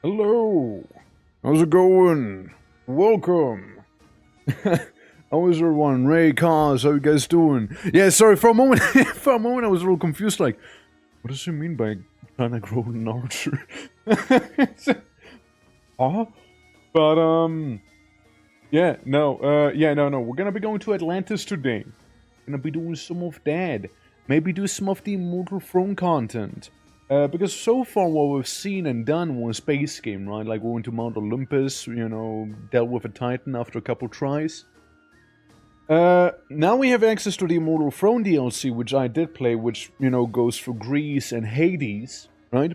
Hello, how's it going? Welcome. How is everyone? Ray, Cars, how you guys doing? Yeah, sorry, for a moment, for a moment I was a little confused, like, what does he mean by trying to grow an archer? Huh? But, no, we're gonna be going to Atlantis today. Gonna be doing some of that. Maybe do some of the Immortal Throne content. Because so far what we've seen and done was base game, right? Like we went to Mount Olympus, you know, dealt with a Titan after a couple tries. Now we have access to the Immortal Throne DLC, which I did play, which, you know, goes for Greece and Hades, right?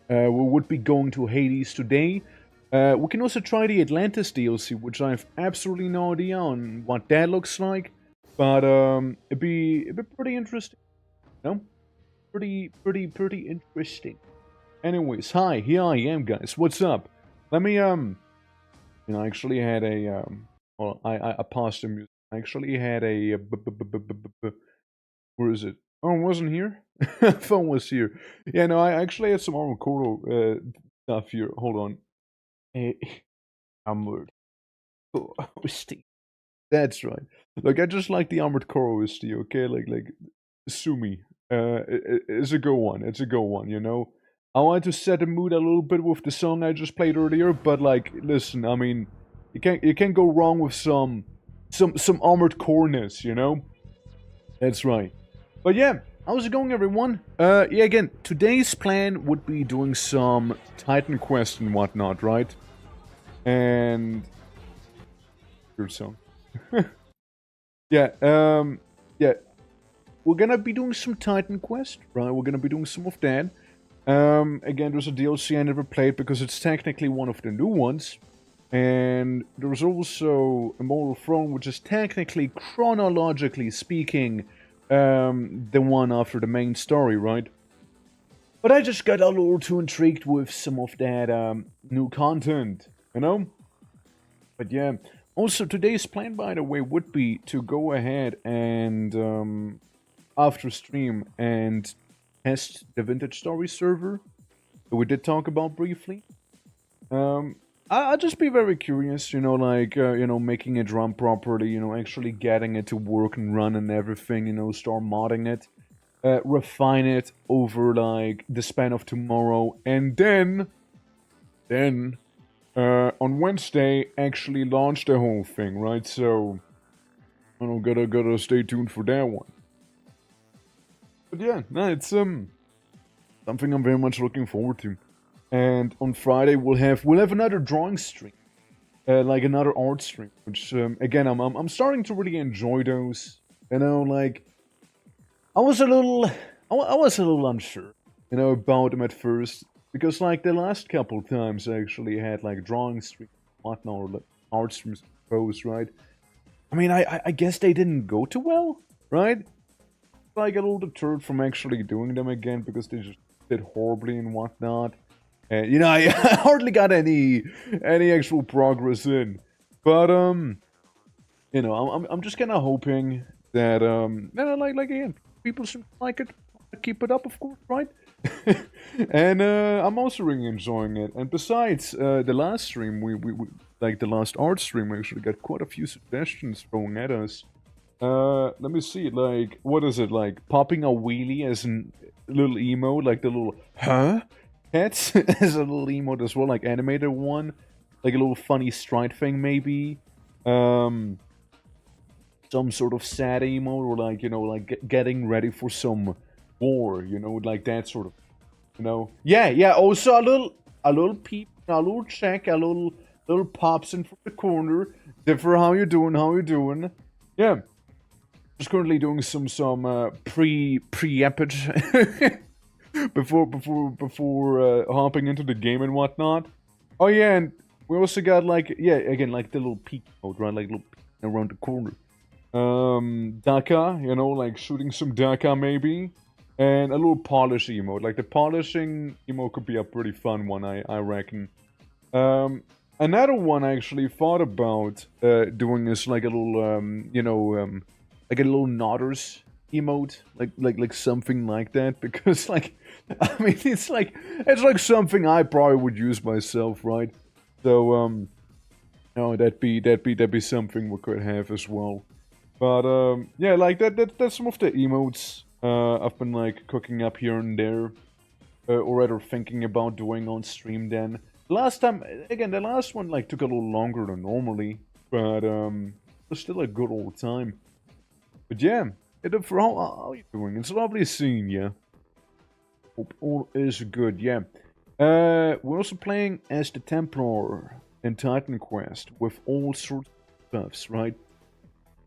We would be going to Hades today. We can also try the Atlantis DLC, which I have absolutely no idea on what that looks like. But it'd be pretty interesting, you know? Pretty interesting. Anyways, hi, here I am, guys. What's up? Let me I actually had a well, I paused the music. I actually had a where is it? Oh, it wasn't here. Phone was here. Yeah, no, I actually had some Armored Core stuff here. Hold on. Armored Core OST. That's right. Look, I just like the Armored Core OST. Okay, like sue me. It's a good one. It's a good one. You know, I wanted to set the mood a little bit with the song I just played earlier, but like, listen, I mean, you can't go wrong with some Armored Coreness. You know, that's right. But yeah, how's it going, everyone? Yeah, again, today's plan would be doing some Titan Quest and whatnot, right? And your song. Yeah. Yeah. We're gonna be doing some Titan Quest, right? We're gonna be doing some of that. Again, there's a DLC I never played because it's technically one of the new ones. And there's also Immortal Throne, which is technically, chronologically speaking, the one after the main story, right? But I just got a little too intrigued with some of that new content, you know? But yeah. Also, today's plan, by the way, would be to go ahead and after stream and test the Vintage Story server that we did talk about briefly. I'd just be very curious, you know, like, you know, making it run properly, you know, actually getting it to work and run and everything, you know, start modding it, refine it over, like, the span of tomorrow, and then, on Wednesday, actually launch the whole thing, right? So, I don't gotta stay tuned for that one. But yeah, no, it's something I'm very much looking forward to. And on Friday we'll have another drawing stream, like another art stream. Which again, I'm starting to really enjoy those. You know, like I was a little unsure, you know, about them at first because like the last couple times I actually had like drawing streams, whatnot, or like art streams proposed, right? I mean, I guess they didn't go too well, right? I got a little deterred from actually doing them again because they just did horribly and whatnot. And you know, I hardly got any actual progress in. But you know, I'm just kind of hoping that like again, people should like it, keep it up, of course, right? And I'm also really enjoying it. And besides, the last stream we like the last art stream, we actually got quite a few suggestions thrown at us. Let me see, like, what is it, like, popping a wheelie as a little emote, like the little, huh? Heads as a little emote as well, like animated one, like a little funny stride thing, maybe, some sort of sad emote, or like, you know, like, getting ready for some war, you know, like that sort of, you know? Yeah, also a little peep, a little check, a little pops in from the corner, differ, how you doing, yeah. Just currently doing some pre-epic before hopping into the game and whatnot. Oh yeah, and we also got like, yeah, again, like the little peek mode, right? Like little peek around the corner. Daka, you know, like shooting some Daka maybe, and a little polish emote. Like the polishing emote could be a pretty fun one, I reckon. Another one I actually thought about doing is like a little, you know, like a little Nodders emote, like something like that, because like, I mean, it's like something I probably would use myself, right? So no, that'd be something we could have as well. But yeah, like that's some of the emotes I've been like cooking up here and there, or rather thinking about doing on stream. Then last time, again, the last one like took a little longer than normally, but it was still a good old time. But yeah, for how are you doing? It's lovely seeing you. Hope all is good. Yeah, we're also playing as the Templar in Titan Quest with all sorts of buffs, right?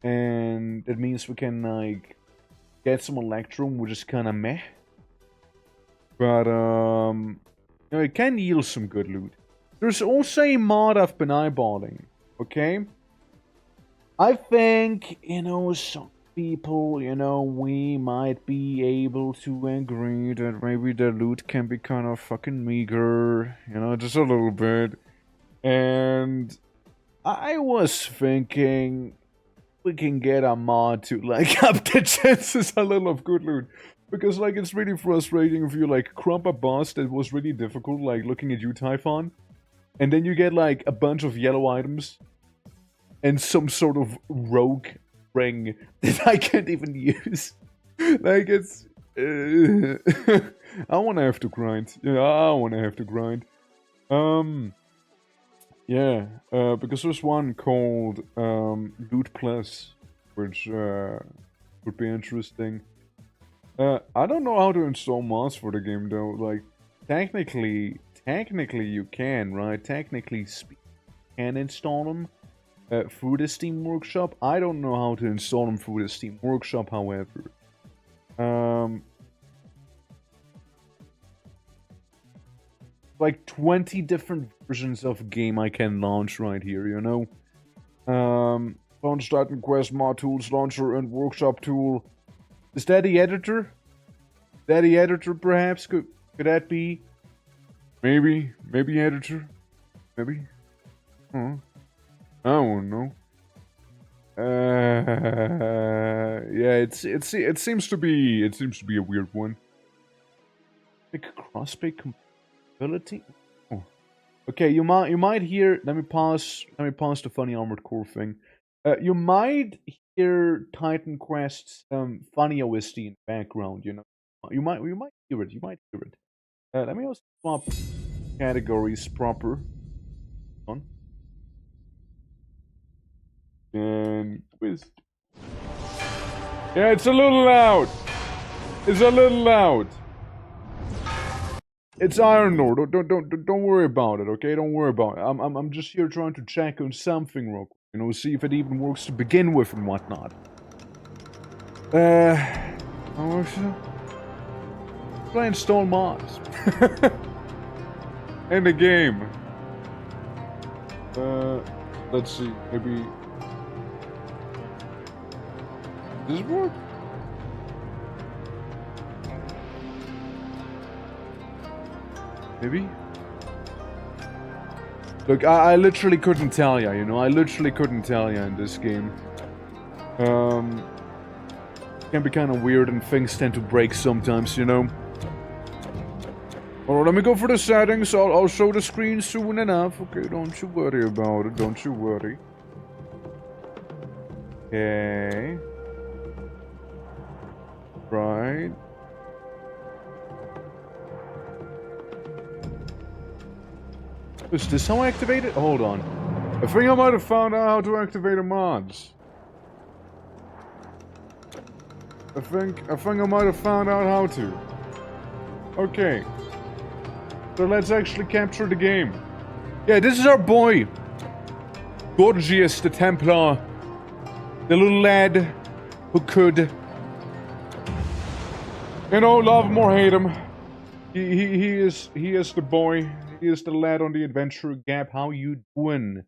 And that means we can like get some Electrum, which is kind of meh. But you know, it can yield some good loot. There's also a mod I've been eyeballing. Okay, I think, you know, some people, you know, we might be able to agree that maybe the loot can be kind of fucking meager, you know, just a little bit. And I was thinking we can get a mod to like up the chances a little of good loot. Because like it's really frustrating if you like crump a boss that was really difficult, like looking at you, Typhon, and then you get like a bunch of yellow items and some sort of rogue ring that I can't even use. Like it's I wanna have to grind. Yeah, I wanna have to grind. Yeah, because there's one called Loot Plus, which would be interesting. I don't know how to install mods for the game though. Like, technically you can, right? Technically, you can install them through the Steam Workshop. I don't know how to install them through the Steam Workshop, however. Like 20 different versions of game I can launch right here, you know? Launch Titan Quest, mod tools, launcher, and workshop tool. Is that the editor? Is that the editor, perhaps? Could that be? Maybe editor? Maybe? Huh. I don't know. Yeah, it seems to be a weird one. Like crossplay compatibility? Oh. Okay, you might hear. Let me pause the funny armored core thing. You might hear Titan Quest's funny OST in the background. You know, you might hear it. Let me also swap categories proper. On. And quiz. Yeah, it's a little loud. It's Iron Lord. Don't worry about it, okay? Don't worry about it. I'm just here trying to check on something real quick. You know, see if it even works to begin with and whatnot. Try install mods. In the game. Let's see. Maybe. Does it work? Maybe? Look, I literally couldn't tell ya, you know? I literally couldn't tell ya in this game. It can be kind of weird and things tend to break sometimes, you know? Alright, let me go for the settings. I'll show the screen soon enough. Okay, don't you worry about it. Don't you worry. Okay. Right. Is this how I activate it? Hold on. I think I might have found out how to activate the mods. I think I might have found out how to. Okay. So let's actually capture the game. Yeah, this is our boy. Gorgias the Templar. The little lad who could. You know, love him or hate him. He is the boy. He is the lad on the adventure. Gab, how you doing?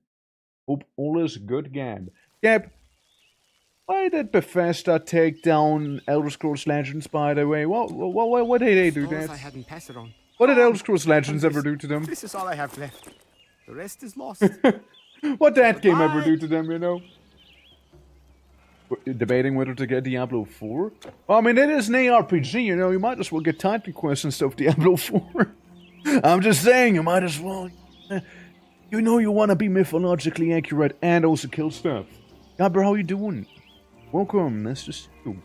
Hope all is good, Gab. Gab, why did Bethesda take down Elder Scrolls Legends, by the way? What did they do that? I hadn't passed it on. What did Elder Scrolls Legends ever do to them? This is all I have left. The rest is lost. What that game ever do to them, you know? debating whether to get Diablo 4. Well, I mean, it is an ARPG, you know, you might as well get title quests instead of Diablo 4. I'm just saying, you might as well. You know you want to be mythologically accurate and also kill stuff. Gabber, how you doing? Welcome, nice to see you.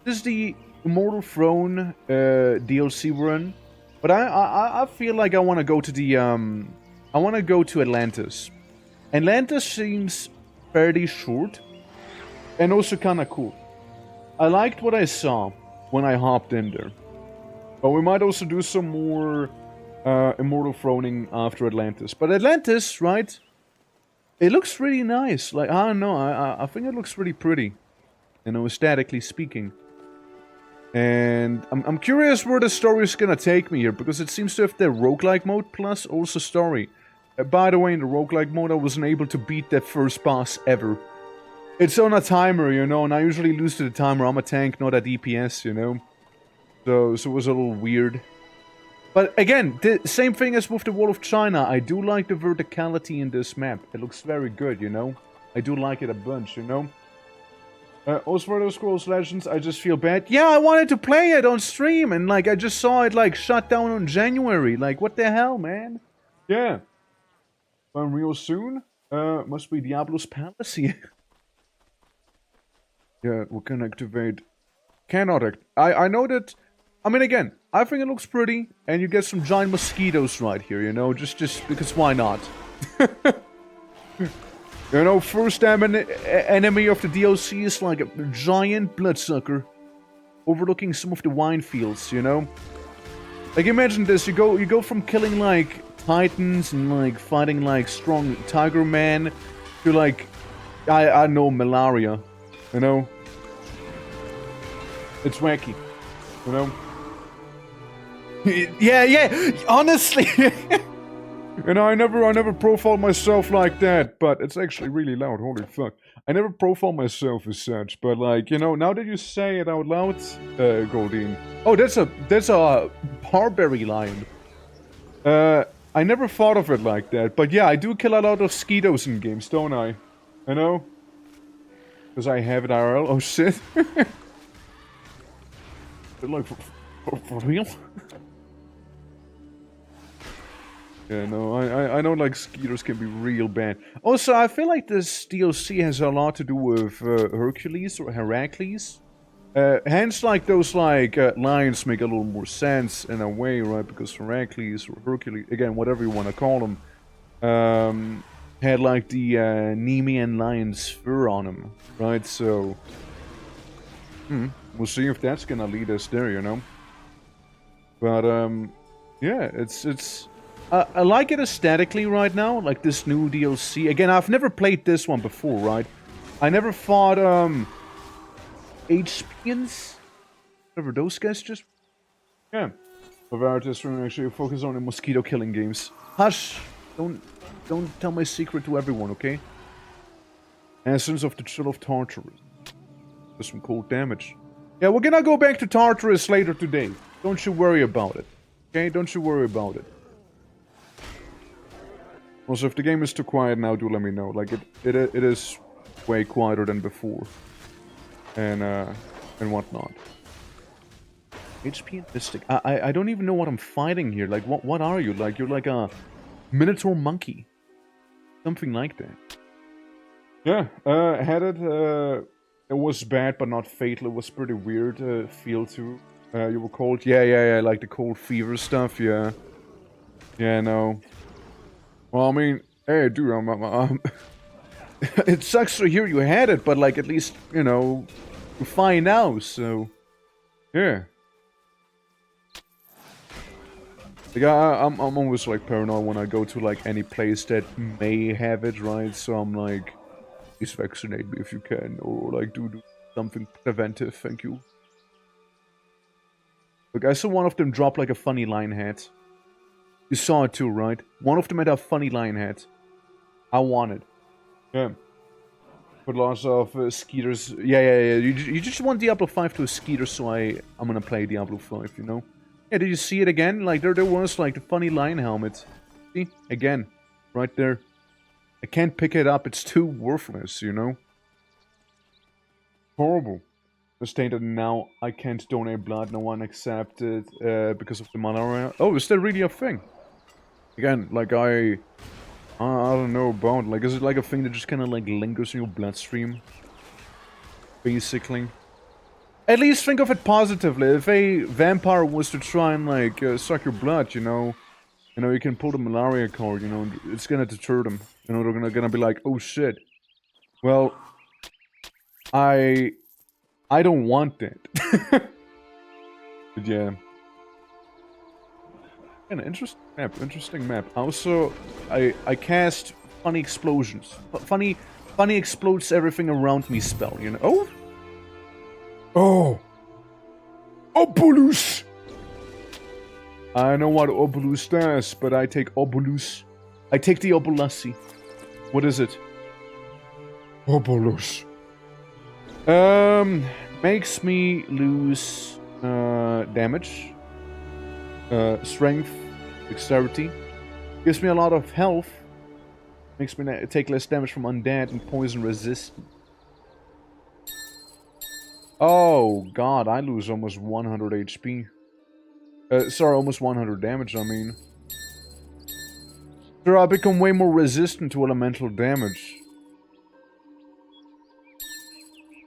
This is the Immortal Throne DLC run, but I feel like I want to go to the I want to go to Atlantis. Atlantis seems fairly short and also kind of cool. I liked what I saw when I hopped in there, but we might also do some more Immortal Throning after Atlantis. But Atlantis, right? It looks really nice. Like, I don't know, I think it looks really pretty, you know, aesthetically speaking. And I'm curious where the story is gonna take me here, because it seems to have the roguelike mode plus also story. By the way, in the roguelike mode, I wasn't able to beat that first boss ever. It's on a timer, you know, and I usually lose to the timer. I'm a tank, not a DPS, you know. So it was a little weird. But again, the same thing as with the Wall of China. I do like the verticality in this map. It looks very good, you know. I do like it a bunch, you know. Also for those Scrolls Legends, I just feel bad. Yeah, I wanted to play it on stream, and like I just saw it like shut down on January. Like, what the hell, man? Yeah. Real soon. Must be Diablo's Palace here. Yeah, we can activate. Cannot act. I know that. I mean, again, I think it looks pretty, and you get some giant mosquitoes right here. You know, just because why not? You know, first enemy of the DLC is like a giant bloodsucker overlooking some of the wine fields, you know? Like, imagine this, you go from killing, like, titans and, like, fighting, like, strong tiger man to, like, I know, malaria, you know? It's wacky, you know? yeah, honestly! You know, I never profile myself like that, but it's actually really loud, holy fuck. I never profile myself as such, but like, you know, now that you say it out loud, Goldine. Oh, that's a barberry lion. I never thought of it like that, but yeah, I do kill a lot of mosquitoes in games, don't I? You know? Because I have it IRL, oh shit. Like, for real? Yeah, no, I know, like, mosquitoes can be real bad. Also, I feel like this DLC has a lot to do with Hercules or Heracles. Hence, like, those, like, lines make a little more sense in a way, right? Because Heracles or Hercules, again, whatever you want to call them, had, like, the Nemean lion's fur on him, right? So, we'll see if that's gonna lead us there, you know? But, yeah, it's... I like it aesthetically right now, like this new DLC. Again, I've never played this one before, right? I never fought, HPians? Whatever those guys just... Yeah. Bavaritas actually focus on the mosquito killing games. Hush! Don't tell my secret to everyone, okay? Essence of the Chill of Tartarus. There's some cold damage. Yeah, we're gonna go back to Tartarus later today. Don't you worry about it. Okay? Don't you worry about it. Also, if the game is too quiet now, do let me know. Like, it is way quieter than before. And whatnot. HP and Mystic. I don't even know what I'm fighting here. Like, what are you? Like, you're like a Minotaur monkey. Something like that. Yeah, had it. It was bad, but not fatal. It was pretty weird feel to. You were cold? Yeah, like the cold fever stuff, yeah. Yeah, no. Well, I mean, hey, dude, it sucks to hear you had it, but, like, at least, you know, you're fine now, so, yeah. Like, I'm always, like, paranoid when I go to, like, any place that may have it, right? So I'm like, please vaccinate me if you can, or, like, do something preventive, thank you. Look, I saw one of them drop, like, a funny lion hat. You saw it too, right? One of them had a funny lion hat. I want it. Yeah. Put lots of skeeters. Yeah. You just want Diablo 5 to a skeeter, so I'm gonna play Diablo 5, you know? Yeah, did you see it again? Like, there was, like, the funny lion helmet. See? Again. Right there. I can't pick it up. It's too worthless, you know? Horrible. The state that now I can't donate blood, no one accepted because of the malaria. Oh, is that really a thing? Again, like I don't know about, like, is it like a thing that just kind of like lingers in your bloodstream? Basically. At least think of it positively. If a vampire was to try and like suck your blood, you know, you can pull the malaria card, you know, it's gonna deter them. You know, they're gonna be like, oh shit. Well, I don't want that. But yeah. An interesting map. Also, I cast funny explosions. Funny explodes everything around me spell, you know? Oh! Oh! Obolus! I know what Obolus does, but I take Obolus. I take the Obolussi. What is it? Obolus. Makes me lose damage. Strength, dexterity. Gives me a lot of health. Makes me take less damage from undead and poison resistant. Oh god, I lose almost 100 HP. Sorry, almost 100 damage, I mean. Sure, I become way more resistant to elemental damage.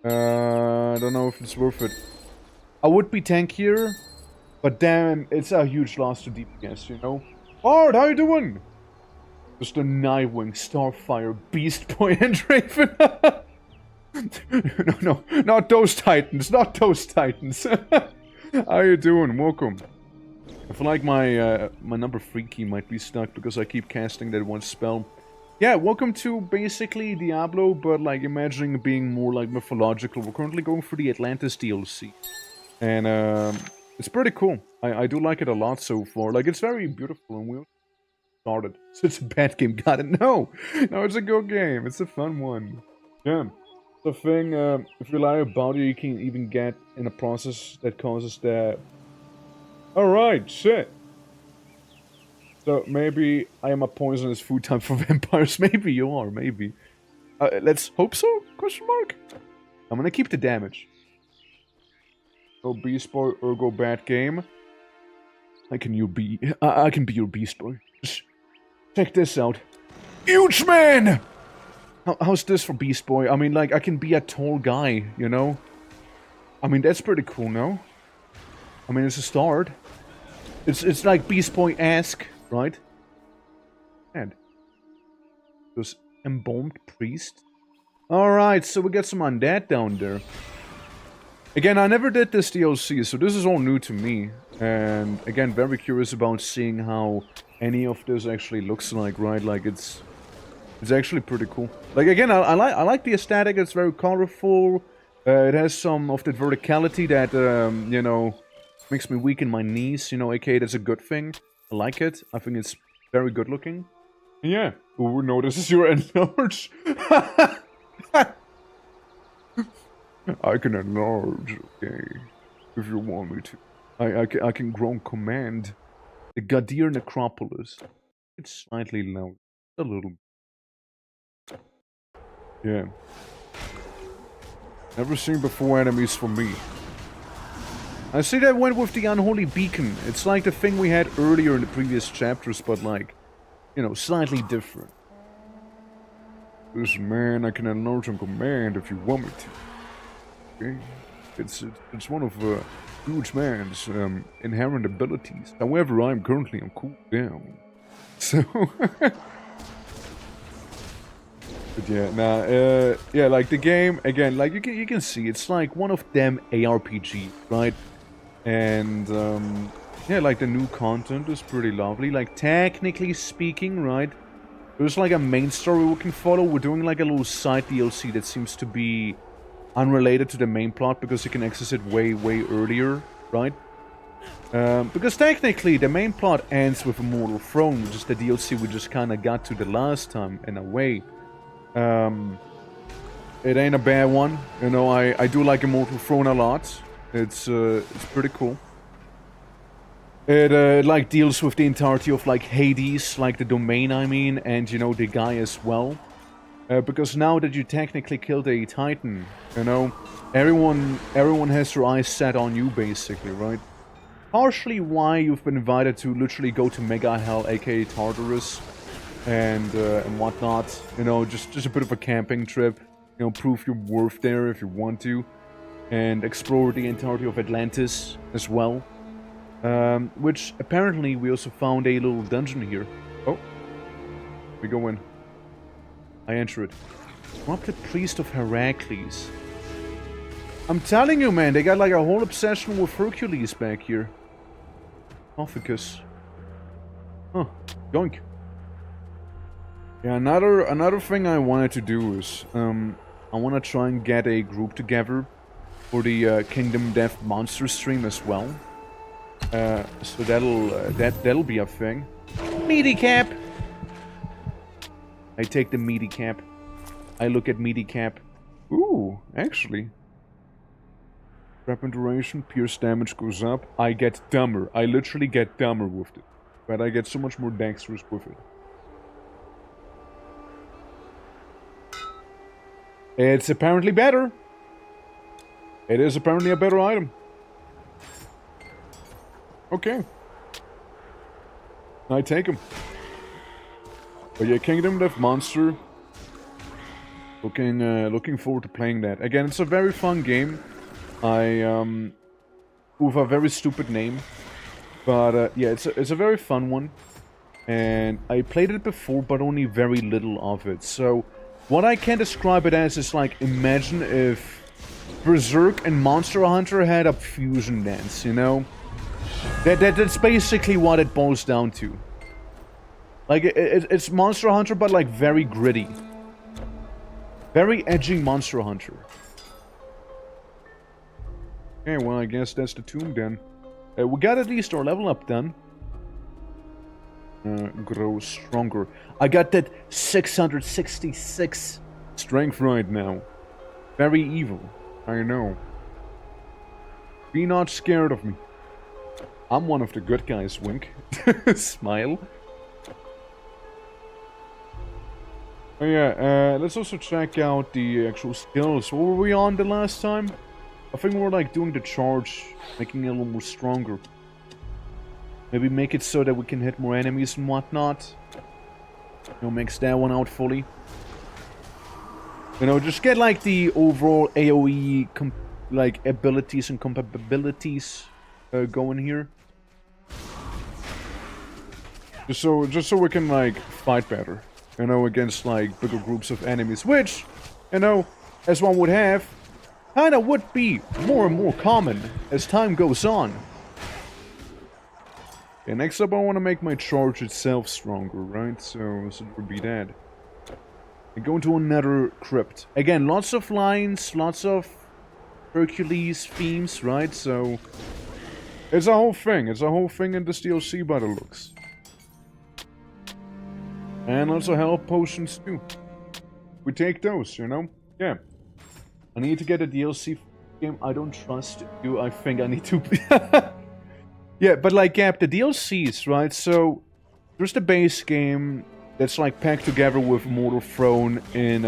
I don't know if it's worth it. I would be tankier, but damn, it's a huge loss to DPS, you know? Bard, how you doing? Just a Nightwing, Starfire, Beast Boy, and Raven. No, not those titans, not those titans. How you doing? Welcome. I feel like my my number 3 key might be stuck because I keep casting that one spell. Yeah, welcome to basically Diablo, but like imagining it being more like mythological. We're currently going for the Atlantis DLC. And it's pretty cool. I do like it a lot so far. Like, it's very beautiful and we started. So it's a bad game, got it. No, it's a good game. It's a fun one. Yeah. The thing, if you lie about it, you can even get in a process that causes that. Alright, shit. So maybe I am a poisonous food type for vampires. Maybe you are, maybe. Let's hope so? Question mark? I'm gonna keep the damage. Go Beast Boy or go Bad Game. I can be your Beast Boy. Just check this out. Huge man! How's this for Beast Boy? I mean, like, I can be a tall guy, you know? I mean, that's pretty cool, no? I mean, it's a start. It's like Beast Boy-esque, right? And those embalmed priest. Alright, so we got some undead down there. Again, I never did this DLC, so this is all new to me. And again, very curious about seeing how any of this actually looks like, right? Like, it's actually pretty cool. Like, again, I like the aesthetic. It's very colorful. It has some of that verticality that, you know, makes me weak in my knees. You know, aka that's a good thing. I like it. I think it's very good looking. Yeah. Oh, no, this is your enlarge. I can enlarge, okay, if you want me to. I can grow command. The Gadir Necropolis. It's slightly loud. A little. Yeah. Never seen before enemies for me. I see that went with the Unholy Beacon. It's like the thing we had earlier in the previous chapters, but like, you know, slightly different. This man, I can enlarge on command if you want me to. Okay? It's one of huge man's inherent abilities. However, I'm currently on cooldown. So... But yeah, nah, yeah, like the game, again, like you can see, it's like one of them ARPG, right? And, yeah, like the new content is pretty lovely. Like, technically speaking, right? There's like a main story we can follow. We're doing like a little side DLC that seems to be unrelated to the main plot because you can access it way earlier, right? Because technically the main plot ends with Immortal Throne, which is the DLC we just kind of got to the last time, in a way. It ain't a bad one, you know. I do like Immortal Throne a lot. It's pretty cool. It like deals with the entirety of like Hades, like the domain, I mean, and you know the guy as well. Because now that you technically killed a Titan, you know, everyone has their eyes set on you, basically, right? Partially why you've been invited to literally go to Mega Hell, aka Tartarus, and whatnot. You know, just a bit of a camping trip. You know, prove your worth there if you want to, and explore the entirety of Atlantis as well. Which apparently we also found a little dungeon here. Oh, we go in. I enter it. Corrupted Priest of Heracles. I'm telling you, man, they got like a whole obsession with Hercules back here. Sarcophagus. Huh. Yoink. Yeah, another thing I wanted to do is, I want to try and get a group together for the Kingdom Death Monster stream as well. So that'll be a thing. Meaty cap! I take the meaty cap. I look at meaty cap. Ooh, actually. Weapon duration, pierce damage goes up. I get dumber. I literally get dumber with it. But I get so much more dexterous with it. It's apparently better. It is apparently a better item. Okay. I take him. But yeah, Kingdom Death Monster. Looking forward to playing that. Again, it's a very fun game. With a very stupid name. But yeah, it's a very fun one. And I played it before, but only very little of it. So, what I can describe it as is like, imagine if Berserk and Monster Hunter had a fusion dance, you know? That's basically what it boils down to. Like, it's Monster Hunter, but like very gritty. Very edgy Monster Hunter. Okay, well, I guess that's the tomb then. We got at least our level up done. Grow stronger. I got that 666 strength right now. Very evil. I know. Be not scared of me. I'm one of the good guys, wink. Smile. Oh yeah, let's also check out the actual skills. What were we on the last time? I think we were like doing the charge, making it a little more stronger. Maybe make it so that we can hit more enemies and whatnot. You know, max that one out fully. You know, just get like the overall AoE like abilities and compatibilities going here. Just so we can like fight better. You know, against like bigger groups of enemies, which, you know, as one would have, kinda would be more and more common as time goes on. Okay, next up I want to make my charge itself stronger, right? So it would be that. And go into another crypt. Again, lots of lines, lots of Hercules themes, right? So it's a whole thing. It's a whole thing in this DLC by the looks. And also health potions too. We take those, you know? Yeah. I need to get a DLC game. I don't trust you. I think I need to... Yeah, but like, yeah, the DLCs, right? So, there's the base game that's like packed together with Mortal Throne in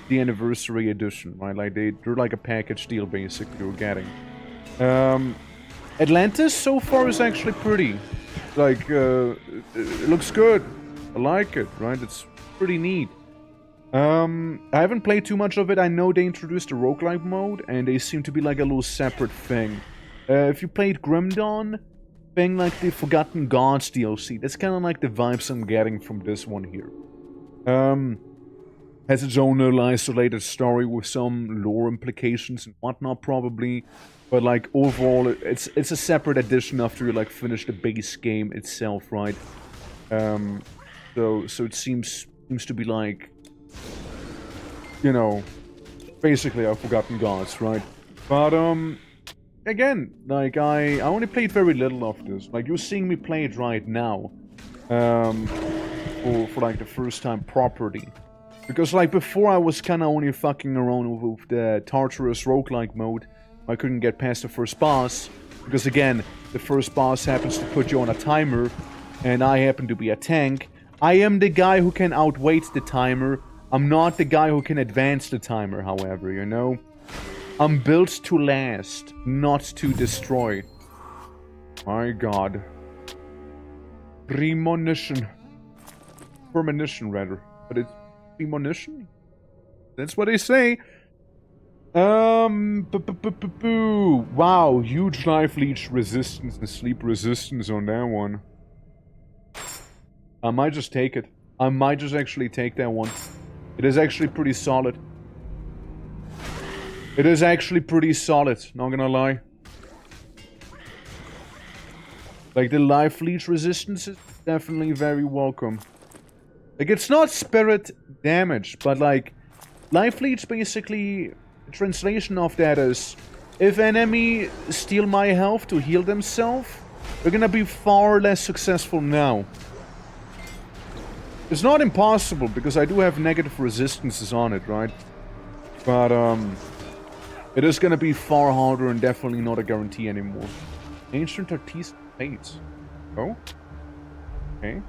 the Anniversary Edition, right? Like, they're like a package deal, basically, you're getting. Atlantis so far is actually pretty. Like, it looks good. I like it, right? It's pretty neat. I haven't played too much of it. I know they introduced a roguelike mode, and they seem to be like a little separate thing. If you played Grim Dawn, thing like the Forgotten Gods DLC, that's kind of like the vibes I'm getting from this one here. Has its own little isolated story with some lore implications and whatnot, probably. But like overall, it's a separate edition after you like finish the base game itself, right? So it seems to be like, you know, basically a Forgotten Gods, right? But again, like I only played very little of this. Like you're seeing me play it right now, for like the first time properly. Because like before I was kind of only fucking around with the Tartarus roguelike mode. I couldn't get past the first boss, because again, the first boss happens to put you on a timer, and I happen to be a tank. I am the guy who can outwait the timer. I'm not the guy who can advance the timer, however, you know? I'm built to last, not to destroy. My god. Premonition. Premonition, rather. But it's premonition? That's what they say. Wow, huge life leech resistance and sleep resistance on that one. I might just take it. I might just actually take that one. It is actually pretty solid. It is actually pretty solid, not gonna lie. Like, the life leech resistance is definitely very welcome. Like, it's not spirit damage, but like, life leech basically, the translation of that is, if enemy steal my health to heal themselves, they're gonna be far less successful now. It's not impossible, because I do have negative resistances on it, right? But, it is gonna be far harder and definitely not a guarantee anymore. Ancient Artisan Fates. Oh? Okay.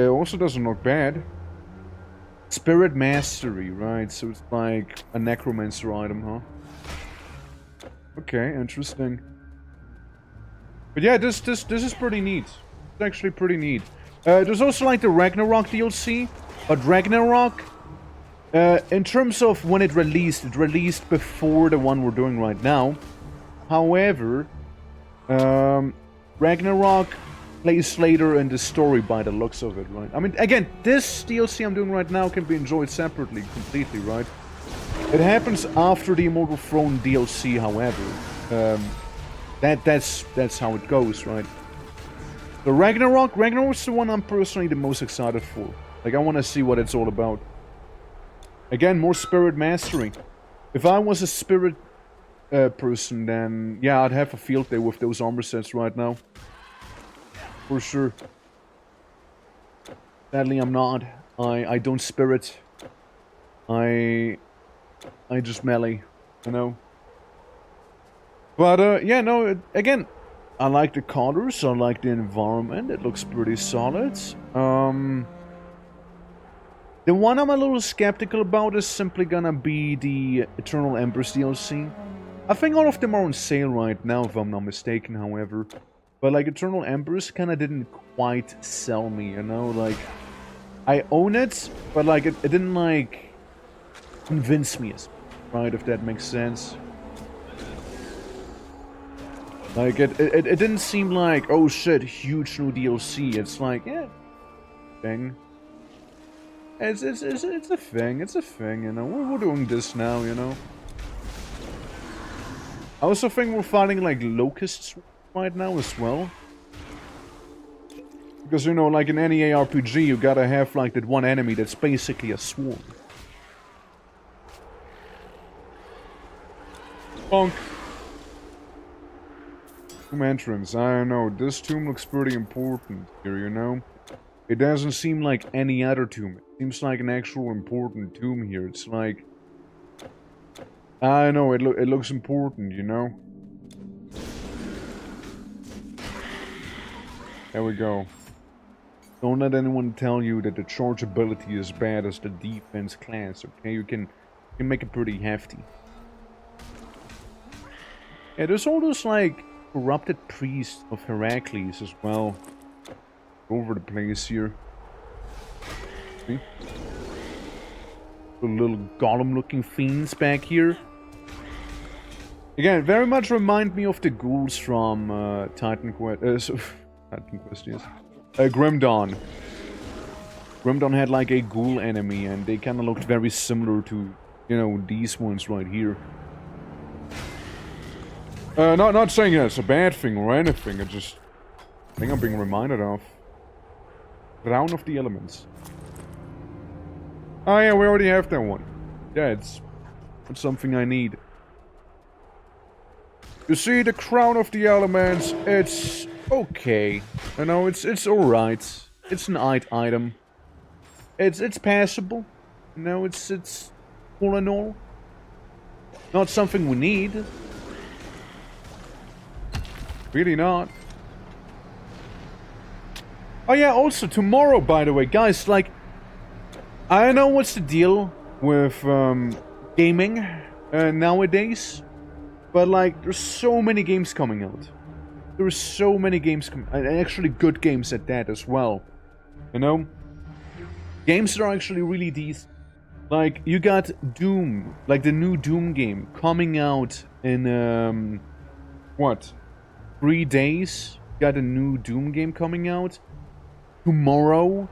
Also doesn't look bad. Spirit Mastery, right? So it's like a necromancer item, huh? Okay, interesting. But yeah, this is pretty neat. It's actually pretty neat. There's also like the Ragnarok DLC, but Ragnarok, in terms of when it released before the one we're doing right now. However, Ragnarok plays later in the story by the looks of it, right? I mean, again, this DLC I'm doing right now can be enjoyed separately, completely, right? It happens after the Immortal Throne DLC, however. That's how it goes, right? The Ragnarok's the one I'm personally the most excited for. Like, I want to see what it's all about. Again, more spirit mastery. If I was a spirit person, then yeah, I'd have a field day with those armor sets right now. For sure. Sadly, I'm not. I don't spirit. I just melee, you know. But yeah, no. Again, I like the colors. I like the environment. It looks pretty solid. The one I'm a little skeptical about is simply gonna be the Eternal Embers DLC. I think all of them are on sale right now, if I'm not mistaken, however. But, like, Eternal Embers kinda didn't quite sell me, you know? Like, I own it, but, like, it didn't, like, convince me, right? If that makes sense. Like, it didn't seem like, oh shit, huge new DLC. It's like, yeah, thing. It's a thing, you know? We're doing this now, you know? I also think we're fighting, like, locusts right now as well. Because, you know, like in any ARPG, you gotta have, like, that one enemy that's basically a swarm. Bonk. Tomb entrance, I don't know, this tomb looks pretty important here, you know? It doesn't seem like any other tomb. It seems like an actual important tomb here. It's like... I know, it looks important, you know? There we go. Don't let anyone tell you that the charge ability is bad as the defense class, okay? You can make it pretty hefty. Yeah, there's all those, like, corrupted priests of Heracles as well. Over the place here. See? The little golem-looking fiends back here. Again, very much remind me of the ghouls from Titan Quest, yes. Grim Dawn. Grim Dawn had like a ghoul enemy, and they kind of looked very similar to, you know, these ones right here. Not saying it's a bad thing or anything. I think I'm being reminded of. Crown of the Elements. Oh yeah, we already have that one. Yeah, it's something I need. You see, the Crown of the Elements, it's okay. You know, it's alright. It's an item. It's passable. You know, it's all in all. Not something we need. Really not. Oh yeah, also tomorrow, by the way, guys, like, I know what's the deal with gaming nowadays, but like, there's so many games coming out. There's so many games and actually good games at that as well. You know? Games that are actually really decent. Like, you got Doom, like the new Doom game, coming out in, what? 3 days? Got a new Doom game coming out. Tomorrow,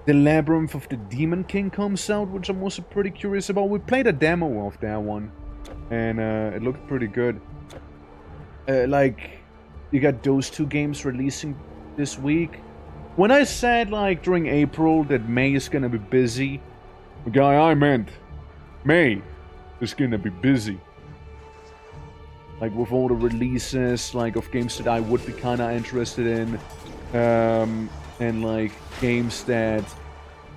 the Labyrinth of the Demon King comes out, which I'm also pretty curious about. We played a demo of that one, and it looked pretty good. Like, you got those 2 games releasing this week. When I said, like, during April that May is gonna be busy, the guy I meant, May is gonna be busy. Like, with all the releases, like, of games that I would be kinda interested in. And, like, games that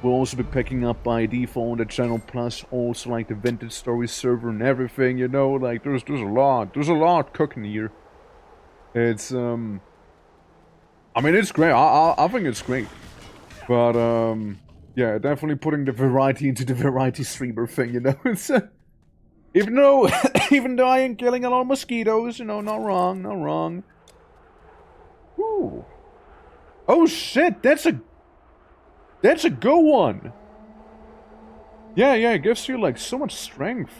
will also be picking up by default on the channel, plus also, like, the Vintage Story server and everything, you know? Like, there's a lot. There's a lot cooking here. It's, I mean, it's great. I think it's great. But, yeah, definitely putting the variety into the variety streamer thing, you know? It's, even though I ain't killing a lot of mosquitoes, you know, not wrong. Ooh. Oh shit, that's a good one. Yeah, it gives you like so much strength.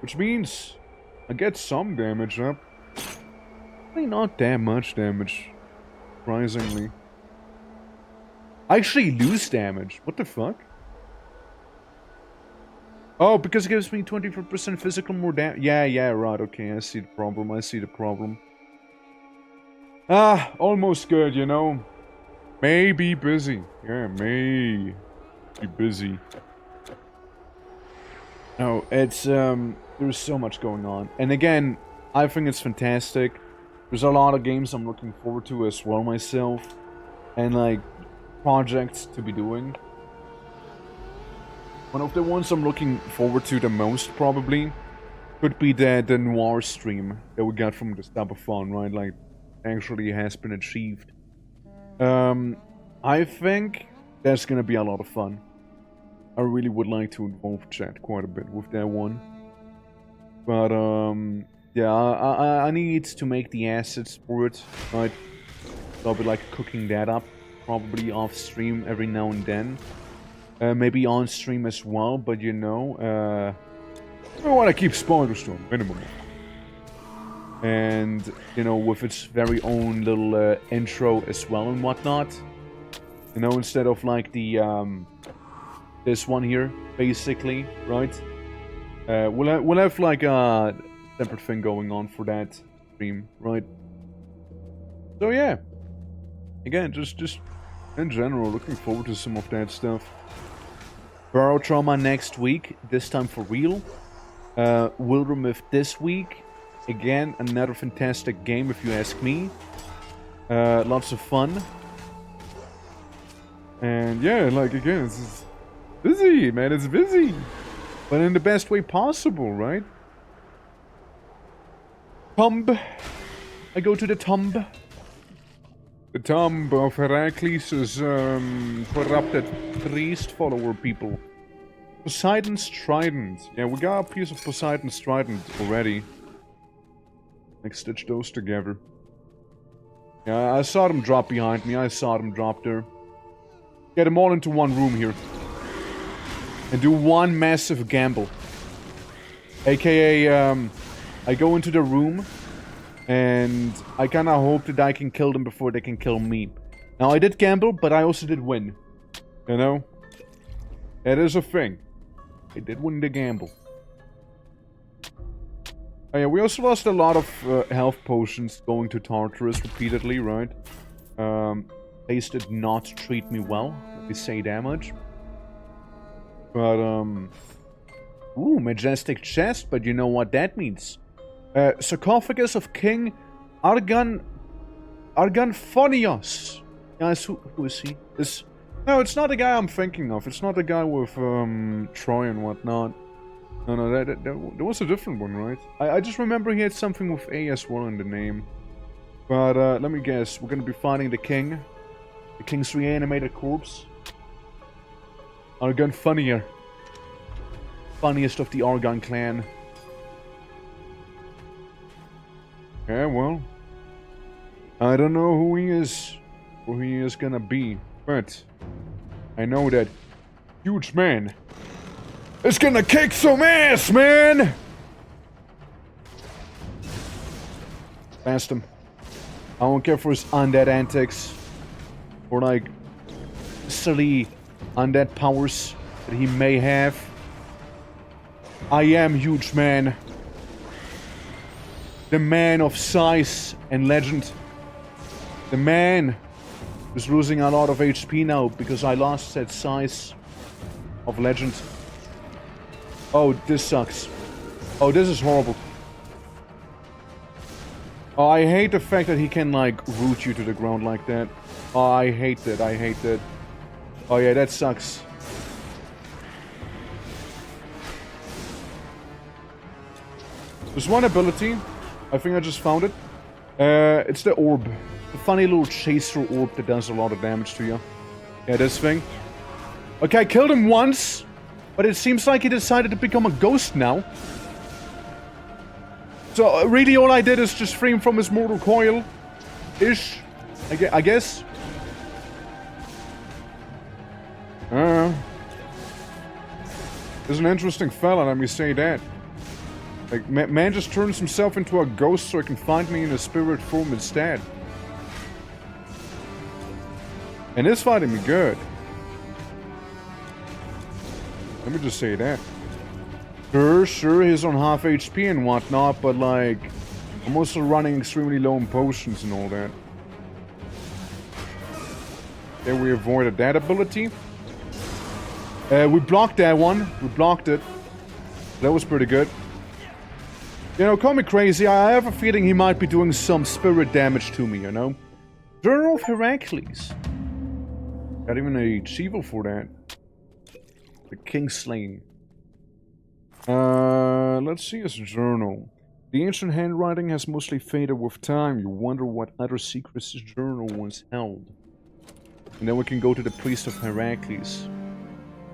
Which means I get some damage up. I mean, not that much damage, surprisingly. I actually lose damage. What the fuck? Oh, because it gives me 24% physical more damage. Yeah, right, okay, I see the problem. Ah, almost good, you know? May be busy. Yeah, may be busy. No, it's, there's so much going on. And again, I think it's fantastic. There's a lot of games I'm looking forward to as well myself. And, like, projects to be doing. One of the ones I'm looking forward to the most, probably, could be the noir stream that we got from the Stabathon, right? Like, actually has been achieved. I think that's gonna be a lot of fun. I really would like to involve chat quite a bit with that one. But, yeah, I need to make the assets for it, right? So I'll be, like, cooking that up, probably off-stream every now and then. Maybe on-stream as well, but, you know, I want to keep spoilers to a minimum. And, you know, with its very own little intro as well and whatnot. You know, instead of, like, the, this one here, basically, right? We'll have like a separate thing going on for that stream, right? So yeah, again, just in general, looking forward to some of that stuff. Burrow Trauma next week, this time for real. Wildermyth this week, again another fantastic game if you ask me. Lots of fun, and yeah, like again, it's busy, man. It's busy. But in the best way possible, right? Tomb. I go to the tomb. The tomb of Heracles' corrupted priest follower people. Poseidon's Trident. Yeah, we got a piece of Poseidon's Trident already. Like, stitch those together. Yeah, I saw them drop behind me. I saw them drop there. Get them all into one room here. And do one massive gamble. AKA, I go into the room, and I kinda hope that I can kill them before they can kill me. Now, I did gamble, but I also did win. You know? That is a thing. I did win the gamble. Oh yeah, we also lost a lot of health potions going to Tartarus repeatedly, right? They did not treat me well, let me say that much. But, ooh, majestic chest, but you know what that means. Sarcophagus of King Arganphonios. Guys, who is he? No, it's not the guy I'm thinking of. It's not the guy with, Troy and whatnot. No, there was a different one, right? I just remember he had something with A as well in the name. But, let me guess. We're gonna be fighting the king. The king's reanimated corpse. Argon funnier. Funniest of the Argon clan. Yeah, well. I don't know who he is gonna be, but I know that huge man is gonna kick some ass, man! Blast him. I don't care for his undead antics, or like silly undead powers that he may have. I am huge man. The man of size and legend. The man who's losing a lot of HP now because I lost that size of legend. Oh, this sucks. Oh, this is horrible. Oh, I hate the fact that he can, like, root you to the ground like that. Oh, I hate that, I hate that. Oh yeah, that sucks. There's one ability. I think I just found it. It's the orb. The funny little chaser orb that does a lot of damage to you. Yeah, this thing. Okay, I killed him once, but it seems like he decided to become a ghost now. So, really all I did is just free him from his mortal coil-ish, I guess. He's an interesting fella, let me say that. Like, man just turns himself into a ghost so he can find me in a spirit form instead. And it's fighting me good. Let me just say that. Sure, he's on half HP and whatnot, but like, I'm also running extremely low on potions and all that. Then we avoided that ability. We blocked that one. We blocked it. That was pretty good. You know, call me crazy, I have a feeling he might be doing some spirit damage to me, you know? Journal of Heracles. Got even a achieval for that. The King Slain. Let's see his journal. The ancient handwriting has mostly faded with time. You wonder what other secrets his journal once held. And then we can go to the Priest of Heracles.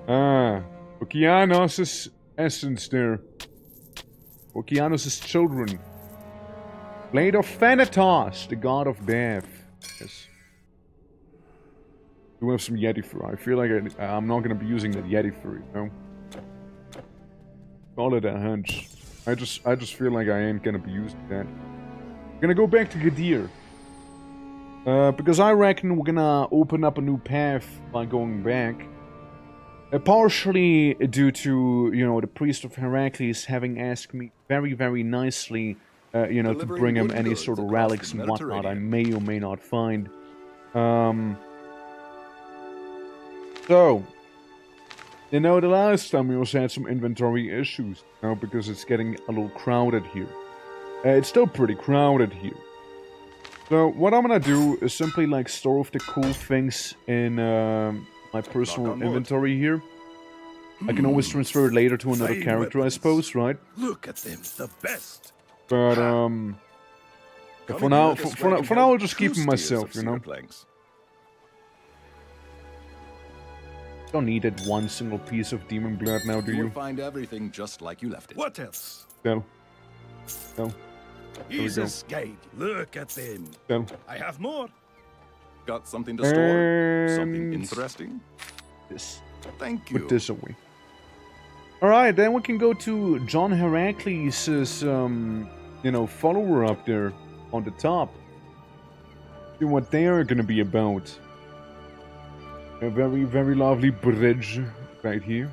Ah, Okeanos' essence there. Okeanos' children. Blade of Thanatos, the god of death. Yes. We have some Yeti fur. I feel like I'm not going to be using that Yeti fur, you know? Call it a hunch. I just feel like I ain't gonna be using that. I'm gonna go back to GER. Because I reckon we're gonna open up a new path by going back. Partially due to, you know, the Priest of Heracles having asked me very, very nicely, you know, to bring him any sort of relics and whatnot I may or may not find. So, you know, the last time we also had some inventory issues, you know, because it's getting a little crowded here. It's still pretty crowded here. So, what I'm gonna do is simply, like, store off the cool things in my personal inventory here. I can always transfer it later to another character, I suppose, right? Look at them, the best. But, yeah, for now, I'll just keep them myself, you know? Don't need it one single piece of demon blood now, do you? You'll find everything just like you left it. What else? No. He's a skate. Look at them. No. I have more. Got something to store? Something And interesting? this. Thank you. Put this away. Alright, then we can go to John Heracles' you know, follower up there on the top. See what they are gonna be about. A very, very lovely bridge right here.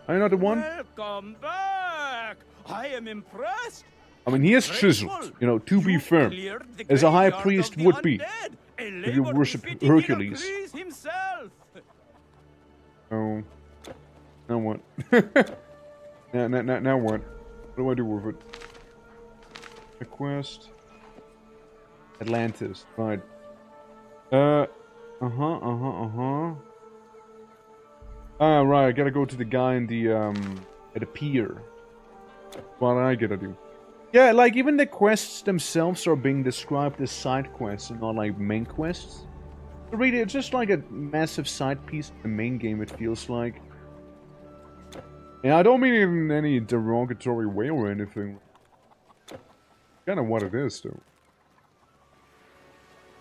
Another one? Welcome back! I am impressed! I mean, he is chiseled, you know, to be fair, as a high priest would be, if you worship Hercules. Oh. Now what? now what? What do I do with it? A quest? Atlantis, right. Ah, right, I gotta go to the guy in the, at the pier. What I gotta do. Yeah, like, even the quests themselves are being described as side quests and not, like, main quests. So really, it's just like a massive side piece of the main game, it feels like. And I don't mean it in any derogatory way or anything. Kinda what it is, though.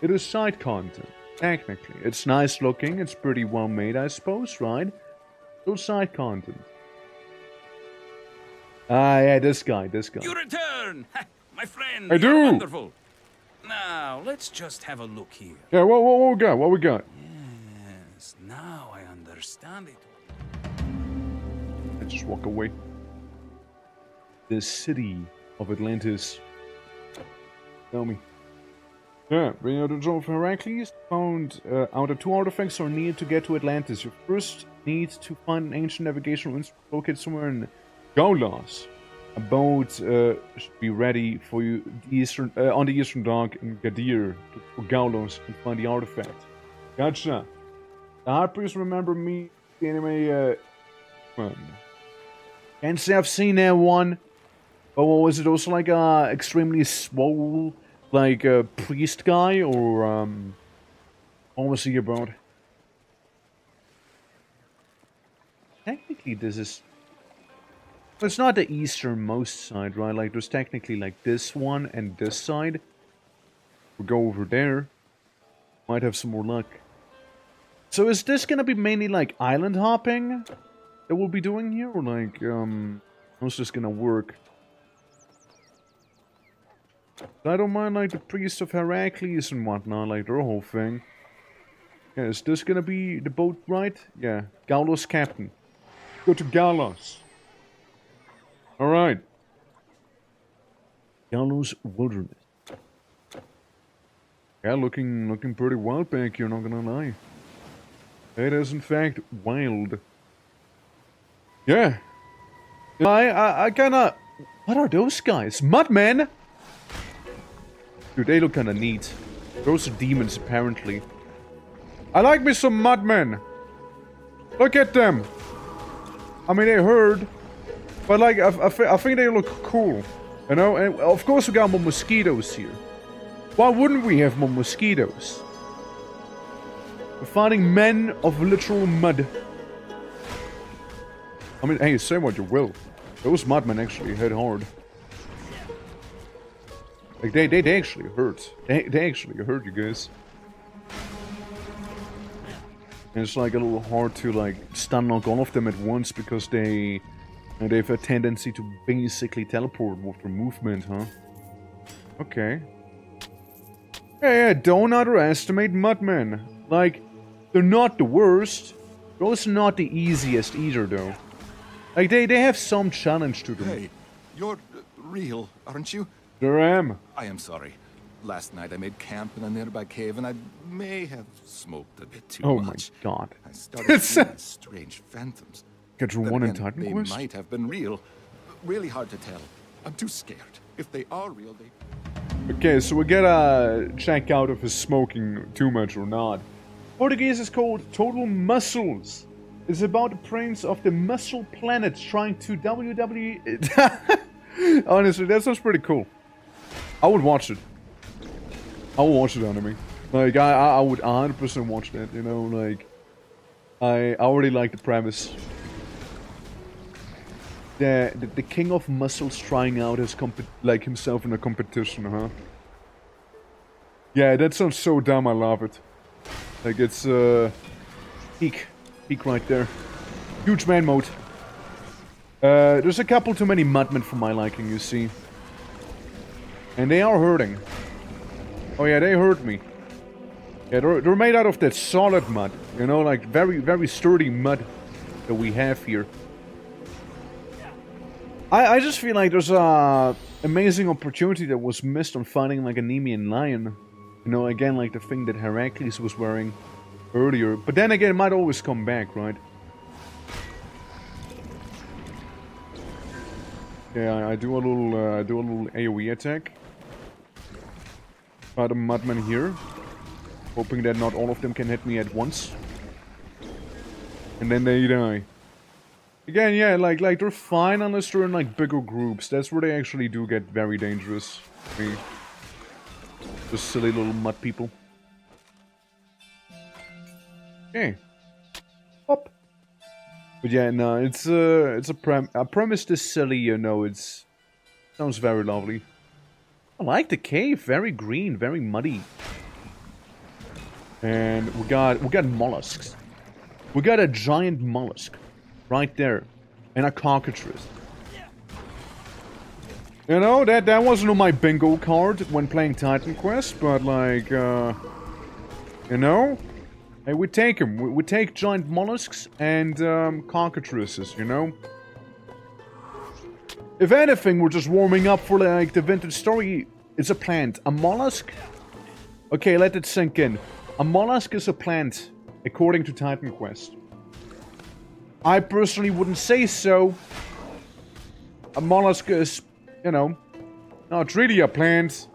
It is side content, technically. It's nice looking, it's pretty well made, I suppose, right? Still side content. Ah, yeah, this guy. You return! Ha, my friend, I you're do. wonderful. Now, let's just have a look here. Yeah, what we got? Yes, now I understand it. Let's just walk away. The city of Atlantis. Tell me. Yeah, when you're the Dome of Heracles, found out that 2 artifacts are needed to get to Atlantis. You first need to find an ancient navigational instrument located somewhere in Gaulos. A boat should be ready for you on the eastern dock in Gadir for Gaulos and find the artifact. Gotcha. The High Priest remember me, the anime, Can't say I've seen that one. But what was it, also like a extremely swole, like a priest guy, or what was he about? Technically this is... Well, it's not the easternmost side, right? Like, there's technically, like, this one and this side. We'll go over there. Might have some more luck. So is this gonna be mainly, like, island hopping that we'll be doing here? Or, like, how's this gonna work? I don't mind, like, the Priest of Heracles and whatnot, like, their whole thing. Yeah, is this gonna be the boat ride? Yeah, Gaulos Captain. Go to Gaulos. Alright. Gaulos Wilderness. Yeah, looking pretty wild back here, not gonna lie. It is in fact wild. Yeah. I kinda... What are those guys? Mudmen? Dude, they look kinda neat. Those are demons, apparently. I like me some mudmen. Look at them. I mean, they hurt. But, like, I think they look cool. You know? And, of course, we got more mosquitoes here. Why wouldn't we have more mosquitoes? We're fighting men of literal mud. I mean, hey, say what you will. Those mudmen actually hit hard. Like, they actually hurt. They actually hurt, you guys. And it's, like, a little hard to, like, stun lock all of them at once because they have a tendency to basically teleport with their movement, huh? Okay. Yeah, don't underestimate mudmen. Like, they're not the worst. They're also not the easiest either, though. Like, they have some challenge to them. Hey, you're real, aren't you? There I am. I am sorry. Last night I made camp in a nearby cave and I may have smoked a bit too Oh much. my god. I started seeing strange phantoms. Get your Then one in again, Titan they Quest? might have been real. Really hard to tell. I'm too scared. If they are real, they... Okay, so we gotta check out if he's smoking too much or not. Portuguese is called Total Muscles. It's about the prince of the muscle planet trying to WWE... Honestly, that sounds pretty cool. I would watch it. I would watch it, anime. Like, I would 100% watch that, you know, like... I already like the premise. The king of muscles trying out his like himself in a competition, huh? Yeah, that sounds so dumb, I love it. Like, it's, peak right there. Huge man mode. There's a couple too many mudmen for my liking, you see. And they are hurting. Oh yeah, they hurt me. Yeah, they're made out of that solid mud. You know, like very, very sturdy mud that we have here. I just feel like there's a amazing opportunity that was missed on finding like a Nemean lion. You know, again, like the thing that Heracles was wearing earlier. But then again, it might always come back, right? Yeah, I do a little AoE attack. Try the mudmen here. Hoping that not all of them can hit me at once. And then they die. Again, yeah, like they're fine unless they're in like bigger groups. That's where they actually do get very dangerous. I mean, those silly little mud people. Okay. Up. But yeah, no, it's a premise this silly, you know, sounds very lovely. I like the cave, very green, very muddy. And we got mollusks. We got a giant mollusk right there. And a cockatrice. You know, that wasn't on my bingo card when playing Titan Quest, but like, you know, hey, we take them. We take giant mollusks and cockatrices, you know. If anything, we're just warming up for like the vintage story. It's a plant. A mollusk? Okay, let it sink in. A mollusk is a plant, according to Titan Quest. I personally wouldn't say so. A mollusk is, you know, not really a plant.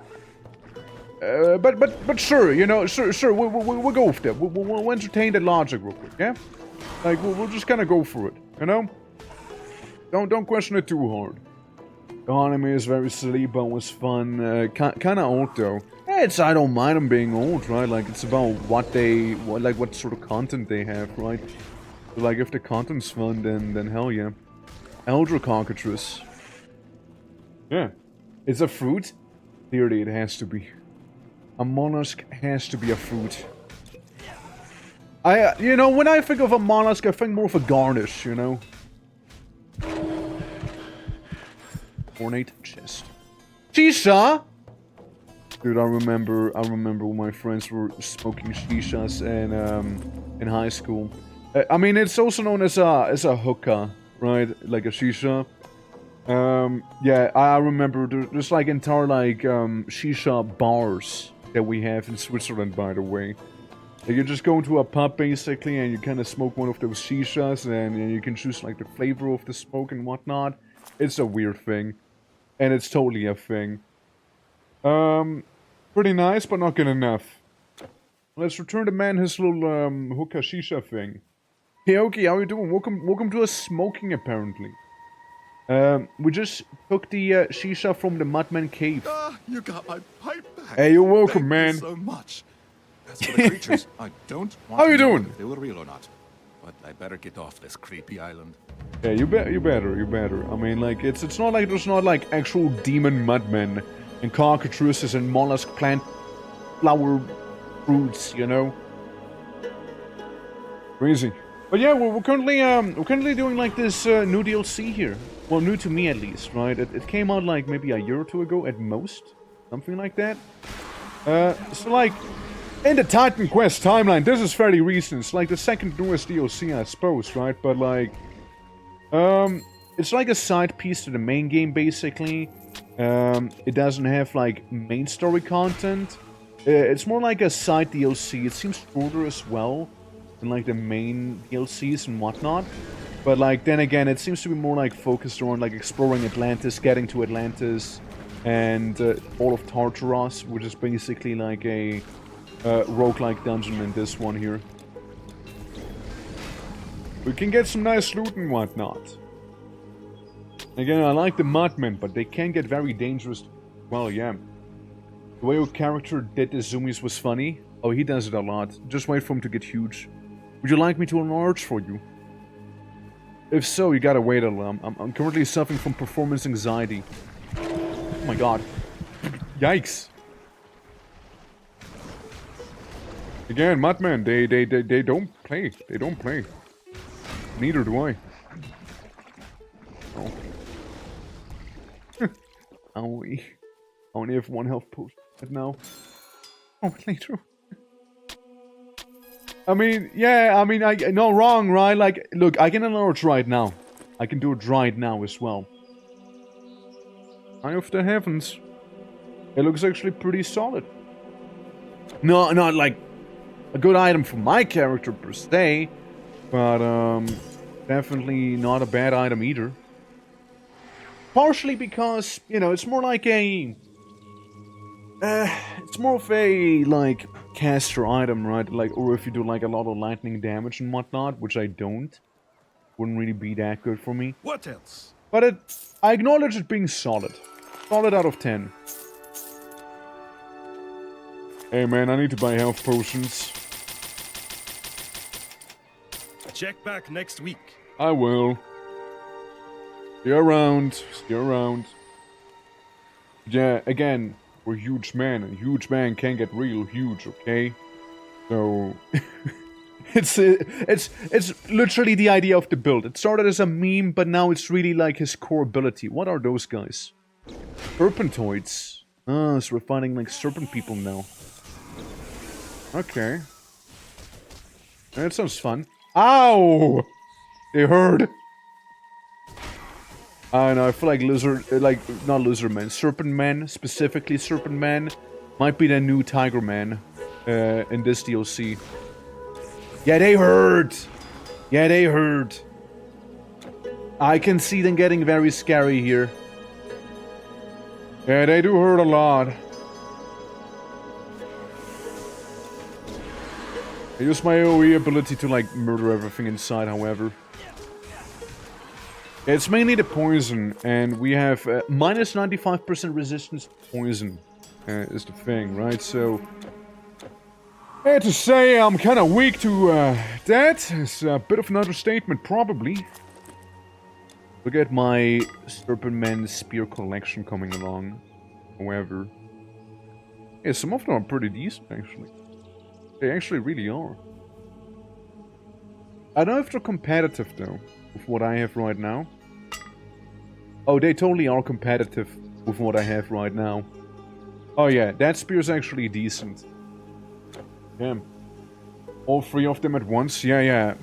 But sure, you know, sure, we'll go with that. We'll entertain that logic real quick, yeah? Like, we'll just kind of go for it, you know? Don't question it too hard. The anime is very silly, but was fun. Kind of old, though. Yeah, I don't mind them being old, right? Like, it's about what sort of content they have, right? So, like, if the content's fun, then hell yeah. Elder Cockatrice. Yeah. It's a fruit? Clearly, it has to be. A mollusk has to be a fruit. You know, when I think of a mollusk, I think more of a garnish, you know? Ornate chest. Shisha! Dude, I remember when my friends were smoking shishas in high school. I mean, it's also known as a hookah, right? Like a shisha. Yeah, I remember there's like entire like shisha bars that we have in Switzerland, by the way. Like, you just go into a pub basically and you kind of smoke one of those shishas and you can choose like the flavor of the smoke and whatnot. It's a weird thing. And it's totally a thing. Pretty nice, but not good enough. Let's return the man his little hookah shisha thing. Hey, okay, how you doing? Welcome to us smoking, apparently. We just took the shisha from the Mudman cave. Ah, you got my pipe back. Hey, you're welcome, Thank man. You so much. As for the creatures, I don't want How to you know doing? if they were real or not. But I better get off this creepy island. Yeah, you better. I mean, like, it's not like there's not like actual demon mudmen and cockatrices and mollusk plant flower fruits, you know. Crazy. But yeah, we're currently doing like this new DLC here. Well, new to me at least, right? It came out like maybe a year or two ago at most, something like that. So like, in the Titan Quest timeline, this is fairly recent. It's like the second newest DLC, I suppose, right? But like, it's like a side piece to the main game, basically. It doesn't have like main story content. It's more like a side DLC. It seems shorter as well than like the main DLCs and whatnot. But like, then again, it seems to be more like focused on like exploring Atlantis, getting to Atlantis, and all of Tartarus, which is basically like a roguelike dungeon in this one here. We can get some nice loot and whatnot. Again, I like the Mudmen, but they can get very dangerous. Well, yeah. The way your character did the zoomies was funny. Oh, he does it a lot. Just wait for him to get huge. Would you like me to enlarge for you? If so, you gotta wait a little. I'm currently suffering from performance anxiety. Oh my god. Yikes. Again, Mudmen, they don't play. They don't play. Neither do I. Oh. I only have one health potion right now. Oh, later. I mean, yeah, I mean, no, wrong, right? Like, look, I can enlarge right now. I can do it right now as well. Eye of the Heavens. It looks actually pretty solid. No, not like a good item for my character per se, but definitely not a bad item either. Partially because, you know, it's more like a... it's more of a, like, caster item, right? Like, or if you do, like, a lot of lightning damage and whatnot, which I don't. Wouldn't really be that good for me. What else? But I acknowledge it being solid. Solid out of 10. Hey man, I need to buy health potions. Check back next week. I will. Stay around. Stay around. Yeah, again, we're huge men. A huge man can get real huge, okay? So... It's literally the idea of the build. It started as a meme, but now it's really like his core ability. What are those guys? Serpentoids. Ah, so we're finding like serpent people now. Okay. That sounds fun. Ow! They hurt. I know, I feel like not lizard men, serpent men, specifically serpent men, might be the new tiger man in this DLC. Yeah, they hurt! Yeah, they hurt. I can see them getting very scary here. Yeah, they do hurt a lot. I use my AoE ability to, like, murder everything inside, however. It's mainly the poison, and we have minus 95% resistance to poison, is the thing, right? So... I had to say I'm kind of weak to that. It's a bit of an understatement, probably. Look at my Serpent Man Spear collection coming along. However, yeah, some of them are pretty decent, actually. They actually really are. I don't know if they're competitive, though, with what I have right now. Oh, they totally are competitive with what I have right now. Oh yeah, that spear is actually decent. Yeah. All three of them at once? Yeah, yeah.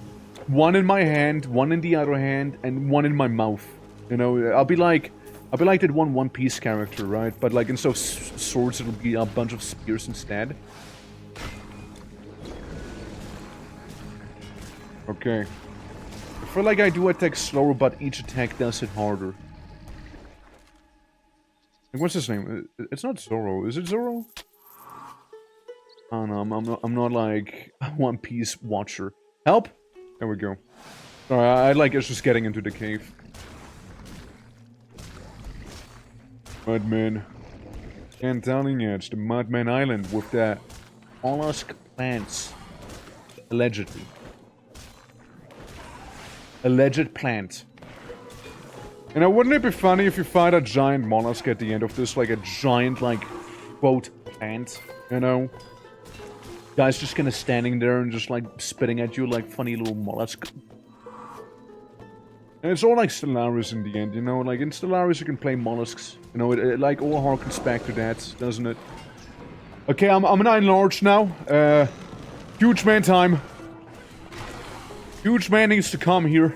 One in my hand, one in the other hand, and one in my mouth. You know, I'll be like that One Piece character, right? But like instead of swords, it'll be a bunch of spears instead. Okay. I feel like I do attack slower, but each attack does it harder. Like, what's his name? It's not Zoro. Is it Zoro? I don't know, I'm not like a One Piece watcher. Help! There we go. Sorry, I like us just getting into the cave. Mudman. Can't telling you, it's the Mudman Island with the mollusk plants. Allegedly. Alleged plant. You know, wouldn't it be funny if you find a giant mollusk at the end of this? Like a giant, like, quote, plant, you know? Guy's just kind of standing there and just like spitting at you like funny little mollusk. And it's all like Stellaris in the end, you know? Like in Stellaris you can play mollusks. You know, it like all harkens back to that, doesn't it? Okay, I'm 9 large now. Huge man time. Huge man needs to come here.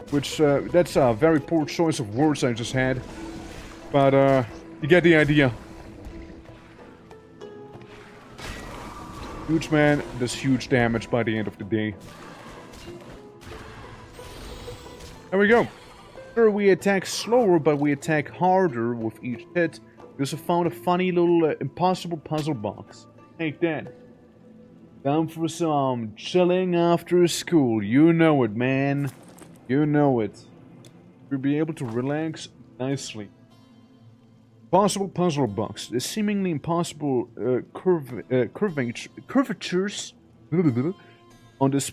Which, that's a very poor choice of words I just had. But, you get the idea. Huge man does huge damage by the end of the day. There we go. Sure, we attack slower, but we attack harder with each hit. We also found a funny little impossible puzzle box. Take that. Time for some chilling after school. You know it, man. You know it. You'll be able to relax nicely. Possible puzzle box. The seemingly impossible curvatures on this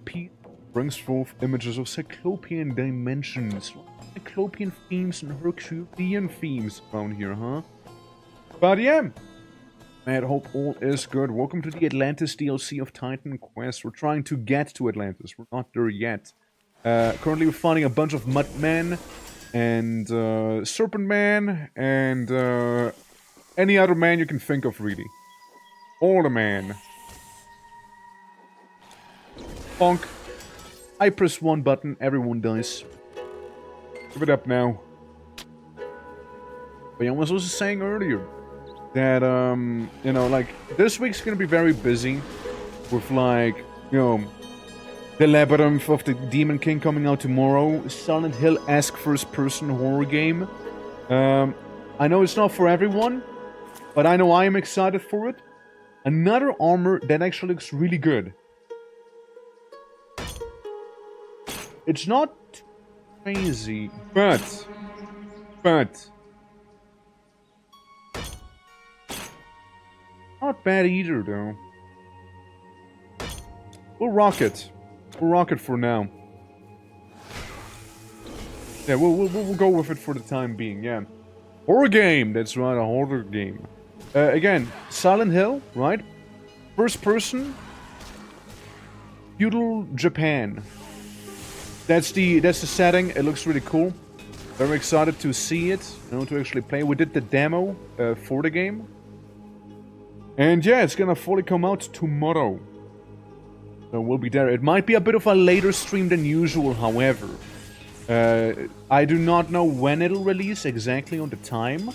piece brings forth images of cyclopean dimensions. Cyclopean themes and Herculean themes around here, huh? But yeah. I hope all is good. Welcome to the Atlantis DLC of Titan Quest. We're trying to get to Atlantis. We're not there yet. Currently we're finding a bunch of Mudmen. And, Serpent Man, and, any other man you can think of, really. All the man. Bonk. I press one button, everyone dies. Give it up now. But I was also saying earlier that, you know, like, this week's gonna be very busy with, like, you know, the Labyrinth of the Demon King coming out tomorrow. Silent Hill-esque first-person horror game. I know it's not for everyone, but I know I am excited for it. Another armor that actually looks really good. It's not crazy, but not bad either, though. We'll rock it. We'll rock it for now. Yeah, we'll go with it for the time being, yeah. Horror game, that's right, a horror game. Again, Silent Hill, right? First person, feudal Japan. That's the setting. It looks really cool. Very excited to see it, you know, to actually play. We did the demo for the game. And yeah, it's gonna fully come out tomorrow. So we'll be there. It might be a bit of a later stream than usual, however. I do not know when it'll release exactly on the time.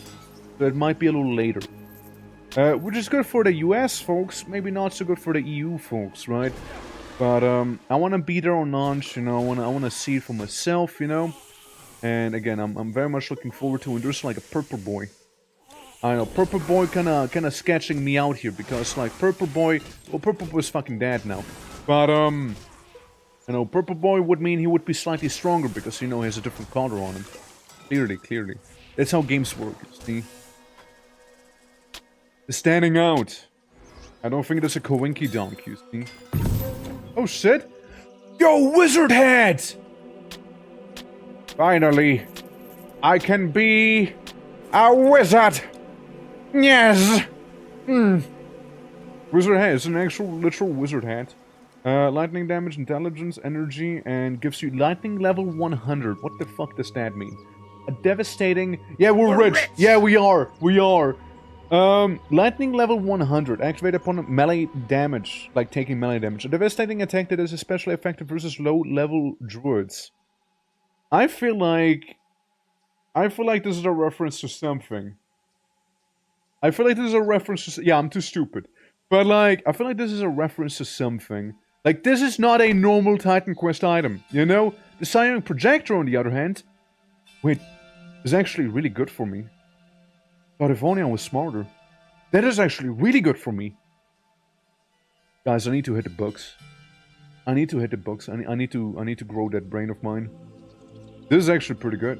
So it might be a little later. Which is good for the US folks, maybe not so good for the EU folks, right? But I want to be there on launch, you know, I want to see it for myself, you know? And again, I'm very much looking forward to it. There's like a Purple Boy. I know, Purple Boy kinda sketching me out here, because like Purple Boy, well, Purple Boy's fucking dead now. But you know, Purple Boy would mean he would be slightly stronger, because, you know, he has a different color on him. Clearly. That's how games work, see? The standing out. I don't think there's a Coinky Donk, you see? Oh shit! Yo, Wizard Head! Finally, I can be a wizard! Yes! Wizard Hat is an actual, literal wizard hat. Lightning damage, intelligence, energy, and gives you lightning level 100. What the fuck does that mean? A devastating... Yeah, we're rich! Yeah, we are! Lightning level 100. Activate upon melee damage. Like taking melee damage. A devastating attack that is especially effective versus low-level druids. I feel like this is a reference to something. I feel like this is a reference to... Yeah, I'm too stupid. But, like, I feel like this is a reference to something. Like, this is not a normal Titan Quest item, you know? The Psionic Projector, on the other hand... Wait, is actually really good for me. God, if only I was smarter. That is actually really good for me. Guys, I need to hit the books. I need to grow that brain of mine. This is actually pretty good.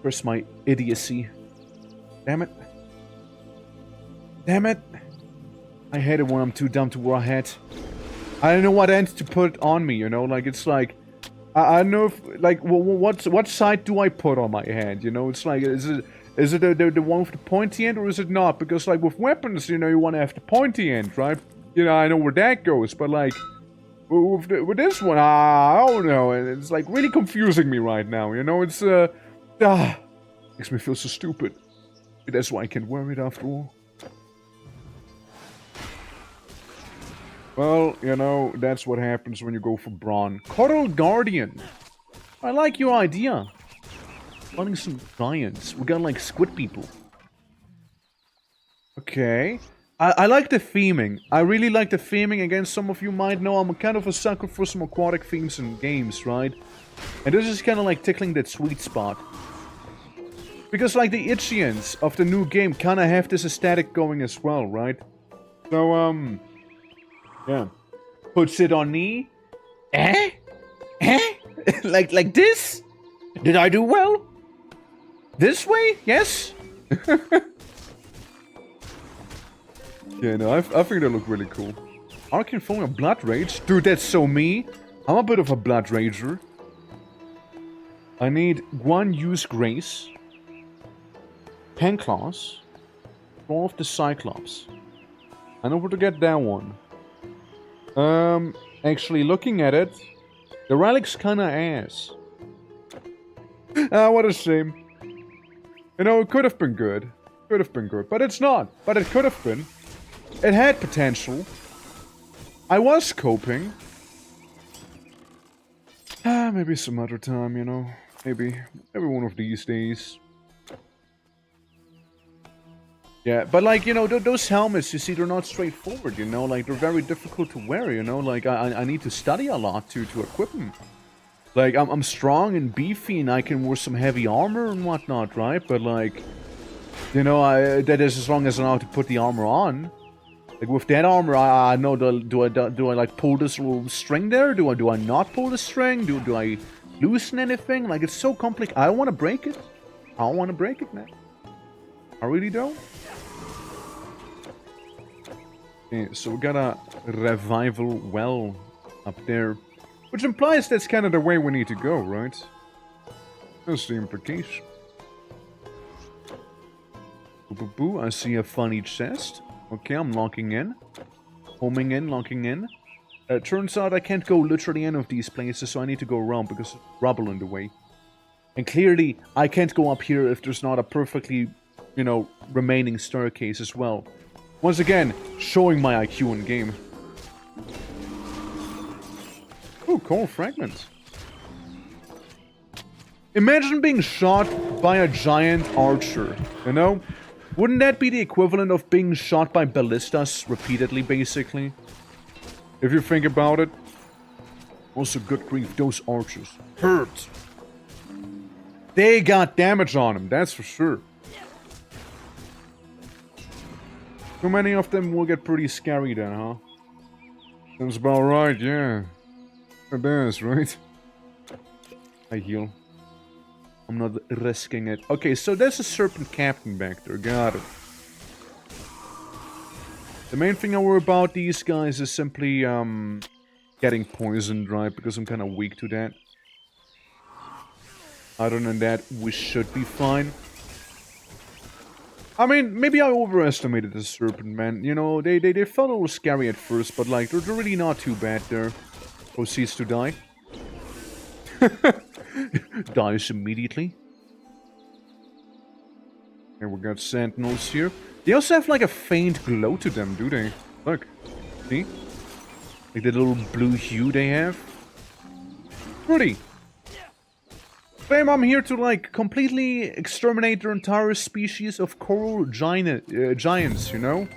Where's my idiocy? Damn it. I hate it when I'm too dumb to wear a hat. I don't know what end to put on me, you know? Like, it's like... I don't know if... Like, what side do I put on my hand, you know? It's like, is it the one with the pointy end, or is it not? Because, like, with weapons, you know, you want to have the pointy end, right? You know, I know where that goes, but, like... With this one, I don't know. And it's, like, really confusing me right now, you know? It's, makes me feel so stupid. That's why I can't wear it after all. Well, you know, that's what happens when you go for Brawn. Coral Guardian! I like your idea. Finding some giants. We got, like, squid people. Okay. I like the theming. I really like the theming. Again, some of you might know I'm kind of a sucker for some aquatic themes in games, right? And this is kind of like tickling that sweet spot. Because, like, the Itchians of the new game kind of have this aesthetic going as well, right? So, yeah. Puts it on me. like this? Did I do well? This way? Yes? Yeah, no, I think they look really cool. Arcane Phone of Blood Rage? Dude, that's so me. I'm a bit of a Blood Rager. I need 1 Use Grace. Penclaws. Claw of the Cyclops. I know where to get that one. Actually, looking at it, the relic's kinda ass. What a shame. You know, it could have been good. But it's not. But it could have been. It had potential. I was coping. Maybe some other time, you know. Maybe one of these days. Yeah, but like, you know, those helmets, you see, they're not straightforward, you know? Like, they're very difficult to wear, you know? Like, I need to study a lot to equip them. Like, I'm strong and beefy and I can wear some heavy armor and whatnot, right? But like, you know, that is as long as I know how to put the armor on. Like, with that armor, I know, do I like pull this little string there? Do I not pull the string? Do I loosen anything? Like, it's so complicated. I don't want to break it. I don't want to break it, man. I really don't. Okay, so we got a revival well up there. Which implies that's kind of the way we need to go, right? That's the implication. Boo boo boo, I see a funny chest. Okay, I'm locking in. Homing in, locking in. Turns out I can't go literally any of these places, so I need to go around because there's rubble in the way. And clearly, I can't go up here if there's not a perfectly, you know, remaining staircase as well. Once again, showing my IQ in game. Oh, coal fragments. Imagine being shot by a giant archer, you know? Wouldn't that be the equivalent of being shot by ballistas repeatedly, basically? If you think about it. Also, good grief, those archers hurt. They got damage on them, that's for sure. Too many of them will get pretty scary then, huh? Sounds about right, yeah. It is, right? I heal. I'm not risking it. Okay, so there's a serpent captain back there. Got it. The main thing I worry about these guys is simply, getting poisoned, right? Because I'm kind of weak to that. Other than that, we should be fine. I mean, maybe I overestimated the serpent, man. You know, they felt a little scary at first, but, like, they're really not too bad there. Proceeds to die. Dies immediately. And we got sentinels here. They also have like a faint glow to them, do they? Look. See? Like the little blue hue they have. Pretty. Fam, I'm here to like completely exterminate the entire species of coral giants, you know?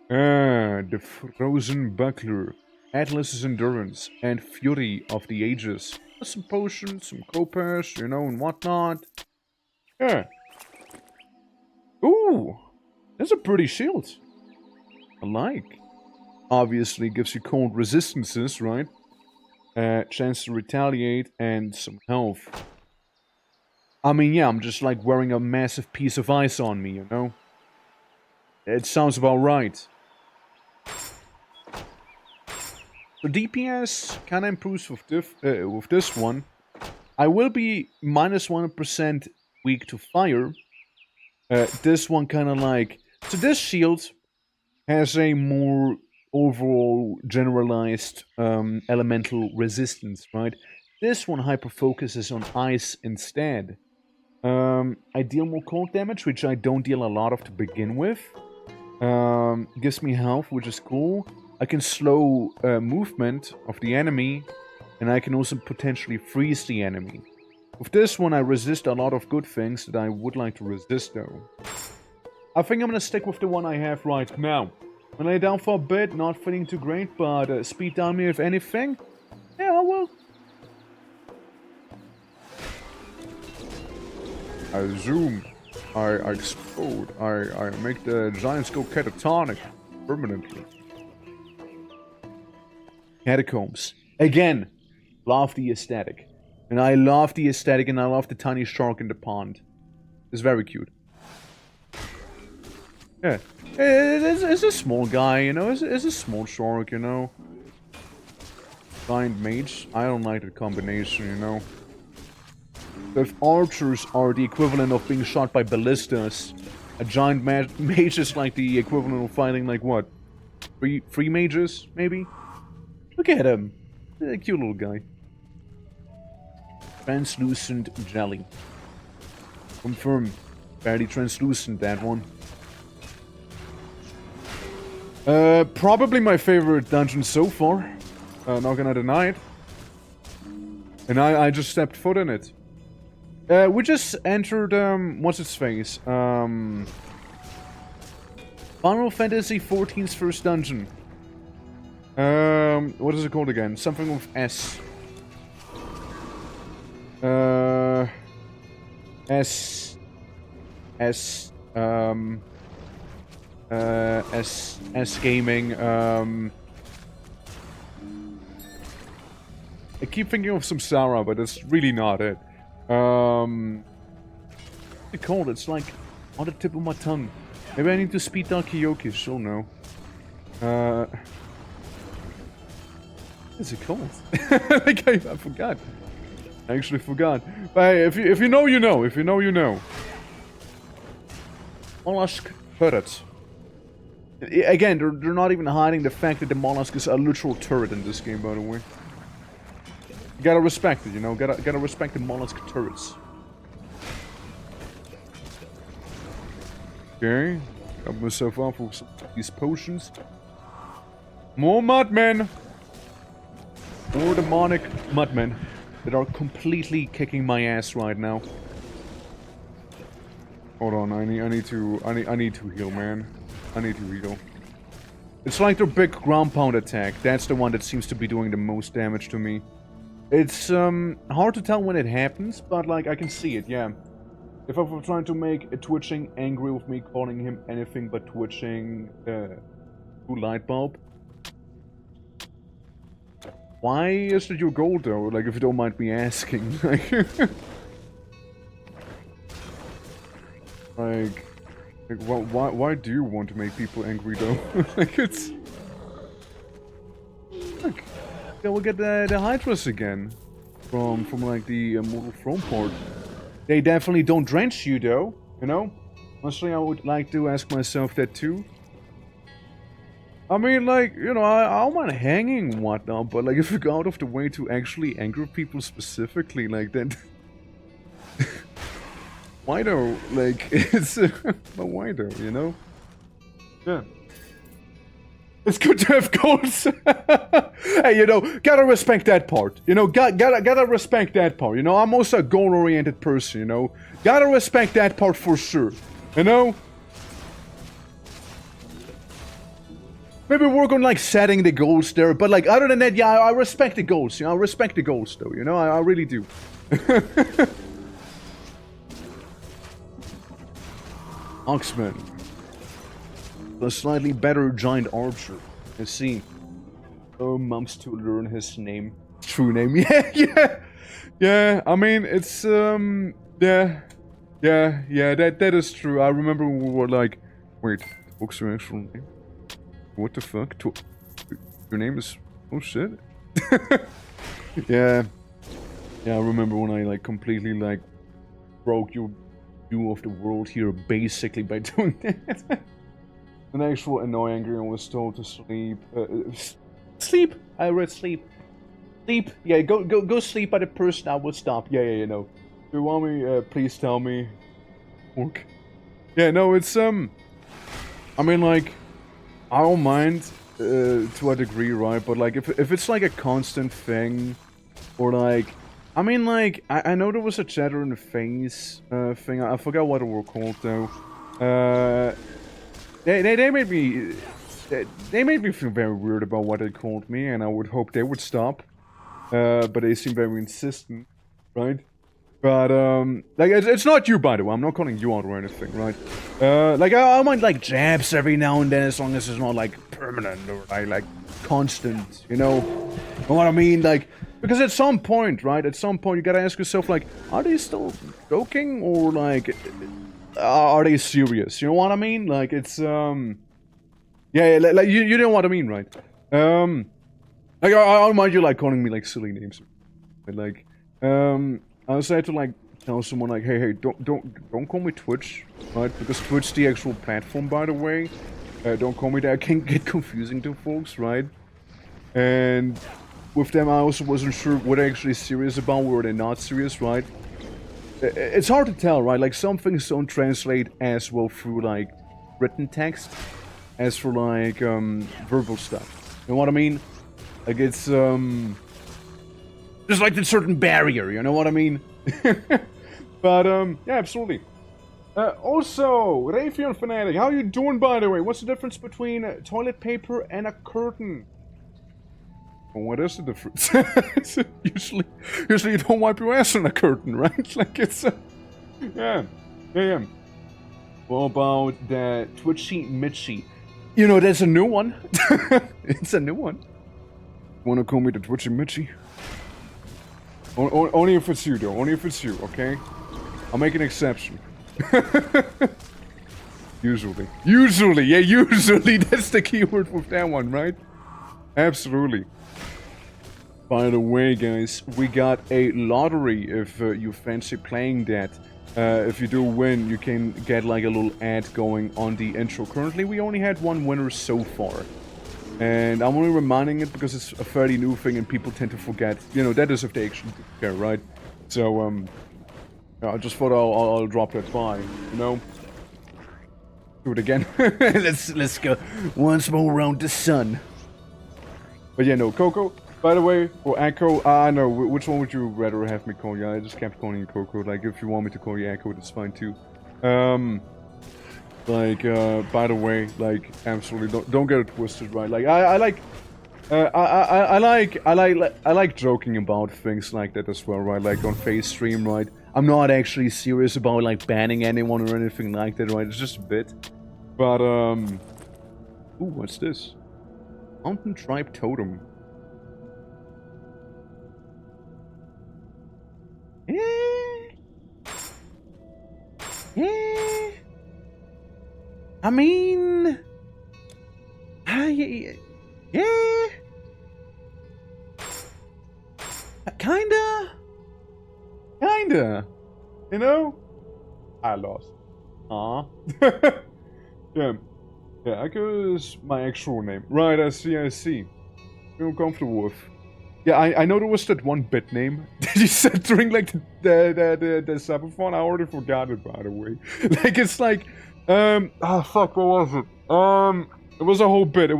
The frozen buckler. Atlas's endurance and fury of the ages. Some potions, some copers, you know, and whatnot. Yeah. Ooh, that's a pretty shield. I like. Obviously gives you cold resistances, right? Chance to retaliate and some health. I mean, yeah, I'm just like wearing a massive piece of ice on me, you know? It sounds about right. So DPS kind of improves with this one. I will be minus 1% weak to fire. This one kind of like... So this shield has a more overall generalized elemental resistance, right? This one hyper-focuses on ice instead. I deal more cold damage, which I don't deal a lot of to begin with. Gives me health, which is cool. I can slow movement of the enemy, and I can also potentially freeze the enemy. With this one, I resist a lot of good things that I would like to resist, though. I think I'm gonna stick with the one I have right now. I'm gonna lay down for a bit, not feeling too great, but speed down me if anything. Yeah, I will. I zoom. I explode. I make the giants go catatonic permanently. Catacombs. Again, love the aesthetic. And I love the aesthetic and I love the tiny shark in the pond. It's very cute. Yeah. It's a small guy, you know? It's a small shark, you know? Giant mage. I don't like the combination, you know? If archers are the equivalent of being shot by ballistas, a giant mage is like the equivalent of fighting like what? Three mages, maybe? Look at him. A cute little guy. Translucent jelly. Confirm. Fairly translucent, that one. Probably my favorite dungeon so far. Not gonna deny it. And I just stepped foot in it. We just entered, what's its face? Final Fantasy XIV's first dungeon. What is it called again? Something with S. S gaming, I keep thinking of some Samsara, but it's really not it. What's it called? It's like on the tip of my tongue. Maybe I need to speed down Kyoki, she'll know. What's it called? Like I forgot. I actually forgot. But hey, if you know, you know. If you know, you know. Mollusk turrets. Again, they're not even hiding the fact that the mollusk is a literal turret in this game, by the way. You gotta respect it, you know. Gotta respect the mollusk turrets. Okay, got myself off with some of these potions. More mudmen! More demonic mudmen that are completely kicking my ass right now. Hold on, I need to heal, man. I need to heal. It's like their big ground pound attack. That's the one that seems to be doing the most damage to me. It's hard to tell when it happens, but like I can see it, yeah. If I were trying to make a twitching angry with me calling him anything but twitching blue light bulb. Why is it your goal though? Like if you don't mind me asking. Like why do you want to make people angry though? Like it's look. Yeah, we'll get the Hydras again from like the Mortal Throne part. They definitely don't drench you though, you know? Honestly, I would like to ask myself that too. I mean, like, you know, I don't mind hanging and whatnot, but like if you go out of the way to actually anger people specifically, like that... Why though? Like, it's... but why though, you know? Yeah. It's good to have goals. Hey, you know, gotta respect that part. You know, gotta respect that part. You know, I'm also a goal-oriented person, you know? Gotta respect that part for sure. You know? Maybe work on, like, setting the goals there, but, like, other than that, yeah, I respect the goals, you know? I respect the goals, though, you know? I really do. Oxman. A slightly better giant archer. Let's see. Oh, mums to learn his name. True name. Yeah, I mean, it's, yeah, that is true. I remember we were like, wait, what's your actual name? What the fuck? Your name is, oh shit. Yeah, I remember when I, like, completely, like, broke your view of the world here, basically, by doing that. An actual annoying girl was told to sleep. Sleep! I read sleep. Sleep! Yeah, go sleep by the person I would stop. Yeah, you know. If you want me, please tell me. Work. Yeah, no, it's, I mean, like, I don't mind, to a degree, right? But, like, if it's, like, a constant thing, or, like, I mean, like, I know there was a chatter in the face, thing. I forgot what it were called, though. They made me feel very weird about what they called me, and I would hope they would stop. But they seem very insistent, right? But like it's not you, by the way. I'm not calling you out or anything, right? Like I mind like jabs every now and then, as long as it's not like permanent or like constant, you know what I mean? Like because at some point, right? At some point, you gotta ask yourself, like, are they still joking or like? Are they serious? You know what I mean? Like, it's, yeah, like, you know what I mean, right? Like, I don't mind you, like, calling me, like, silly names. But, like, I also had to, like, tell someone, like, hey, don't call me Twitch, right? Because Twitch's the actual platform, by the way. Don't call me that. It can get confusing to folks, right? And with them, I also wasn't sure what they're actually serious about, or they're not serious, right? It's hard to tell, right? Like, some things don't translate as well through, like, written text as for, like, verbal stuff. You know what I mean? Like, it's, there's, like, a certain barrier, you know what I mean? But, yeah, absolutely. Also, Raytheon Fanatic, how you doing, by the way? What's the difference between toilet paper and a curtain? What is the difference? usually you don't wipe your ass on a curtain, right? Like it's, yeah. What about the Twitchy Mitchy? You know, there's a new one. It's a new one. Wanna call me the Twitchy Mitchy? Only if it's you, though. Only if it's you, okay? I'll make an exception. Usually. Yeah, usually. That's the keyword with that one, right? Absolutely. By the way, guys, we got a lottery if you fancy playing that. If you do win, you can get like a little ad going on the intro. Currently, we only had one winner so far. And I'm only reminding it because it's a fairly new thing and people tend to forget. You know, that is if they actually care, right? So, I just thought I'll drop that by, you know? Do it again. let's go once more around the sun. But yeah, no, Coco. By the way, or Echo, no, which one would you rather have me call you? I just kept calling you Coco. Like, if you want me to call you Echo, that's fine too. By the way, like, absolutely don't get it twisted, right? Like, I like joking about things like that as well, right? Like on Face Stream, right? I'm not actually serious about like banning anyone or anything like that, right? It's just a bit. But ooh, what's this? Mountain Tribe Totem. I mean, yeah, kinda, you know? I lost. Yeah, Echo is my actual name. Right, I see. Feel comfortable with. Yeah, I know there was that one bit name that you said during like the subathon. I already forgot it, by the way. Like it's like, fuck, what was it? It was a whole bit.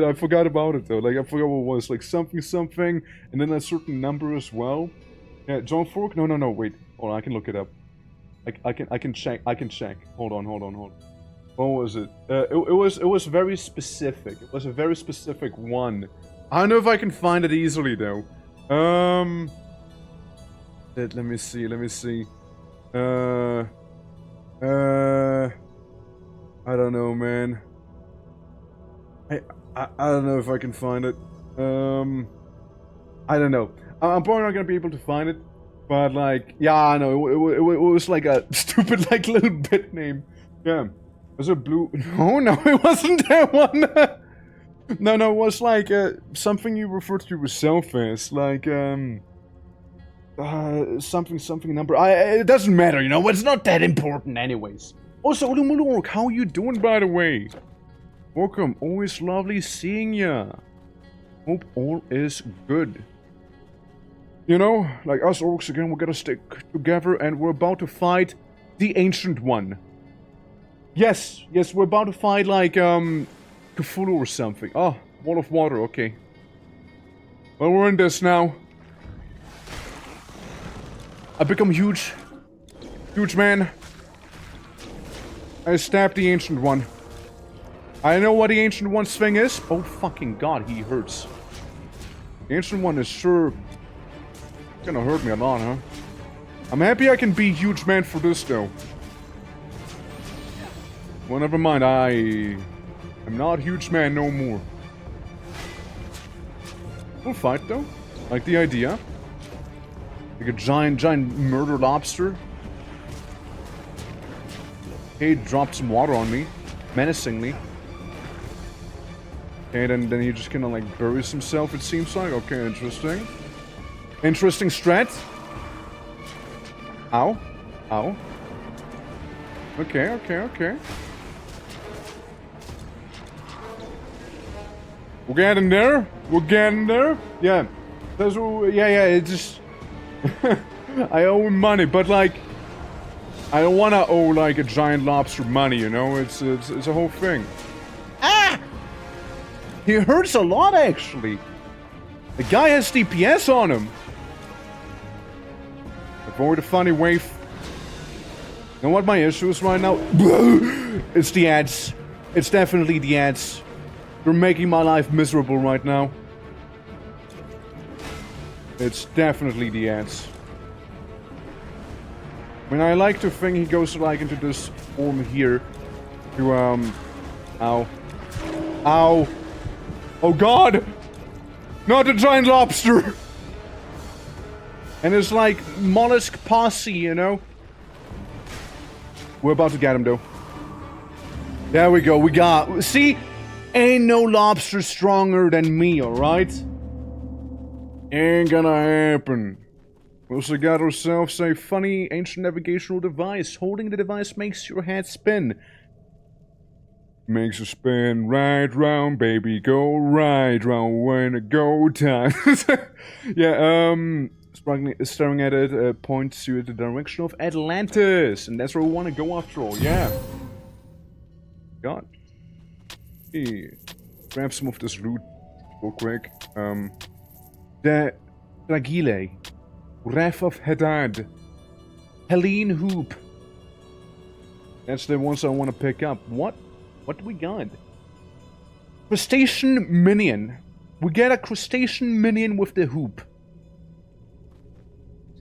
I forgot about it though. Like I forgot what it was. Like something, and then a certain number as well. Yeah, John Fork. No. Wait, hold on. I can look it up. I can check. Hold on. What was it? It was very specific. It was a very specific one. I don't know if I can find it easily though. Let me see. I don't know, man. I don't know if I can find it. I don't know. I'm probably not gonna be able to find it, but like, yeah, I know it was like a stupid like little bit name. Yeah, was it blue? No, it wasn't that one. No, it was like something you referred to yourself as, like something number. It doesn't matter, you know. It's not that important, anyways. Also, Olumulork, how you doing, by the way? Welcome. Always lovely seeing ya. Hope all is good. You know, like us orcs again, we're gonna stick together, and we're about to fight the Ancient One. Yes, we're about to fight like Cthulhu or something. Oh, wall of water, okay. Well, we're in this now. I become huge. Huge man. I stabbed the Ancient One. I know what the Ancient One's thing is. Oh, fucking god, he hurts. The Ancient One is sure gonna hurt me a lot, huh? I'm happy I can be huge man for this, though. Well, never mind, I'm not huge man no more. We'll fight though. Like the idea. Like a giant murder lobster. He dropped some water on me. Menacingly. Okay, then he just kinda like buries himself, it seems like. Okay, interesting. Interesting strat. Ow. Okay. We're getting there. Yeah. It just... I owe him money, but like... I don't wanna owe like a giant lobster money, you know? It's a whole thing. Ah! He hurts a lot, actually. The guy has DPS on him. Avoid a funny wave. You know what my issue is right now? It's the ads. It's definitely the ads. You're making my life miserable right now. It's definitely the ads. I mean, I like to think he goes like into this form here. To ow. Oh god! Not a giant lobster! And it's like mollusk posse, you know? We're about to get him though. There we go, we got... See? Ain't no lobster stronger than me, alright? Ain't gonna happen. We also got ourselves a funny ancient navigational device. Holding the device makes your head spin. Makes you spin right round, baby. Go right round when it go time. Yeah, staring at it points you the direction of Atlantis. And that's where we want to go after all, yeah. God. Hey. Grab some of this loot real quick. The Dragile. Wrath of Hadad. Helene Hoop. That's the ones I want to pick up. What? What do we got? Crustacean Minion. We get a Crustacean Minion with the hoop.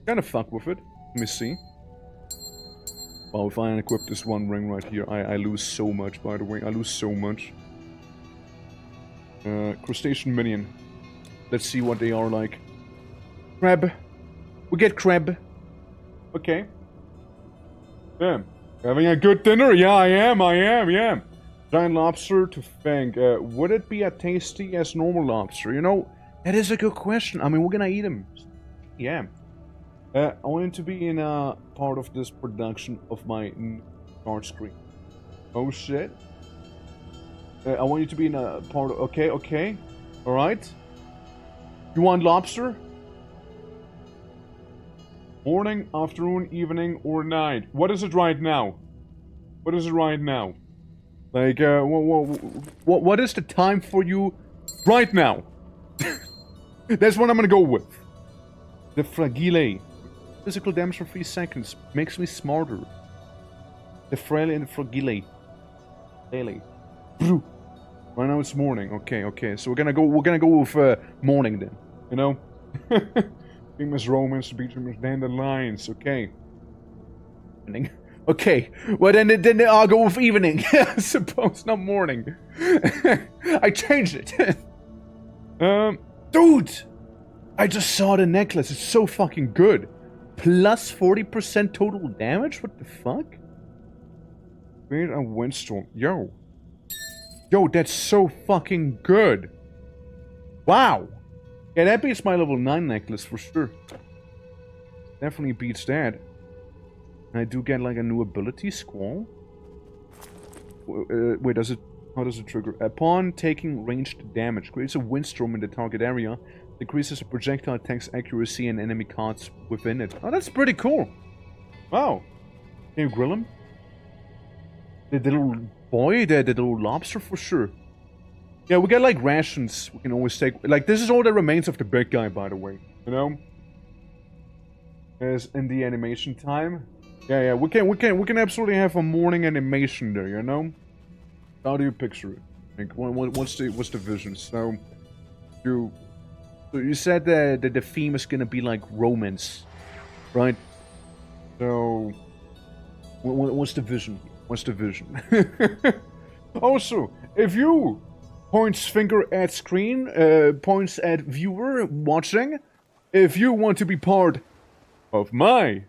Kind of fuck with it. Let me see. Well, if I unequip this one ring right here, I lose so much, by the way. I lose so much. Crustacean Minion. Let's see what they are like. Crab. We get crab. Okay. Yeah. Having a good dinner? Yeah, I am, yeah. Giant lobster to fang. Would it be as tasty as normal lobster? You know, that is a good question. I mean, we're gonna eat them. Yeah. I want it to be in a part of this production of my start screen. Oh shit. I want you to be in a part of... Okay. Alright. You want lobster? Morning, afternoon, evening, or night. What is it right now? What is it right now? Like, what is the time for you right now? That's what I'm gonna go with. The Fragile. Physical damage for 3 seconds. Makes me smarter. The Fraile and the Fragile. Daily. Right now it's morning. Okay. So we're gonna go with morning then. You know? Famous Romans, the beach famous dandelions. Okay. Evening. Okay. Well then I'll go with evening. I suppose, not morning. I changed it. Dude! I just saw the necklace. It's so fucking good. Plus 40% total damage? What the fuck? Create a windstorm. Yo, that's so fucking good. Wow. Yeah, that beats my level 9 necklace for sure. Definitely beats that. I do get like a new ability, Squall. Wait, how does it trigger? Upon taking ranged damage, creates a windstorm in the target area. Decreases the projectile attack's accuracy and enemy cards within it. Oh, that's pretty cool. Wow. Can you grill him? The little boy, the little lobster for sure. Yeah, we get like rations. We can always take... Like, this is all that remains of the big guy, by the way. You know? As in the animation time. Yeah, we can absolutely have a morning animation there, you know? How do you picture it? Like, what's the vision? So you said that the theme is gonna be like romance, right? So, what's the vision? What's the vision? Also, if you points finger at screen, points at viewer watching, if you want to be part of my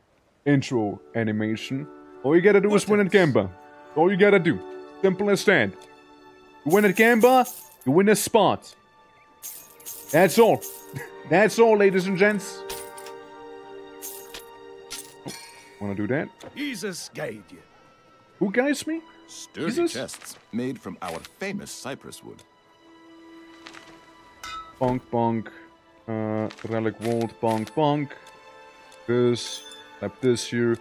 intro animation, all you gotta do is win at Gamba. All you gotta do. Simple as that. You win at Gamba, you win a spot. That's all. That's all, ladies and gents. Oh, wanna do that? Jesus guide you. Who guides me? Sturdy Jesus? chests made from our famous cypress wood. Bonk. Relic vault. Bonk. This. Slap this here.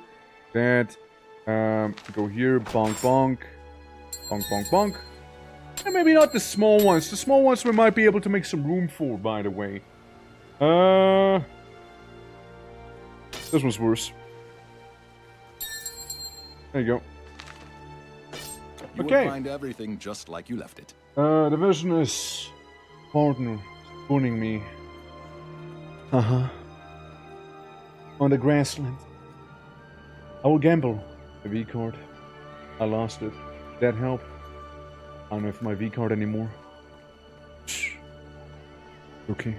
That. Go here. Bonk. Bonk. And maybe not the small ones. The small ones we might be able to make some room for, by the way. This one's worse. There you go. You Okay. will find everything just like you left it. The vision is... partner. Spooning me. On the grassland. I will gamble. The V-card. I lost it. That helped. I don't have my V-card anymore. Okay.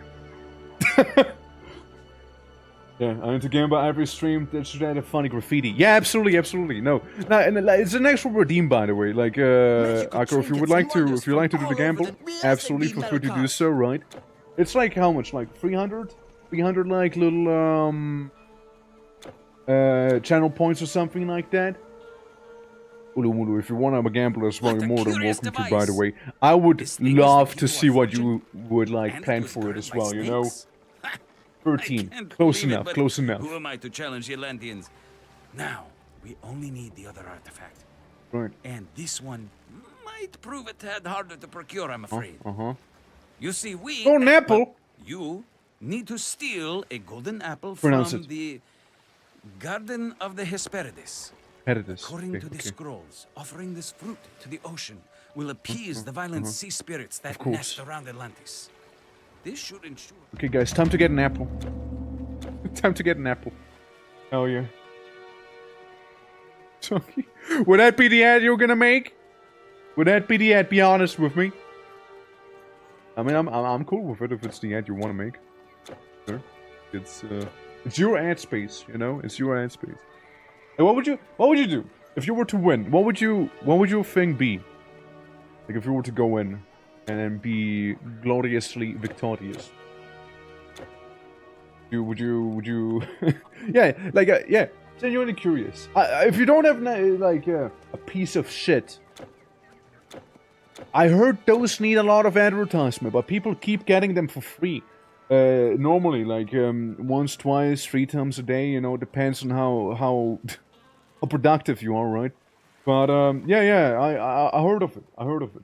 Yeah, I need to gamble every stream. That should add a funny graffiti. Yeah, absolutely. No, and it's an actual redeem, by the way. Like, Akko, if you like to do the gamble, absolutely feel free to do so. Right? It's like how much? Like 300 300 like little channel points or something like that. Ulu, if you want to gamble as well, What you're a more than curious welcome to, by the device. way. I would This thing is love the to key to see our what fortune. you would like And plan it was for it guarded as by well, you know? snakes? I 13. can't Close believe it, enough, but close enough. Who am I to challenge the Atlanteans? Now, we only need the other artifact. Right. And this one might prove a tad harder to procure, I'm afraid. You see, we... Golden apple? You need to steal a golden apple Pronounce from it. the Garden of the Hesperides. Hesperides. According Okay, to the okay. scrolls, offering this fruit to the ocean will appease the violent sea spirits that nest around Atlantis. This should ensure... Okay, guys, time to get an apple. Time to get an apple. Hell yeah. Sorry. Would that be the ad you're gonna make? Would that be the ad? Be honest with me. I mean, I'm cool with it if it's the ad you want to make. Sure. It's your ad space, you know. It's your ad space. And what would you do if you were to win? What would your thing be? Like if you were to go in and then be gloriously victorious. Would you yeah, like yeah, genuinely curious. If you don't have like a piece of shit, I heard those need a lot of advertisement, but people keep getting them for free. Normally, like once, twice, 3 times a day. You know, depends on how productive you are, right? But yeah, I heard of it. I heard of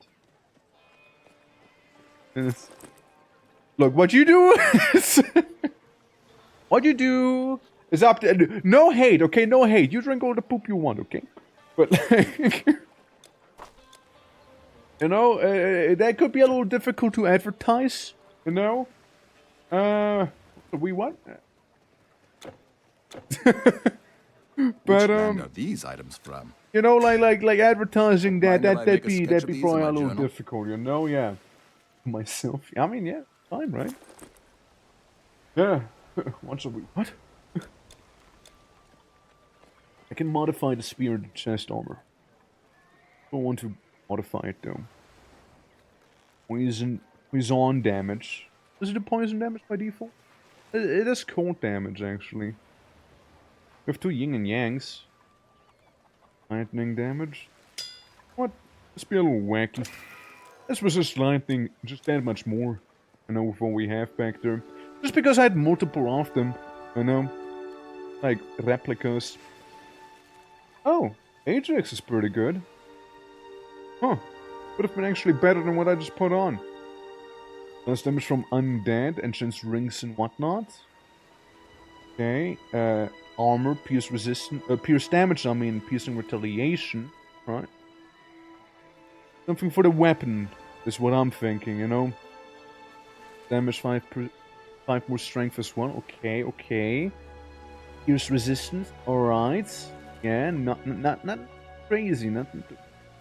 it. Look, what you do. What you do is up to... No hate, okay? No hate. You drink all the poop you want, okay? But, like... you know, that could be a little difficult to advertise, you know? We what? Which land are these items from? You know, like advertising Mind if I that'd make a be sketch of these in probably my a little journal? difficult, you know? Yeah. Myself. I mean, yeah, fine, right? Yeah. Once a week. What? I can modify the spear and the chest armor. I don't want to modify it though. Poison damage. Is it a poison damage by default? It is cold damage actually. We have 2 yin and yangs. Lightning damage. What? Let's be a little wacky. This was just lightning, just that much more. You know, with what we have back there. Just because I had multiple of them, you know? Like, replicas. Oh, Ajax is pretty good. Huh. Would have been actually better than what I just put on. Less damage from undead, enchants rings and whatnot. Okay, armor, pierce resistance, pierce damage, I mean, piercing retaliation, right? Something for the weapon is what I'm thinking, you know? Damage 5 more strength as well, okay. Pierce resistance, alright. Yeah, not crazy, not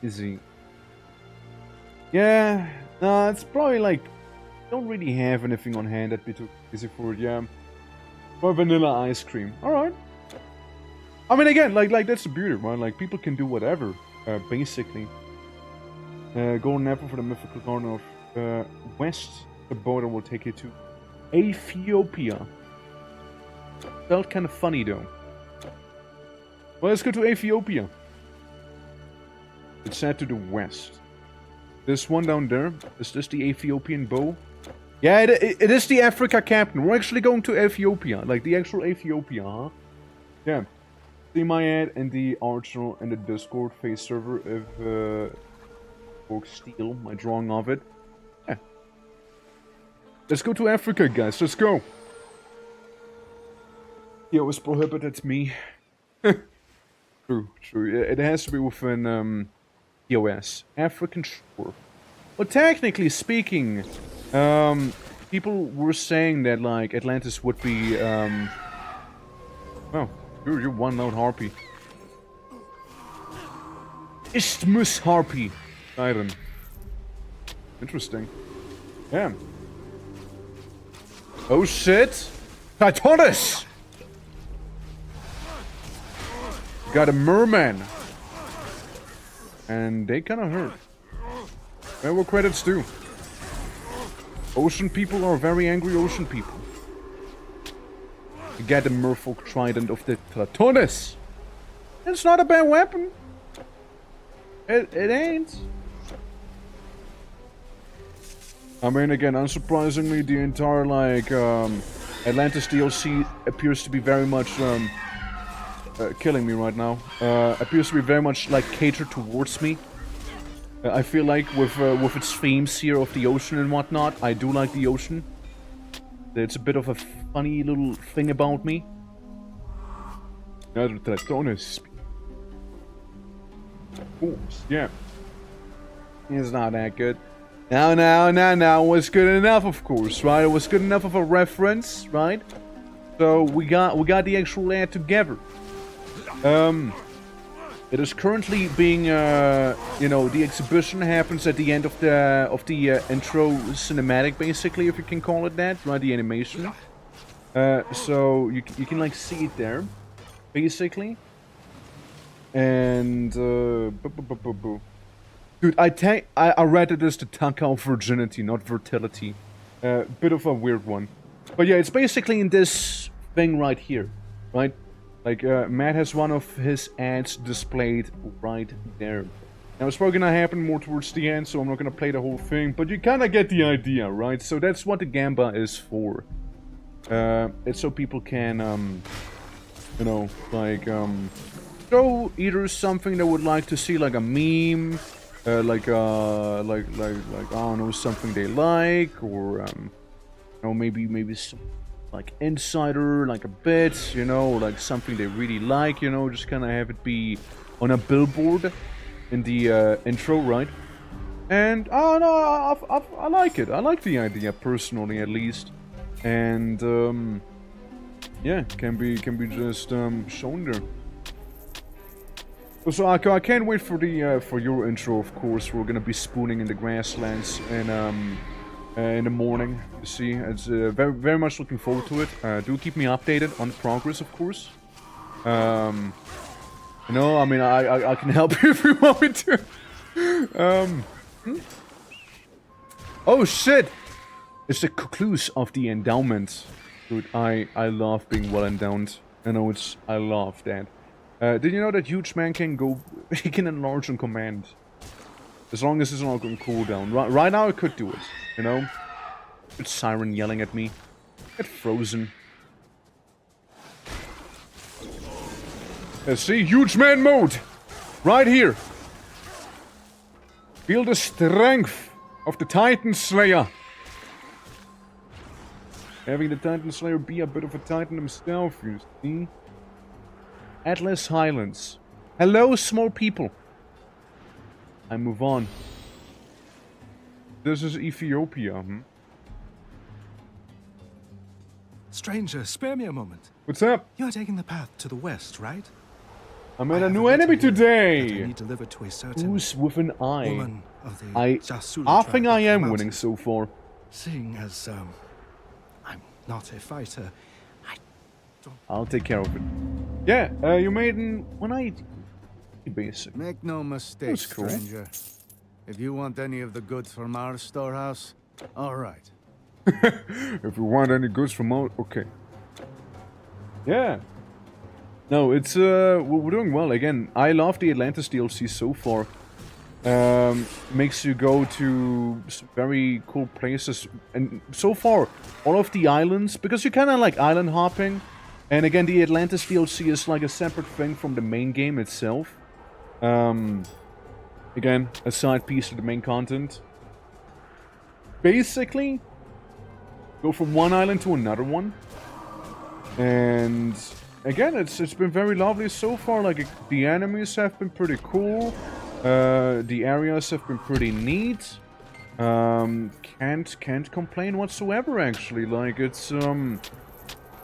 easy. Yeah, it's probably like, don't really have anything on hand that'd be too easy for it, yeah. Or vanilla ice cream, alright. I mean, again, like that's the beauty, right? Like, people can do whatever, basically. Golden apple for the mythical garden of West. The border will take you to Ethiopia. Felt kind of funny, though. Well, let's go to Ethiopia. It's set to the west. This one down there, is this the Ethiopian bow? Yeah, it is the Africa captain. We're actually going to Ethiopia. Like, the actual Ethiopia, huh? Yeah. See my ad in the Archer and the Discord face server if folks steal my drawing of it. Yeah. Let's go to Africa, guys. Let's go. Yeah, it was prohibited me. True. It has to be within EOS. African shore. Well, technically speaking, people were saying that like Atlantis would be oh, you're one loud harpy. Isthmus harpy. Siren. Interesting. Yeah. Oh shit! Tartarus! Got a merman. And they kinda hurt. Where were credits due? Ocean people are very angry ocean people. You get the Merfolk Trident of the Tartarus. It's not a bad weapon. It ain't. I mean, again, unsurprisingly, the entire, like, Atlantis DLC appears to be very much, killing me right now. Appears to be very much, like, catered towards me. I feel like with its themes here of the ocean and whatnot, I do like the ocean. It's a bit of a funny little thing about me. Another Tartarus. Of course, yeah. It's not that good. Now, was good enough, of course, right? It was good enough of a reference, right? So we got the actual ad together. It is currently being, you know, the exhibition happens at the end of the intro cinematic, basically, if you can call it that, right? The animation. So you can like see it there, basically. And dude, I read it as the Takao virginity, not fertility. Bit of a weird one, but yeah, it's basically in this thing right here, right? Like, Matt has one of his ads displayed right there. Now, it's probably gonna happen more towards the end, so I'm not gonna play the whole thing, but you kinda get the idea, right? So that's what the Gamba is for. It's so people can, you know, like, show either something they would like to see, like a meme, like, I don't know, something they like, or, you know, maybe some, like, insider, like a bit, you know, like something they really like, you know, just kind of have it be on a billboard in the intro, right? And, oh no, I like it. I like the idea, personally, at least. And, yeah, can be just shown there. So I can't wait for the for your intro, of course. We're gonna be spooning in the grasslands and in the morning. You see, it's very much looking forward to it. Do keep me updated on the progress, of course. You know, I mean, I can help you if you want me to. Oh shit! It's the conclusion of the endowment. Dude, I love being well endowed. You know, I love that. Did you know that huge man can go, he can enlarge on command? As long as it's not on cooldown. Right now I could do it, you know? It's Siren yelling at me. Get frozen. Let's see, huge man mode! Right here! Feel the strength of the Titan Slayer! Having the Titan Slayer be a bit of a titan himself, you see? Atlas Highlands. Hello, small people. I move on. This is Ethiopia, Stranger, spare me a moment. What's up? You are taking the path to the west, right? I met a new enemy today. I need delivered to a certain Who's with an eye? woman of the I Jasula think tribe I of the am mountains. winning so far. Seeing as I'm not a fighter, I'll take care of it. Yeah, you made an 180. Basic. Make no mistake, That's cool. stranger. If you want any of the goods from our storehouse, all right. If you want any goods from out, okay. Yeah. No, it's we're doing well. Again, I love the Atlantis DLC so far. Makes you go to some very cool places, and so far all of the islands, because you kind of like island hopping. And again, the Atlantis DLC is like a separate thing from the main game itself. Again, a side piece to the main content. Basically, go from one island to another one. And again, it's been very lovely so far. Like, the enemies have been pretty cool. The areas have been pretty neat. Can't complain whatsoever, actually. Like, it's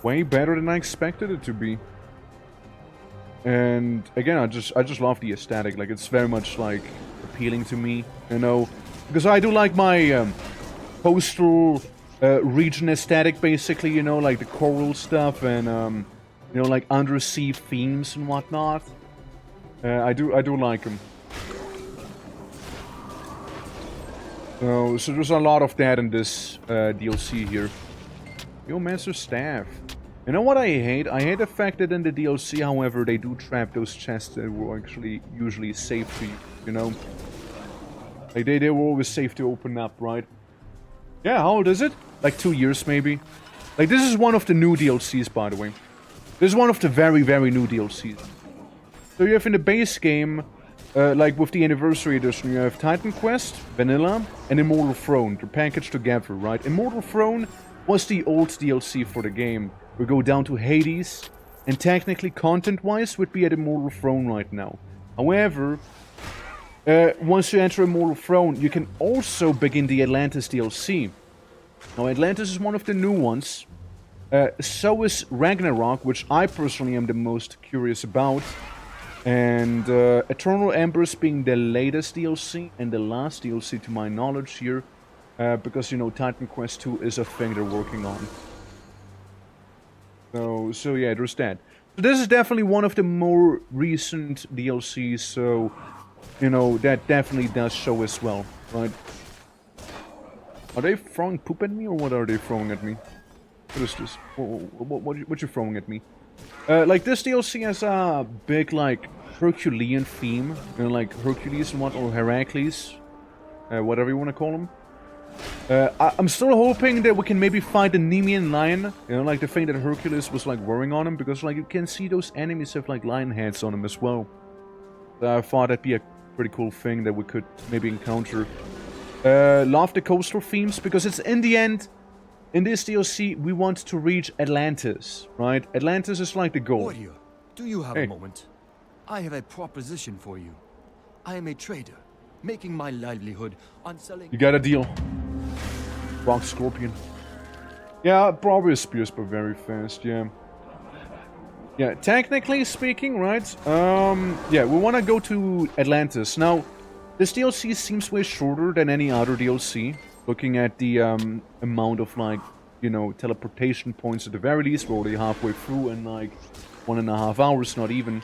way better than I expected it to be. And again, I just love the aesthetic. Like, it's very much like appealing to me, you know, because I do like my coastal region aesthetic, basically, you know, like the coral stuff and you know, like undersea themes and whatnot. I do like them. So there's a lot of that in this DLC here. Yo, Master Staff. You know what I hate? I hate the fact that in the DLC, however, they do trap those chests that were actually usually safe to you, you know? Like, they were always safe to open up, right? Yeah, how old is it? Like 2 years, maybe? Like, this is one of the new DLCs, by the way. This is one of the very, very new DLCs. So you have in the base game, like with the Anniversary Edition, you have Titan Quest, Vanilla, and Immortal Throne. They're packaged together, right? Immortal Throne was the old DLC for the game. We go down to Hades, and technically, content-wise, would be at Immortal Throne right now. However, once you enter Immortal Throne, you can also begin the Atlantis DLC. Now, Atlantis is one of the new ones. So is Ragnarok, which I personally am the most curious about. And Eternal Embers being the latest DLC, and the last DLC to my knowledge here. Because, you know, Titan Quest 2 is a thing they're working on. So yeah, there's that. So this is definitely one of the more recent DLCs, so, you know, that definitely does show as well, right? Are they throwing poop at me, or what are they throwing at me? What is this? What you throwing at me? Like, this DLC has a big, like, Herculean theme, you know, like Hercules and what, or Heracles, whatever you want to call him. I'm still hoping that we can maybe find the Nemean lion, you know, like the thing that Hercules was like wearing on him, because like you can see those enemies have like lion heads on them as well. So I thought that'd be a pretty cool thing that we could maybe encounter. Love the coastal themes, because it's in the end, in this DLC, we want to reach Atlantis, right? Atlantis is like the goal. Warrior, do you have Hey. a moment? I have a proposition for you. I am a trader, making my livelihood on selling... You got a deal. Rock Scorpion. Yeah, probably a spear, but very fast, yeah. Yeah, technically speaking, right? Yeah, we want to go to Atlantis. Now, this DLC seems way shorter than any other DLC. Looking at the amount of, like, you know, teleportation points at the very least. We're already halfway through in, like, 1.5 hours, not even.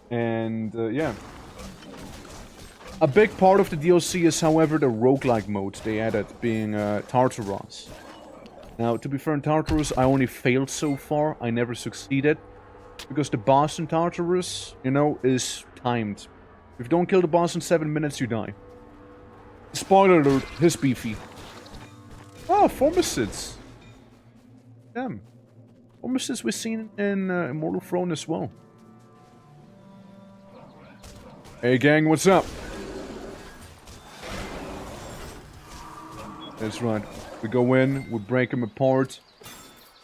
And, yeah. A big part of the DLC is, however, the roguelike mode they added, being Tartarus. Now, to be fair, in Tartarus, I only failed so far. I never succeeded. Because the boss in Tartarus, you know, is timed. If you don't kill the boss in 7 minutes, you die. Spoiler alert, he's beefy. Oh, Formicids. Damn. Formicids we've seen in Immortal Throne as well. Hey gang, what's up? That's right. We go in, we break them apart,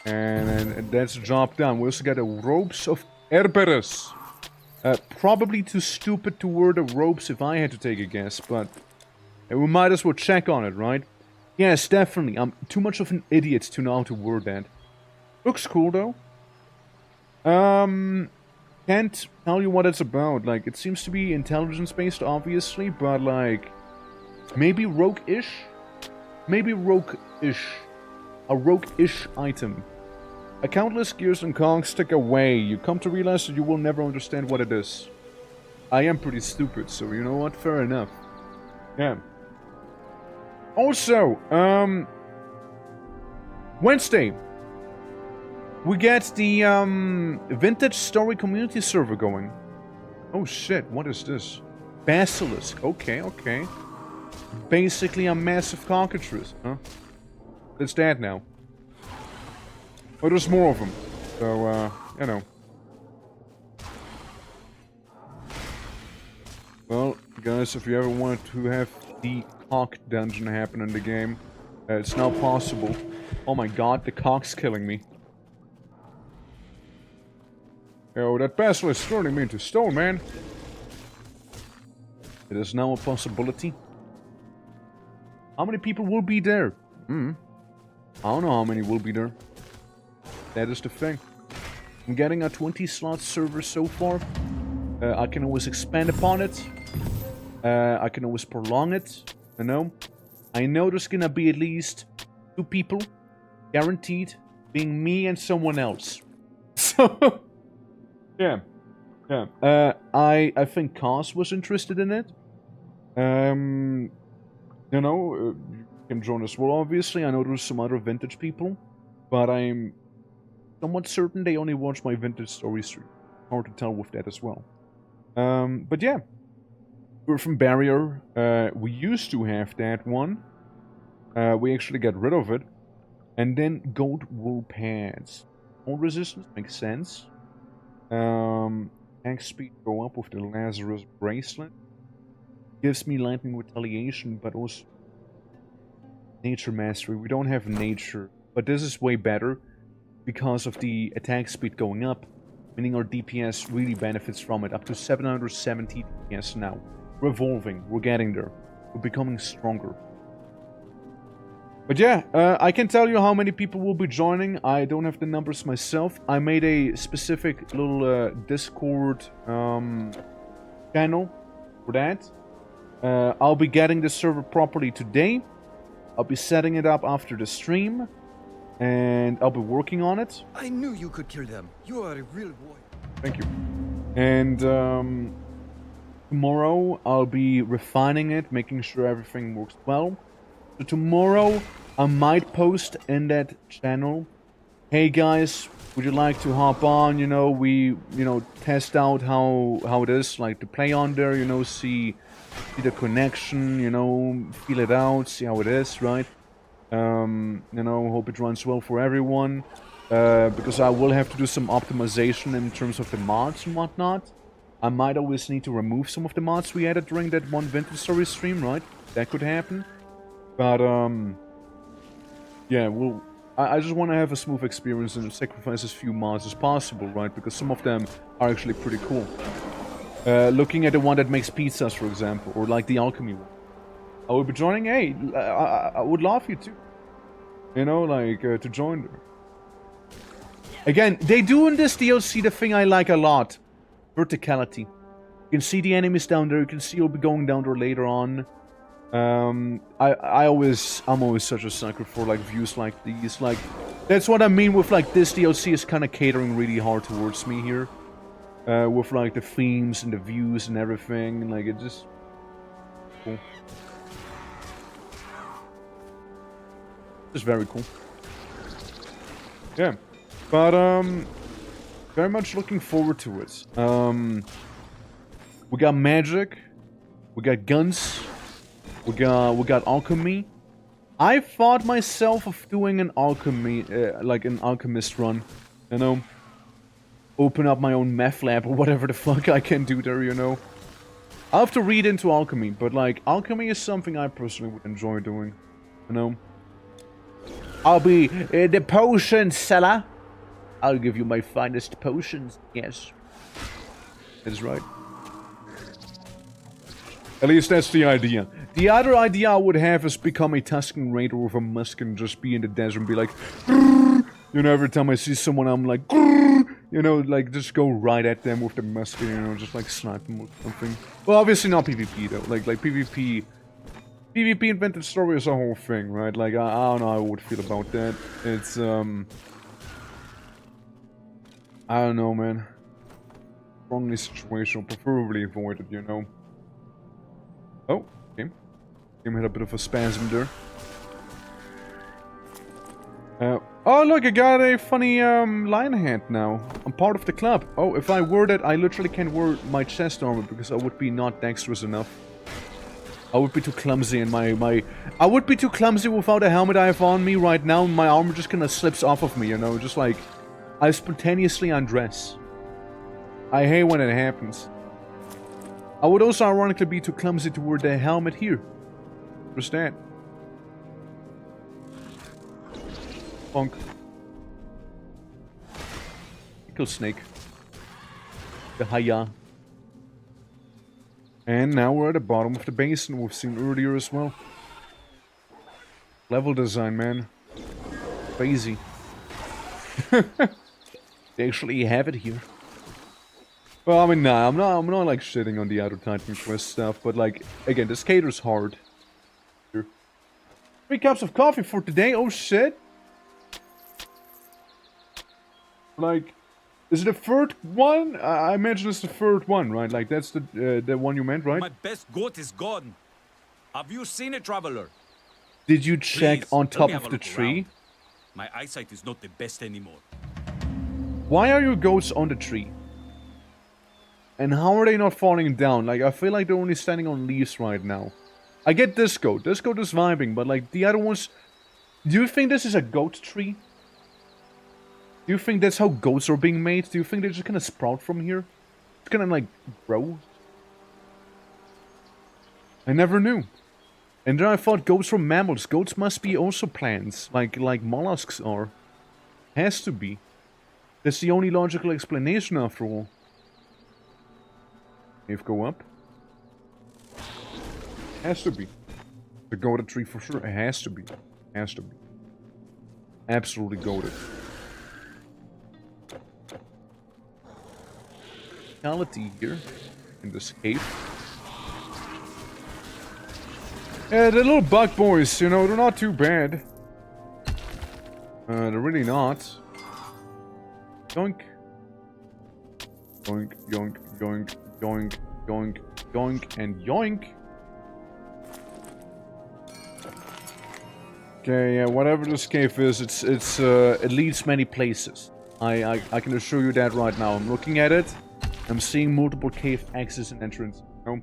and that's the job done. We also got the Ropes of Cerberus. Probably too stupid to word the ropes if I had to take a guess, but we might as well check on it, right? Yes, definitely. I'm too much of an idiot to know how to word that. Looks cool, though. Can't tell you what it's about. Like, it seems to be intelligence-based, obviously, but, like, maybe rogue-ish? Maybe rogue-ish. A rogue-ish item. A countless gears and cogs stick away. You come to realize that you will never understand what it is. I am pretty stupid, so you know what? Fair enough. Yeah. Also, Wednesday, we get the Vintage Story community server going. Oh shit, what is this? Basilisk. Okay, okay. Basically a massive cockatrice, huh? It's that now. But there's more of them. So, you know. Well, guys, if you ever want to have the cock dungeon happen in the game, it's now possible. Oh my god, the cock's killing me. Yo, that basilisk is turning me into stone, man. It is now a possibility. How many people will be there? I don't know how many will be there. That is the thing. I'm getting a 20-slot server so far. I can always expand upon it. I can always prolong it. You know? I know there's gonna be at least 2 people. Guaranteed. Being me and someone else. So... yeah. Yeah. I think Kaz was interested in it. You know, you can join as well, obviously. I know there's some other vintage people. But I'm somewhat certain they only watch my vintage story stream. Hard to tell with that as well. But yeah, we're from Barrier. We used to have that one. We actually got rid of it. And then goat wool pads. Cold resistance makes sense. Attack speed go up with the Lazarus bracelet. Gives me lightning retaliation, but also nature mastery. We don't have nature, but this is way better because of the attack speed going up, meaning our DPS really benefits from it. Up to 770 DPS now. We're evolving. We're getting there. We're becoming stronger. But yeah, I can tell you how many people will be joining. I don't have the numbers myself. I made a specific little Discord channel for that. I'll be getting the server properly today. I'll be setting it up after the stream. And I'll be working on it. I knew you could kill them. You are a real warrior. Thank you. And tomorrow I'll be refining it, making sure everything works well. So tomorrow I might post in that channel, hey guys, would you like to hop on? You know, we test out how it is like to play on there. You know, see the connection. You know, feel it out, see how it is, right? You know, hope it runs well for everyone. Because I will have to do some optimization in terms of the mods and whatnot. I might always need to remove some of the mods we added during that one Vintage Story stream, right? That could happen. But, yeah, I just want to have a smooth experience and sacrifice as few mods as possible, right? Because some of them are actually pretty cool. Looking at the one that makes pizzas, for example, or like the alchemy one. I will be joining. Hey, I would love you too. You know, like, to join there. Again, they do in this DLC the thing I like a lot. Verticality. You can see the enemies down there. You can see you'll be going down there later on. I'm always such a sucker for like views like these. Like, that's what I mean with like this DLC is kind of catering really hard towards me here. With like the themes and the views and everything. Like, it just cool. Just very cool. Yeah. But very much looking forward to it. We got magic. We got guns. We got alchemy. I thought myself of doing an alchemy, like an alchemist run, you know, open up my own meth lab or whatever the fuck I can do there, you know. I'll have to read into alchemy, but like alchemy is something I personally would enjoy doing, you know. I'll be the potion seller. I'll give you my finest potions. Yes, that's right. At least that's the idea. The other idea I would have is become a Tusken Raider with a musk and just be in the desert and be like, grrr! You know, every time I see someone, I'm like, grrr! You know, like just go right at them with the musk, you know, just like snipe them or something. Well, obviously not PvP though. Like PvP in Vintage Story is a whole thing, right? Like I don't know how I would feel about that. It's I don't know, man. Strongly situational, preferably avoided, you know. Oh, okay. Game had a bit of a spasm there. Oh look, I got a funny lion hand now. I'm part of the club. Oh, if I wore that, I literally can't wear my chest armor because I would be not dexterous enough. I would be too clumsy and I would be too clumsy without a helmet I have on me right now. My armor just kinda slips off of me, you know, just like I spontaneously undress. I hate when it happens. I would also ironically be too clumsy to wear the helmet here. Understand? Bonk. Pickle snake. The Haya. And now we're at the bottom of the basin we've seen earlier as well. Level design, man. Crazy. They actually have it here. Well, I mean, nah, I'm not like shitting on the Outer Titan Quest stuff, but like, again, this cater's hard. 3 cups of coffee for today, oh shit! Like, is it the third one? I imagine it's the third one, right? Like, that's the one you meant, right? My best goat is gone. Have you seen it, traveler? Did you check Please, on let top me have of a the look tree? around. My eyesight is not the best anymore. Why are your goats on the tree? And how are they not falling down? Like, I feel like they're only standing on leaves right now. I get this goat. This goat is vibing, but like the other ones... Do you think this is a goat tree? Do you think that's how goats are being made? Do you think they're just gonna sprout from here? It's gonna like grow? I never knew. And then I thought goats were mammals. Goats must be also plants, like mollusks are. Has to be. That's the only logical explanation after all. Cave go up. Has to be. The goated tree for sure. It has to be. Has to be. Absolutely goated. Reality here in this cave. Yeah, the little bug boys, you know, they're not too bad. They're really not. Yoink. Yoink, yoink, yoink, yoink, yoink, yoink, and yoink. Okay, yeah, whatever this cave is, it leads many places. I can assure you that right now. I'm looking at it. I'm seeing multiple cave exits and entrances. You know?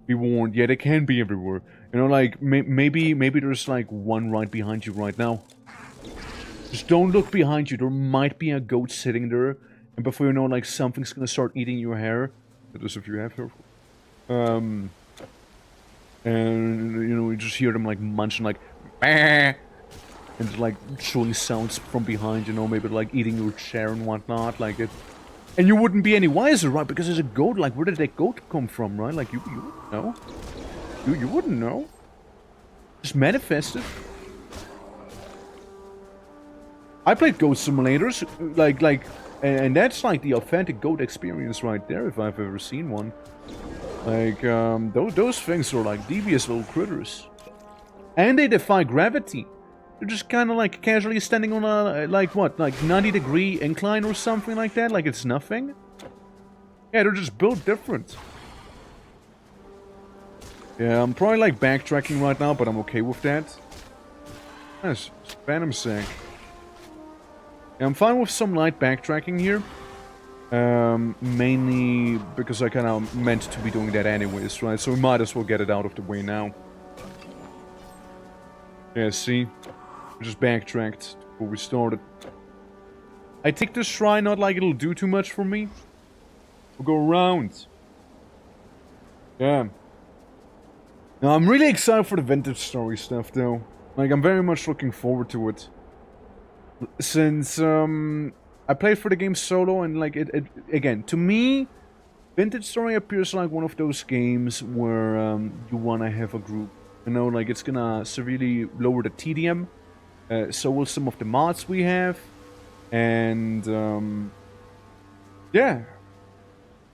Be warned. Yeah, they can be everywhere. You know, like, maybe there's like one right behind you right now. Just don't look behind you. There might be a goat sitting there. And before you know, like, something's gonna start eating your hair. That is if you have hair. And, you know, you just hear them, like, munching, like, bah! And, like, chewing sounds from behind, you know, maybe, like, eating your chair and whatnot, like, it... And you wouldn't be any wiser, right? Because there's a goat, like, where did that goat come from, right? Like, you wouldn't know. You wouldn't know. Just manifested. I played Goat Simulators, and that's like the authentic goat experience right there, if I've ever seen one. Like, those things are like devious little critters. And they defy gravity. They're just kind of like casually standing on a, like what, like 90-degree incline or something like that, like it's nothing. Yeah, they're just built different. Yeah, I'm probably like backtracking right now, but I'm okay with that. Nice, Phantom Sank. Yeah, I'm fine with some light backtracking here. Mainly because I kind of meant to be doing that anyways, right? So we might as well get it out of the way now. Yeah, see? We just backtracked before we started. I take this shrine, not like it'll do too much for me. We'll go around. Yeah. Now, I'm really excited for the vintage story stuff, though. Like, I'm very much looking forward to it. Since, I played for the game solo, and, like, again, to me, vintage story appears like one of those games where, you want to have a group. You know, like, it's gonna severely lower the tedium. So will some of the mods we have. And, yeah. You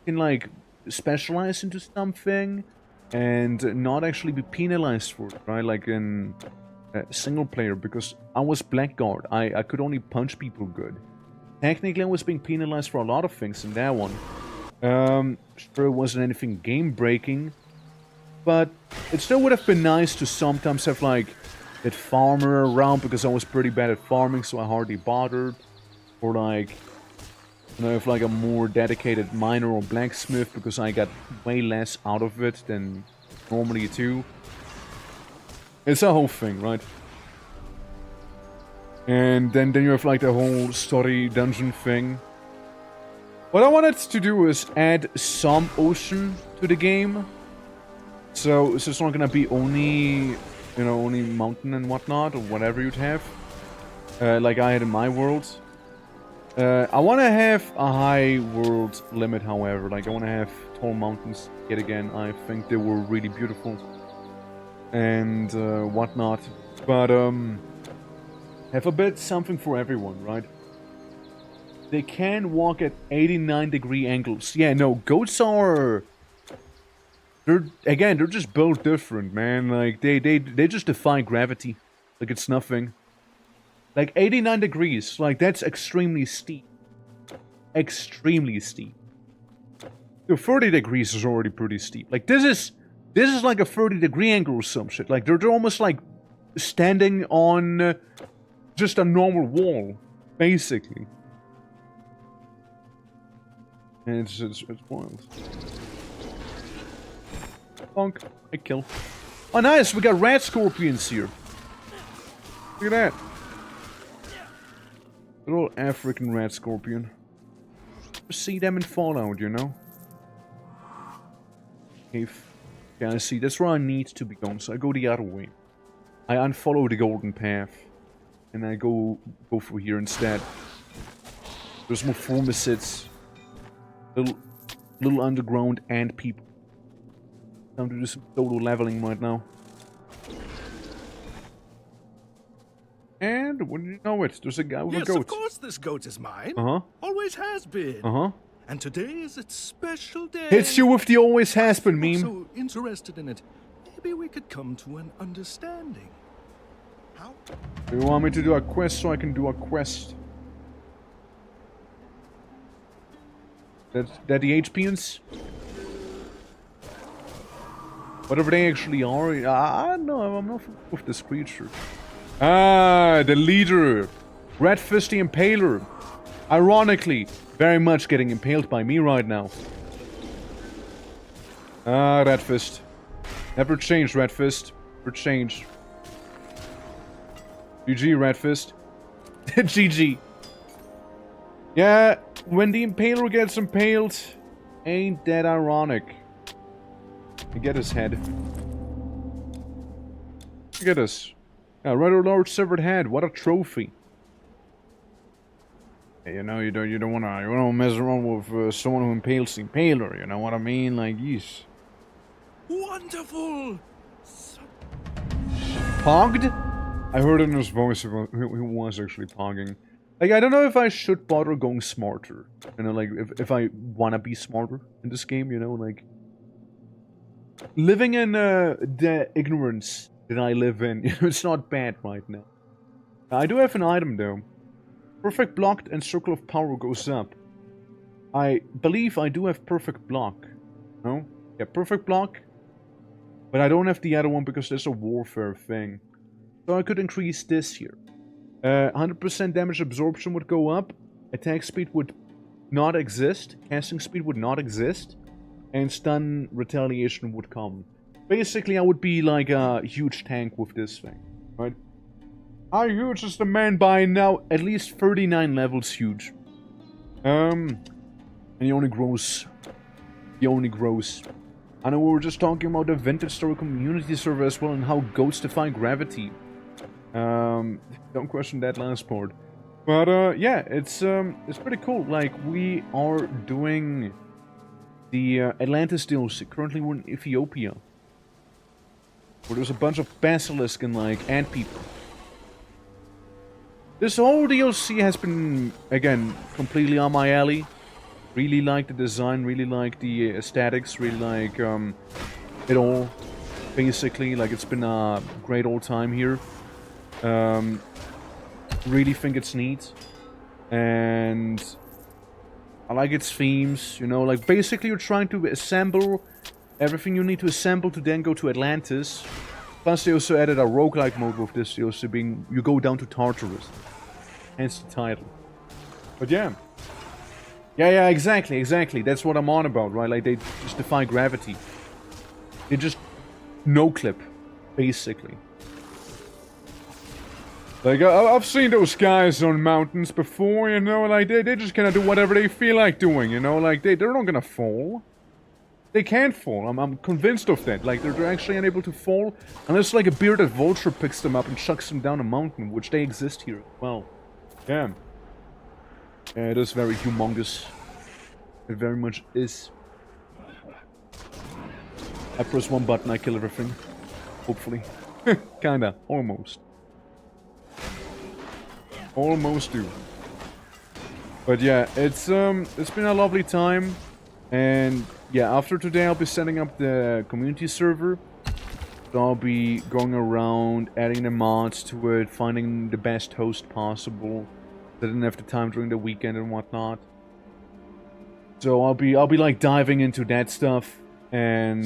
can, like, specialize into something and not actually be penalized for it, right? Like in single player, because I was Blackguard. I could only punch people good. Technically, I was being penalized for a lot of things in that one. Sure, it wasn't anything game-breaking, but it still would have been nice to sometimes have, like, that farmer around, because I was pretty bad at farming, so I hardly bothered. Or, like, you know, if, like, a more dedicated miner or blacksmith, because I got way less out of it than normally do. It's a whole thing, right? And then you have, like, the whole story dungeon thing. What I wanted to do is add some ocean to the game. So it's not gonna be only, you know, only mountain and whatnot, or whatever you'd have. Like I had in my world. I want to have a high world limit, however. Like, I want to have tall mountains yet again. I think they were really beautiful. And whatnot. But, have a bit something for everyone, right? They can walk at 89-degree angles. Yeah, no, goats are... They're just built different, man. Like, they just defy gravity. Like, it's nothing. Like, 89 degrees. Like, that's extremely steep. Extremely steep. 30 degrees is already pretty steep. Like, this is like a 30-degree angle or some shit. Like, they're almost like standing on just a normal wall, basically. And it's wild. Bonk. I kill. Oh, nice! We got rat scorpions here. Look at that. Little African rat scorpion. See them in Fallout, you know? Cave. Yeah, I see. That's where I need to be going, so I go the other way. I unfollow the golden path. And I go for here instead. There's more formicids. Little underground ant people. Time to do some solo leveling right now. And when you know it, there's a guy with a goat. Yes, of course this goat is mine. Always has been. And today is its special day. Hits you with the always has been I'm meme. so interested in it. Maybe we could come to an understanding. How? You want me to do a quest so I can do a quest? That the HPs? Whatever they actually are. I don't know, I'm not with this creature. Ah, the leader. Red Fist the Impaler. Ironically, very much getting impaled by me right now. Ah, Red Fist. Never change, Red Fist. Never change. GG, Red Fist. GG. Yeah, when the Impaler gets impaled, ain't that ironic. I get his head. Look at this. A rather large severed head. What a trophy. Hey, you know, you don't wanna mess around with someone who impales the Impaler. You know what I mean? Like, yes. Wonderful! Pogged? I heard in his voice he was actually pogging. Like, I don't know if I should bother going smarter. You know, like, if I wanna be smarter in this game, you know, like... Living in the ignorance that I live in, you know, it's not bad right now. I do have an item, though. Perfect blocked and circle of power goes up. I believe I do have perfect block. No? Yeah, perfect block. But I don't have the other one because there's a warfare thing. So I could increase this here. 100% damage absorption would go up. Attack speed would not exist. Casting speed would not exist. And stun retaliation would come. Basically, I would be like a huge tank with this thing. Right? How huge is the man by now? At least 39 levels huge. And he only grows. He only grows. I know we were just talking about the Vintage Story community server as well and how goats defy gravity. Don't question that last part. But yeah, it's pretty cool. Like, we are doing the Atlantis DLC. Currently we're in Ethiopia. Where there's a bunch of basilisk and like ant people. This whole DLC has been, again, completely on my alley. Really like the design, really like the aesthetics, really like it all. Basically, like, it's been a great old time here. Really think it's neat. And I like its themes, you know, like, basically you're trying to assemble everything you need to assemble to then go to Atlantis. Plus they also added a roguelike mode with this DLC being, you go down to Tartarus. Hence the title. But yeah. Yeah, exactly. That's what I'm on about, right? Like, they just defy gravity. They just no-clip, basically. Like, I've seen those guys on mountains before, you know, like, they just kind of do whatever they feel like doing, you know, like, they're not gonna fall. They can't fall, I'm convinced of that, like, they're actually unable to fall, unless, like, a bearded vulture picks them up and chucks them down a mountain, which they exist here as well. Yeah. Yeah, it is very humongous. It very much is. I press one button, I kill everything. Hopefully. Kinda, almost. Almost do. But yeah, it's been a lovely time. And yeah, after today I'll be setting up the community server. So I'll be going around, adding the mods to it, finding the best host possible. I didn't have the time during the weekend and whatnot. So I'll be like diving into that stuff. And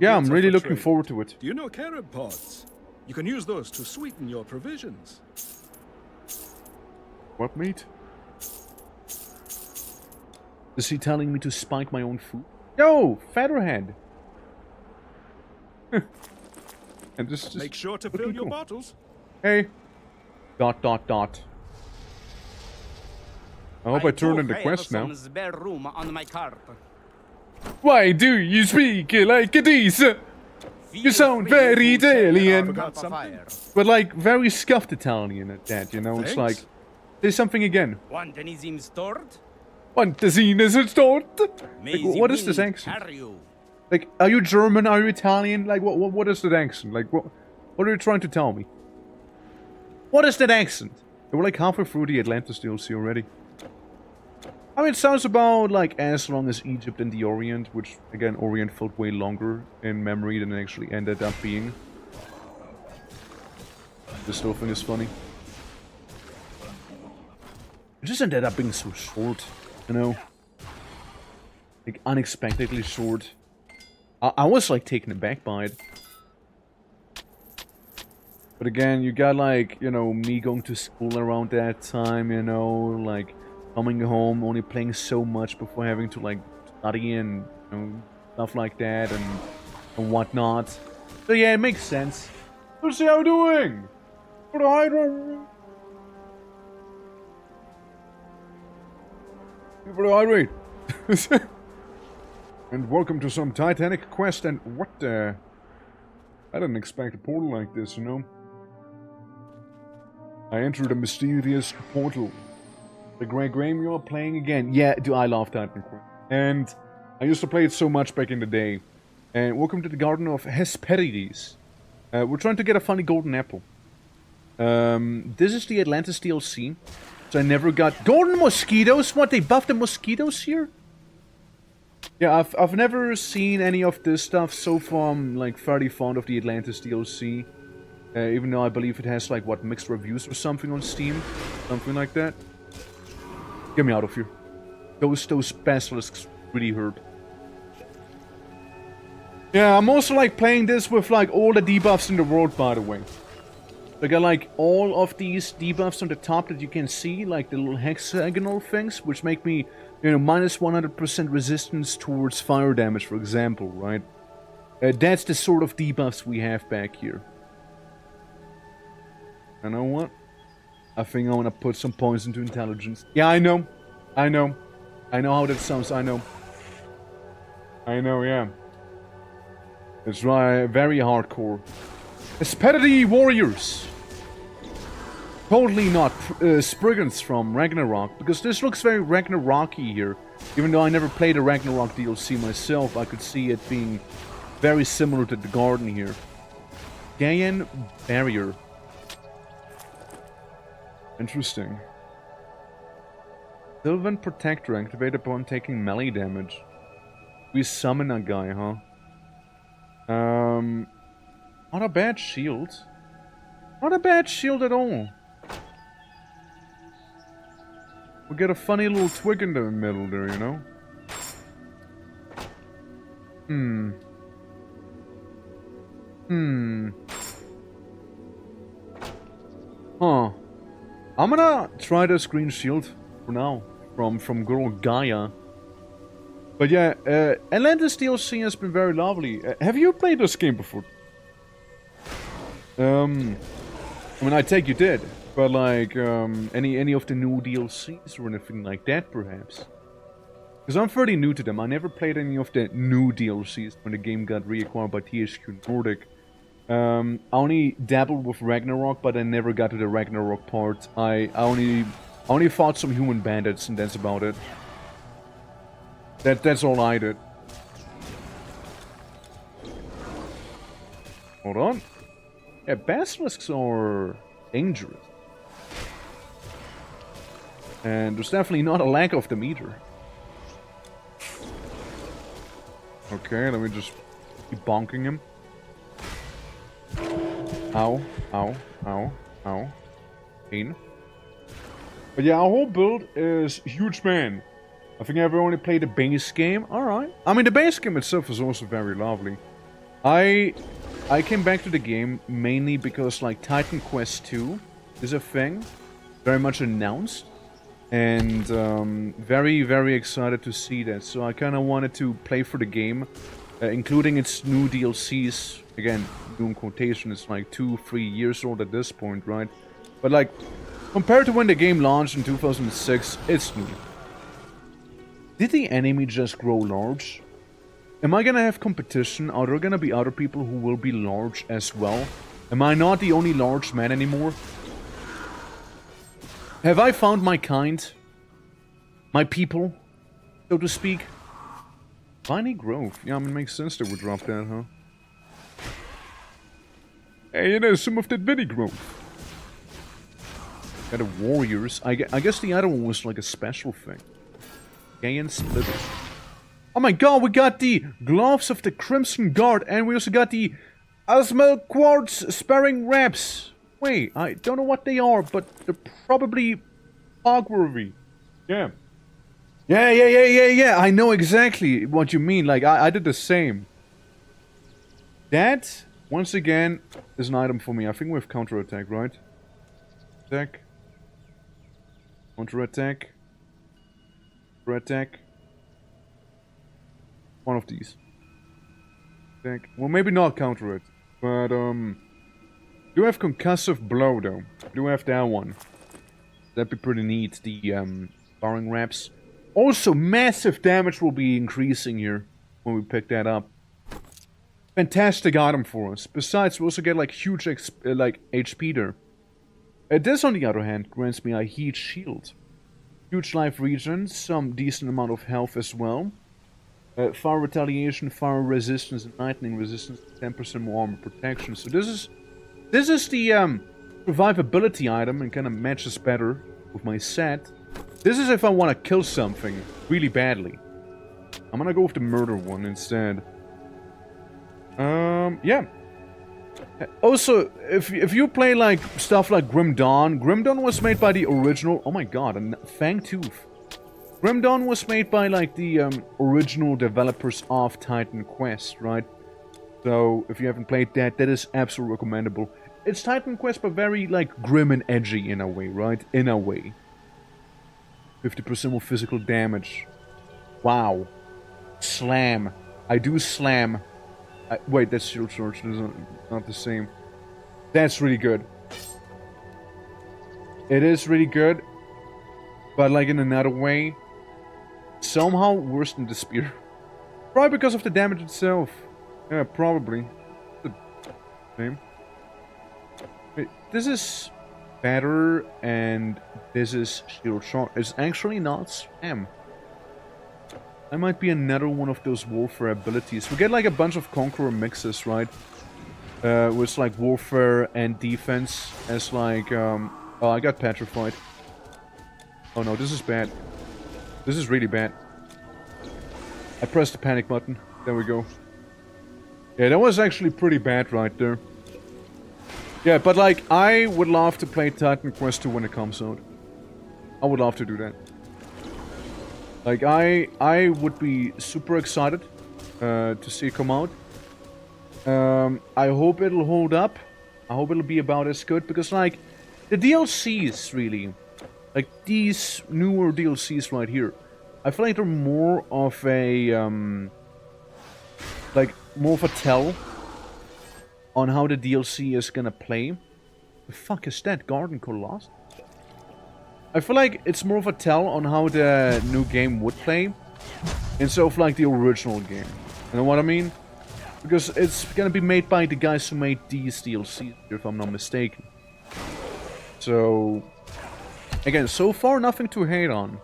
yeah, I'm really looking forward to it. Do you know carrot pods? You can use those to sweeten your provisions. What meat? Is he telling me to spike my own food? Yo, Featherhead! And just Make sure to fill your cool. bottles. Hey. ... I hope I turned in the quest now. Some spare room on my cart. Why do you speak like this? You sound very Italian. Forgot something? But like, very scuffed Italian at that, you know? It's like, Thanks. say something again. Want anything stored? Fantasines is stored? May Like, the what is this wind accent? carry you. Like, are you German? Are you Italian? Like, what is that accent? Like, what are you trying to tell me? What is that accent? We're like halfway through the Atlantis DLC already. I mean, it sounds about like as long as Egypt and the Orient, which again, Orient felt way longer in memory than it actually ended up being. This whole thing is funny. It just ended up being so short, you know? Like, unexpectedly short. I was like taken aback by it. But again, you got like, you know, me going to school around that time, you know, like coming home, only playing so much before having to like study and, you know, stuff like that and whatnot. So yeah, it makes sense. Let's see how we're doing! For the Hydra! For the Hydra! And welcome to some Titanic quest, and what the... I didn't expect a portal like this, you know? I entered a mysterious portal. The Grey Game you are playing again. Yeah, do I love Titan Quest. And I used to play it so much back in the day. And welcome to the Garden of Hesperides. We're trying to get a funny golden apple. This is the Atlantis DLC. So I never got... Golden mosquitoes? What, they buffed the mosquitoes here? Yeah, I've never seen any of this stuff so far. I'm like fairly fond of the Atlantis DLC. Even though I believe it has like, what, mixed reviews or something on Steam? Something like that. Get me out of here. Those basilisks really hurt. Yeah, I'm also like playing this with like all the debuffs in the world, by the way. I got like all of these debuffs on the top that you can see, like the little hexagonal things, which make me, you know, minus 100% resistance towards fire damage, for example, right? That's the sort of debuffs we have back here. You know what? I think I want to put some points into intelligence. Yeah, I know. I know how that sounds, I know. Yeah. It's right, very hardcore. Hesperides warriors! Totally not Spriggans from Ragnarok, because this looks very Ragnarok-y here. Even though I never played a Ragnarok DLC myself, I could see it being very similar to the garden here. Gaian Barrier. Interesting. Sylvan Protector activated upon taking melee damage. We summon a guy, huh? Not a bad shield. Not a bad shield at all. We get a funny little twig in the middle there, you know? Huh. I'm gonna try this green shield for now. From girl Gaia. But yeah, Atlantis DLC has been very lovely. Have you played this game before? I mean, I take you did. But like, any of the new DLCs or anything like that, perhaps? Because I'm fairly new to them. I never played any of the new DLCs when the game got reacquired by THQ Nordic. I only dabbled with Ragnarok, but I never got to the Ragnarok part. I only fought some human bandits, and that's about it. That's all I did. Hold on. Yeah, basilisks are dangerous. And there's definitely not a lack of them either. Okay, let me just keep bonking him. Ow, ow, ow, ow. Pain. But yeah, our whole build is huge man. I think I've only played the base game. Alright. I mean, the base game itself is also very lovely. I came back to the game mainly because, like, Titan Quest 2 is a thing. Very much announced. And very, very excited to see that. So I kind of wanted to play for the game, including its new DLCs. Again, new in quotation, it's like 2-3 years old at this point, right? But like, compared to when the game launched in 2006, it's new. Did the enemy just grow large? Am I gonna have competition? Are there gonna be other people who will be large as well? Am I not the only large man anymore? Have I found my kind? My people? So to speak? Viney Grove. Yeah, I mean, it makes sense they would drop that, huh? Hey, you know, some of that Viney Grove. Got the warriors. I guess the other one was like a special thing. Gay and Splitters. Oh my god, we got the Gloves of the Crimson Guard, and we also got the Asmal Quartz Sparring Wraps. Wait, I don't know what they are, but they're probably fog-worthy. Yeah. Yeah, I know exactly what you mean. Like, I did the same. That, once again, is an item for me. I think we have counter-attack, right? Attack. Counter-attack. Counter-attack. One of these. Attack. Well, maybe not counter-attack, but, do have concussive blow though. Do have that one. That'd be pretty neat. The barring wraps. Also, massive damage will be increasing here when we pick that up. Fantastic item for us. Besides, we also get like huge HP there. This, on the other hand, grants me a heat shield. Huge life regen, some decent amount of health as well. Fire retaliation, fire resistance, and lightning resistance. 10% more armor protection. So this is the survivability item and kind of matches better with my set. This is if I want to kill something really badly. I'm gonna go with the murder one instead. Yeah. Also, if you play like stuff like Grim Dawn was made by the original. Oh my god, a Fang Tooth. Grim Dawn was made by like the original developers of Titan Quest, right? So if you haven't played that, that is absolutely recommendable. It's Titan Quest, but very, like, grim and edgy in a way, right? In a way. 50% more physical damage. Wow. Slam. I do slam. Wait, that's shield charge. That's not the same. That's really good. It is really good. But, like, in another way. Somehow worse than the spear. Probably because of the damage itself. Yeah, probably. The same. Wait, this is better, and this is shield charge. It's actually not spam. That might be another one of those warfare abilities. We get like a bunch of Conqueror mixes, right? With like warfare and defense as like, oh, I got petrified. Oh no, this is bad. This is really bad. I pressed the panic button. There we go. Yeah, that was actually pretty bad right there. Yeah, but like, I would love to play Titan Quest 2 when it comes out. I would love to do that. Like, I would be super excited to see it come out. I hope it'll hold up. I hope it'll be about as good, because like, the DLCs really, like these newer DLCs right here, I feel like they're more of a, more of a tell on how the DLC is gonna play. The fuck is that? Garden Colossus? I feel like it's more of a tell on how the new game would play instead of like the original game. You know what I mean? Because it's gonna be made by the guys who made these DLCs, if I'm not mistaken. So, again, so far nothing to hate on.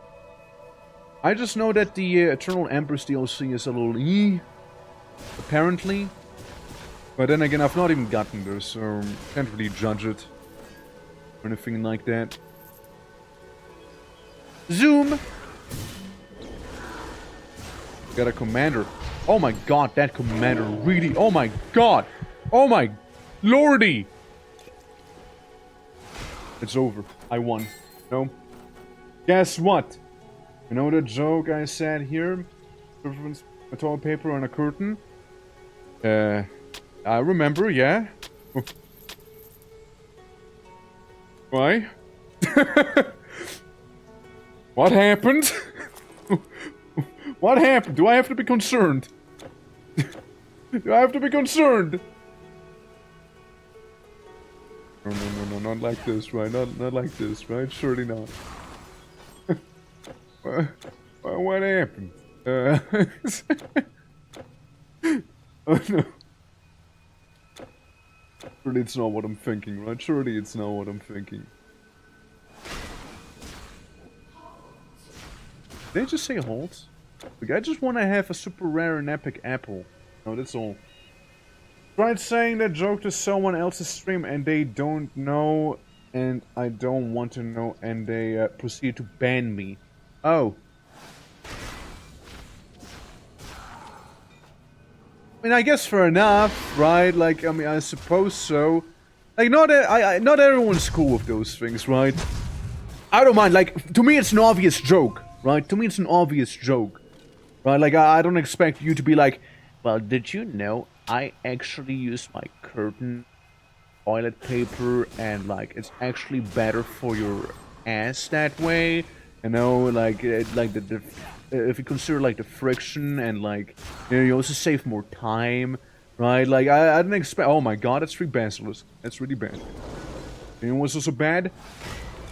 I just know that the Eternal Empress DLC is a little apparently. But then again, I've not even gotten there, so can't really judge it or anything like that. Zoom! Got a commander. Oh my god, that commander really... Oh my god! Oh my lordy! It's over. I won. No? Guess what? You know the joke I said here? A toilet paper on a curtain? I remember, yeah. Why? What happened? What happened? Do I have to be concerned? Do I have to be concerned? No, not like this, right? Not like this, right? Surely not. What happened? Oh no. Surely it's not what I'm thinking, right? Surely it's not what I'm thinking. Did they just say halt? Like, I just want to have a super rare and epic apple. No, that's all. Tried saying that joke to someone else's stream and they don't know, and I don't want to know, and they proceed to ban me. Oh. I mean, I guess fair enough, right? Like, I mean, I suppose so. Like, not everyone's cool with those things, right? I don't mind. Like, to me, it's an obvious joke, right? To me, it's an obvious joke, right? Like, I don't expect you to be like, well, did you know I actually use my curtain toilet paper and, like, it's actually better for your ass that way? You know, like if you consider, like, the friction and, like, you know, you also save more time, right? Like, I didn't expect... Oh my god, that's 3 basilisks. That's really bad. You know what's also bad?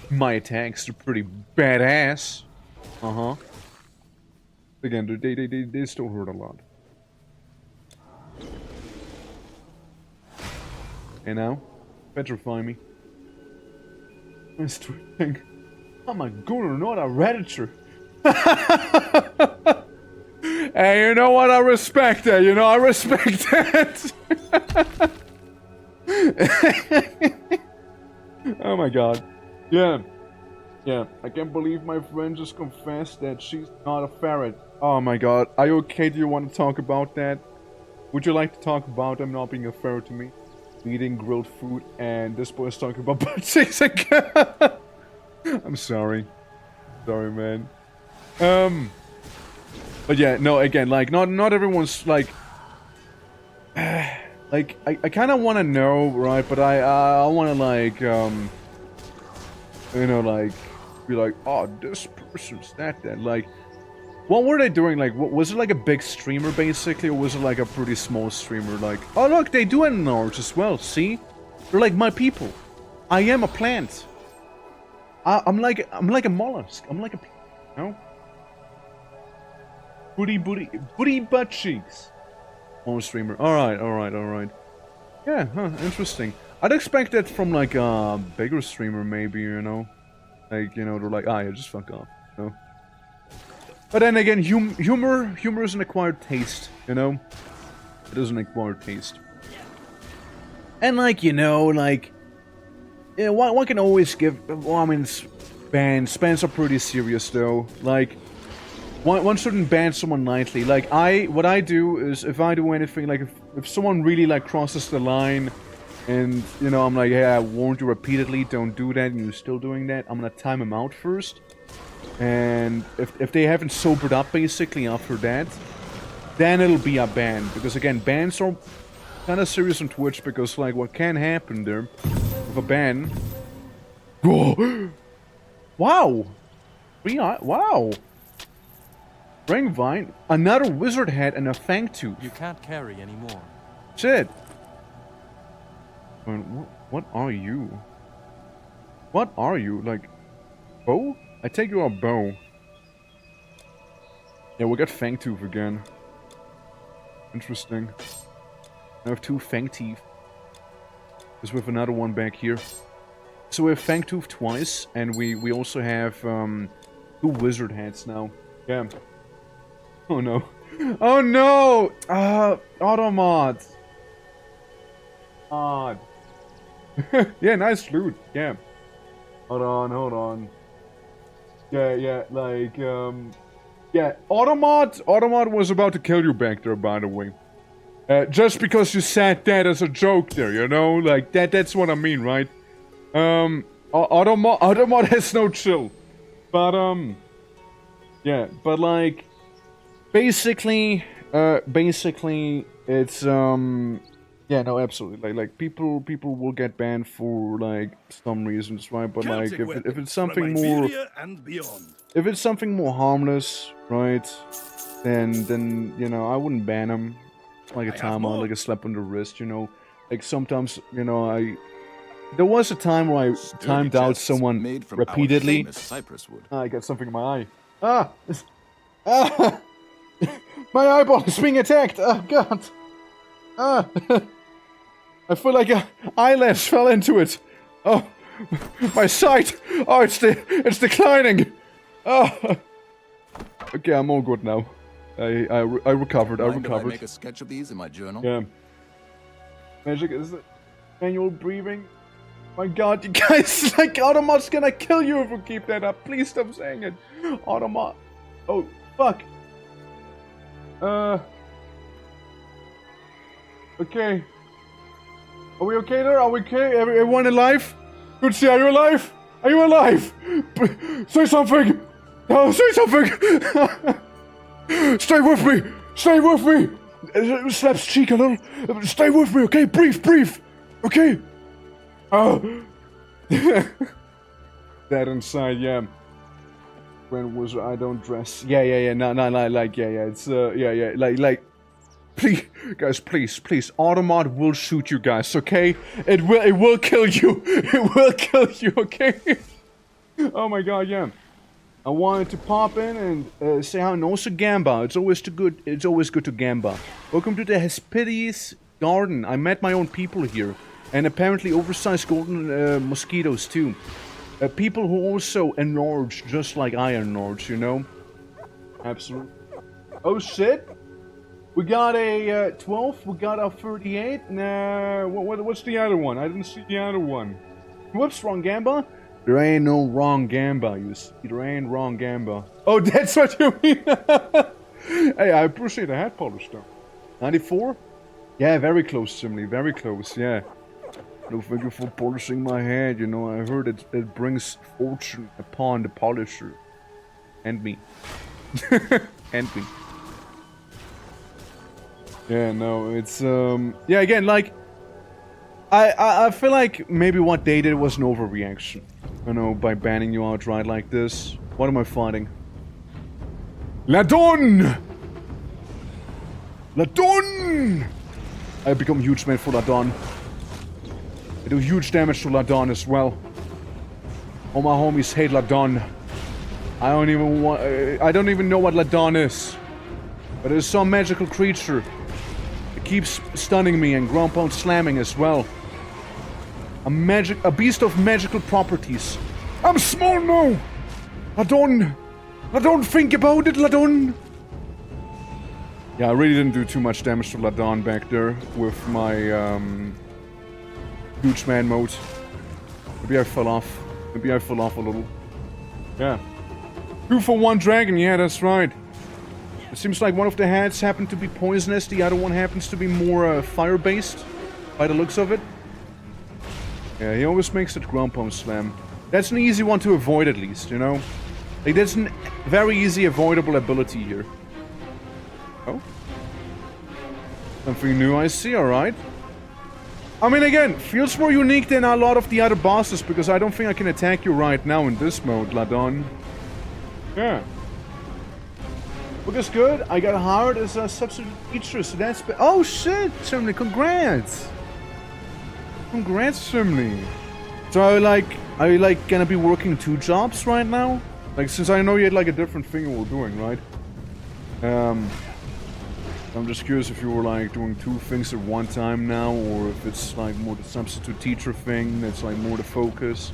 My attacks are pretty badass. Uh-huh. Again, they still hurt a lot. And now, petrify me. Mr. Thing. I'm a gooner, not a redditor. Hey, you know what? I respect that. You know, I respect that. Oh my god. Yeah. Yeah. I can't believe my friend just confessed that she's not a ferret. Oh my god. Are you okay? Do you want to talk about that? Would you like to talk about them not being a ferret to me? Eating grilled food, and this boy's talking about butt cheeks again. I'm sorry. Sorry, man. But yeah, no, again, like, not everyone's, like... like, I kind of want to know, right, but I want to, like, you know, like, be like, oh, this person's that, like... What were they doing? Like, was it like a big streamer, basically, or was it like a pretty small streamer? Like, oh look, they do enlarge as well, see? They're like my people. I am a plant. I'm like a mollusk. I'm like a... No? Booty butt cheeks. Small streamer. Alright. Yeah, huh, interesting. I'd expect that from like a bigger streamer, maybe, you know? Like, you know, they're like, ah, yeah, just fuck off, you know? But then again, humor is an acquired taste, you know? It is an acquired taste. And like, you know, like... Yeah, one can always give... Well, I mean, bans are pretty serious, though. Like, one shouldn't ban someone lightly. Like, what I do is, if I do anything, like, if someone really, like, crosses the line, and, you know, I'm like, hey, I warned you repeatedly, don't do that, and you're still doing that, I'm gonna time him out first. And if they haven't sobered up, basically, after that, then it'll be a ban. Because, again, bans are kind of serious on Twitch, because, like, what can happen there with a ban... Whoa! Wow! Wow! Ring Vine, another wizard head, and a fang tooth. You can't carry anymore. Shit! What are you? What are you? Like, bow? I take you a bow. Yeah, we got fang tooth again. Interesting. I have 2 fang teeth. Because we have another one back here. So we have fang tooth twice, and we also have 2 wizard heads now. Yeah. Oh no. Oh no! Automat! Odd. Yeah, nice loot. Yeah. Hold on. Yeah, like, yeah, Automat was about to kill you back there, by the way. Just because you said that as a joke there, you know? Like, that's what I mean, right? Automat has no chill. But, yeah, but, like, basically, it's, Yeah, no, absolutely. Like people will get banned for like some reasons, right? But like if it's something more, and beyond. if it's something more harmless, right? Then you know I wouldn't ban them. Like a timeout, like a slap on the wrist, you know. Like sometimes, you know, there was a time where I timed out someone repeatedly. Cypress wood. I got something in my eye. Ah! Ah! My eyeball is being attacked! Oh god! Ah! I feel like an eyelash fell into it. Oh! My sight! Oh, it's declining! Oh! Okay, I'm all good now. I recovered. I recovered. I make a sketch of these in my journal? Yeah. Magic is it? Manual breathing. My god, you guys, like, Automat's gonna kill you if you keep that up. Please stop saying it. Automat. Oh, fuck. Okay. Are we okay there? Are we okay? Everyone alive? Good to see. Are you alive? Are you alive? Say something! Oh, say something! Stay with me! Stay with me! Slaps cheek a little. Stay with me, okay? Breathe, breathe! Okay? Oh. That inside, yeah. When was I don't dress? Yeah. No, like, yeah. It's, yeah. Like, please, guys, please. Automat will shoot you guys, okay? It will kill you. It will kill you, okay? Oh my god, yeah. I wanted to pop in and say hi, and also Gamba. It's always good to Gamba. Welcome to the Hesperides Garden. I met my own people here, and apparently oversized golden mosquitoes too. People who also enlarge, just like I enlarge, you know. Absolutely. Oh shit! We got a 12. We got a 38. Nah, what's the other one? I didn't see the other one. Whoops, wrong Gamba. There ain't no wrong Gamba, you see. There ain't wrong Gamba. Oh, that's what you mean! Hey, I appreciate the hat polish, though. 94? Yeah, very close, Simly. Very close, yeah. No, thank you for polishing my head, you know. I heard it brings fortune upon the polisher. And me. And me. Yeah, no, it's, yeah, again, like... I feel like maybe what they did was an overreaction. You know, by banning you outright like this. What am I fighting? Ladon! Ladon! I become huge man for Ladon. I do huge damage to Ladon as well. All my homies hate Ladon. I don't even know what Ladon is. But it's some magical creature. It keeps stunning me and ground pound slamming as well. A beast of magical properties. I'm small now! Ladon! Ladon, think about it, Ladon! Yeah, I really didn't do too much damage to Ladon back there with my, huge man mode. Maybe I fell off. Maybe I fell off a little. Yeah. 2 for 1 dragon, yeah, that's right. It seems like one of the hats happened to be poisonous, the other one happens to be more, fire-based. By the looks of it. Yeah, he always makes it ground pound slam. That's an easy one to avoid, at least, you know? Like, that's a very easy avoidable ability here. Oh? Something new I see, alright. I mean, again, feels more unique than a lot of the other bosses, because I don't think I can attack you right now in this mode, Ladon. Yeah. Look, it's good. I got hired as a substitute teacher, so that's... Oh, shit! Certainly, congrats! Congrats, Simly. So are you like gonna be working 2 jobs right now? Like, since I know you had like a different thing you were doing, right? I'm just curious if you were like doing 2 things at one time now, or if it's like more the substitute teacher thing that's like more the focus.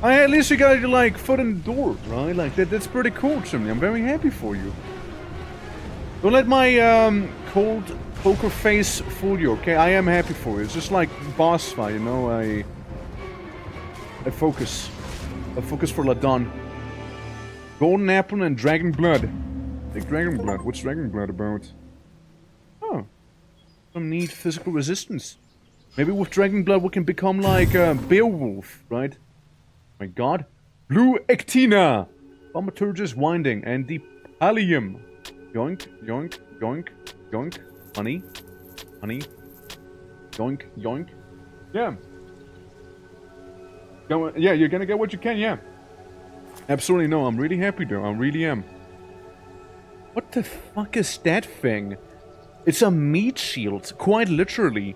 At least you got your like foot in the door, right? Like that's pretty cool, Simly. I'm very happy for you. Don't let my cold poker face fool you, okay? I am happy for you. It's just like boss fight, you know? I focus. I focus for Ladon. Golden apple and dragon blood. Like dragon blood. What's dragon blood about? Oh. Some neat physical resistance. Maybe with dragon blood we can become like Beowulf, right? My god. Blue Ectina! Thaumaturgus winding and the Pallium. Yoink, yoink, yoink, yoink. Honey. Honey. Yoink, yoink. Yeah. Yeah, you're gonna get what you can, yeah. Absolutely no, I'm really happy though, I really am. What the fuck is that thing? It's a meat shield, quite literally.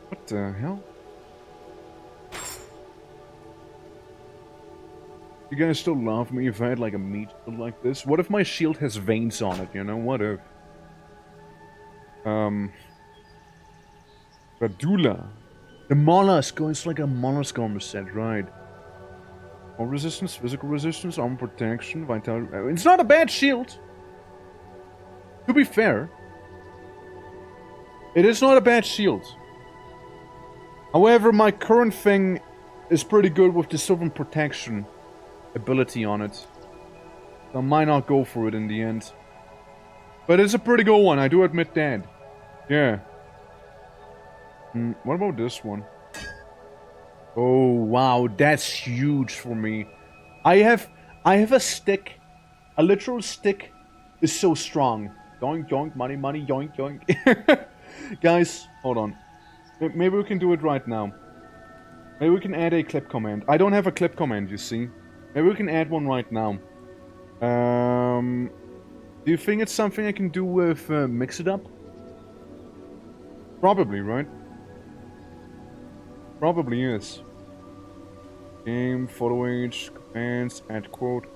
What the hell? You guys still love me if I had like a meat shield like this? What if my shield has veins on it, you know? What if? Radula. The mollusk. Oh, it's like a mollusk armor set, right. All resistance, physical resistance, armor protection, vitality. It's not a bad shield. To be fair. It is not a bad shield. However, my current thing is pretty good with the Sylvan Protection ability on it. So I might not go for it in the end. But it's a pretty good one, I do admit that. Yeah. What about this one? Oh, wow, that's huge for me. I have a stick. A literal stick is so strong. Yoink, yoink, money, money, yoink, yoink. Guys, hold on. Maybe we can do it right now. Maybe we can add a clip command. I don't have a clip command, you see. Maybe we can add one right now. Do you think it's something I can do with Mix It Up? Probably, right? Probably is. Game, photo age, commands, add quote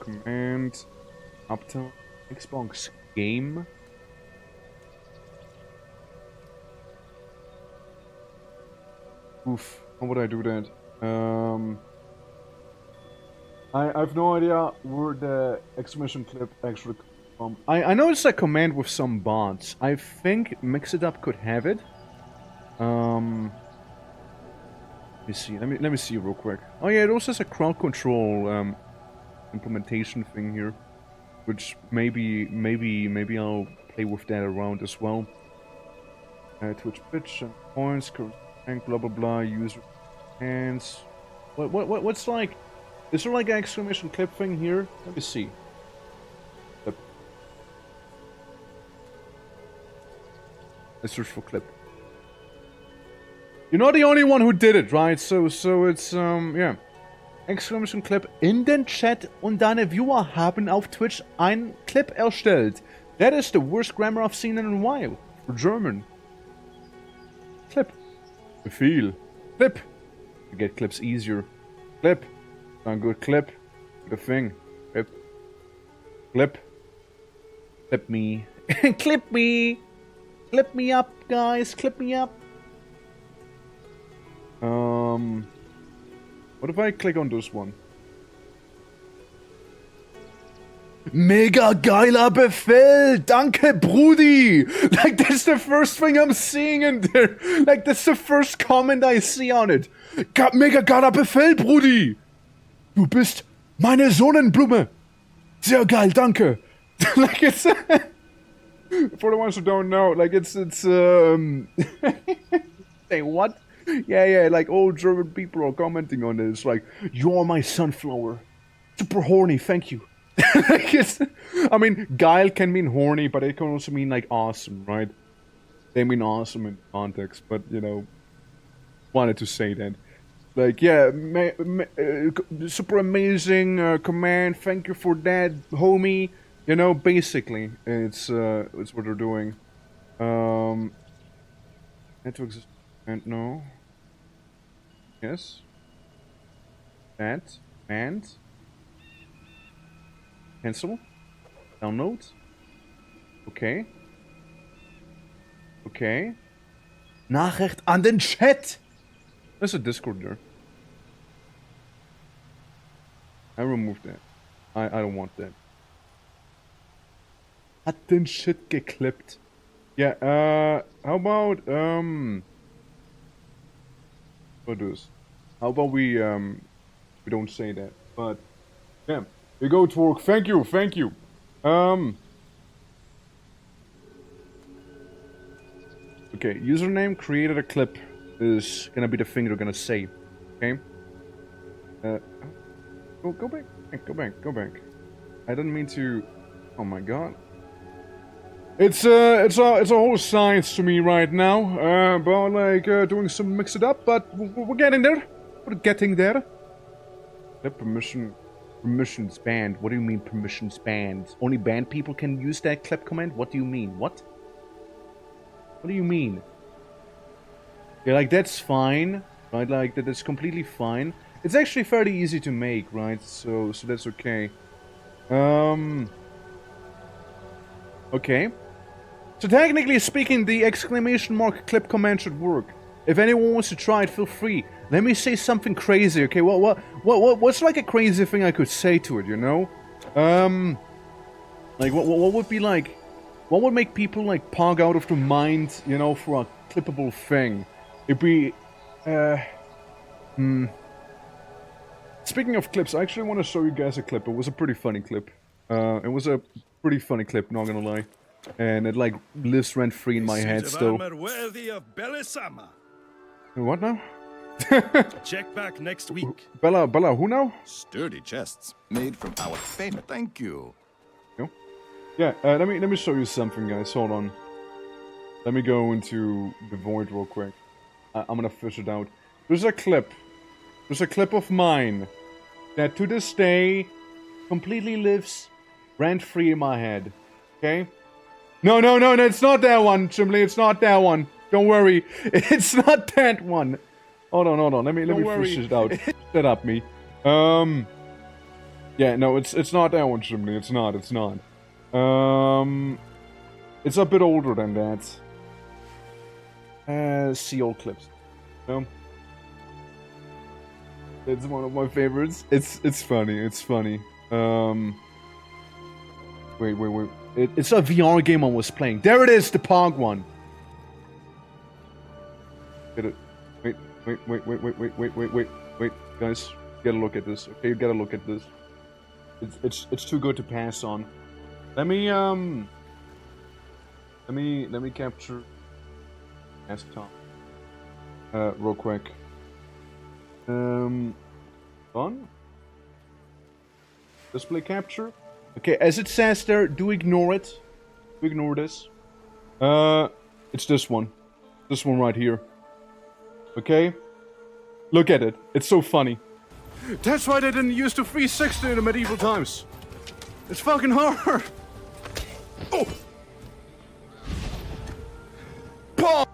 command, up to Xbox game. Oof, how would I do that? I have no idea where the exclamation clip actually comes from. I know it's a command with some bots. I think Mix It Up could have it. Let me see. Let me see real quick. Oh yeah, it also has a crowd control implementation thing here, which maybe I'll play with that around as well. Twitch pitch and points, rank, blah blah blah. User hands. What's like? Is there like an exclamation clip thing here? Let me see. Clip. Let's search for clip. You're not the only one who did it, right? So it's, yeah. Exclamation Clip in den Chat und deine Viewer haben auf Twitch ein Clip erstellt. That is the worst grammar I've seen in a while. For German. Clip. Befehl. Clip. You get clips easier. Clip. A good clip. The thing. Clip. Clip. Clip me. Clip me. Clip me up, guys. Clip me up. What if I click on this one? Mega geiler Befehl! Danke, Brudi! Like, that's the first thing I'm seeing in there. Like, that's the first comment I see on it. Mega geiler Befehl, Brudi! Du bist meine Sonnenblume! Sehr geil, danke! Like, it's... For the ones who don't know, like, it's Say what? Yeah, like old German people are commenting on this, like, you're my sunflower. Super horny, thank you. Like I mean, geil can mean horny, but it can also mean, like, awesome, right? They mean awesome in context, but, you know, wanted to say that. Like, yeah, super amazing command, thank you for that, homie. You know, basically, it's what they're doing. Had to exist, and no. Yes. That. And. Cancel. Download. Okay. Okay. Nachricht an den Chat! There's a Discord there. I removed that. I don't want that. Hat den Shit geklippt. Yeah, how about, what is? How about we don't say that, but, yeah, we go to work. Thank you. Okay, username created a clip is gonna be the thing they're gonna say, okay? Go back. I didn't mean to, oh my god. It's a whole science to me right now. About like doing some mix it up, but we're getting there. We're getting there. The permissions banned. What do you mean permissions banned? Only banned people can use that clip command? What do you mean? What? What do you mean? Yeah, like that's fine, right? Like that's completely fine. It's actually fairly easy to make, right? So that's okay. Okay. So technically speaking, the exclamation mark clip command should work. If anyone wants to try it, feel free. Let me say something crazy, okay? What's like a crazy thing I could say to it, you know? Like what would be like, what would make people like pog out of their mind, you know, for a clippable thing? It'd be, Speaking of clips, I actually want to show you guys a clip. It was a pretty funny clip. It was a pretty funny clip, not gonna lie. And it like lives rent-free in my head still. Worthy of Belisama. What now? Check back next week. Bella, who now? Sturdy chests made from our famous. Thank you. No? Yeah, let me show you something, guys. Hold on. Let me go into the void real quick. I'm gonna fish it out. There's a clip. There's a clip of mine that to this day completely lives rent-free in my head. Okay? No, it's not that one, Chimley. It's not that one. Don't worry. It's not that one. Hold on. Let me fish it out. Shut up, me. Yeah, no, it's not that one, Chimley. It's not. It's a bit older than that. See old clips. It's one of my favorites. It's funny. Wait. It's a VR game I was playing. There it is, the Pog one. Get it. Wait, guys. You gotta look at this. Okay, you gotta look at this. It's too good to pass on. Let me capture desktop. Real quick. On. Display capture. Okay, as it says there, do ignore it. Do ignore this. It's this one. This one right here. Okay? Look at it. It's so funny. That's why they didn't use the 360 in the medieval times. It's fucking hard. Oh! Pog!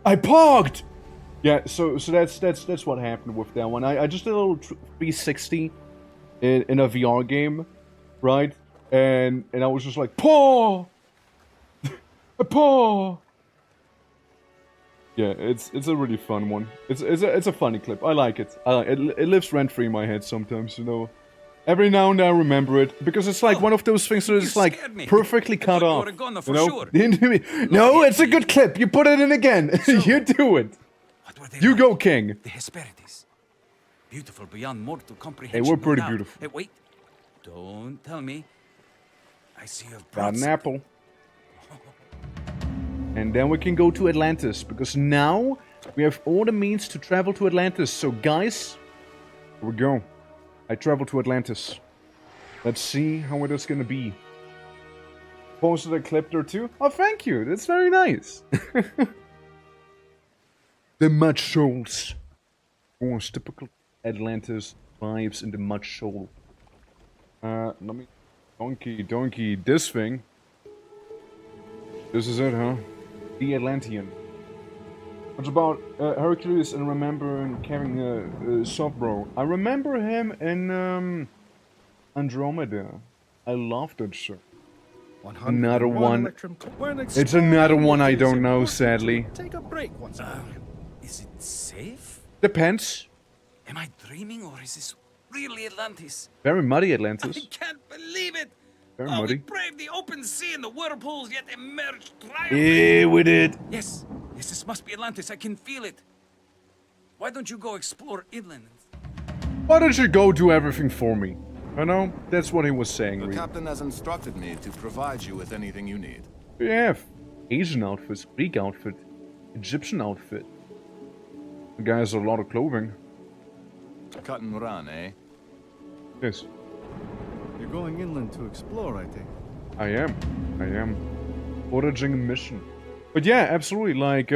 I pogged! Yeah, so that's what happened with that one. I just did a little 360 in a VR game. Right? And I was just like, paw! Paw! Yeah, it's a really fun one. It's a funny clip. I like it. It lives rent-free in my head sometimes, you know. Every now and then I remember it, because it's like one of those things that is like perfectly cut off. You know? No, it's a good clip. You put it in again. You do it. You go, King. The Hesperides. Beautiful beyond mortal comprehension. They were pretty beautiful. Hey, wait. Don't tell me. I see you've Got brought an apple. And then we can go to Atlantis, because now we have all the means to travel to Atlantis. So guys, here we go. I travel to Atlantis. Let's see how it is gonna be. Posted a clip there too. Oh, thank you. That's very nice. The Mud Shoals. Oh, it's typical Atlantis vibes in the Mud Shoal. Let me... Donkey, this thing. This is it, huh? The Atlantean. What's about Hercules and remembering carrying Sobro? I remember him in Andromeda. I love that show. Another one. It's another one I don't know, sadly. Take a break once in a while. Is it safe? Depends. Am I dreaming, or is this really Atlantis? Very muddy Atlantis. I can't believe it! Very We muddy. braved the open sea and the whirlpools, yet emerged Yeah, we did. Yes, this must be Atlantis. I can feel it. Why don't you go explore inland? Why don't you go do everything for me? I know, that's what he was saying, The Reed. captain has instructed me to provide you with anything you need. We have Asian outfits, Greek outfit, Egyptian outfit. The guy has a lot of clothing. Cut and run, eh? Yes, You're going inland to explore, I think. I am. foraging mission. But yeah, absolutely, like,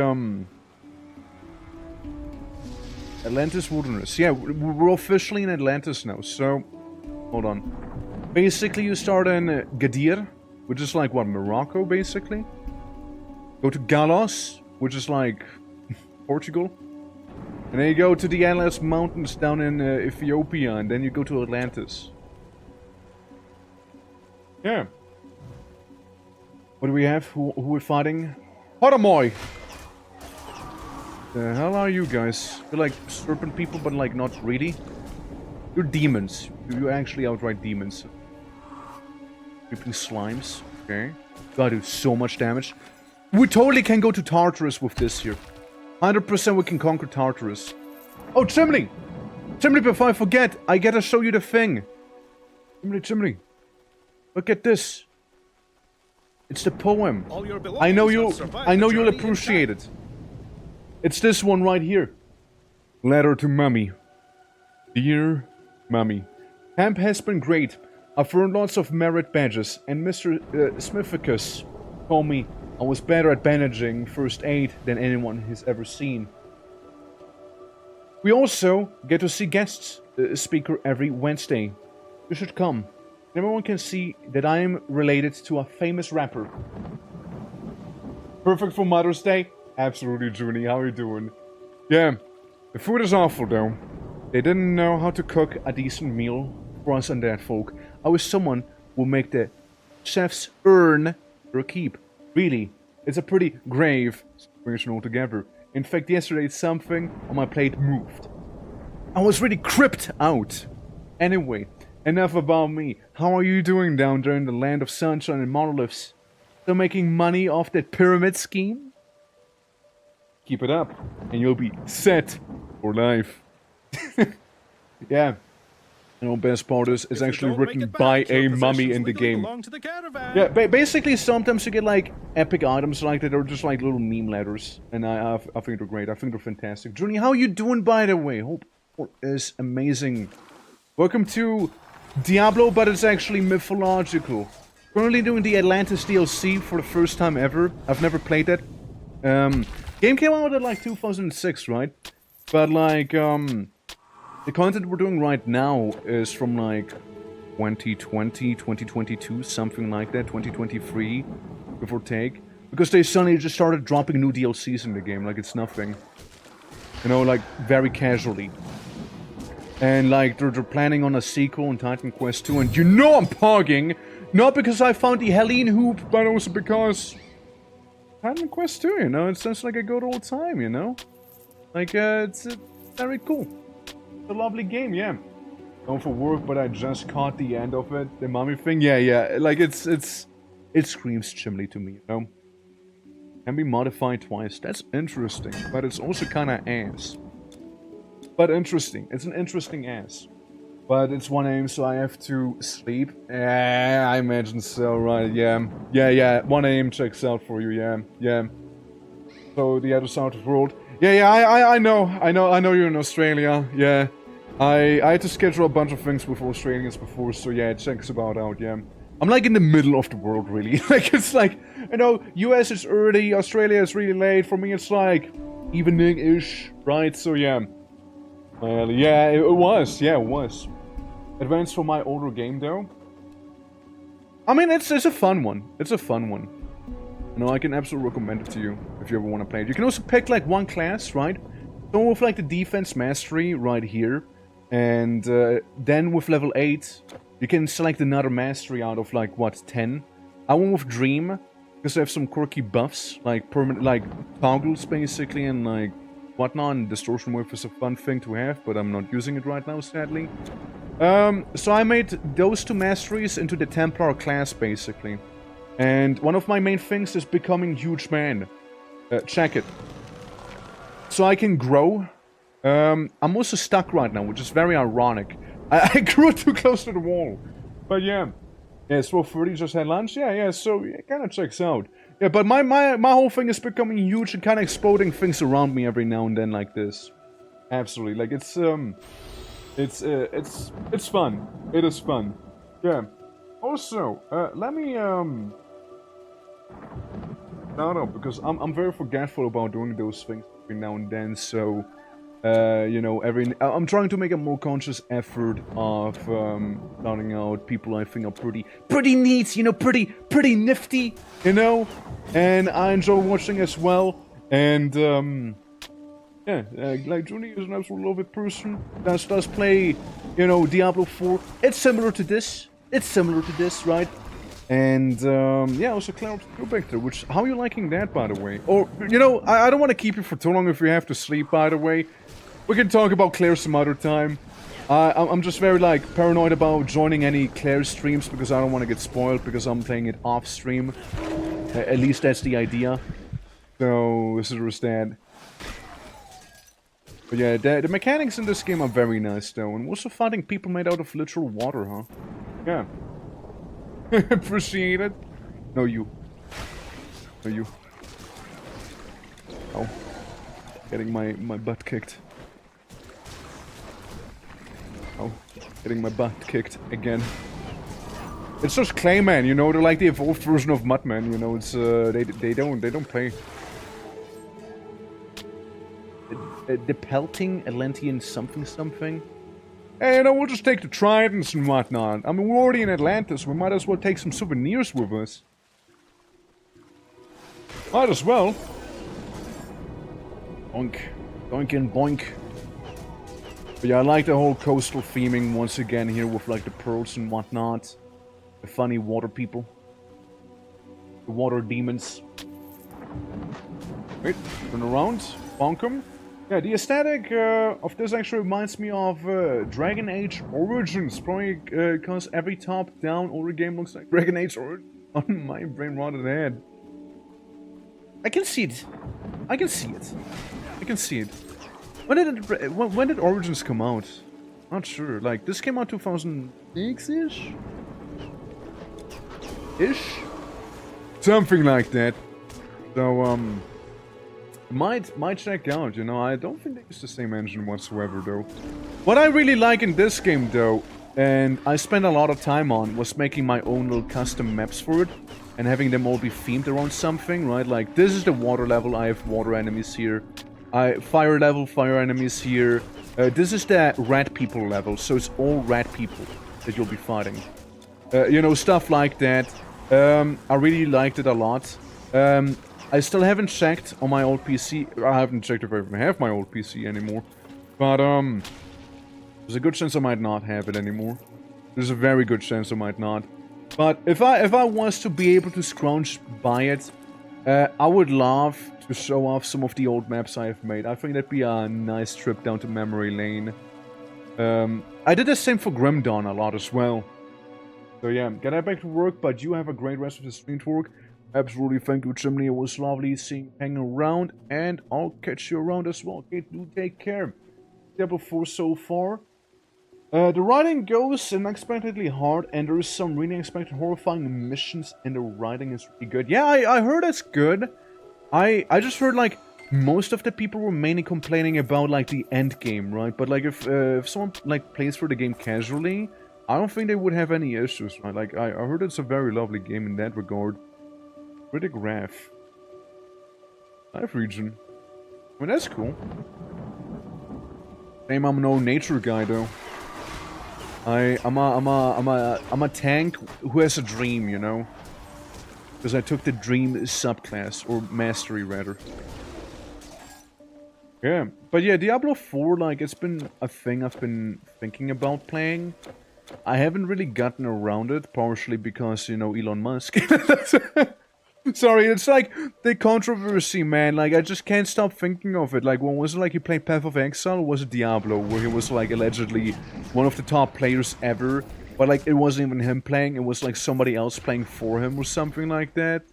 Atlantis Wilderness. Yeah, we're officially in Atlantis now, so... Hold on. Basically, you start in GER, which is like, what, Morocco, basically? Go to Galos, which is like Portugal. And then you go to the Atlas Mountains down in Ethiopia, and then you go to Atlantis. Yeah. What do we have? Who we're fighting? Hotamoy! The hell are you guys? You're like serpent people, but like not really. You're demons. You're actually outright demons. Creeping slimes. Okay. Gotta do so much damage. We totally can go to Tartarus with this here. 100% we can conquer Tartarus. Oh, Chimney! Chimney, before I forget, I gotta show you the thing. Chimney. Look at this. It's the poem. I know you'll appreciate it. It's this one right here. Letter to Mummy. Dear Mummy. Camp has been great. I've earned lots of merit badges, and Mr. Smithicus told me I was better at bandaging first aid than anyone has ever seen. We also get to see guests speaker every Wednesday. You should come. Everyone can see that I am related to a famous rapper. Perfect for Mother's Day? Absolutely, Junie. How are you doing? Yeah, the food is awful though. They didn't know how to cook a decent meal for us undead folk. I wish someone would make the chefs earn their keep. Really, it's a pretty grave situation altogether. In fact, yesterday something on my plate moved. I was really creeped out. Anyway, enough about me. How are you doing down there in the land of sunshine and monoliths? Still making money off that pyramid scheme? Keep it up, and you'll be set for life. Yeah. You know, best part is it's actually written by a mummy in the game. Yeah, basically sometimes you get like epic items like that, or just like little meme letters, and I think they're great. I think they're fantastic. Junie, how you doing, by the way? Hope is amazing. Welcome to Diablo, but it's actually mythological. Currently doing the Atlantis DLC for the first time ever. I've never played that. Game came out in like 2006, right? But like the content we're doing right now is from like 2020, 2022, something like that, 2023, give or take. Because they suddenly just started dropping new DLCs in the game, like it's nothing. You know, like very casually. And like they're planning on a sequel on Titan Quest 2, and you know I'm pogging! Not because I found the Helene hoop, but also because Titan Quest 2, you know, it's just like a good old time, you know? Like, it's very cool. It's a lovely game, yeah. Going for work, but I just caught the end of it. The mummy thing, yeah. Like, it screams Chimney to me, you know? Can be modified twice. That's interesting, but it's also kind of ass. But interesting. It's an interesting ass. But it's 1 AM, so I have to sleep. Yeah, I imagine so, right? Yeah. 1 AM checks out for you. Yeah. So the other side of the world. Yeah. I know you're in Australia. Yeah. I had to schedule a bunch of things with Australians before, so yeah, it checks about out. Yeah. I'm like in the middle of the world, really. Like it's like, you know, US is early, Australia is really late. For me, it's like evening-ish, right? So yeah. Well, yeah, it was. Advanced for my older game, though. I mean, it's a fun one. You know, I can absolutely recommend it to you if you ever want to play it. You can also pick, like, one class, right? So with, like, the defense mastery right here. And then with level 8, you can select another mastery out of, like, what, 10? I went with Dream, because they have some quirky buffs, like, permanent, like, toggles, basically, and, like, whatnot, and Distortion Wave is a fun thing to have, but I'm not using it right now, sadly. So I made those two masteries into the Templar class, basically. And one of my main things is becoming huge man. Check it. So I can grow. I'm also stuck right now, which is very ironic. I grew too close to the wall. But yeah. Yeah, so 30 just had lunch? Yeah, so it kind of checks out. Yeah, but my whole thing is becoming huge and kind of exploding things around me every now and then like this. Absolutely, like it's fun. It is fun. Yeah. Also, let me No, because I'm very forgetful about doing those things every now and then, so... you know, I'm trying to make a more conscious effort of shouting out people I think are pretty neat, you know, pretty nifty, you know, and I enjoy watching as well. And yeah, like Junie is an absolute lovely person. Does play, you know, Diablo 4. It's similar to this. Right? And yeah, also Cloud Baker, which how are you liking that, by the way? Or you know, I don't want to keep you for too long if you have to sleep, by the way. We can talk about Claire some other time. I'm just very, like, paranoid about joining any Claire streams because I don't want to get spoiled because I'm playing it off stream. At least that's the idea. So, this is that. But yeah, the mechanics in this game are very nice, though. And also fighting people made out of literal water, huh? Yeah. Appreciate it. No, you. No, you. Oh. Getting my butt kicked. Oh, getting my butt kicked again. It's just Clayman, you know, they're like the evolved version of Mudman, you know, it's they don't play. The pelting Atlantean something. Hey, you know, we'll just take the tridents and whatnot. I mean, we're already in Atlantis, we might as well take some souvenirs with us. Might as well. Boink. Doink and boink. But yeah, I like the whole coastal theming once again here with like the pearls and whatnot. The funny water people. The water demons. Wait, turn around. Bonk 'em. Yeah, the aesthetic of this actually reminds me of Dragon Age Origins. Probably because every top-down older game looks like Dragon Age Origins on my brain rotted head. I can see it. I can see it. When did Origins come out? Not sure. Like, this came out 2006-ish? Something like that. So, might check out, you know. I don't think they use the same engine whatsoever, though. What I really like in this game, though, and I spent a lot of time on, was making my own little custom maps for it. And having them all be themed around something, right? Like, this is the water level, I have water enemies here. Fire level, fire enemies here. This is the rat people level, so it's all rat people that you'll be fighting. You know, stuff like that. I really liked it a lot. I still haven't checked on my old PC. I haven't checked if I even have my old PC anymore. But, there's a good chance I might not have it anymore. There's a very good chance I might not. But if I was to be able to scrounge by it, I would love to show off some of the old maps I have made. I think that'd be a nice trip down to memory lane. I did the same for Grim Dawn a lot as well. So yeah, get back to work, but you have a great rest of the stream to work. Absolutely, thank you, Chimney. It was lovely seeing you hanging around, and I'll catch you around as well. Okay, do take care. Diablo 4 so far. The writing goes unexpectedly hard, and there is some really unexpected horrifying missions, and the writing is really good. Yeah, I heard it's good. I just heard, like, most of the people were mainly complaining about, like, the end game, right? But, like, if someone, like, plays through the game casually, I don't think they would have any issues, right? Like, I heard it's a very lovely game in that regard. Critic Graph. Life region. I mean, that's cool. Same, I'm no nature guy, though. I'm a tank who has a dream, you know? Because I took the dream subclass, or mastery rather. Yeah, but yeah, Diablo 4, like, it's been a thing I've been thinking about playing. I haven't really gotten around it, partially because, you know, Elon Musk. Sorry, it's like the controversy, man. Like, I just can't stop thinking of it. Like, when was it like he played Path of Exile, or was it Diablo, where he was, like, allegedly one of the top players ever? But, like, it wasn't even him playing, it was, like, somebody else playing for him or something like that.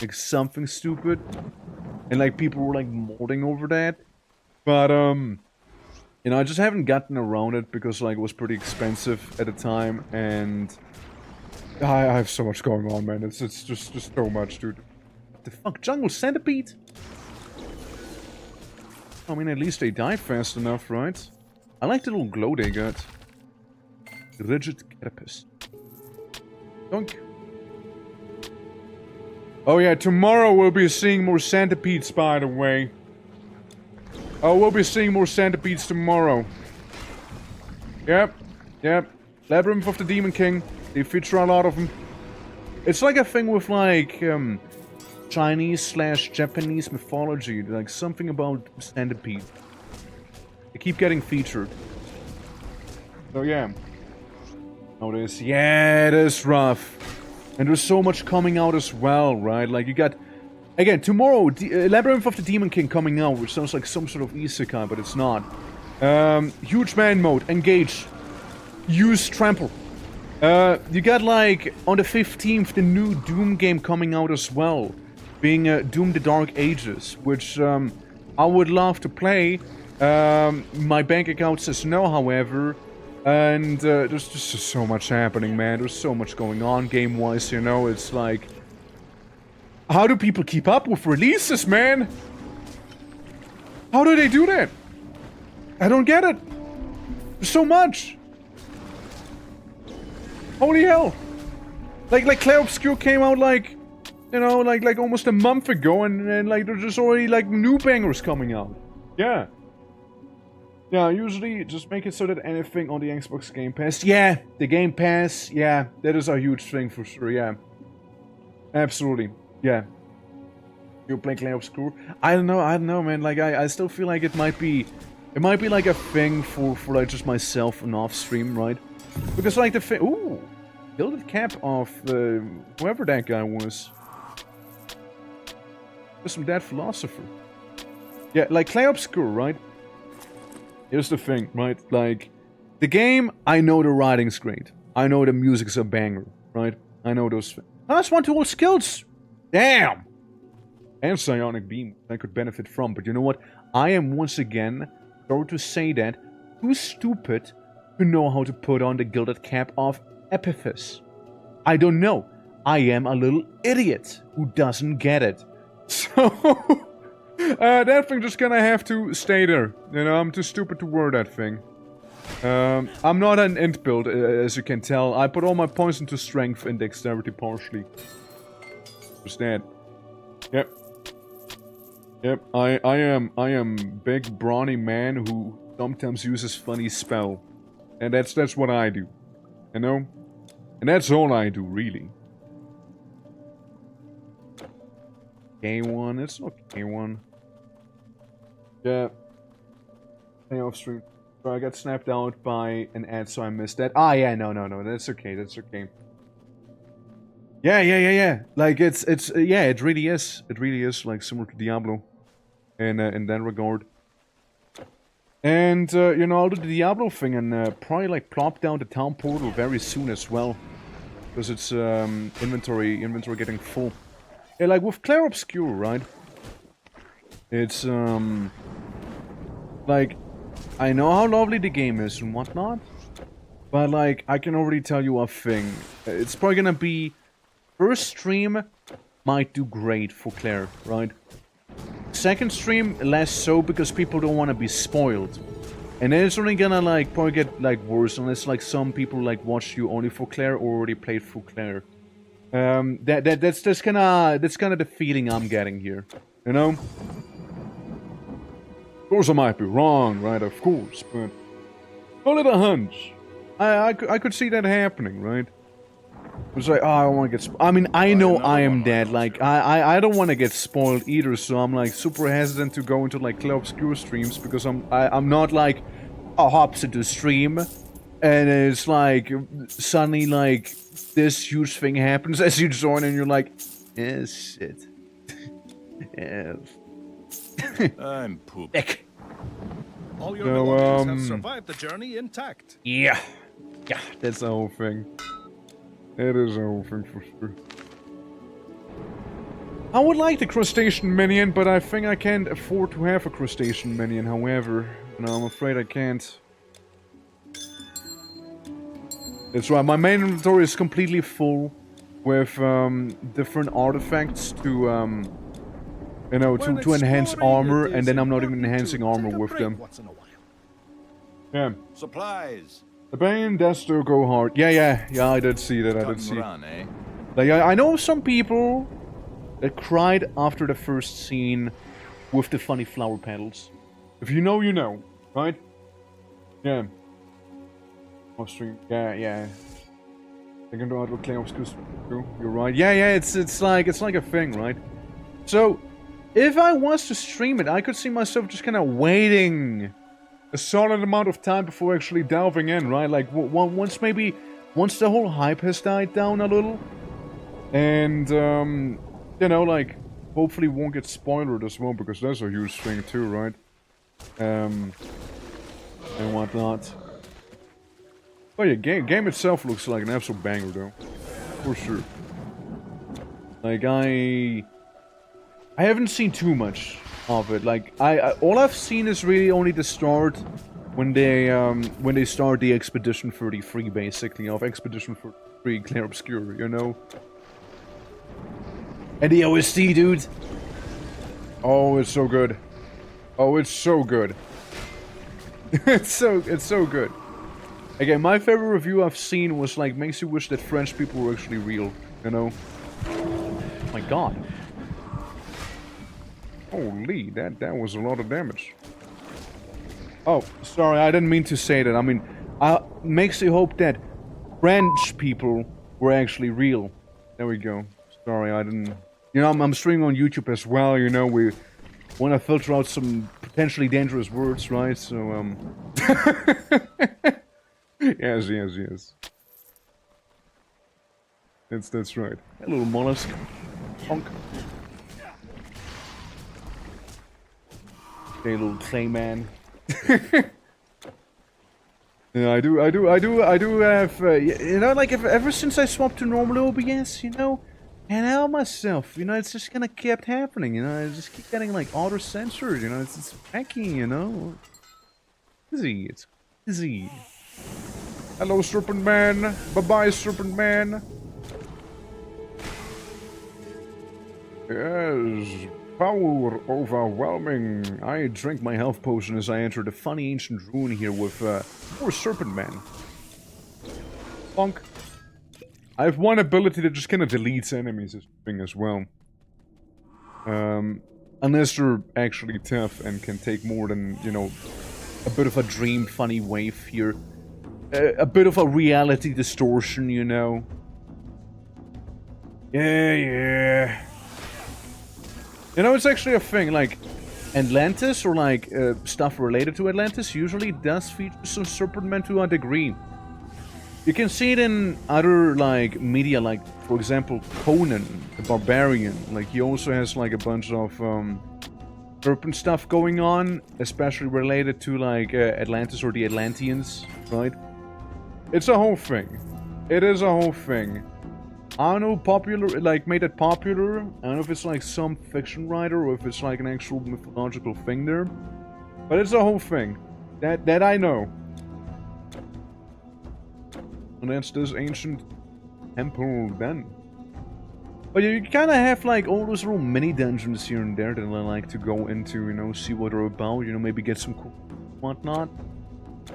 Like, something stupid. And, like, people were, like, mourning over that. But, you know, I just haven't gotten around it because, like, it was pretty expensive at the time, and I have so much going on, man. It's just so much, dude. What the fuck? Jungle Centipede? I mean, at least they die fast enough, right? I like the little glow they got. Rigid carapace. Donk. Oh yeah, tomorrow we'll be seeing more centipedes, by the way. Oh, we'll be seeing more centipedes tomorrow. Yep, yep. Labyrinth of the Demon King. They feature a lot of them. It's like a thing with like Chinese/Japanese mythology, like something about centipede. They keep getting featured. So yeah. Notice, yeah, it is rough. And there's so much coming out as well, right? Like you got, again, tomorrow, Labyrinth of the Demon King coming out, which sounds like some sort of isekai, but it's not. Huge man mode, engage. Use trample. You got like, on the 15th, the new Doom game coming out as well. Being Doom the Dark Ages, which I would love to play. My bank account says no, however. And there's just so much happening, man. There's so much going on game-wise, you know. It's like... How do people keep up with releases, man? How do they do that? I don't get it. There's so much. Holy hell. Like Clair Obscur came out like... You know, like almost a month ago, and like there's just already like new bangers coming out. Yeah. Yeah, usually just make it so that anything on the Xbox Game Pass. Yeah, the Game Pass. Yeah, that is a huge thing for sure. Yeah, absolutely. Yeah. You play Clair Obscur? I don't know, man. Like I still feel like it might be like a thing for like just myself and off stream, right? Because like the thing. Ooh, gilded cap of whoever that guy was. There's some dead philosopher. Yeah, like Clair Obscur, right? Here's the thing, right? Like, the game, I know the writing's great. I know the music's a banger, right? I know those things. That's one to all skills! Damn! And Psionic Beam, I could benefit from. But you know what? I am once again, sorry to say that, too stupid to know how to put on the gilded cap of Epiphysis. I don't know. I am a little idiot who doesn't get it. So... that thing just gonna have to stay there. You know, I'm too stupid to wear that thing. I'm not an int build, as you can tell. I put all my points into strength and dexterity partially. Just that. Yep. Yep, I am big brawny man who sometimes uses funny spell. And that's what I do. You know? And that's all I do, really. K1, it's not K1. Yeah. Hey, off stream. So I got snapped out by an ad, so I missed that. Ah, yeah, no, that's okay, that's okay. Yeah. Like, yeah, it really is. It really is, like, similar to Diablo. In that regard. And, you know, I'll do the Diablo thing and probably, like, plop down the town portal very soon as well. Because it's, inventory getting full. Yeah, like, with Clair Obscur, right? It's, like, I know how lovely the game is and whatnot, but, like, I can already tell you a thing. It's probably gonna be... First stream might do great for Claire, right? Second stream, less so, because people don't want to be spoiled. And then it's only gonna, like, probably get, like, worse unless, like, some people, like, watch you only for Claire or already played for Claire. That's kind of the feeling I'm getting here, you know? Of course I might be wrong, right, of course, but... Call it a hunch. I could see that happening, right? It's like, oh, I don't want to get... I mean, I know I am dead, like, I don't want to get spoiled either, so I'm, like, super hesitant to go into, like, Clair Obscur streams, because I'm not, like, hops into stream, and it's, like, suddenly, like, this huge thing happens as you join, and you're like, eh, shit. Yes. I'm poop. All your belongings have survived the journey intact. Yeah, that's the whole thing. That is the whole thing for sure. I would like the crustacean minion, but I think I can't afford to have a crustacean minion, however. No, I'm afraid I can't. That's right, my main inventory is completely full with different artifacts to, you know, to enhance armor, and then I'm not even enhancing armor with them. Yeah. Supplies. The Bane does still go hard. Yeah, I did see that, I did see. Run, eh? Like, I know some people that cried after the first scene with the funny flower petals. If you know, you know, right? Yeah. Stream. Yeah. Second order claims you're right. Yeah, it's like a thing, right? So if I was to stream it, I could see myself just kind of waiting a solid amount of time before actually delving in, right? Like once the whole hype has died down a little, and you know, like hopefully won't get spoiled as well, because that's a huge thing too, right? And whatnot. Oh yeah, game itself looks like an absolute banger though, for sure. Like I haven't seen too much of it. Like all I've seen is really only the start, when they start the Expedition 33, basically, of Expedition 33 Clair Obscur, you know. And the OST, dude. Oh, it's so good. Oh, it's so good. it's so good. Again, my favorite review I've seen was like, makes you wish that French people were actually real, you know? Oh my god. Holy, that was a lot of damage. Oh, sorry, I didn't mean to say that. I mean, makes you hope that French people were actually real. There we go. Sorry, I didn't... You know, I'm streaming on YouTube as well, you know, we want to filter out some potentially dangerous words, right? So, Yes. That's right. A little mollusk. Honk. Okay, little clayman. Yeah, I do have, you know, like, ever since I swapped to normal OBS, you know, can't help myself, you know, it's just kinda kept happening, you know, I just keep getting, like, auto-censored, you know, it's wacky, you know. It's easy. Hello, Serpent Man. Bye-bye, Serpent Man. Yes, power overwhelming. I drink my health potion as I enter the funny ancient ruin here with poor Serpent Man. Bonk. I have one ability that just kind of deletes enemies as well. Unless they're actually tough and can take more than, you know, a bit of a dream funny wave here. A bit of a reality distortion, you know. Yeah. You know, it's actually a thing, like, Atlantis, or like, stuff related to Atlantis, usually does feature some Serpent Men to a degree. You can see it in other, like, media, like, for example, Conan, the Barbarian. Like, he also has, like, a bunch of, serpent stuff going on, especially related to, like, Atlantis or the Atlanteans, right? It's a whole thing. It is a whole thing. I don't know, popular, like, made it popular. I don't know if it's, like, some fiction writer or if it's, like, an actual mythological thing there. But it's a whole thing. That I know. And that's this ancient temple then. But you kind of have, like, all those little mini dungeons here and there that I like to go into, you know, see what they're about, you know, maybe get some cool whatnot.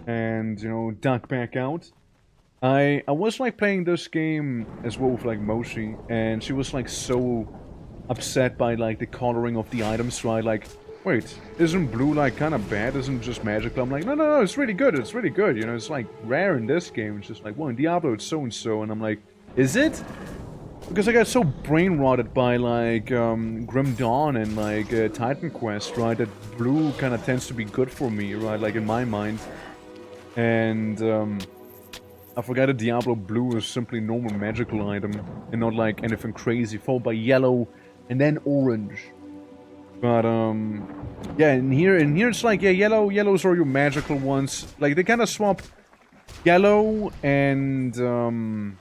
And, you know, duck back out. I was, like, playing this game as well with, like, Moshi, and she was, like, so upset by, like, the coloring of the items, right? Like, wait, isn't blue, like, kind of bad? Isn't it just magical? I'm like, no, it's really good, you know, it's, like, rare in this game. It's just like, well, in Diablo it's so-and-so, and I'm like, is it? Because I got so brain-rotted by, like, Grim Dawn and, like, Titan Quest, right, that blue kind of tends to be good for me, right, like, in my mind. And, I forgot that Diablo Blue is simply normal magical item, and not like anything crazy, followed by yellow, and then orange. But, yeah, in here it's like, yeah, yellows are your magical ones. Like, they kind of swap yellow and blue,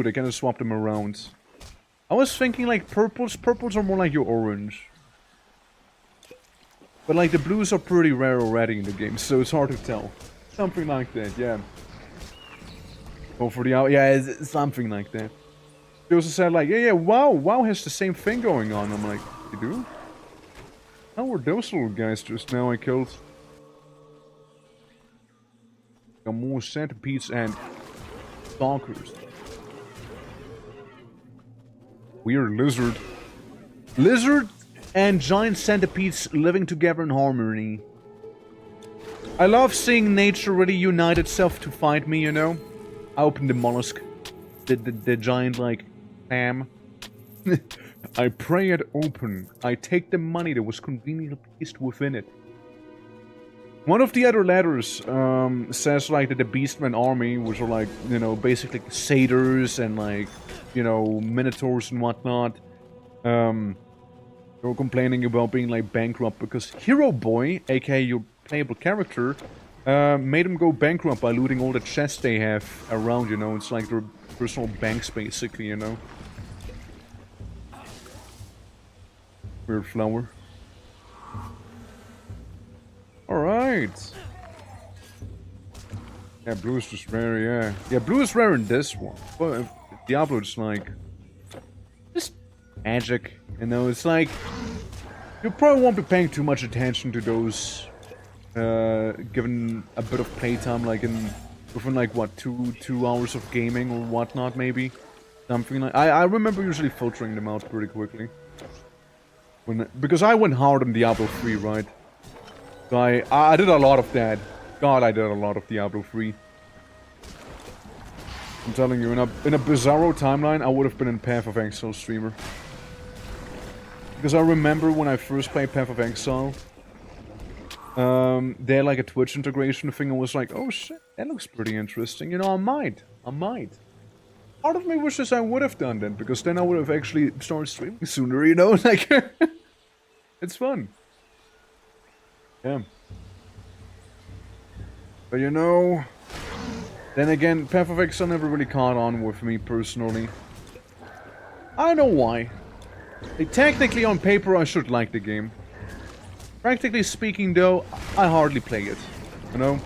they kind of swap them around. I was thinking, like, purples are more like your orange. But, like, the blues are pretty rare already in the game, so it's hard to tell. Something like that, yeah. Oh, for the yeah, it's something like that. They also said, like, yeah, WoW has the same thing going on. I'm like, you do? How were those little guys just now I killed? Got more centipedes and stalkers. Weird lizard. Lizard and giant centipedes living together in harmony. I love seeing nature really unite itself to fight me, you know? I opened the mollusk. The giant, like, ham. I pray it open. I take the money that was conveniently placed within it. One of the other letters says, like, that the Beastmen army, which are, like, you know, basically satyrs and, like, you know, minotaurs and whatnot, they were complaining about being, like, bankrupt because Hero Boy, aka your playable character, made them go bankrupt by looting all the chests they have around, you know. It's like their personal banks, basically, you know. Weird flower. Alright. Yeah, blue is just rare, yeah. Yeah, blue is rare in this one. But Diablo is like... just magic, you know, it's like... you probably won't be paying too much attention to those... given a bit of playtime, like within like, what, two hours of gaming or whatnot, maybe? Something like... I remember usually filtering them out pretty quickly. Because I went hard on Diablo 3, right? So I did a lot of that. God, I did a lot of Diablo 3. I'm telling you, in a bizarro timeline, I would have been in Path of Exile streamer. Because I remember when I first played Path of Exile, they had like a Twitch integration thing, and was like, oh shit, that looks pretty interesting. You know, I might. Part of me wishes I would have done that, because then I would have actually started streaming sooner, you know? Like, it's fun. Yeah. But you know, then again, Path of Exile never really caught on with me personally. I don't know why. Like, technically, on paper, I should like the game. Practically speaking, though, I hardly play it. You know?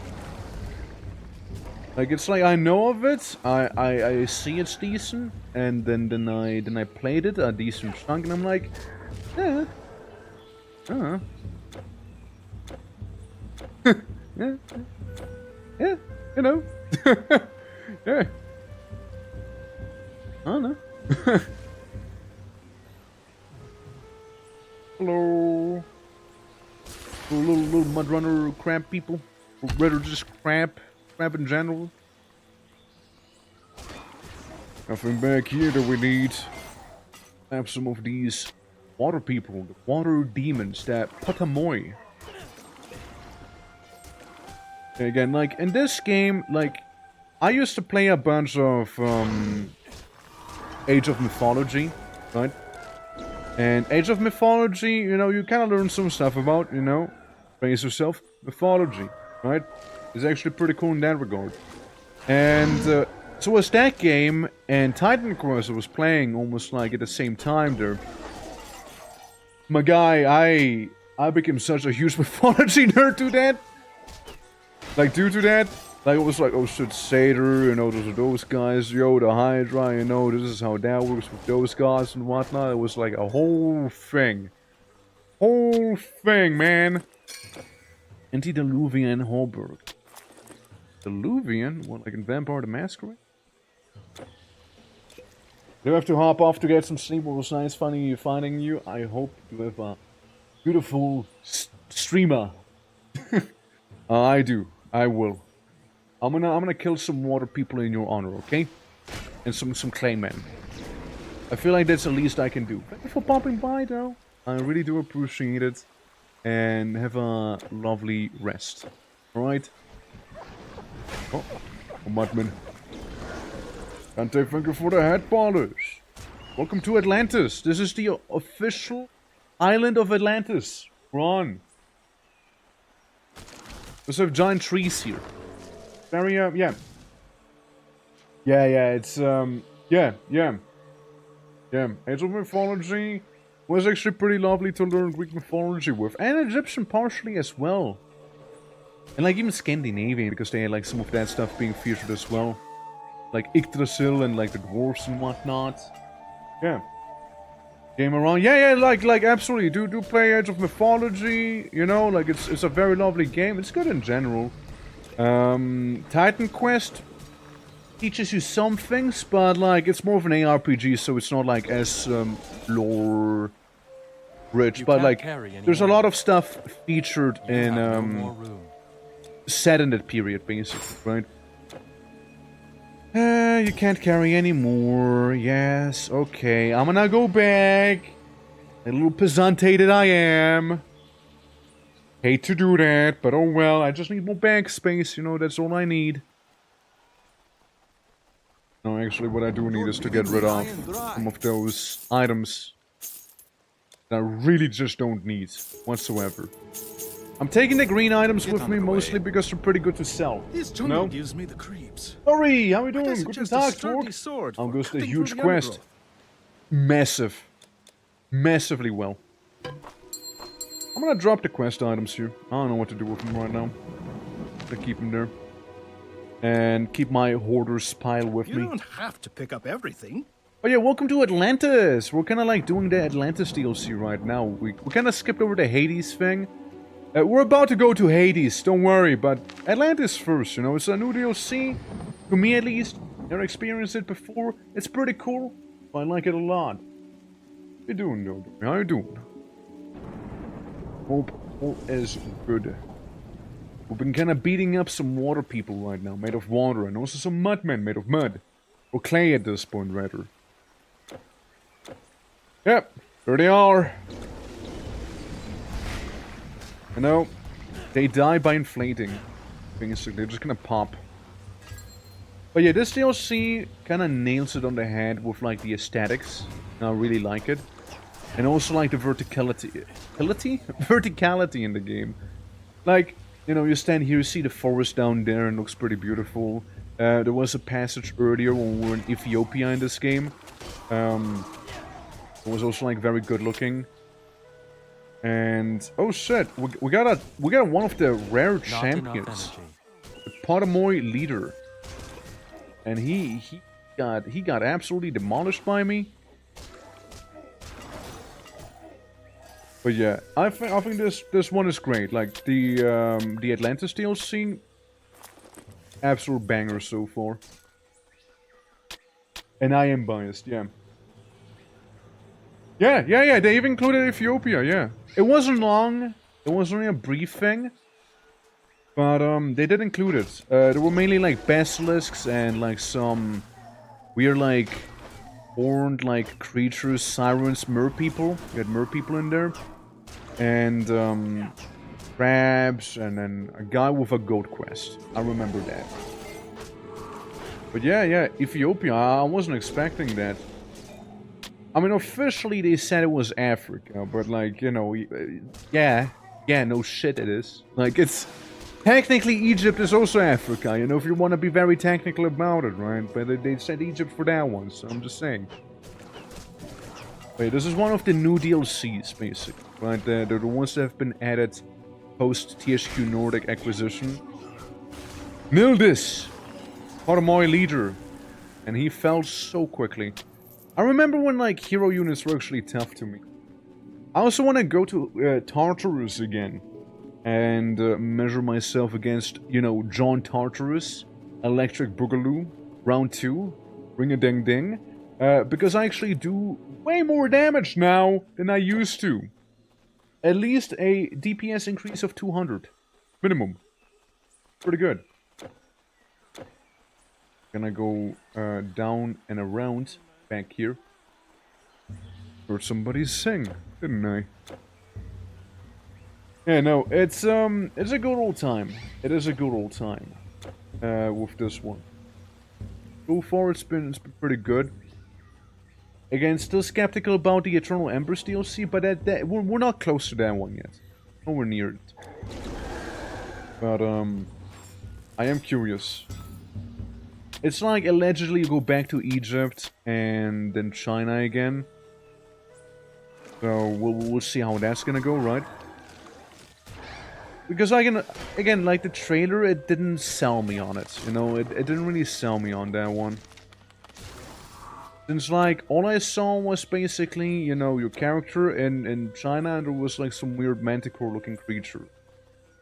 Like, it's like I know of it, I see it's decent, and then I played it a decent chunk, and I'm like, yeah, yeah, you know, yeah, I don't know. Hello, little mudrunner crab people, or rather just crab in general. Nothing back here that we need. Have some of these water people, the water demons, that Patamoi. Again, like, in this game, like, I used to play a bunch of, Age of Mythology, right? And Age of Mythology, you know, you kind of learn some stuff about, you know, base yourself, mythology, right? It's actually pretty cool in that regard. And, so was that game, and Titan Quest was playing almost like at the same time there. My guy, I became such a huge mythology nerd to that. Like, due to that, like, it was like, oh shit, Satyr, you know, those guys, yo, the Hydra, you know, this is how that works with those guys and whatnot. It was like a whole thing. Whole thing, man. Antediluvian Holberg. Diluvian? What, like in Vampire the Masquerade? Do have to hop off to get some sleep. It was nice finding you. I hope you have a beautiful streamer. I do. I will. I'm gonna kill some water people in your honor, okay? And some claymen. I feel like that's the least I can do. Thank you for popping by, though. I really do appreciate it. And have a lovely rest. Alright? Oh, Mudman. Dante, thank you for the head polish. Welcome to Atlantis. This is the official island of Atlantis. We're on. There's have giant trees here. Very, yeah. Yeah, it's, yeah. Age of Mythology was actually pretty lovely to learn Greek mythology with. And Egyptian partially as well. And like even Scandinavian, because they had like some of that stuff being featured as well. Like Yggdrasil and like the dwarves and whatnot. Yeah. Game around. Yeah, like absolutely. Do play Age of Mythology, you know, like it's a very lovely game. It's good in general. Titan Quest. teaches you some things, but like it's more of an ARPG, so it's not like as lore rich. But like, there's a lot of stuff featured in set in that period, basically, right? You can't carry anymore. Yes, okay. I'm gonna go back. A little peasante that I am. Hate to do that, but oh well. I just need more bank space, you know, that's all I need. No, actually, what I do need is to get rid of some of those items that I really just don't need whatsoever. I'm taking the green items with me mostly because they're pretty good to sell. This jungle gives me the creeps. Sorry, how you doing? Good to Just talk, a sturdy Torque. sword I'm for going to a cutting huge through the quest. undergrowth. Massive. Massively well. I'm gonna drop the quest items here. I don't know what to do with them right now. To keep them there. And keep my hoarders pile with me. You don't have to pick up everything. Oh yeah, welcome to Atlantis! We're kinda like doing the Atlantis DLC right now. We kinda skipped over the Hades thing. We're about to go to Hades, don't worry, but Atlantis first, you know, it's a new DLC. To me at least. Never experienced it before. It's pretty cool. I like it a lot. How you doing, though? How you doing? Hope all is good. We've been kinda beating up some water people right now, made of water, and also some mudmen made of mud. Or clay at this point, rather. Yep, there they are. You know, they die by inflating. Basically, they're just gonna pop. But yeah, this DLC kind of nails it on the head with like the aesthetics. I really like it. And also like the verticality. Verticality in the game. Like, you know, you stand here, you see the forest down there and it looks pretty beautiful. There was a passage earlier when we were in Ethiopia in this game. It was also like very good looking. And oh shit, we got one of the rare champions, the Potamoy leader, and he got absolutely demolished by me. But yeah, I think this one is great. Like the Atlantis DLC, absolute banger so far. And I am biased, yeah. Yeah, they even included Ethiopia, yeah. It wasn't long, it was only a brief thing. But, they did include it. There were mainly, like, basilisks and, like, some weird, like, horned, like, creatures, sirens, merpeople. You had merpeople in there. And, crabs, and then a guy with a goat quest. I remember that. But yeah, Ethiopia, I wasn't expecting that. I mean, officially they said it was Africa, but like, you know, yeah, no shit it is. Like, it's, technically Egypt is also Africa, you know, if you want to be very technical about it, right? But they said Egypt for that one, so I'm just saying. Wait, this is one of the new DLCs, basically, right? They're the ones that have been added post-THQ Nordic acquisition. Mildis! Potamoy leader. And he fell so quickly. I remember when, like, hero units were actually tough to me. I also want to go to Tartarus again. And measure myself against, you know, John Tartarus, Electric Boogaloo, Round 2, Ring-a-ding-ding. Because I actually do way more damage now than I used to. At least a DPS increase of 200. Minimum. Pretty good. Gonna go down and around. Back here. Heard somebody sing, didn't I? Yeah, no, it's a good old time. It is a good old time. With this one. So far it's been pretty good. Again, still skeptical about the Eternal Embers DLC, but we're not close to that one yet. Nowhere near it. But I am curious. It's like, allegedly, you go back to Egypt and then China again. So, we'll see how that's gonna go, right? Because again, like the trailer, it didn't sell me on it. You know, it didn't really sell me on that one. Since, like, all I saw was basically, you know, your character in China, and there was, like, some weird manticore-looking creature.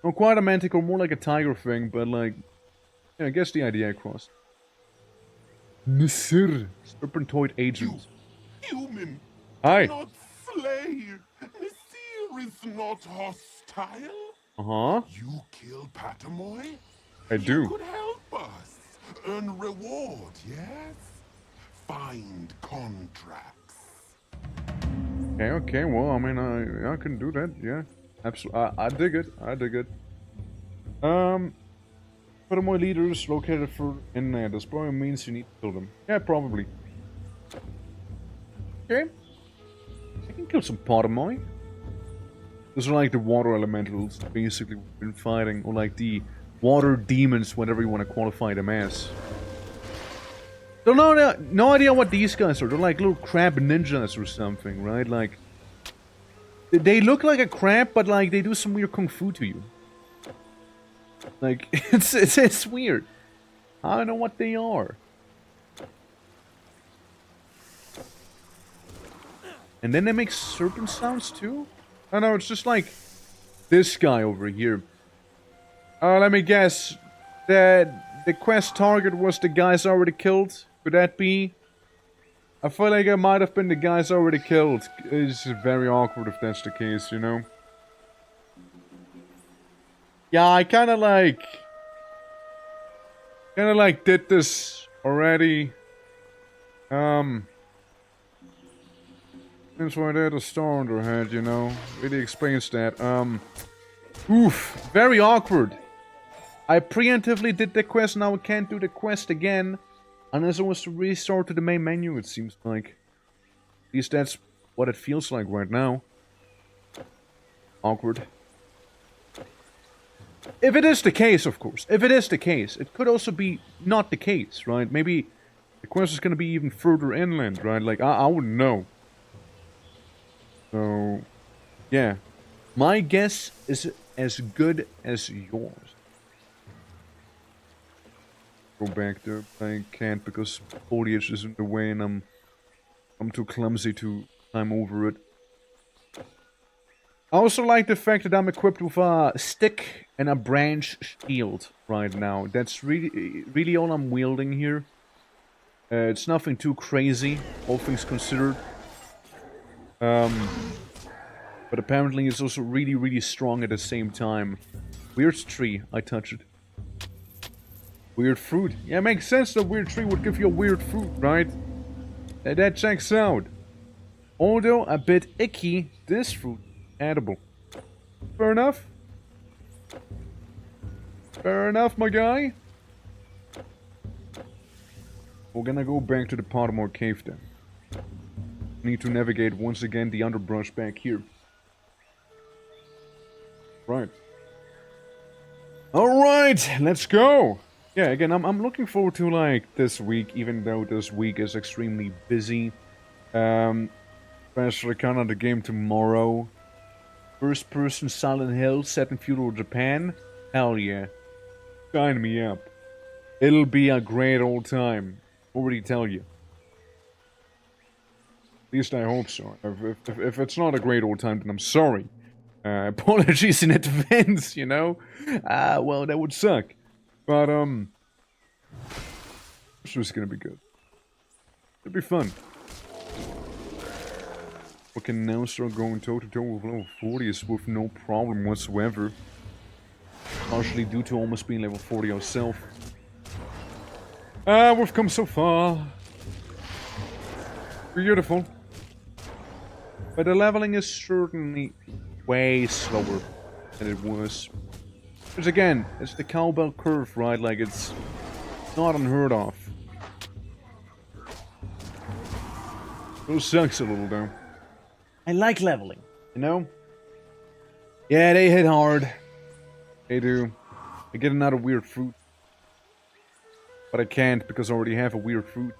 Not quite a manticore, more like a tiger thing, but, like, yeah, I guess the idea crossed. Nisir, Serpentoid Agent. Human, Hi. not slave. Nasir is not hostile. Uh-huh. You kill Patamoy? I do. You could help us. Earn reward, yes? Find contracts. Okay, well, I mean, I can do that, yeah. Absolutely. I dig it. I dig it. Patamoy leaders located in there. This probably means you need to kill them. Yeah, probably. Okay. I can kill some Patamoy. Those are like the water elementals, basically, we've been fighting. Or like the water demons, whatever you want to qualify them as. Don't know, no idea what these guys are. They're like little crab ninjas or something, right? Like, they look like a crab, but like they do some weird kung fu to you. Like, it's weird. I don't know what they are. And then they make serpent sounds too? I know, it's just like this guy over here. Let me guess. The quest target was the guys already killed? Could that be? I feel like it might have been the guys already killed. It's very awkward if that's the case, you know? Yeah, I kinda like did this already. That's why they had a star on their head, you know? Really explains that. Oof, very awkward. I preemptively did the quest, now I can't do the quest again. Unless I was to restart to the main menu, it seems like. At least that's what it feels like right now. Awkward. If it is the case, of course. If it is the case. It could also be not the case, right? Maybe the quest is going to be even further inland, right? Like, I wouldn't know. So, yeah. My guess is as good as yours. Go back there. I can't because foliage is in the way and I'm too clumsy to climb over it. I also like the fact that I'm equipped with a stick and a branch shield right now. That's really all I'm wielding here. It's nothing too crazy, all things considered. But apparently it's also really strong at the same time. Weird tree, I touch it. Weird fruit. Yeah, it makes sense that weird tree would give you a weird fruit, right? That checks out. Although a bit icky, this fruit edible. Fair enough. Fair enough, my guy. We're gonna go back to the Pottermore Cave then. Need to navigate once again the underbrush back here. Right. Alright, let's go! Yeah, again, I'm looking forward to, like, this week, even though this week is extremely busy. Especially kind of the game tomorrow. First person Silent Hill set in feudal Japan. Hell yeah. Sign me up. It'll be a great old time. Already tell you. At least I hope so. If it's not a great old time, then I'm sorry. Apologies in advance, you know? Well, that would suck. But, this was gonna be good. It'll be fun. We can now start going toe-to-toe with level 40s with no problem whatsoever. Partially due to almost being level 40 ourselves. We've come so far. Beautiful. But the leveling is certainly way slower than it was. Because again, it's the cowbell curve, right? Like, it's not unheard of. It sucks a little, though. I like leveling, you know? Yeah, they hit hard. They do. I get another weird fruit. But I can't because I already have a weird fruit.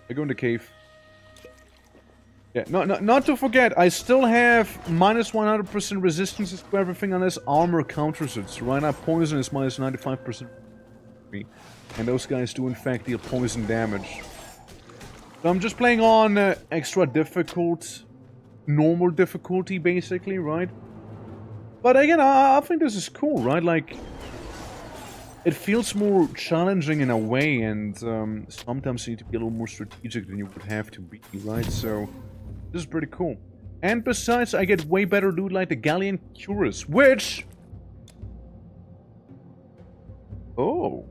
I go in the cave. Yeah, not to forget, I still have minus 100% resistances to everything unless armor counters it. Right now, poison is minus 95%. And those guys do in fact deal poison damage. So I'm just playing on extra difficult, normal difficulty basically, right? But again, I think this is cool, right? Like, it feels more challenging in a way, and sometimes you need to be a little more strategic than you would have to be, right? So, this is pretty cool. And besides, I get way better loot like the Galleon Cuirass, which... Oh.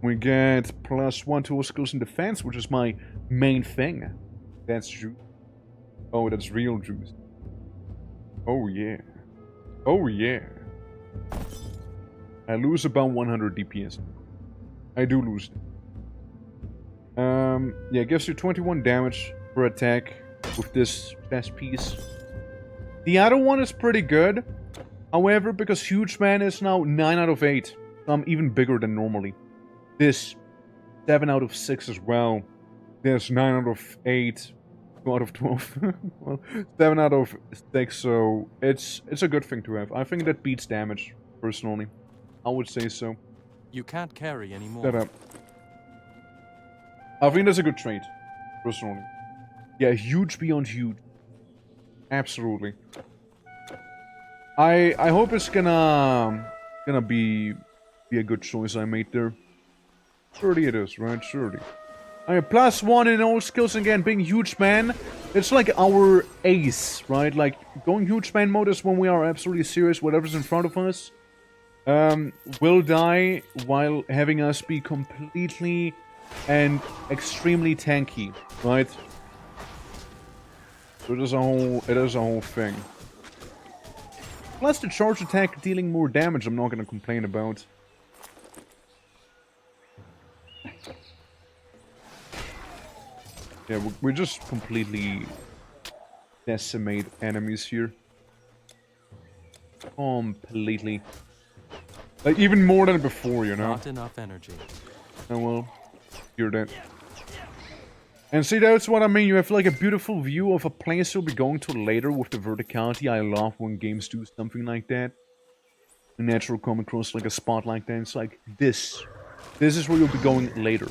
We get +1 to all skills in defense, which is my main thing. That's juice. Oh, that's real juice. Oh, yeah. Oh, yeah. I lose about 100 DPS. I do lose. Yeah, it gives you 21 damage per attack with this chest piece. The other one is pretty good. However, because Huge Man is now 9 out of 8, so I'm even bigger than normally. This 7 out of 6 as well. This 9 out of 8. 2 out of 12. Well, 7 out of 6, so it's a good thing to have. I think that beats damage, personally. I would say so. You can't carry anymore. Shut up. I think that's a good trait, personally. Yeah, huge beyond huge. Absolutely. I hope it's gonna be a good choice I made there. Surely it is, right? Surely. I mean, +1 in all skills again, being Huge Man. It's like our ace, right? Like, going Huge Man mode is when we are absolutely serious, whatever's in front of us. Will die while having us be completely and extremely tanky, right? So it is a whole thing. Plus the charge attack dealing more damage, I'm not gonna complain about. Yeah, we just completely decimate enemies here. Completely. Like, even more than before, you know? Not enough energy. Oh well, hear that. And see, that's what I mean. You have like a beautiful view of a place you'll be going to later with the verticality. I love when games do something like that. A natural come across like a spot like that. It's like this. This is where you'll be going later.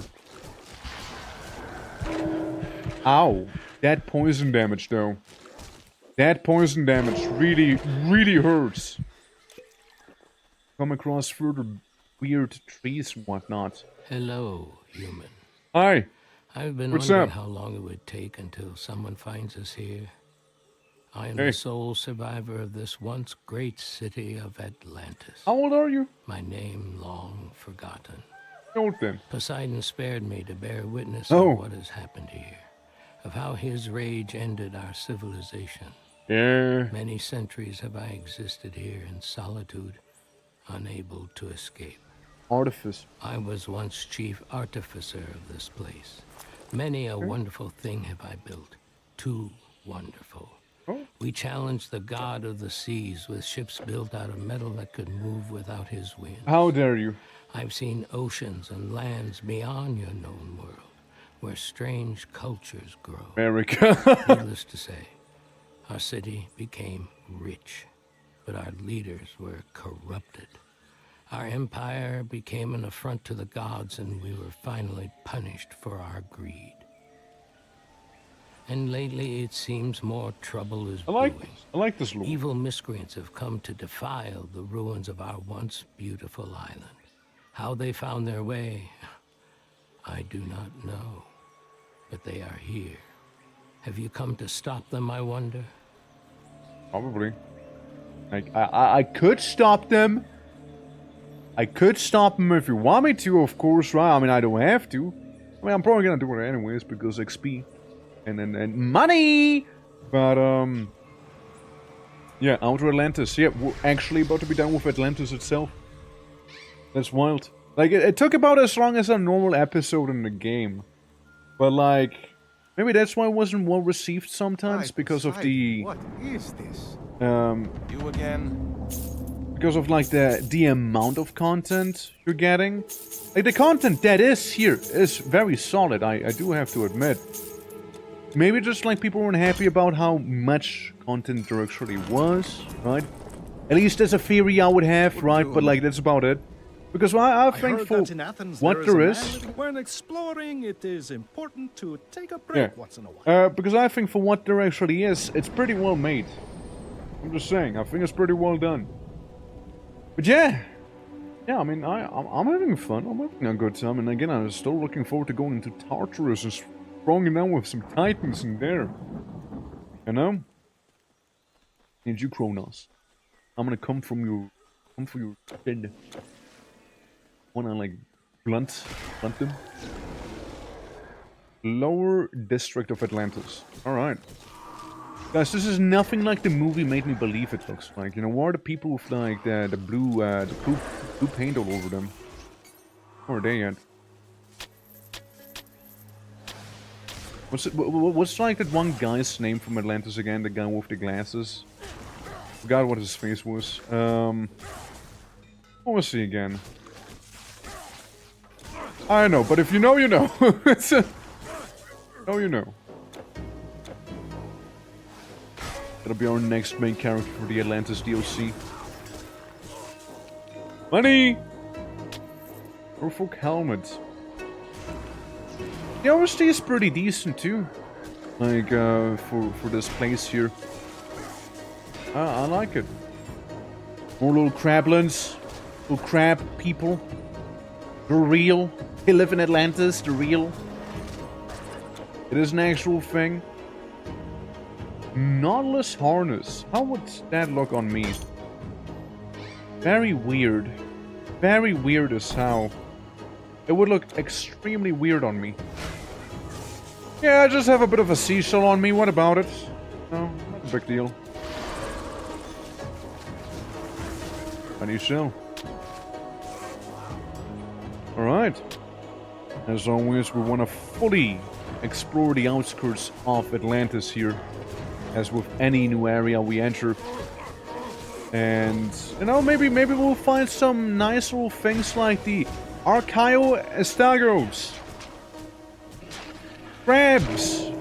Ow. That poison damage, though. That poison damage really, really hurts. Come across further weird trees and whatnot. Hello, human. Hi. I've been What's wondering up? how long it would take until someone finds us here. I am Hey. the sole survivor of this once great city of Atlantis. How old are you? My name long forgotten. How old then? Poseidon spared me to bear witness Oh. of what has happened here, of how his rage ended our civilization. Yeah. Many centuries have I existed here in solitude, unable to escape. Artifice. I was once chief artificer of this place. Many a wonderful thing have I built. Too wonderful. Oh. We challenged the god of the seas with ships built out of metal that could move without his wind. How dare you? I've seen oceans and lands beyond your known world, where strange cultures grow. America. Needless to say, our city became rich, but our leaders were corrupted. Our empire became an affront to the gods, and we were finally punished for our greed. And lately, it seems more trouble is brewing. I like this look. Evil miscreants have come to defile the ruins of our once beautiful island. How they found their way, I do not know. But they are here. Have you come to stop them, I wonder? Probably. Like, I could stop them. I could stop them if you want me to, of course, right? I mean, I don't have to. I mean, I'm probably gonna do it anyways, because XP. And money! But, yeah, Outer Atlantis. Yeah, we're actually about to be done with Atlantis itself. That's wild. Like, it took about as long as a normal episode in the game. But, like, maybe that's why it wasn't well received sometimes, because of the... What is this? You again? Because of, like, the amount of content you're getting. Like, the content that is here is very solid, I do have to admit. Maybe just, like, people weren't happy about how much content there actually was, right? At least as a theory I would have, right? But, like, that's about it. Because I think heard for that in Athens what there there is. is... When exploring, it is important to take a break once in a while. Because I think for what there actually is, it's pretty well made. I'm just saying, I think it's pretty well done. But yeah, yeah, I mean, I'm having fun. I'm having a good time. And again, I'm still looking forward to going into Tartarus and throwing down with some titans in there. You know? And you, Kronos. I'm gonna come for your head. Wanna, like, blunt them? Lower District of Atlantis. Alright. Guys, this is nothing like the movie made me believe it looks like. You know, where are the people with, like, the blue paint all over them? Where are they at? What's like that one guy's name from Atlantis again? The guy with the glasses? Forgot what his face was. What was he again? I don't know, but if you know, you know. You know. That'll be our next main character for the Atlantis DLC. Money! Norfolk helmet. The OST is pretty decent too. Like, for this place here. I like it. More little crablins. Little crab people. They're real. They live in Atlantis. They're real. It is an actual thing. Nautilus harness. How would that look on me? Very weird. Very weird as how. It would look extremely weird on me. Yeah, I just have a bit of a seashell on me. What about it? No, not a big deal. Funny shell. Alright. As always, we want to fully explore the outskirts of Atlantis here. As with any new area we enter. And, you know, maybe we'll find some nice little things like the Archaeostagos. Crabs.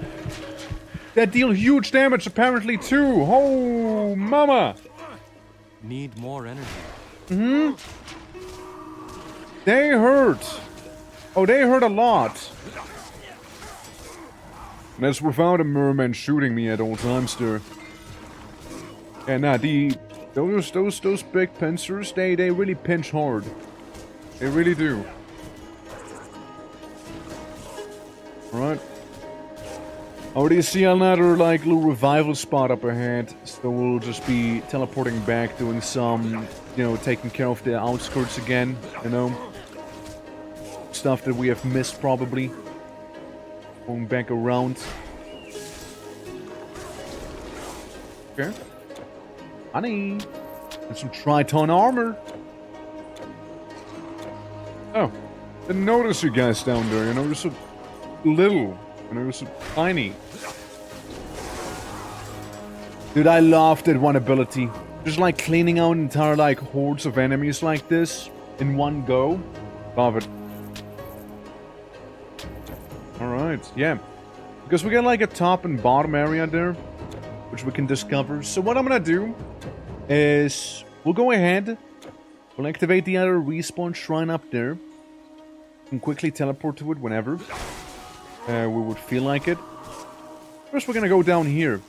That deal huge damage apparently too. Oh, mama. Need more energy. Mm-hmm. They hurt. Oh, they hurt a lot. That's without a merman shooting me at all times there. Yeah, nah, those big pincers, they really pinch hard. They really do. Alright. Already see another, like, little revival spot up ahead. So we'll just be teleporting back, doing some, you know, taking care of the outskirts again, you know. Stuff that we have missed, probably. Going back around. Okay. Honey. And some Triton armor. Oh. Didn't notice you guys down there, you know, you're so little. You know, you're so tiny. Dude, I love that one ability. Just like cleaning out entire like hordes of enemies like this in one go. Love it. Alright, yeah. Because we got like a top and bottom area there, which we can discover. So what I'm gonna do is we'll go ahead, we'll activate the other respawn shrine up there, and quickly teleport to it whenever we would feel like it. First, we're gonna go down here.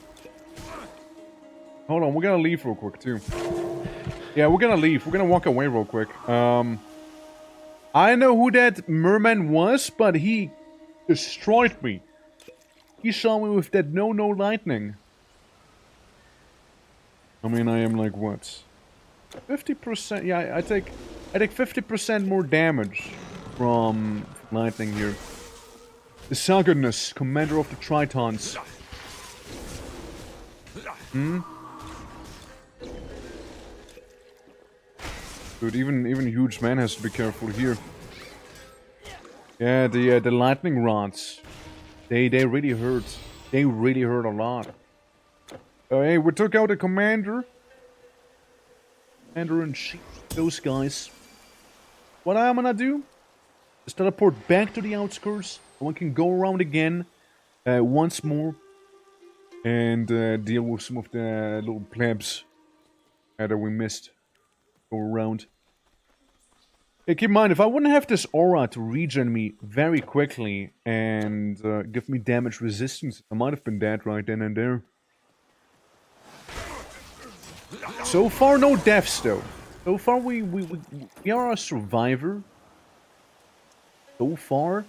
Hold on, we're gonna leave real quick too. Yeah, we're gonna leave. We're gonna walk away real quick. I know who that merman was, but he destroyed me. He saw me with that no lightning. I mean, I am like what? 50%? Yeah, I take 50% more damage from lightning here. The Sagadness, commander of the Tritons. Hmm? Dude, even huge man has to be careful here. Yeah, the lightning rods. They really hurt. They really hurt a lot. Hey, we took out the commander. Commander-in-chief. Those guys. What I'm gonna do is teleport back to the outskirts. And we can go around again. Once more. And deal with some of the little plebs that we missed. Go around. Hey, keep in mind, if I wouldn't have this aura to regen me very quickly and give me damage resistance, I might have been dead right then and there. So far, no deaths, though. So far, we are a survivor. So far.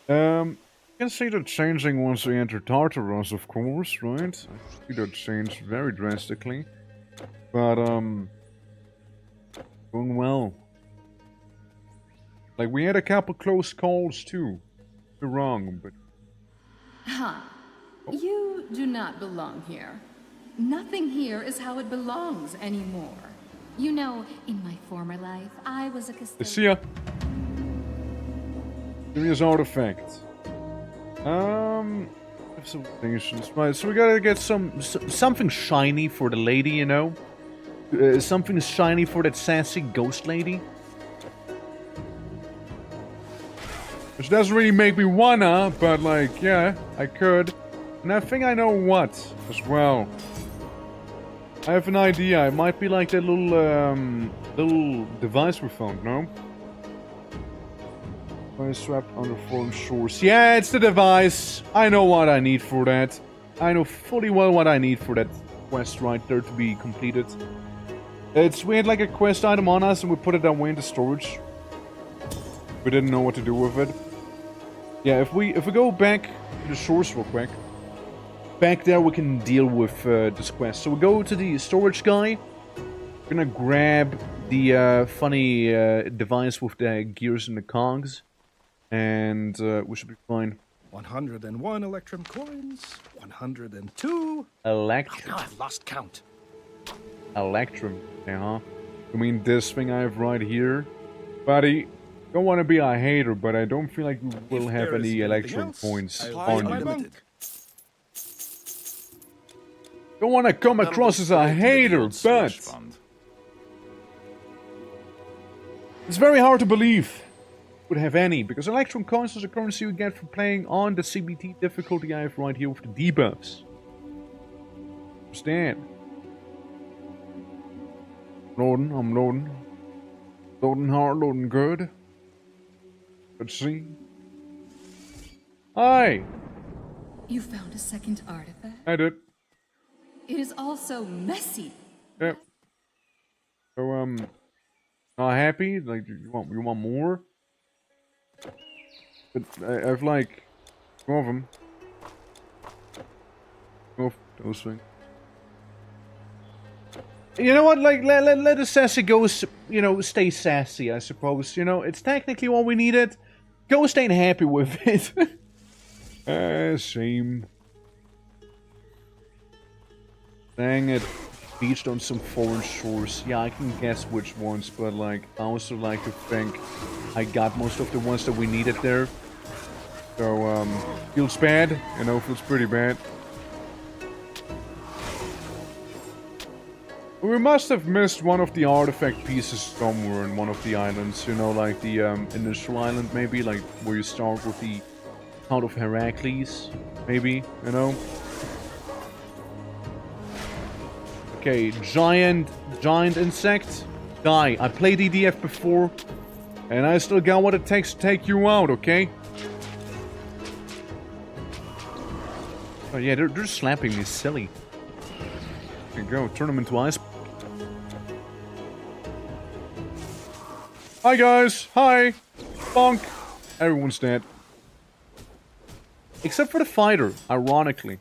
You can see that changing once we enter Tartarus, of course, right? I see that change very drastically. But, going well. Like, we had a couple close calls, too. You're wrong, but... Huh. You do not belong here. Nothing here is how it belongs anymore. You know, in my former life, I was a custodian. See ya. Serious artifact. Some stations. Right, so we gotta get something shiny for the lady, you know? Something shiny for that sassy ghost lady. Which doesn't really make me wanna, but like, yeah, I could. And I think I know what, as well. I have an idea. It might be like that little device we found, no? Strapped under foreign shores. Yeah, it's the device. I know what I need for that. I know fully well what I need for that quest right there to be completed. We had like a quest item on us and we put it away into storage. We didn't know what to do with it. Yeah, if we go back to the shores real quick. Back there we can deal with this quest. So we go to the storage guy. We're gonna grab the funny device with the gears and the cogs. And we should be fine. 101 Electrum coins. 102. Electrum. Now I've lost count. Electrum. Yeah. I mean this thing I have right here. Buddy, don't want to be a hater, but I don't feel like we will have any Electrum coins on you. Don't want to come across as a hater, but it's very hard to believe would have any, because Electrum coins is a currency you get for playing on the CBT difficulty I have right here with the debuffs. Understand? Loading, I'm loading. Loading hard, loading good. Let's see. Hi! You found a second artifact? I did. It is also messy. Yep. So, not happy? Like, you want more? But I have like 2 of them. 2 of those things. You know what? Like, let the sassy ghost, you know, stay sassy, I suppose. You know, it's technically what we needed. Ghost ain't happy with it. Shame. Dang it. Beached on some foreign shores. Yeah, I can guess which ones, but like, I also like to think I got most of the ones that we needed there. So, feels bad. You know, feels pretty bad. We must have missed one of the artifact pieces somewhere in one of the islands. You know, like the initial island maybe, like where you start with the Count of Heracles, maybe, you know? Okay, giant insect. Die. I played EDF before, and I still got what it takes to take you out, okay? Oh yeah, they're slapping me silly. There you go, turn them into ice. Hi guys, hi! Bonk! Everyone's dead. Except for the fighter, ironically.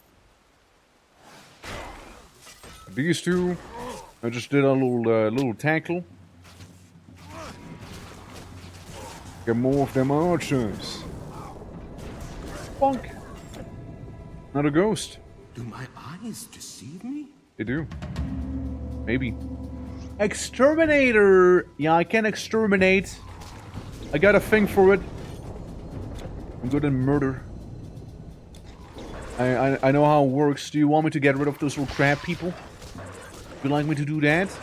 These two, I just did a little tackle. Get more of them archers. Bonk! Not a ghost. Do my eyes deceive me? They do. Maybe. Exterminator! Yeah, I can exterminate. I got a thing for it. I'm good at murder. I know how it works. Do you want me to get rid of those little crab people? Would you like me to do that? Is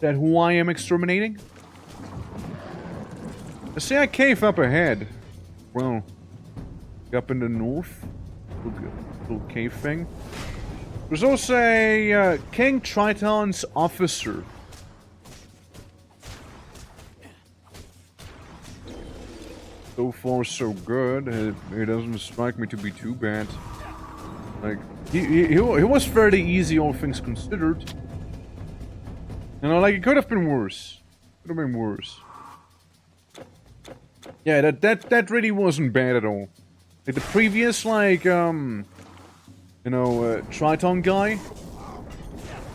that who I am exterminating? I see a cave up ahead. Well, up in the north. Little cave thing. There's also a King Triton's officer. So far, so good. It doesn't strike me to be too bad. Like, he was fairly easy, all things considered. You know, like, it could have been worse. Could have been worse. Yeah, that really wasn't bad at all. Like, the previous, like, you know, Triton guy.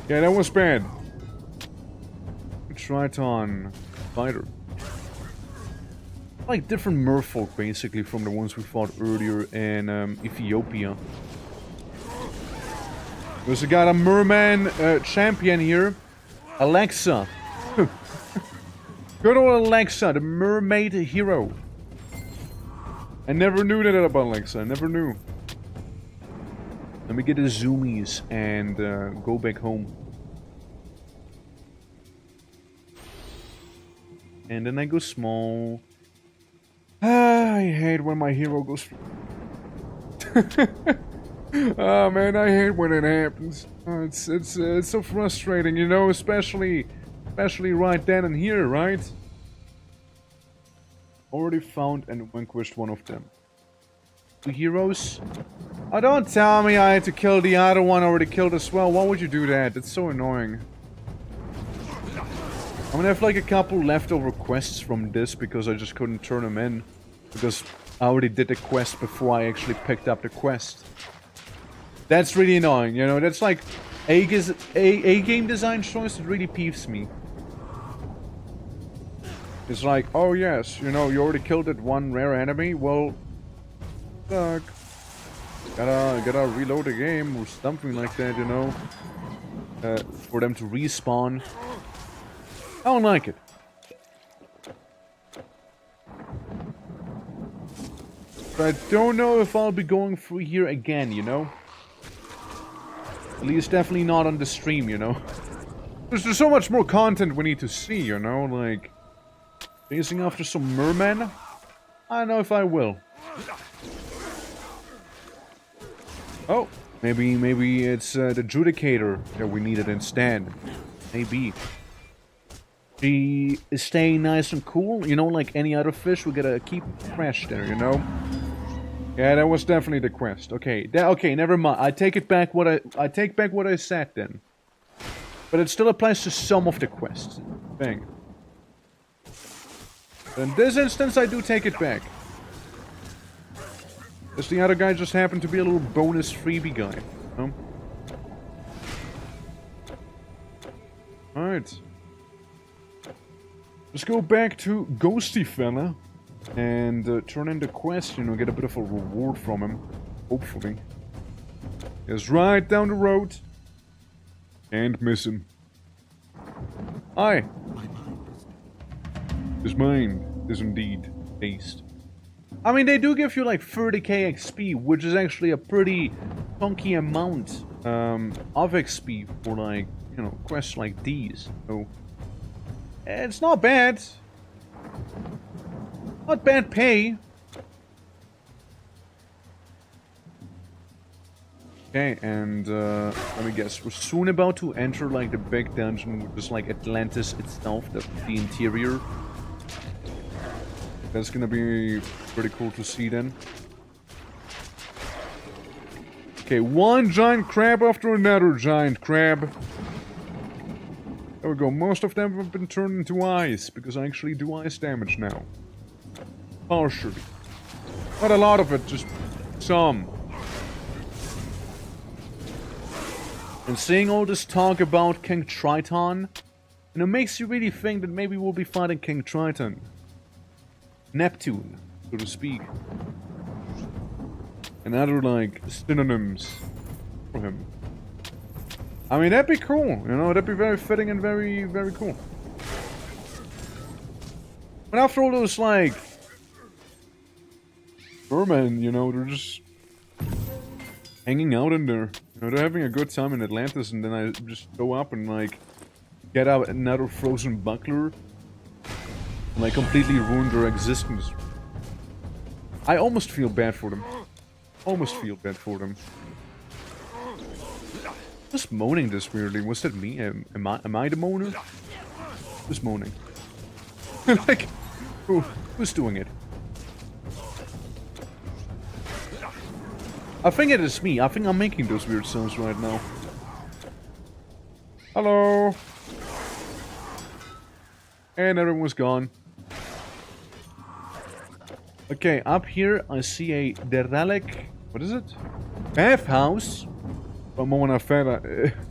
Yeah, that was bad. Triton fighter. Like different merfolk, basically, from the ones we fought earlier in Ethiopia. There's a guy, a merman champion here. Alexa. Good old Alexa, the mermaid hero. I never knew that about Alexa, I never knew. Let me get the zoomies and go back home. And then I go small. I hate when my hero goes... Oh man, I hate when it happens. It's so frustrating, you know, especially right then and here, right? Already found and vanquished one of them. The heroes? Oh, don't tell me I had to kill the other one already killed as well. Why would you do that? That's so annoying. I'm gonna have like a couple leftover quests from this because I just couldn't turn them in. Because I already did the quest before I actually picked up the quest. That's really annoying, you know, that's like a game design choice that really peeves me. It's like, oh yes, you know, you already killed that one rare enemy, well, fuck. Gotta reload the game or something like that, you know. For them to respawn. I don't like it. But I don't know if I'll be going through here again, you know. At least definitely not on the stream, you know. There's so much more content we need to see, you know, like... Chasing after some mermen? I don't know if I will. Oh, maybe it's the Judicator that we needed instead. Maybe. She is staying nice and cool, you know, like any other fish, we gotta keep fresh there, you know? Yeah, that was definitely the quest. Okay, okay, never mind. I take back what I said then. But it still applies to some of the quests. Thing. In this instance, I do take it back. Because the other guy just happened to be a little bonus freebie guy. You know? Alright. Let's go back to Ghosty Fella. And turn in the quest, you know, get a bit of a reward from him. Hopefully. He's right down the road. And miss him. Hi. His mind is indeed dazed. I mean, they do give you like 30k XP, which is actually a pretty chunky amount of XP for like, you know, quests like these. So, it's not bad. Not bad pay. Okay, and let me guess. We're soon about to enter like the big dungeon, which is like Atlantis itself, the interior. That's gonna be pretty cool to see then. Okay, one giant crab after another giant crab. There we go. Most of them have been turned into ice, because I actually do ice damage now. Partially. Not a lot of it, just some. And seeing all this talk about King Triton, and it makes you really think that maybe we'll be fighting King Triton. Neptune, so to speak. And other, like, synonyms for him. I mean, that'd be cool, you know, that'd be very fitting and very, very cool. But after all those, like, mermen, you know, they're just hanging out in there. You know, they're having a good time in Atlantis, and then I just go up and, like, get out another frozen buckler. And I completely ruined their existence. I almost feel bad for them. Almost feel bad for them. Who's moaning this weirdly? Was that me? Am I the moaner? Who's moaning? Like, who's doing it? I think it is me. I think I'm making those weird sounds right now. Hello. And everyone's gone. Okay, up here I see a derelict. What is it? Bathhouse. For a moment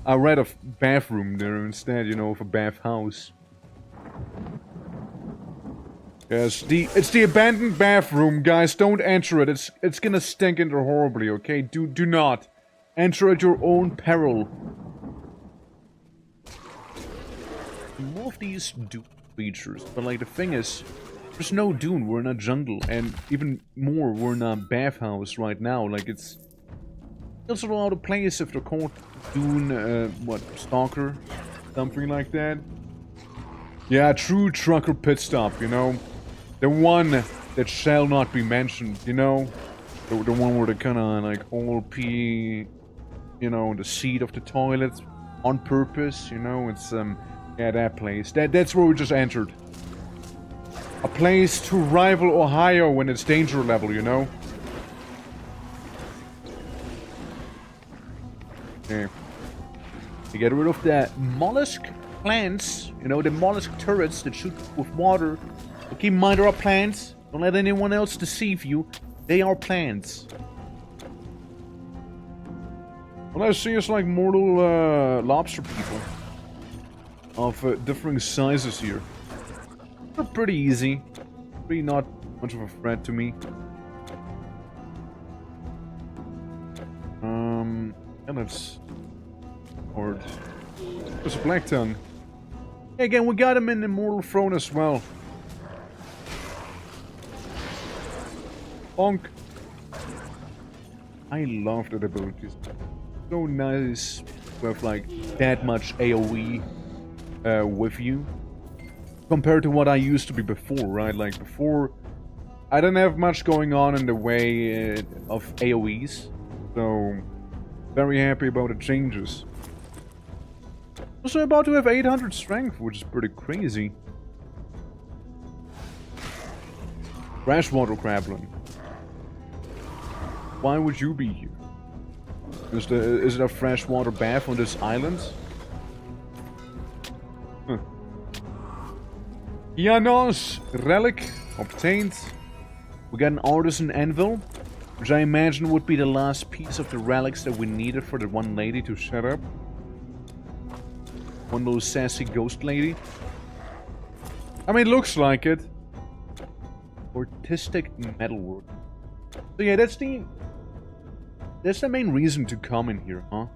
I read a bathroom there instead, you know, of a bathhouse. Yes, it's the abandoned bathroom, guys. Don't enter it. It's gonna stink in there horribly, okay? Do not enter at your own peril. More of these Dune features, but like the thing is, there's no Dune. We're in a jungle, and even more, we're in a bathhouse right now. Like it's sort of out of place if they're called Dune. What, Stalker, something like that. Yeah, true trucker pit stop. You know. The one that shall not be mentioned, you know? The one where they kinda, like, all pee, you know, the seat of the toilet on purpose, you know? It's, yeah, that place. That's where we just entered. A place to rival Ohio when it's danger level, you know? Okay. You get rid of the mollusk plants, you know, the mollusk turrets that shoot with water. But keep in mind, they are plants. Don't let anyone else deceive you. They are plants. Well, I see it's like mortal lobster people. Of differing sizes here. They're pretty easy. Pretty not much of a threat to me. And that's hard. There's a black tongue. Hey, again, we got him in Immortal Throne as well. Bonk. I love that abilities. So nice to have like that much AoE with you. Compared to what I used to be before, right? Like before, I didn't have much going on in the way of AoEs. So, very happy about the changes. Also about to have 800 strength, which is pretty crazy. Freshwater Crablin. Why would you be here? Is it a freshwater bath on this island? Huh. Janos relic obtained. We got an artisan anvil, which I imagine would be the last piece of the relics that we needed for the one lady to set up. One little sassy ghost lady. I mean, it looks like it. Artistic metalwork. So yeah, that's the main reason to come in here, huh?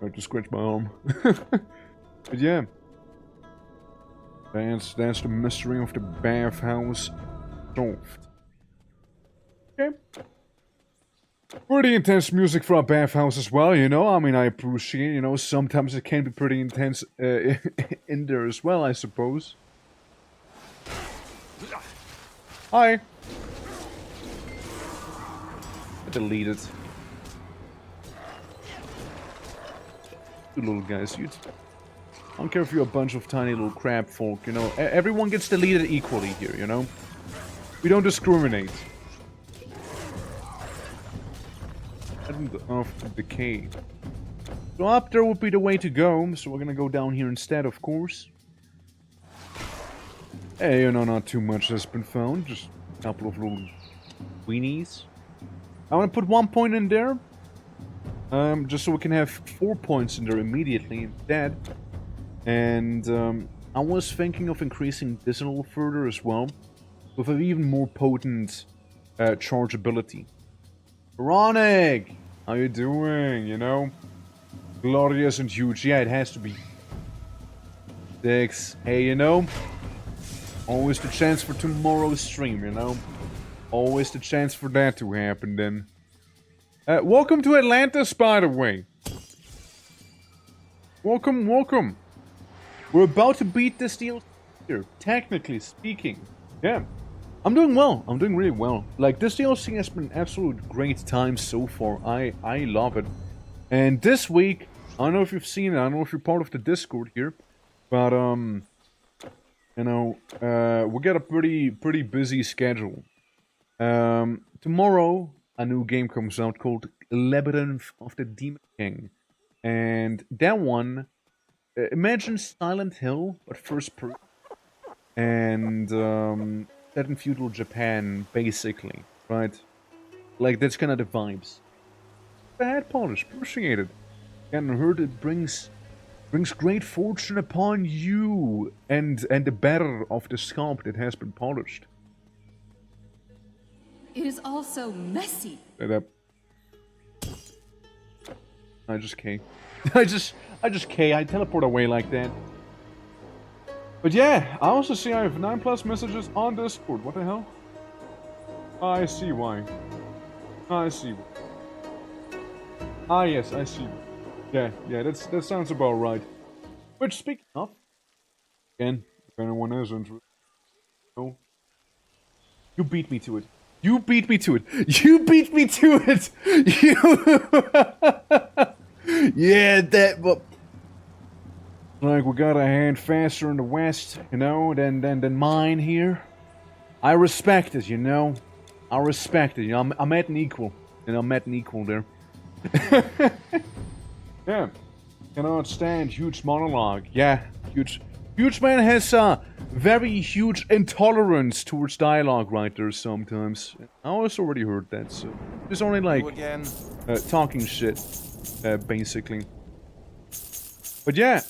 I had to scratch my arm. But yeah. That's the mystery of the bathhouse solved. Okay. Pretty intense music for a bathhouse as well, you know? I mean, I appreciate, you know, sometimes it can be pretty intense in there as well, I suppose. Hi! I deleted. You little guys, I don't care if you're a bunch of tiny little crab folk, you know? Everyone gets deleted equally here, you know? We don't discriminate. Of decay. So up there would be the way to go, so we're gonna go down here instead, of course. Hey, you know, not too much has been found, just a couple of little weenies. I'm gonna put 1 point in there, just so we can have 4 points in there immediately instead. And I was thinking of increasing this a little further as well, with an even more potent chargeability. Veronica! How you doing, you know? Glorious and huge. Yeah, it has to be. 6. Hey, you know? Always the chance for tomorrow's stream, you know? Always the chance for that to happen, then. Welcome to Atlantis, by the way. Welcome, welcome. We're about to beat this deal here, technically speaking. Yeah. I'm doing well. I'm doing really well. Like, this DLC has been an absolute great time so far. I love it. And this week, I don't know if you've seen it, I don't know if you're part of the Discord here, but, you know, we got a pretty busy schedule. Tomorrow, a new game comes out called Labyrinth of the Demon King. And that one, imagine Silent Hill, but first person. And set in feudal Japan, basically, right? Like, that's kind of the vibes. Bad polish, appreciate it. And heard it brings great fortune upon you and the bearer of the sculpt that has been polished. It is also messy. I just K. I just K. I teleport away like that. But yeah, I also see I have 9+ messages on Discord. What the hell? I see why. I see. Ah, yes, I see. Yeah, that sounds about right. Which, speaking of, again, if anyone is interested, no, you beat me to it. You beat me to it. You beat me to it. You. Yeah, that. But like we got a hand faster in the West, you know, than mine here. I respect it, you know. I respect it. You know, I'm at an equal. You know, I'm at an equal there. Yeah. Cannot stand huge monologue. Yeah, huge man has very huge intolerance towards dialogue right there sometimes. I also already heard that, so it's only like talking shit, basically. But yeah,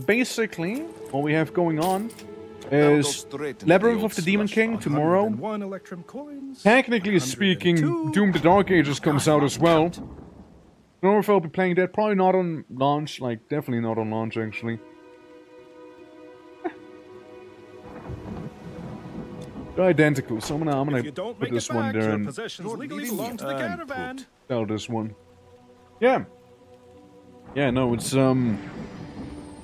basically what we have going on is Labyrinth of the Demon King tomorrow. Technically speaking, Doom the Dark Ages comes out as well. I don't know if I'll be playing that. Probably not on launch. Like, definitely not on launch, actually. They're identical, so I'm gonna put this one there and sell this one. Yeah. Yeah, no, it's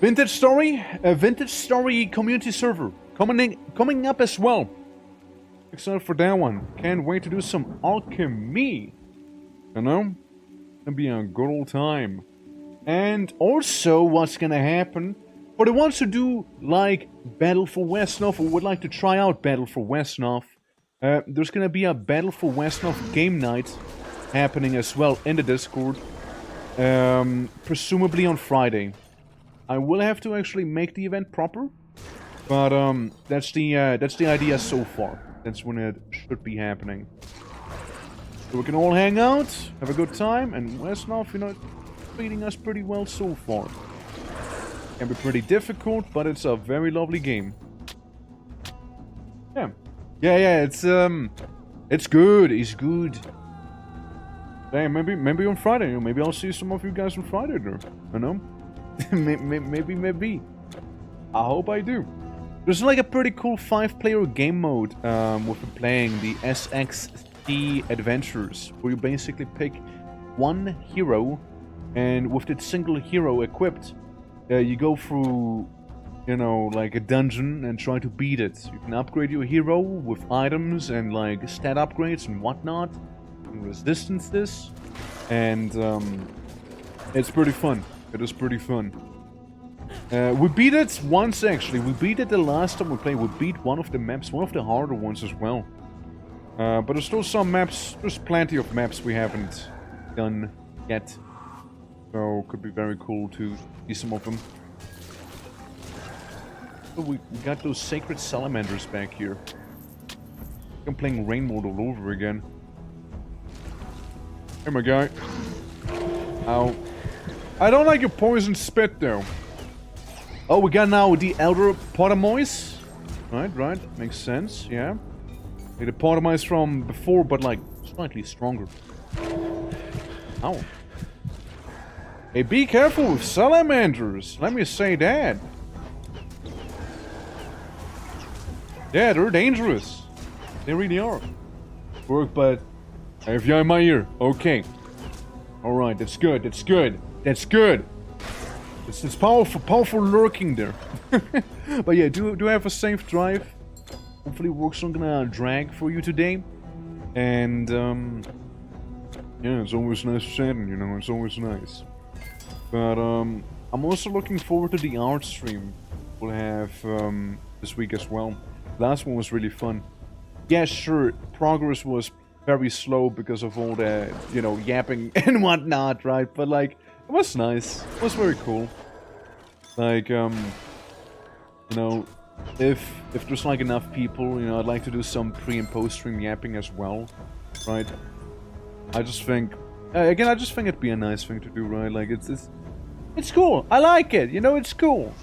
Vintage Story, a Vintage Story community server coming up as well. Excited for that one. Can't wait to do some alchemy. You know? Gonna be a good old time. And also, what's gonna happen for the ones who do like Battle for Westnov or would like to try out Battle for Westnov, there's gonna be a Battle for Westnov game night happening as well in the Discord. Presumably on Friday. I will have to actually make the event proper, but that's the idea so far. That's when it should be happening. So we can all hang out, have a good time, and Westnov, you know, treating us pretty well so far. Can be pretty difficult, but it's a very lovely game. Yeah, it's good. It's good. Hey, maybe on Friday. Maybe I'll see some of you guys on Friday there. I know. maybe. I hope I do. There's like a pretty cool 5-player game mode with playing the SXT Adventures, where you basically pick one hero, and with that single hero equipped, you go through, you know, like a dungeon and try to beat it. You can upgrade your hero with items and like stat upgrades and whatnot, and resistance this, and it's pretty fun. It is pretty fun. We beat it once, actually. We beat it the last time we played. We beat one of the maps, one of the harder ones as well. But there's still some maps, there's plenty of maps we haven't done yet. So, could be very cool to see some of them. Oh, we got those sacred salamanders back here. I'm playing Rain Mode all over again. Hey, my guy. Ow. I don't like your poison spit, though. Oh, we got now the Elder Potamoise. Right. Makes sense, yeah. Like the Potamoise from before, but like, slightly stronger. Ow. Hey, be careful with salamanders. Let me say that. Yeah, they're dangerous. They really are. Work, but I have you in my ear. Okay. Alright, that's good. That's good. That's good. It's powerful lurking there. But yeah, do have a safe drive. Hopefully work's not gonna drag for you today. And yeah, it's always nice chatting, you know, it's always nice. But I'm also looking forward to the art stream we'll have this week as well. Last one was really fun. Yeah, sure, progress was very slow because of all the, you know, yapping and whatnot, right? But like, It was nice. It was very cool. Like, you know, if there's like enough people, you know, I'd like to do some pre and post stream yapping as well, right? I just think, again, I just think it'd be a nice thing to do, right? Like, it's cool. I like it. You know, it's cool.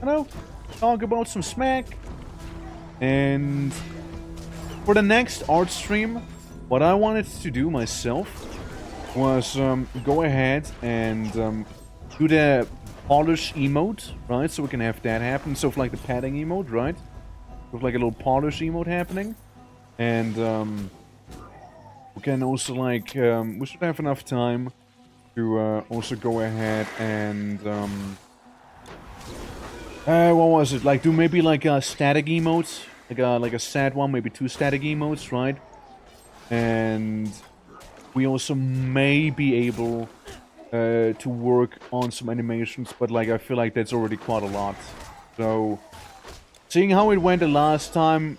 You know, talk about some smack. And for the next art stream, what I wanted to do myself was go ahead and do the polish emote, right? So we can have that happen. So, like the padding emote, right? With like a little polish emote happening. And we can also, like, we should have enough time to also go ahead and what was it? Like, do maybe like a static emote, like a sad one, maybe 2 static emotes, right? And we also may be able to work on some animations, but like I feel like that's already quite a lot. So, seeing how it went the last time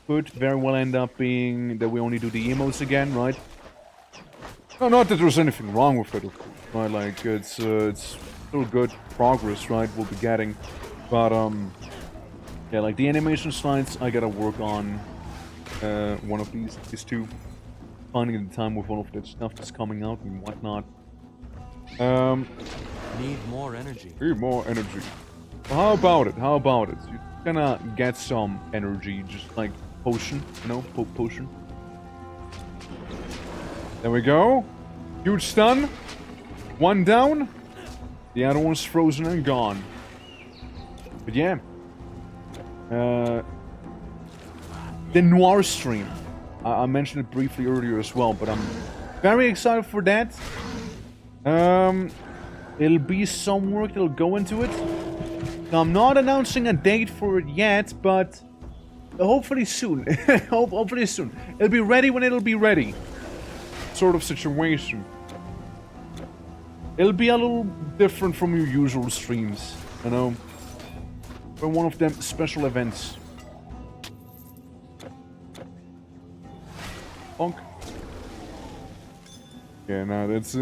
could very well end up being that we only do the emotes again, right? No, not that there's anything wrong with it, of course, right? Like, it's still good progress, right, we'll be getting. But, yeah, like, the animation slides, I gotta work on one of these two. Finding the time with all of that stuff that's coming out and whatnot. Need more energy. Need more energy. Well, how about it? How about it? You're gonna get some energy, just like potion, you know, potion. There we go. Huge stun. One down. The other one's frozen and gone. But yeah. The Noir stream. I mentioned it briefly earlier as well, but I'm very excited for that. It'll be some work that'll go into it. Now, I'm not announcing a date for it yet, but hopefully soon. Hopefully soon. It'll be ready when it'll be ready. Sort of situation. It'll be a little different from your usual streams, you know. For one of them special events. Bonk. Yeah, now that's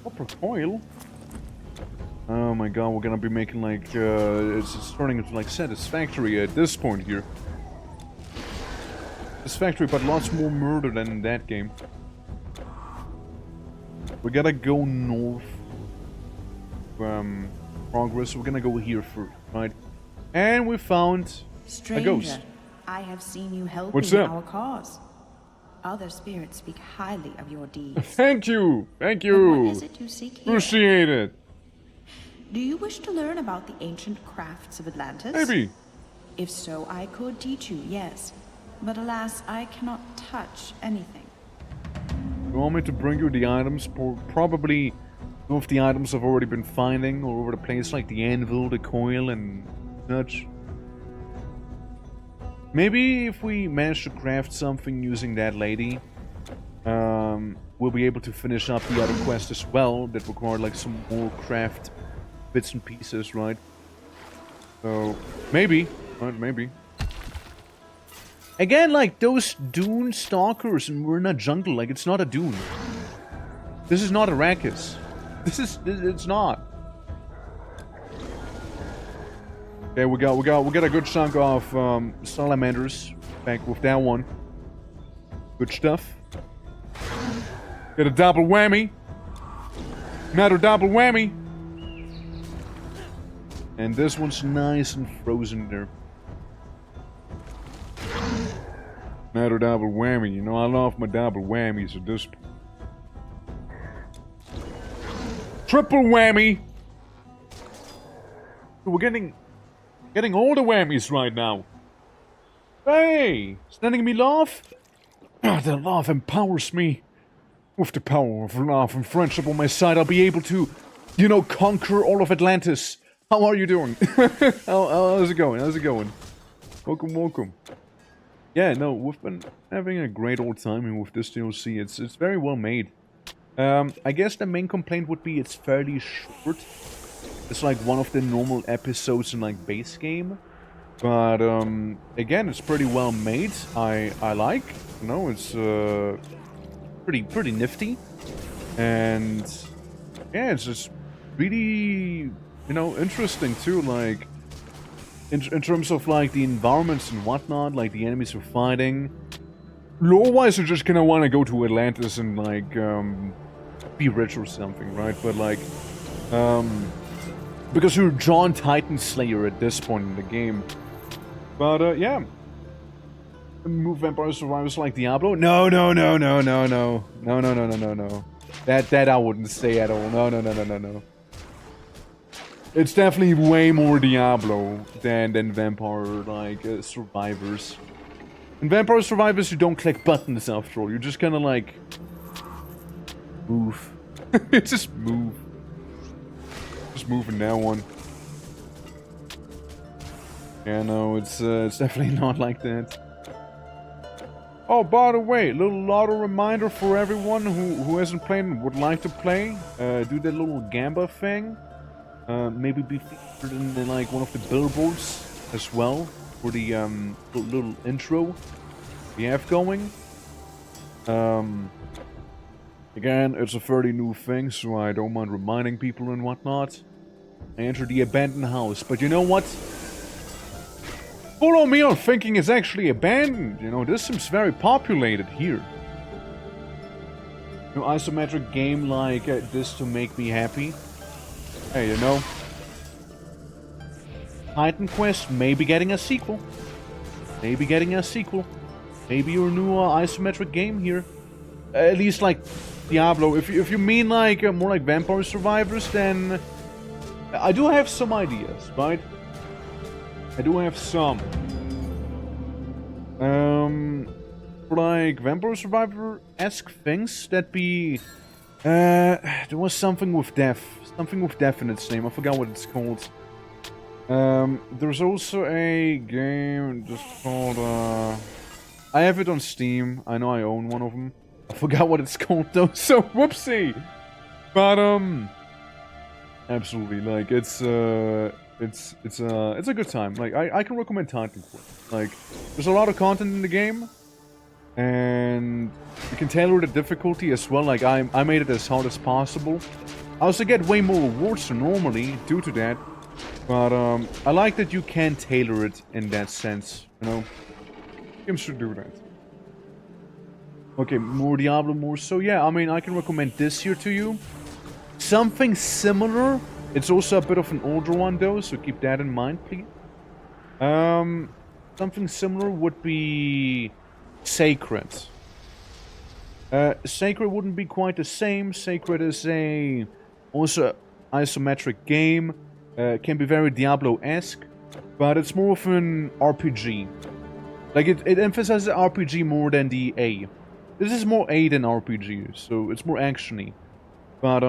copper coil. Oh my god, we're gonna be making like it's turning into like Satisfactory at this point here. Satisfactory, but lots more murder than in that game. We gotta go north. Progress. We're gonna go here first, right? And we found a ghost. I have seen you helping What's up? our cause. Other spirits speak highly of your deeds. Thank you! Thank you! But what is it you seek here? Appreciate it! Do you wish to learn about the ancient crafts of Atlantis? Maybe. If so, I could teach you, yes. But alas, I cannot touch anything. You want me to bring you the items? Probably some of the items I've already been finding all over the place, like the anvil, the coil, and such. Maybe if we manage to craft something using that lady, we'll be able to finish up the other quest as well that require like some more craft bits and pieces, right? So, maybe, right, maybe. Again, like those dune stalkers, and we're in a jungle, like it's not a dune. This is not Arrakis. It's not. Okay, we got a good chunk of salamanders back with that one. Good stuff. Get a double whammy. Another double whammy. And this one's nice and frozen there. Another double whammy. You know, I love my double whammies at this point. Triple whammy. We're getting all the whammies right now. Hey, sending me love? The love empowers me. With the power of love and friendship on my side, I'll be able to, you know, conquer all of Atlantis. How are you doing? How's it going? How's it going? Welcome, welcome. Yeah, no, we've been having a great old time here with this DLC. It's very well made. I guess the main complaint would be it's fairly short. It's like one of the normal episodes in like base game. But again, it's pretty well made. I like. You know, it's pretty nifty. And yeah, it's just really, you know, interesting too, like in terms of like the environments and whatnot, like the enemies you're fighting. Lore-wise, you just kind of want to go to Atlantis and like be rich or something, right? But like because you're John Titan Slayer at this point in the game. But yeah. Move Vampire Survivors like Diablo? No. That I wouldn't say at all. No. It's definitely way more Diablo than Vampire like Survivors. In Vampire Survivors, you don't click buttons after all. You just kind of like move. Just move. Just moving that one. Yeah, no, it's definitely not like that. Oh, by the way, little auto reminder for everyone who hasn't played and would like to play. Do that little Gamba thing. Maybe be featured in like one of the billboards as well for the little intro we have going. Again, it's a fairly new thing, so I don't mind reminding people and whatnot. I enter the abandoned house, but you know what? Follow me on thinking it's actually abandoned. You know, this seems very populated here. No isometric game like this to make me happy. Hey, you know, Titan Quest may be getting a sequel. Maybe getting a sequel. Maybe your new isometric game here. At least like Diablo. If you mean like more like Vampire Survivors, then I do have some ideas, right? I do have some. For like Vampire Survivor-esque things that be... there was something with death. Something with death in its name. I forgot what it's called. There's also a game just called... I have it on Steam. I know I own one of them. I forgot what it's called though, so whoopsie! But, absolutely, like, it's a good time. Like, I can recommend Titan Quest. Like, there's a lot of content in the game, and you can tailor the difficulty as well. Like, I made it as hard as possible. I also get way more rewards than normally due to that, but I like that you can tailor it in that sense, you know? Games should do that. Okay, more Diablo, more so. Yeah, I mean, I can recommend this here to you. Something similar. It's also a bit of an older one though, so keep that in mind, please. Something similar would be Sacred. Sacred wouldn't be quite the same. Sacred is also isometric game. Can be very Diablo-esque, but it's more of an RPG. Like it emphasizes RPG more than the A. This is more A than RPG, so it's more actiony. But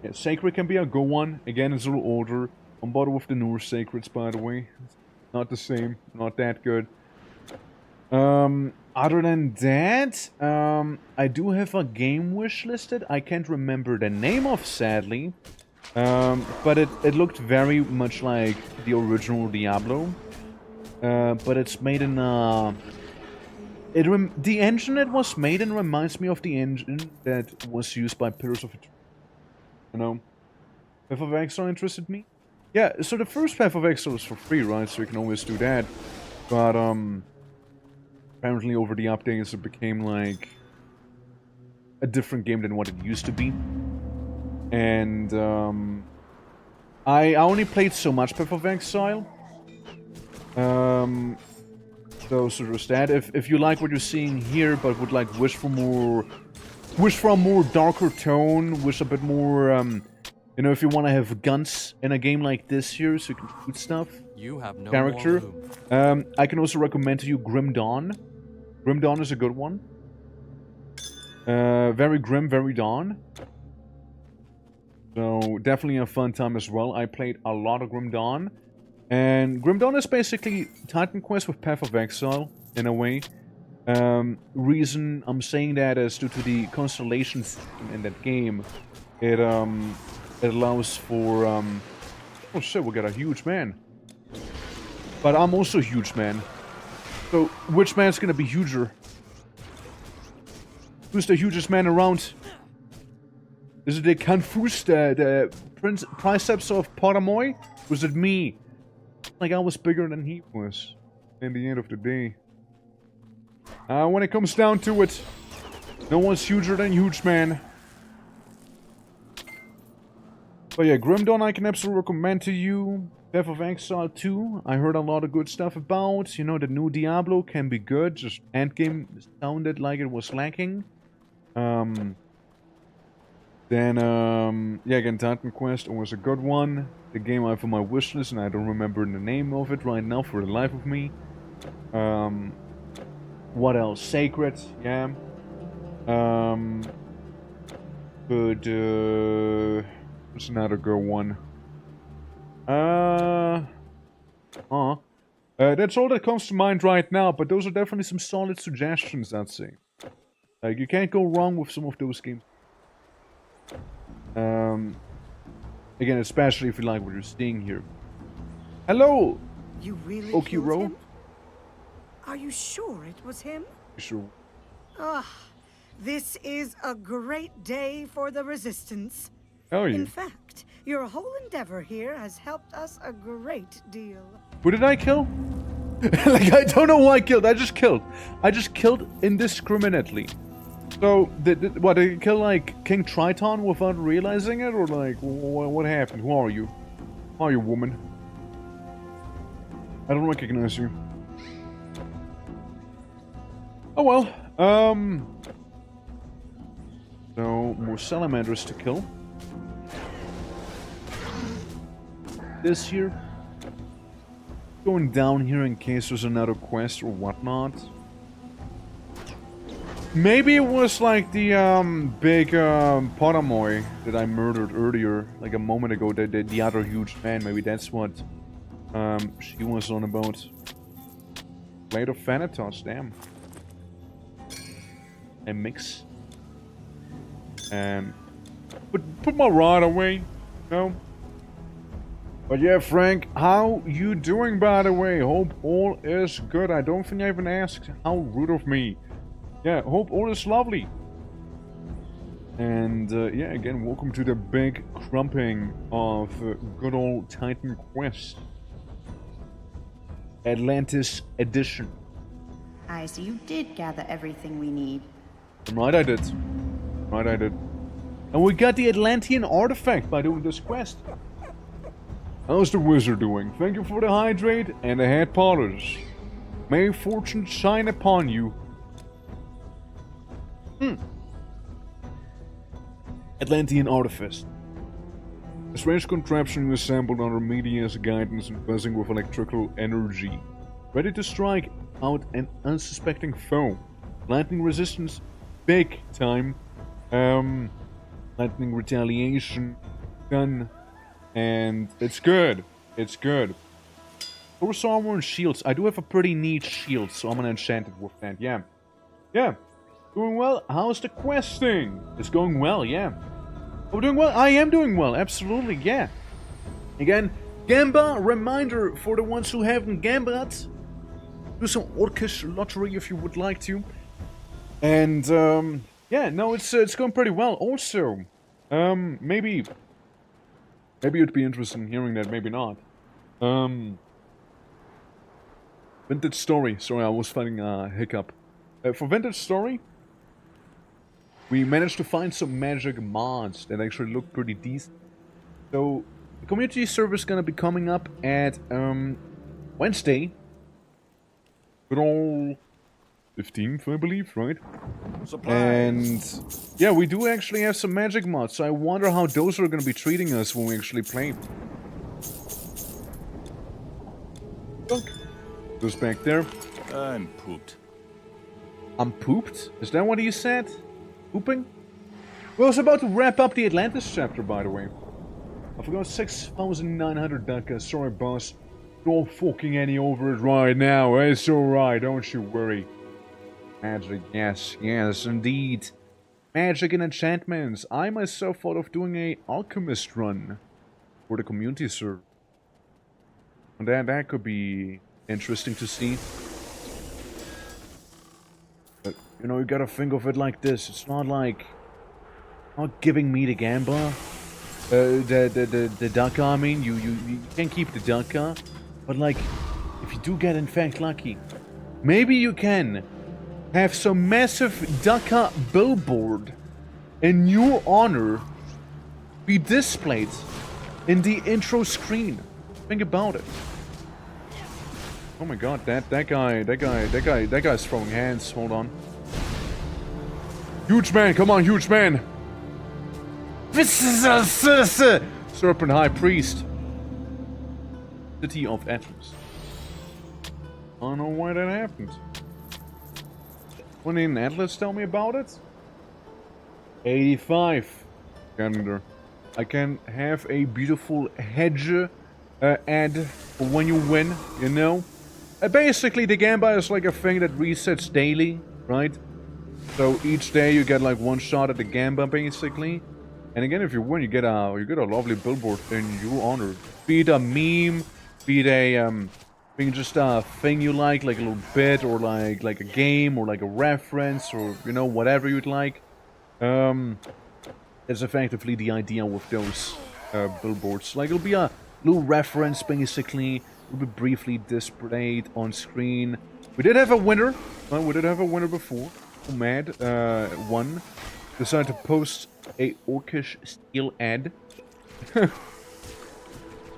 yeah, Sacred can be a good one. Again, it's a little older. I'm bothered with the newer Sacreds, by the way. It's not the same. Not that good. Other than that, I do have a game wish listed. I can't remember the name of, sadly. But it looked very much like the original Diablo. But it's made in the engine it was made in reminds me of the engine that was used by Pillars of Eternity. You know? Path of Exile interested me? Yeah, so the first Path of Exile is for free, right? So you can always do that. But, apparently over the updates it became, like, a different game than what it used to be. And, I only played so much Path of Exile. So there's that. If you like what you're seeing here, but would like wish for a more darker tone, wish a bit more, you know, if you want to have guns in a game like this here, so you can shoot stuff. You have no character. more room. I can also recommend to you Grim Dawn. Grim Dawn is a good one. Very grim, very dawn. So definitely a fun time as well. I played a lot of Grim Dawn. And Grim Dawn is basically Titan Quest with Path of Exile, in a way. Reason I'm saying that is due to the constellations in that game. It allows for, oh shit, we got a huge man. But I'm also a huge man. So, which man's gonna be huger? Who's the hugest man around? Is it the confused the precepts of Potamoy? Was it me? Like I was bigger than he was. In the end of the day. When it comes down to it, no one's huger than huge, man. But yeah, Grim Dawn I can absolutely recommend to you. Death of Exile 2, I heard a lot of good stuff about. You know, the new Diablo can be good, just endgame sounded like it was lacking. Yeah, again, Titan Quest was a good one. The game I have on my wishlist, and I don't remember the name of it right now for the life of me. What else? Sacred, yeah. What's another good one? That's all that comes to mind right now, but those are definitely some solid suggestions, I'd say. Like, you can't go wrong with some of those games. Again, especially if you like what you're seeing here. Hello! You really Okiro? killed him? Are you sure it was him? Sure. Ah, this is a great day for the Resistance. Oh, yeah. In fact, your whole endeavor here has helped us a great deal. Who did I kill? Like, I don't know who I killed. I just killed. I just killed indiscriminately. So, what, did you kill, like, King Triton without realizing it? Or, like, what happened? Who are you? Who are you, woman? I don't recognize you. Oh, well. So, more salamanders to kill. This here. Going down here in case there's another quest or whatnot. Maybe it was like the big Potamoy that I murdered earlier, like a moment ago, the other huge man. Maybe that's what she was on about. Blade of Thanatos, damn. A mix. Put my rod away, no? But yeah, Frank, how you doing, by the way? Hope all is good. I don't think I even asked. How rude of me. Yeah, hope all is lovely. And yeah, again, welcome to the big crumping of good old Titan Quest. Atlantis Edition. I see you did gather everything we need. Right, I did. Right, I did. And we got the Atlantean artifact by doing this quest. How's the wizard doing? Thank you for the hydrate and the head polish. May fortune shine upon you. Atlantean artifact. A strange contraption assembled under Media's guidance and buzzing with electrical energy. Ready to strike out an unsuspecting foe. Lightning resistance, big time. Lightning retaliation, gun. And it's good. It's good. Force armor and shields. I do have a pretty neat shield, so I'm gonna enchant it with that. Yeah. Yeah. Doing well. How's the questing? It's going well, yeah. Oh, doing well? I am doing well. Absolutely, yeah. Again, Gamba, reminder for the ones who haven't gambled. Do some Orcish lottery if you would like to. And, yeah, no, it's going pretty well. Also, maybe you'd be interested in hearing that, maybe not. Vintage Story. Sorry, I was fighting a hiccup. For Vintage Story, we managed to find some magic mods that actually look pretty decent. So, the community server is gonna be coming up at, Wednesday. Good old 15th, I believe, right? Supplies. And yeah, we do actually have some magic mods, so I wonder how those are going to be treating us when we actually play. Look, goes back there. I'm pooped. I'm pooped? Is that what he said? Pooping? Well, I was about to wrap up the Atlantis chapter, by the way. I forgot 6,900 ducats. Sorry, boss. Don't fucking any over it right now. It's alright, don't you worry. Magic, yes, yes, indeed. Magic and enchantments. I myself thought of doing a alchemist run for the community server. And that could be interesting to see. But, you know, you gotta think of it like this. It's not like not giving me the Gamba. The Ducker, I mean, you can keep the Ducker. But like, if you do get in fact lucky, maybe you can have some massive Ducker billboard in your honor be displayed in the intro screen. Think about it. Oh my god, that guy's throwing hands. Hold on. Huge man, come on, huge man. This is a Serpent High Priest. City of Atlas. I don't know why that happened. When in Atlas tell me about it? 85. Calendar. I can have a beautiful hedge ad for when you win, you know? Basically, the Gamba is like a thing that resets daily, right? So each day you get like one shot at the Gamba, basically. And again, if you win, you get a lovely billboard in your honor. Be it a meme, be it a being just a thing you like a little bit, or like a game, or like a reference, or you know, whatever you'd like. That's effectively the idea with those billboards. Like, it'll be a little reference, basically. It'll be briefly displayed on screen. We did have a winner. We did have a winner before. Oh, mad. One decided to post a orcish steel ad.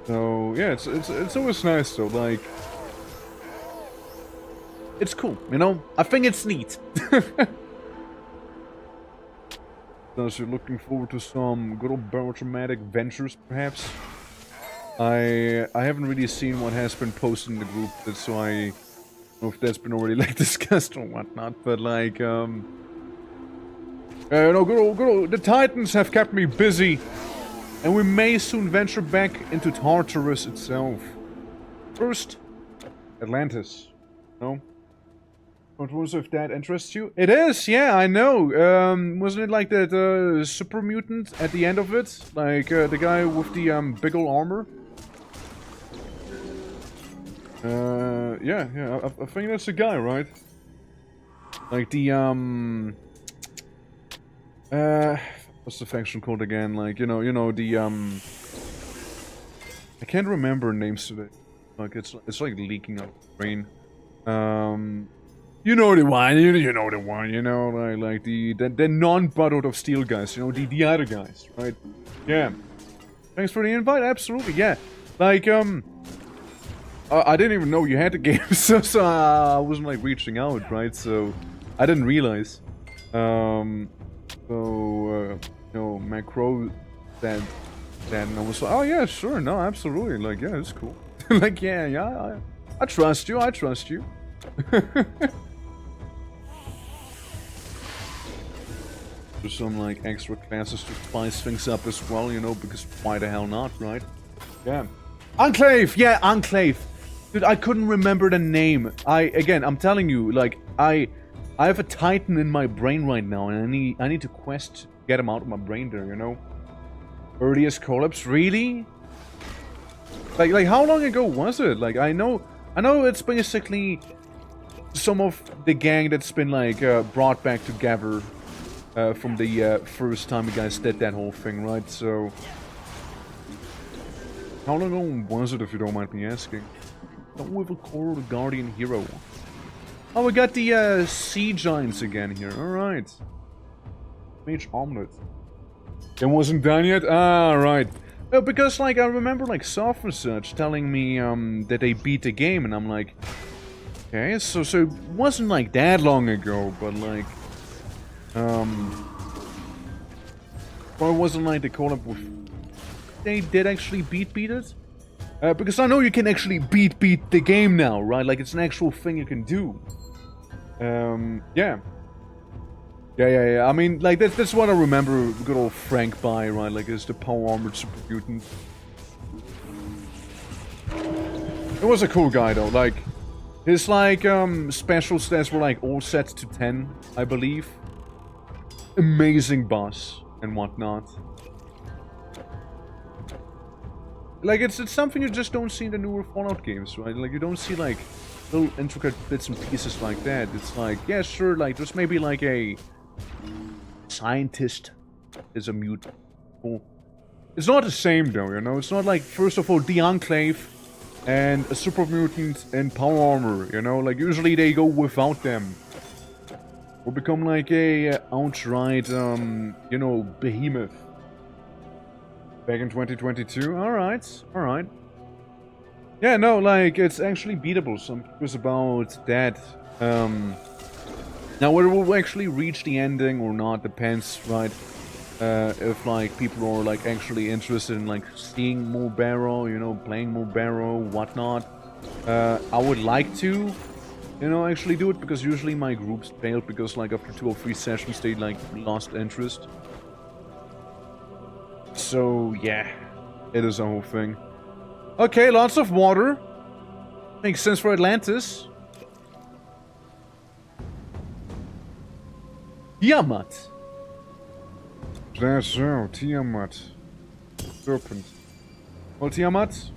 So yeah, it's always nice though. Like, it's cool, you know. I think it's neat. So you're looking forward to some good old barodramatic ventures, perhaps? I haven't really seen what has been posted in the group, so I don't know if that's been already like discussed or whatnot. But like, no, good old, the Titans have kept me busy, and we may soon venture back into Tartarus itself. First, Atlantis. No. Don't know if that interests you. It is, yeah, I know. Wasn't it like that super mutant at the end of it? Like the guy with the big ol' armor? Yeah, I think that's the guy, right? Like the what's the faction called again? Like, you know the I can't remember names today. Like it's like leaking out the brain. You know the one, you know the one, you know, like the non-buttered of steel guys, you know, the other guys, right? Yeah. Thanks for the invite, absolutely, yeah. Like, I didn't even know you had the game, so I wasn't, like, reaching out, right? So, I didn't realize. You know, Macro said that, and I was like, oh yeah, sure, no, absolutely, like, yeah, it's cool. Like, yeah, I trust you, There's some, like, extra classes to spice things up as well, you know, because why the hell not, right? Yeah. Enclave! Yeah, Enclave! Dude, I couldn't remember the name. I'm telling you, like, I have a Titan in my brain right now, and I need to quest to get him out of my brain there, you know? Earliest collapse? Really? Like, how long ago was it? Like, I know it's basically some of the gang that's been, like, brought back together from the first time you guys did that whole thing, right? So, how long ago was it, if you don't mind me asking? Don't we call the Guardian Hero? Oh, we got the Sea Giants again here. Alright. Mage Omelet. It wasn't done yet? Ah, right. No, because, like, I remember, like, Soft Research telling me that they beat the game, and I'm like, okay, so it wasn't, like, that long ago, but, like, or it wasn't like the call-up with... They did actually beat it? Because I know you can actually beat the game now, right? Like, it's an actual thing you can do. Yeah. Yeah. I mean, like, that's what I remember good old Frank by, right? Like, it's the power-armored super mutant. It was a cool guy, though. Like, his, like, special stats were, like, all set to 10, I believe. Amazing boss and whatnot. Like, it's something you just don't see in the newer Fallout games, right? Like, you don't see, like, little intricate bits and pieces like that. It's like, yeah, sure, like, there's maybe, like, a scientist is a mutant. Well, it's not the same though, you know? It's not like, first of all, the Enclave and a super mutant and power armor, you know? Like, usually they go without them. Or become like a outright, you know, behemoth. Back in 2022? Alright, alright. Yeah, no, like, it's actually beatable, so I'm curious about that. Now, whether we'll actually reach the ending or not depends, right? If, like, people are, like, actually interested in, like, seeing more Barrow, you know, playing more Barrow, whatnot. I would like to, you know, actually do it, because usually my groups failed because, like, after 2 or 3 sessions they, like, lost interest. So, yeah, it is a whole thing. Okay, lots of water. Makes sense for Atlantis. Tiamat. That's so, Tiamat. Serpent. Well, Tiamat,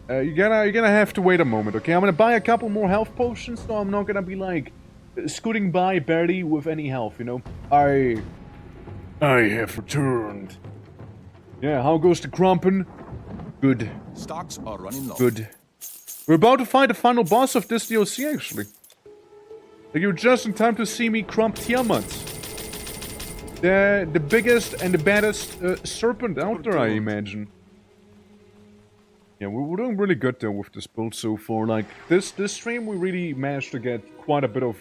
you're gonna have to wait a moment, okay? I'm gonna buy a couple more health potions, so I'm not gonna be, like, scooting by barely with any health, you know? I have returned. Yeah, how goes the Krumpen? Good. Stocks are running low. Good. We're about to fight the final boss of this DLC, actually. Like, you're just in time to see me crump Tiamat. The biggest and the baddest serpent out there, I imagine. Yeah, we're doing really good though with this build so far. Like, this stream we really managed to get quite a bit of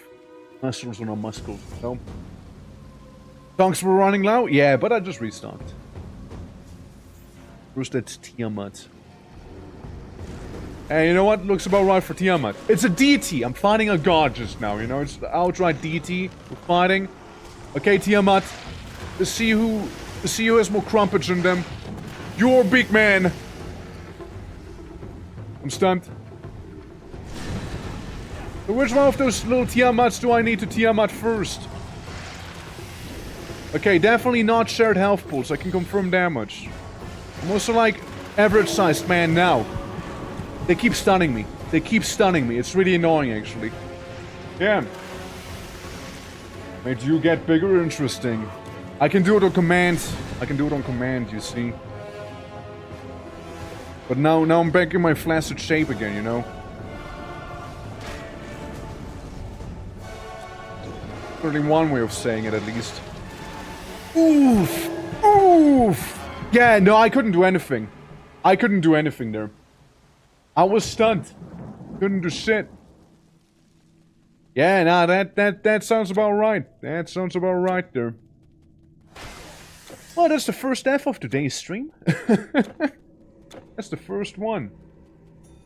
muscles on our muscles, so. Songs were running low? Yeah, but I just restarted. First, that's Tiamat. Hey, you know what? Looks about right for Tiamat. It's a deity. I'm fighting a god just now, you know? It's the outright deity we're fighting. Okay, Tiamat. Let's see who has more crumpets than them. You're big man. I'm stunned. So which one of those little Tiamats do I need to Tiamat first? Okay, definitely not shared health pools. I can confirm damage. I'm also like average-sized man now. They keep stunning me. They keep stunning me. It's really annoying, actually. Yeah. Made you get bigger? Interesting. I can do it on command. I can do it on command, you see. But now I'm back in my flaccid shape again, you know? Certainly one way of saying it, at least. Oof! Oof! Yeah, no, I couldn't do anything. I couldn't do anything there. I was stunned. Couldn't do shit. Yeah, nah, that sounds about right. That sounds about right there. Well, that's the first death of today's stream. That's the first one.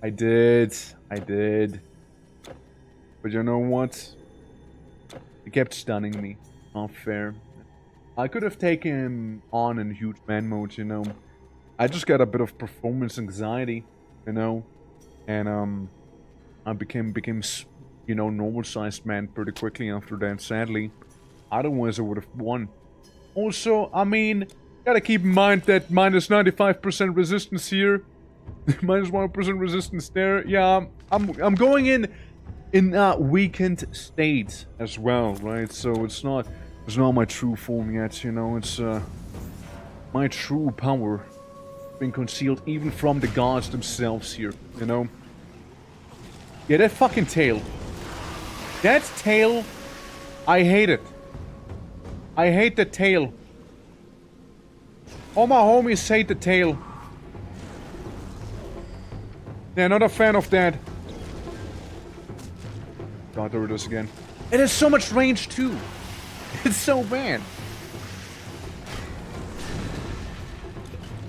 I did. But you know what? It kept stunning me. Not fair. I could have taken him on in huge man mode, you know. I just got a bit of performance anxiety, you know. And I became you know, normal-sized man pretty quickly after that, sadly. Otherwise, I would have won. Also, I mean, gotta keep in mind that minus 95% resistance here, minus 1% resistance there. Yeah, I'm going in a weakened state as well, right? So it's not my true form yet, you know. It's my true power being concealed even from the gods themselves here, you know. Yeah, that fucking tail. That tail, I hate it. I hate the tail. All my homies hate the tail. Yeah, not a fan of that. God, there it is again. It has so much range too. It's so bad.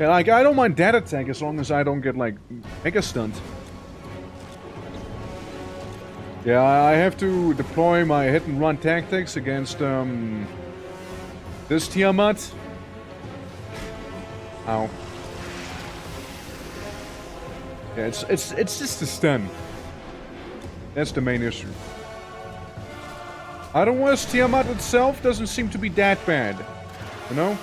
Yeah, like, I don't mind that attack as long as I don't get, like, mega stunned. Yeah, I have to deploy my hit and run tactics against, this Tiamat. Ow. Yeah, it's just a stun. That's the main issue. Otherwise, Tiamat itself doesn't seem to be that bad. You know?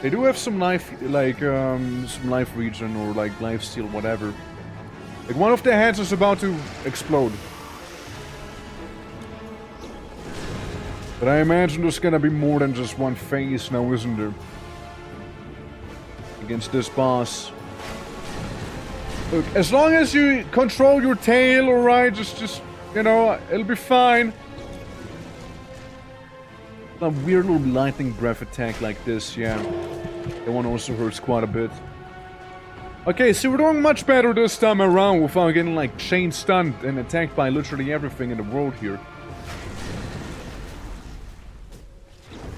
They do have some life, like, some life regen or, like, life steal, whatever. Like, one of their heads is about to explode. But I imagine there's gonna be more than just one phase now, isn't there? Against this boss. Look, as long as you control your tail, alright, just, you know, it'll be fine. A weird little lightning breath attack like this, yeah. That one also hurts quite a bit. Okay, so we're doing much better this time around without getting, like, chain stunned and attacked by literally everything in the world here.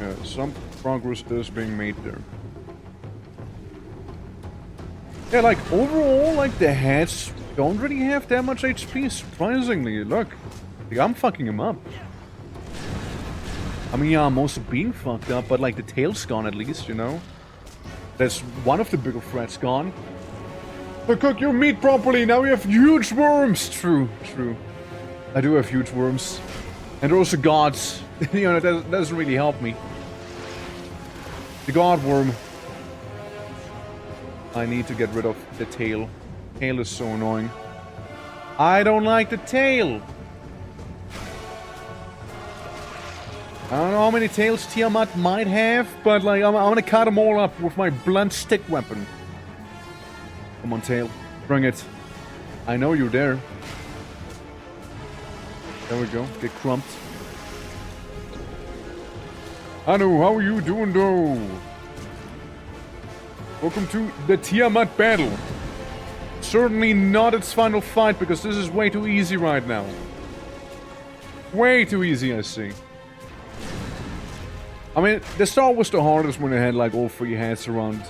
Yeah, some progress is being made there. Yeah, like, overall, like, the heads don't really have that much HP, surprisingly. Look, like, I'm fucking him up. I mean, yeah, I'm also being fucked up, but, like, the tail's gone at least, you know? That's one of the bigger threats gone. So cook your meat properly, now we have huge worms! True, true. I do have huge worms. And they're also gods. You know, that doesn't really help me. The god worm. I need to get rid of the tail. Tail is so annoying. I don't like the tail! I don't know how many tails Tiamat might have, but like, I'm gonna cut them all up with my blunt stick weapon. Come on, tail. Bring it. I know you're there. There we go. Get crumped. Anu, how are you doing, though? Welcome to the Tiamat battle. Certainly not its final fight, because this is way too easy right now. Way too easy, I see. I mean, the start was the hardest when I had, like, all three heads around.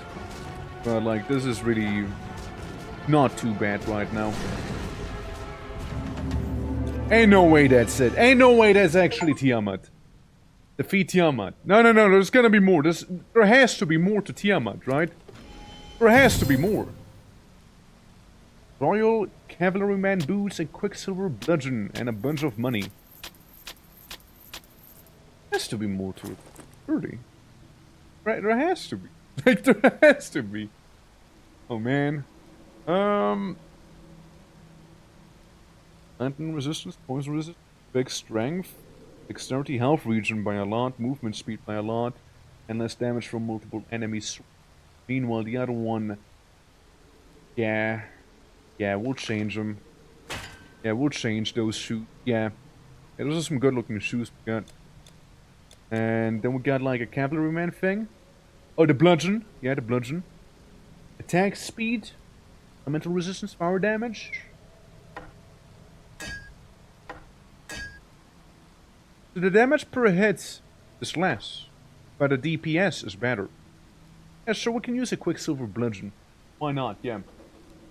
But, like, this is really not too bad right now. Ain't no way that's it. Ain't no way that's actually Tiamat. Defeat Tiamat. No, there's gonna be more. There has to be more to Tiamat, right? There has to be more. Royal Cavalryman boots and Quicksilver bludgeon and a bunch of money. Has to be more to it. 30. Right, there has to be. Like, there has to be. Oh, man. Lantern resistance, poison resistance, big strength, dexterity, health regen by a lot, movement speed by a lot, and less damage from multiple enemies. Meanwhile, the other one... Yeah, we'll change them. Yeah, we'll change those shoes. Yeah, those are some good-looking shoes we got. And then we got like a cavalryman thing. Oh, the bludgeon. Yeah, the bludgeon. Attack speed. Elemental resistance, power damage. So the damage per hit is less, but the DPS is better. Yeah, so we can use a Quicksilver bludgeon. Why not? Yeah.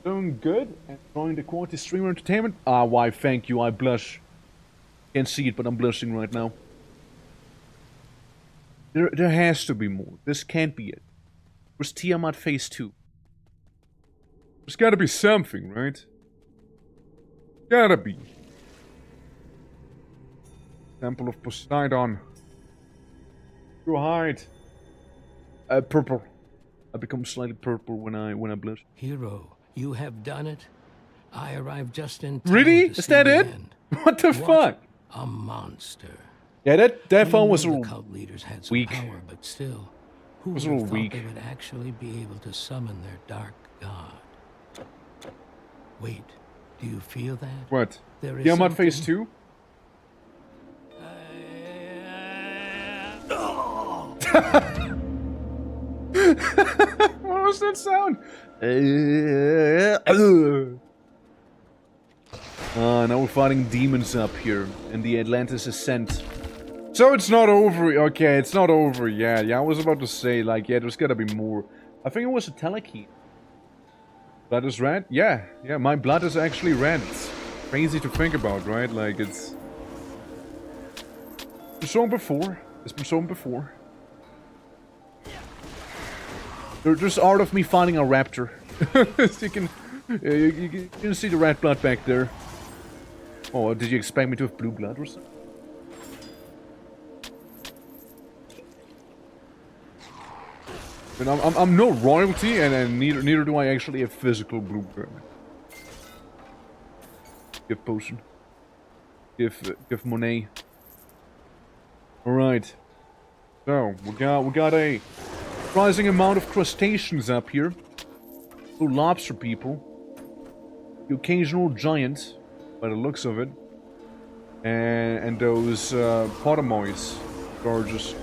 Doing good. Enjoying the quality streamer entertainment. Ah, why? Thank you. I blush. Can't see it, but I'm blushing right now. There has to be more. This can't be it. Where's Tiamat Phase 2? There's gotta be something, right? Gotta be. Temple of Poseidon. You hide. Purple. I become slightly purple when I blush. Hero, you have done it. I arrived just in time. Really? To Is see that the it? end. What the fuck? A monster. Yeah, that phone was a The little cult leaders had some weak. power, but still, who Was would a have little thought weak. they would actually be able to summon their dark god? Wait, do you feel that? What? There is Tiamat Phase something- 2? What was that sound? Now we're fighting demons up here in the Atlantis Ascent. So it's not over. Okay, it's not over. Yeah, I was about to say, like, yeah, there's gotta be more. I think it was a telekey. Blood is red? Yeah, my blood is actually red. It's crazy to think about, right? Like, it's been shown before. It's been shown before. There's art of me fighting a raptor. You can see the red blood back there. Oh, did you expect me to have blue blood or something? But I'm no royalty, and neither do I actually have physical blue blood. Give potion. Give Monet. Alright. So, we got a surprising amount of crustaceans up here. Little lobster people. The occasional giant, by the looks of it. And those potamoys are just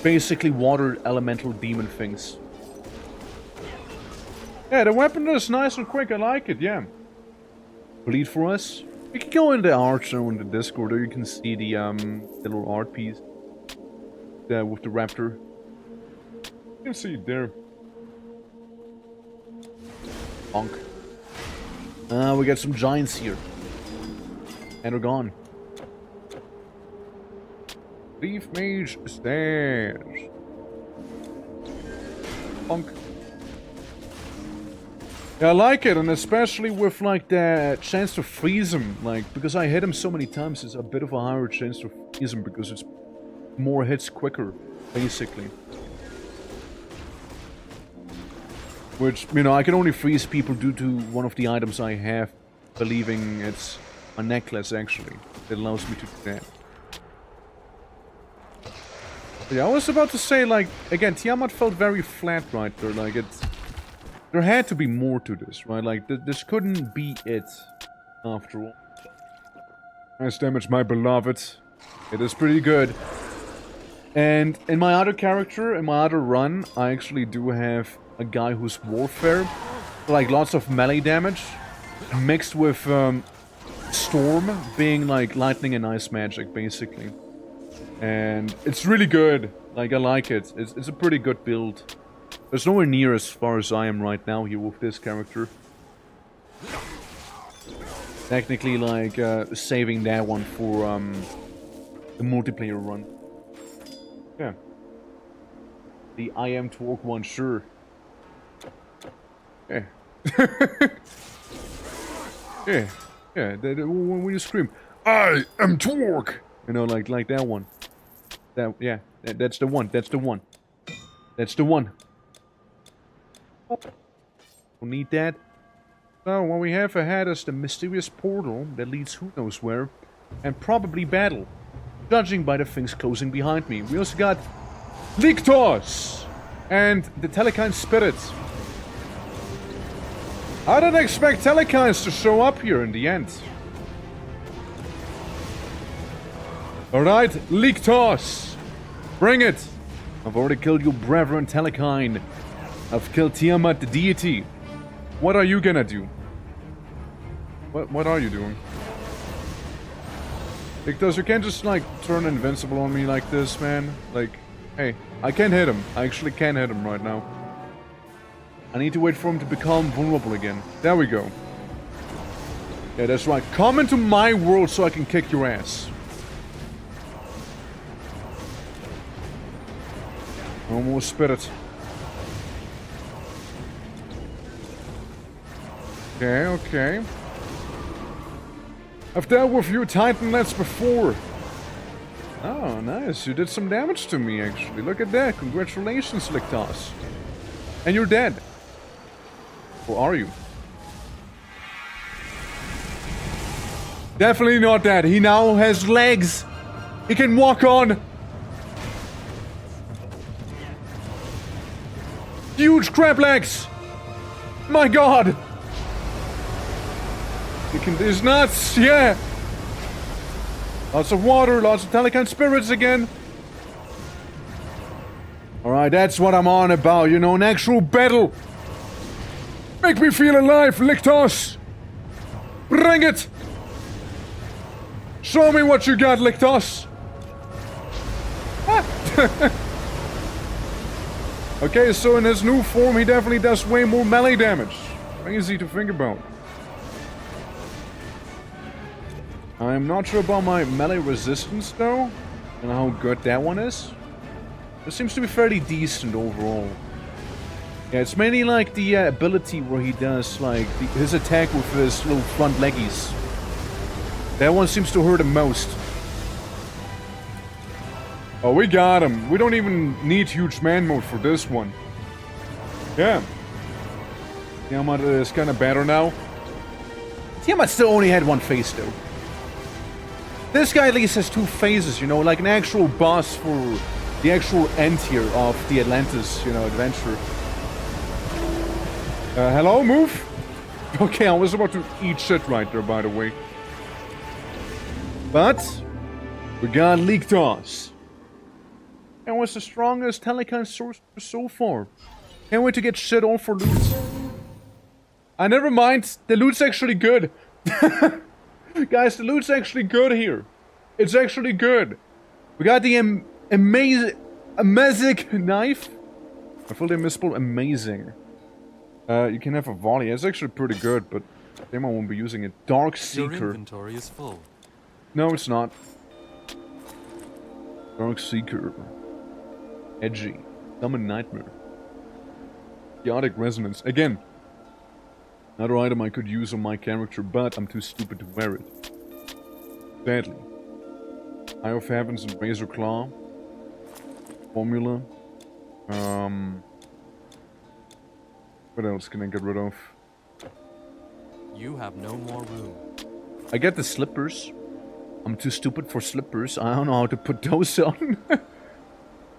basically water elemental demon things. Yeah, the weapon is nice and quick, I like it, yeah. Bleed for us. You can go in the art show in the Discord, or you can see the little art piece with the raptor. You can see it there. Bonk. We got some giants here. And we're gone. Leaf Mage stairs. Bonk. Yeah, I like it, and especially with, like, the chance to freeze him, like, because I hit him so many times, it's a bit of a higher chance to freeze him, because it's more hits quicker, basically. Which, you know, I can only freeze people due to one of the items I have, believing it's a necklace, actually, that allows me to do that. But yeah, I was about to say, like, again, Tiamat felt very flat right there, like, it's... There had to be more to this, right? Like, this couldn't be it, after all. Nice damage, my beloved. It is pretty good. And in my other character, in my other run, I actually do have a guy who's warfare. Like, lots of melee damage, mixed with storm being like lightning and ice magic, basically. And it's really good. Like, I like it. It's a pretty good build. There's nowhere near as far as I am right now here with this character. Technically, like, saving that one for the multiplayer run. Yeah. The I am Torque one, sure. Yeah. Yeah. Yeah, when you scream, I am Torque! You know, like that one. Yeah, that's the one, that's the one. That's the one. Don't need that. So, what we have ahead is the mysterious portal that leads who knows where, and probably battle, judging by the things closing behind me. We also got Lictos and the Telekine spirits. I didn't expect Telekines to show up here in the end. Alright, Lictos, bring it. I've already killed your brethren Telekine. I've killed Tiamat the deity. What are you gonna do? What are you doing? Lictos, you can't just, like, turn invincible on me like this, man. Like, hey, I can't hit him. I actually can't hit him right now. I need to wait for him to become vulnerable again. There we go. Yeah, that's right. Come into my world so I can kick your ass. No more spirit. Okay, okay. I've dealt with you Titanlets before. Oh, nice. You did some damage to me, actually. Look at that. Congratulations, Lictos. And you're dead. Or are you? Definitely not dead. He now has legs. He can walk on. Huge crab legs. My god. He can do his nuts. Yeah. Lots of water. Lots of Telekine spirits again. Alright, that's what I'm on about. You know, an actual battle. Make me feel alive, Lictos! Bring it! Show me what you got, Lictos! Okay, so in his new form, he definitely does way more melee damage. Crazy to think about. I'm not sure about my melee resistance, though, and how good that one is. It seems to be fairly decent overall. Yeah, it's mainly like the ability where he does like his attack with his little front leggies. That one seems to hurt him most. Oh, we got him. We don't even need huge man mode for this one. Yeah. Tiamat is kind of better now. Tiamat still only had one face though. This guy at least has two phases, you know, like an actual boss for the actual end here of the Atlantis, you know, adventure. Hello, move? Okay, I was about to eat shit right there, by the way. But we got Lictos. And was the strongest Telecon source so far. Can't wait to get shit on for loot. Never mind, the loot's actually good. Guys, the loot's actually good here. It's actually good. We got the amazing knife. I feel misspelled amazing. You can have a volley. It's actually pretty good, but I won't be using it. Dark Seeker. Your inventory is full. No, it's not. Dark Seeker. Edgy. Summon Nightmare. Chaotic Resonance. Again, another item I could use on my character, but I'm too stupid to wear it. Sadly. Eye of Heavens and Razor Claw. Formula. What else can I get rid of? You have no more room. I get the slippers. I'm too stupid for slippers. I don't know how to put those on.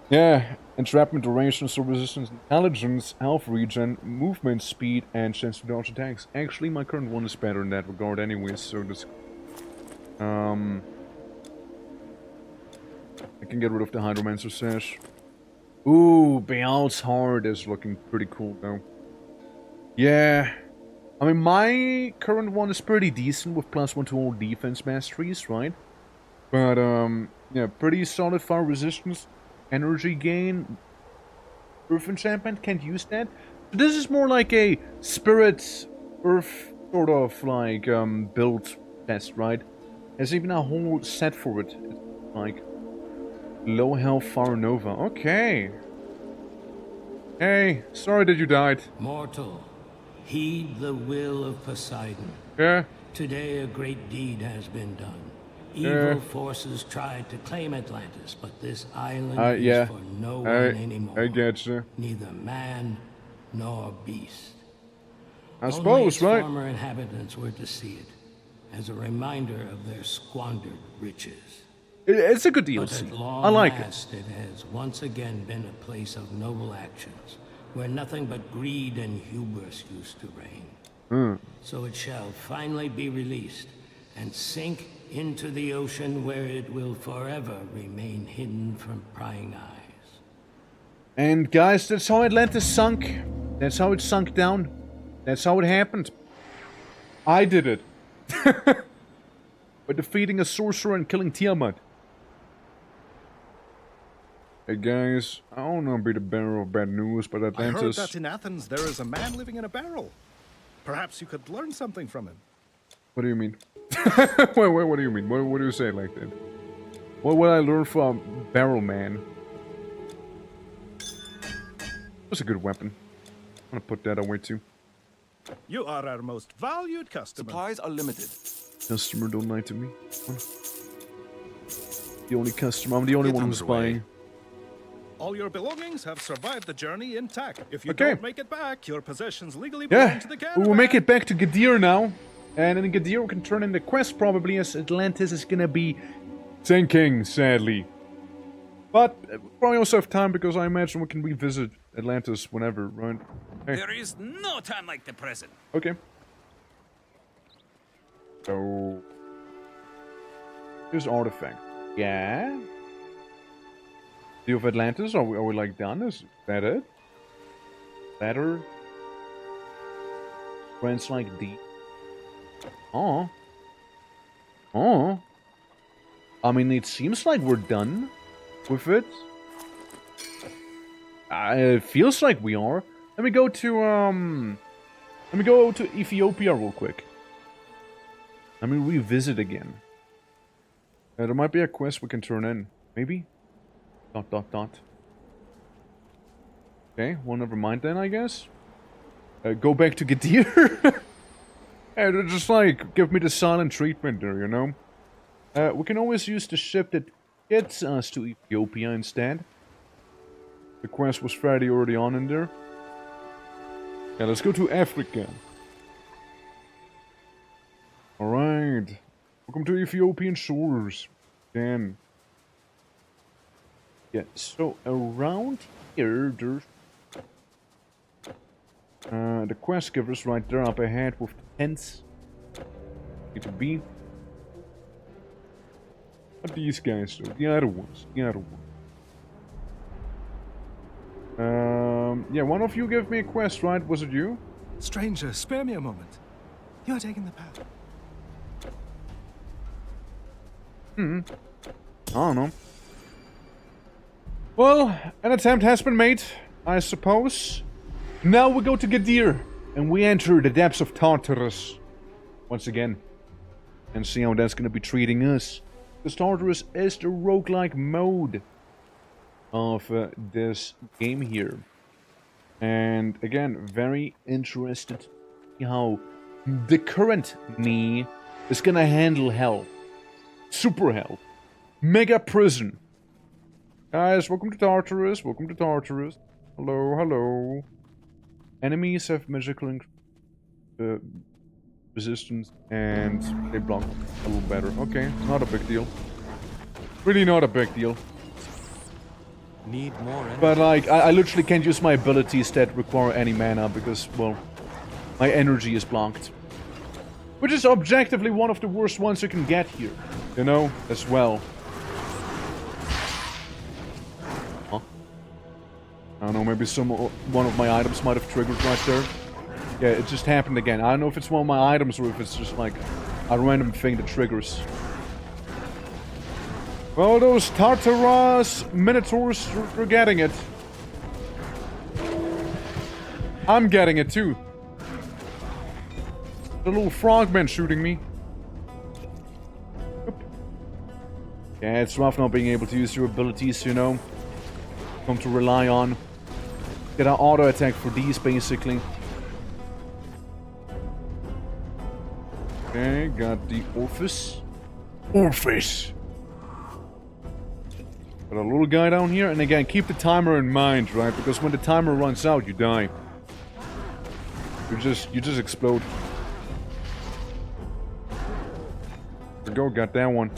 Yeah, entrapment, duration, soul resistance, intelligence, health regen, movement speed, and chance to dodge attacks. Actually, my current one is better in that regard anyways, so this... I can get rid of the Hydromancer Sash. Ooh, Baal's Heart is looking pretty cool though. Yeah. I mean, my current one is pretty decent with +1 to all defense masteries, right? But, yeah, pretty solid fire resistance, energy gain. Earth enchantment, can't use that. So this is more like a spirit earth sort of like build test, right? There's even a whole set for it. It's like low health Fire Nova. Okay. Hey, sorry that you died. Mortal, heed the will of Poseidon. Yeah. Today a great deed has been done. Evil forces tried to claim Atlantis, but this island is for no one anymore. I get you. Neither man nor beast. I suppose, Only its right? former inhabitants were to see it, as a reminder of their squandered riches. It's a good But DLC. at long I like last, it has once again been a place of noble actions, where nothing but greed and hubris used to reign. So it shall finally be released, and sink into the ocean where it will forever remain hidden from prying eyes. And guys, that's how Atlantis sunk. That's how it sunk down. That's how it happened. I did it. By defeating a sorcerer and killing Tiamat. Hey guys, I don't know be the bearer of bad news, but I heard Atlantis... that in Athens there is a man living in a barrel. Perhaps you could learn something from him. What do you mean? Wait, what do you mean? What do you say like that? What would I learn from Barrel Man? That's a good weapon. I'm gonna put that away too. You are our most valued customer. Supplies are limited. Customer, don't lie to me. The only customer, I'm the only one who's buying. All your belongings have survived the journey intact. If you don't make it back, your possessions legally Yeah, belong to the caravan. we'll make it back to GER now. And in GER we can turn in the quest probably, as Atlantis is gonna be sinking, sadly. But we probably also have time, because I imagine we can revisit Atlantis whenever, right? Hey. There is no time like the present. Okay. So... here's artifact. Yeah? Sea of Atlantis? Are we like done? Is that it? Better? Friends like D. Oh. Oh. I mean, it seems like we're done with it. It feels like we are. Let me go to Ethiopia real quick. Let me revisit again. There might be a quest we can turn in. Maybe? ... Okay, well, never mind then, I guess. Go back to GER. And just like, give me the silent treatment there, you know? We can always use the ship that gets us to Ethiopia instead. The quest was fairly early on in there. Yeah, let's go to Africa. Alright. Welcome to Ethiopian shores. Damn. Yeah, so around here, there's the quest givers right there up ahead with the tents. Need to be. Not these guys though, the other ones. Yeah, one of you gave me a quest, right? Was it you? Stranger, spare me a moment. You are taking the path. I don't know. Well, an attempt has been made, I suppose. Now we go to GER, and we enter the depths of Tartarus. Once again. And see how that's gonna be treating us. Because Tartarus is the roguelike mode of this game here. And again, very interested to see how the current me is gonna handle hell. Super hell. Mega prison. Guys, welcome to Tartarus. Welcome to Tartarus. Hello, hello. Enemies have magical resistance and they block a little better. Okay, not a big deal. Really not a big deal. Need more energy. But like, I literally can't use my abilities that require any mana because, well, my energy is blocked. Which is objectively one of the worst ones you can get here. You know, as well. Huh? I don't know, maybe one of my items might have triggered right there. Yeah, it just happened again. I don't know if it's one of my items or if it's just like a random thing that triggers. Well, those Tartarus Minotaurs are getting it. I'm getting it too. The little frogman shooting me. Oop. Yeah, it's rough not being able to use your abilities, you know. Come to rely on. Get an auto attack for these, basically. Okay, got the Orphis. Orphis! Got a little guy down here, and again, keep the timer in mind, right? Because when the timer runs out, you die. You just explode. There we go, got that one.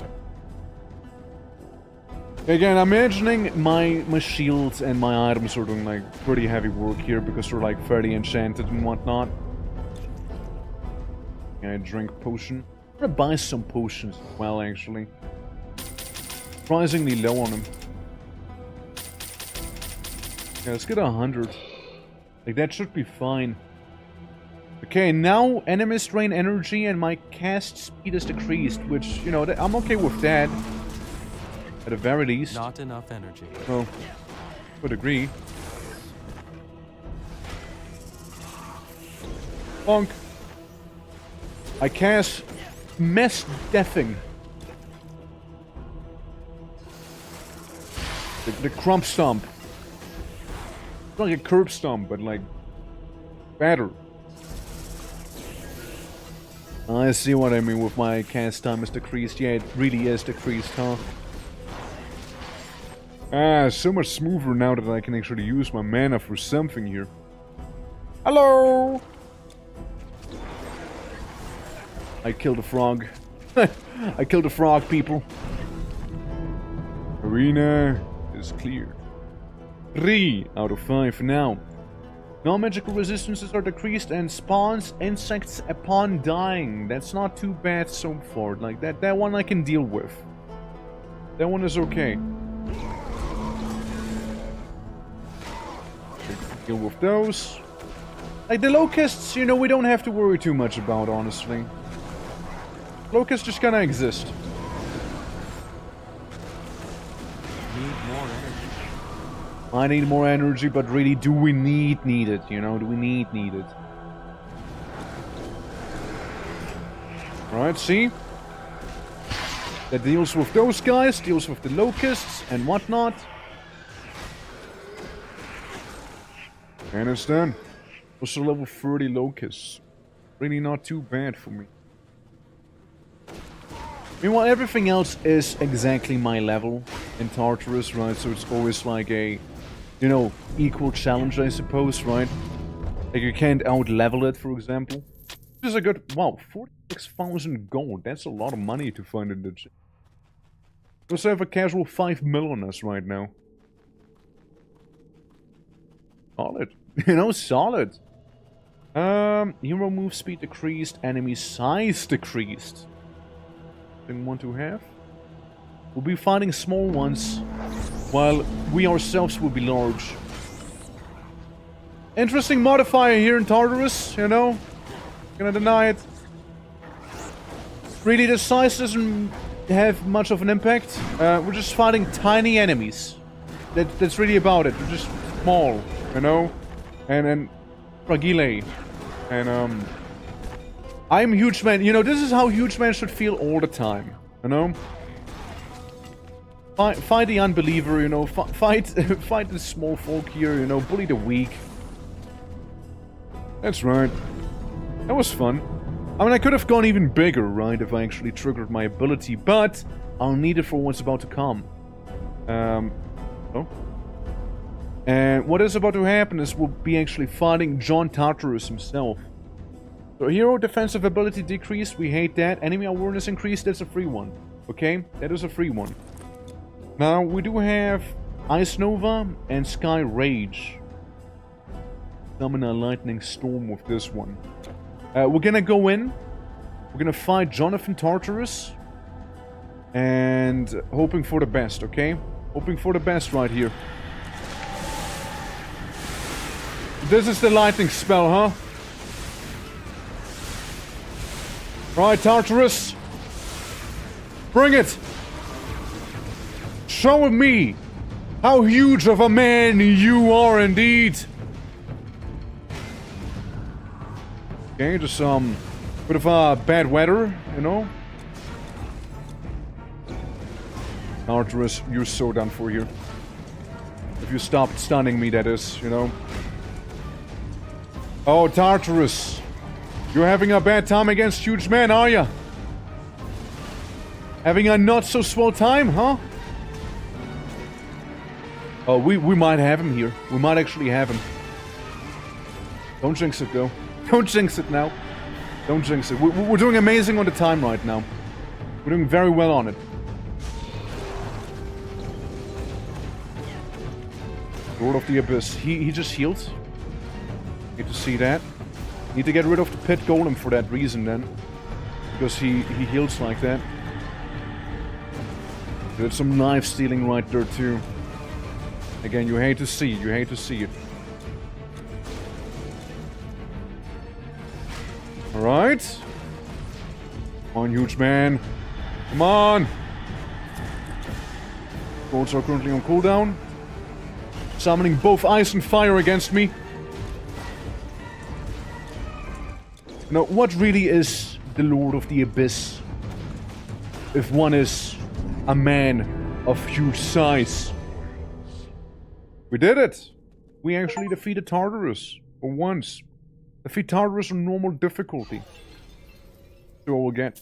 Again, I'm imagining my shields and my items are doing like pretty heavy work here because they're like fairly enchanted and whatnot. Can I drink potion? I'm gonna buy some potions as well, actually. Surprisingly low on them. Yeah, let's get 100. Like, that should be fine. Okay, now enemies drain energy and my cast speed is decreased, which, you know, I'm okay with that. At the very least. Not enough energy. Well, would agree. Bonk. I cast Mess Deafing. The Crump Stomp. It's like a curb stomp, but like better. I see what I mean with my cast time is decreased. Yeah, it really is decreased, huh? Ah, so much smoother now that I can actually use my mana for something here. Hello! I killed a frog. I killed a frog, people. Arena is cleared. 3 out of 5 for now. Non-magical resistances are decreased and spawns insects upon dying. That's not too bad so far. Like, that one I can deal with. That one is okay. Deal with those. Like, the locusts, you know, we don't have to worry too much about, honestly. Locusts just kinda exist. Need more energy. I need more energy, but really, do we need it? You know, do we need it? Alright, see? That deals with those guys, deals with the locusts and whatnot. And it's done. Also level 30 locusts. Really not too bad for me. Meanwhile, everything else is exactly my level in Tartarus, right? So it's always like a, you know, equal challenge, I suppose, right? Like you can't out-level it, for example. Which is a good... Wow, 40 6,000 gold. That's a lot of money to find in the gym. We also have a casual 5 mil on us right now. Solid. You know, solid. Hero move speed decreased, enemy size decreased. Thing want to have. We'll be fighting small ones, while we ourselves will be large. Interesting modifier here in Tartarus, you know? Gonna deny it. Really, the size doesn't have much of an impact. We're just fighting tiny enemies. That's really about it. We're just small, you know? And fragile. And, I'm huge man. You know, this is how huge man should feel all the time, you know? Fight the unbeliever, you know? Fight the small folk here, you know? Bully the weak. That's right. That was fun. I mean, I could have gone even bigger, right, if I actually triggered my ability, but I'll need it for what's about to come. Oh. And what is about to happen is we'll be actually fighting John Tartarus himself. So, hero defensive ability decreased, we hate that. Enemy awareness increased, that's a free one. Okay, that is a free one. Now, we do have Ice Nova and Sky Rage. Summon a lightning storm with this one. We're gonna go in. We're gonna fight Jonathan Tartarus. And hoping for the best, okay? Hoping for the best right here. This is the lightning spell, huh? Right, Tartarus. Bring it. Show me how huge of a man you are indeed. Okay, just bit of bad weather, you know. Tartarus, you're so done for here. If you stopped stunning me, that is, you know. Oh, Tartarus. You're having a bad time against huge men, are ya? Having a not so swell time, huh? Oh, we might have him here. We might actually have him. Don't jinx it, though. Don't jinx it now. Don't jinx it. We're doing amazing on the time right now. We're doing very well on it. Lord of the Abyss. He just healed. Need to see that. Need to get rid of the pit golem for that reason then. Because he heals like that. Did some knife stealing right there too. Again, you hate to see it. You hate to see it. Alright. Come on, huge man. Come on. Swords are currently on cooldown. Summoning both ice and fire against me. Now, what really is the Lord of the Abyss? If one is a man of huge size. We did it! We actually defeated Tartarus. For once. Defeat Tartarus on normal difficulty. So we'll get.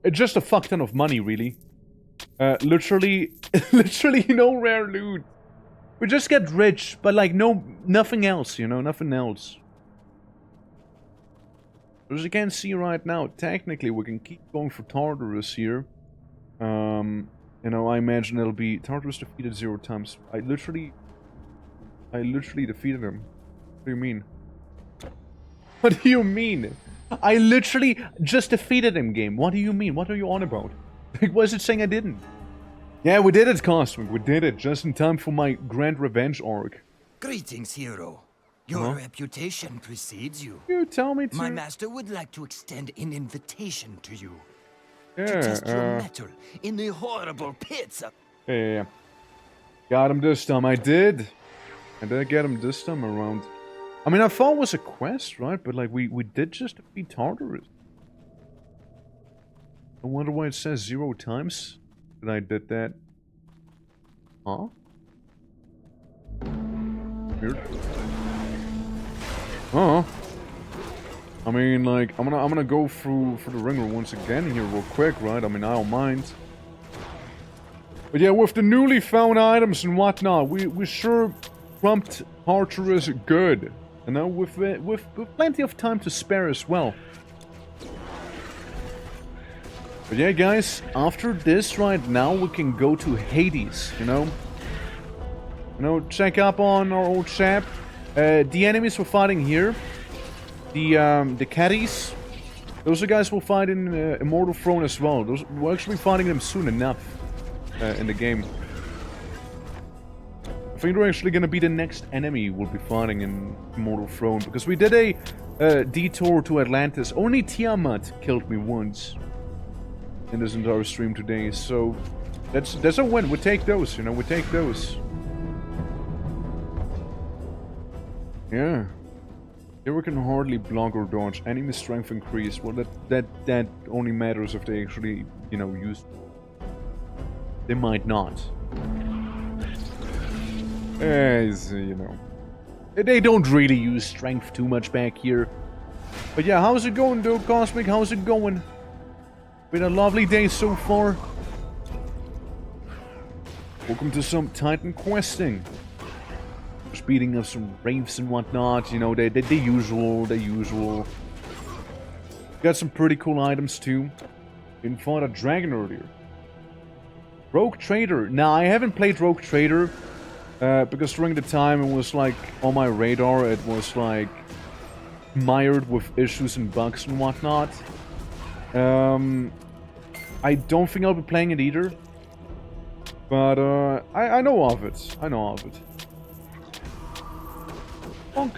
It's just a fuck ton of money, really. Literally no rare loot. We just get rich, but like nothing else, you know, nothing else. As you can see right now, technically we can keep going for Tartarus here. You know, I imagine it'll be Tartarus defeated 0 times. I literally defeated him. What do you mean? What do you mean? I literally just defeated him, game. What do you mean? What are you on about? Like, why is it saying I didn't? Yeah, we did it, Cosmic. We did it just in time for my grand revenge arc. Greetings, hero. Your reputation precedes you. You tell me to. My master would like to extend an invitation to you. Yeah, to test your mettle in the horrible pits of... Yeah. Got him this time. I did. I did get him this time around. I mean, I thought it was a quest, right? But, like, we did just defeat Tartarus. I wonder why it says 0 times that I did that. Huh? Weird. Oh. I mean, like, I'm gonna go through for the ringer once again here real quick, right? I mean, I don't mind. But yeah, with the newly found items and whatnot, we sure trumped Tartarus good. You know, with plenty of time to spare as well. But yeah, guys, after this right now, we can go to Hades, you know? You know, check up on our old chap. The enemies we're fighting here, the caddies, those are guys we'll fight in Immortal Throne as well. We're actually fighting them soon enough in the game. I think they're actually gonna be the next enemy we'll be fighting in Immortal Throne, because we did a detour to Atlantis. Only Tiamat killed me once in this entire stream today, so that's a win. We take those, you know, we take those. Yeah. Here we can hardly block or dodge. Enemy strength increase. Well, that only matters if they actually, you know, use. They might not. You know, they don't really use strength too much back here. But yeah, how's it going, though, Cosmic? How's it going? Been a lovely day so far. Welcome to some Titan questing. Just beating up some wraiths and whatnot, you know, the usual. Got some pretty cool items too. Didn't fight a dragon earlier. Rogue Trader. Now, I haven't played Rogue Trader, because during the time it was like on my radar, it was like mired with issues and bugs and whatnot. I don't think I'll be playing it either. But I know of it. I know of it. Bonk.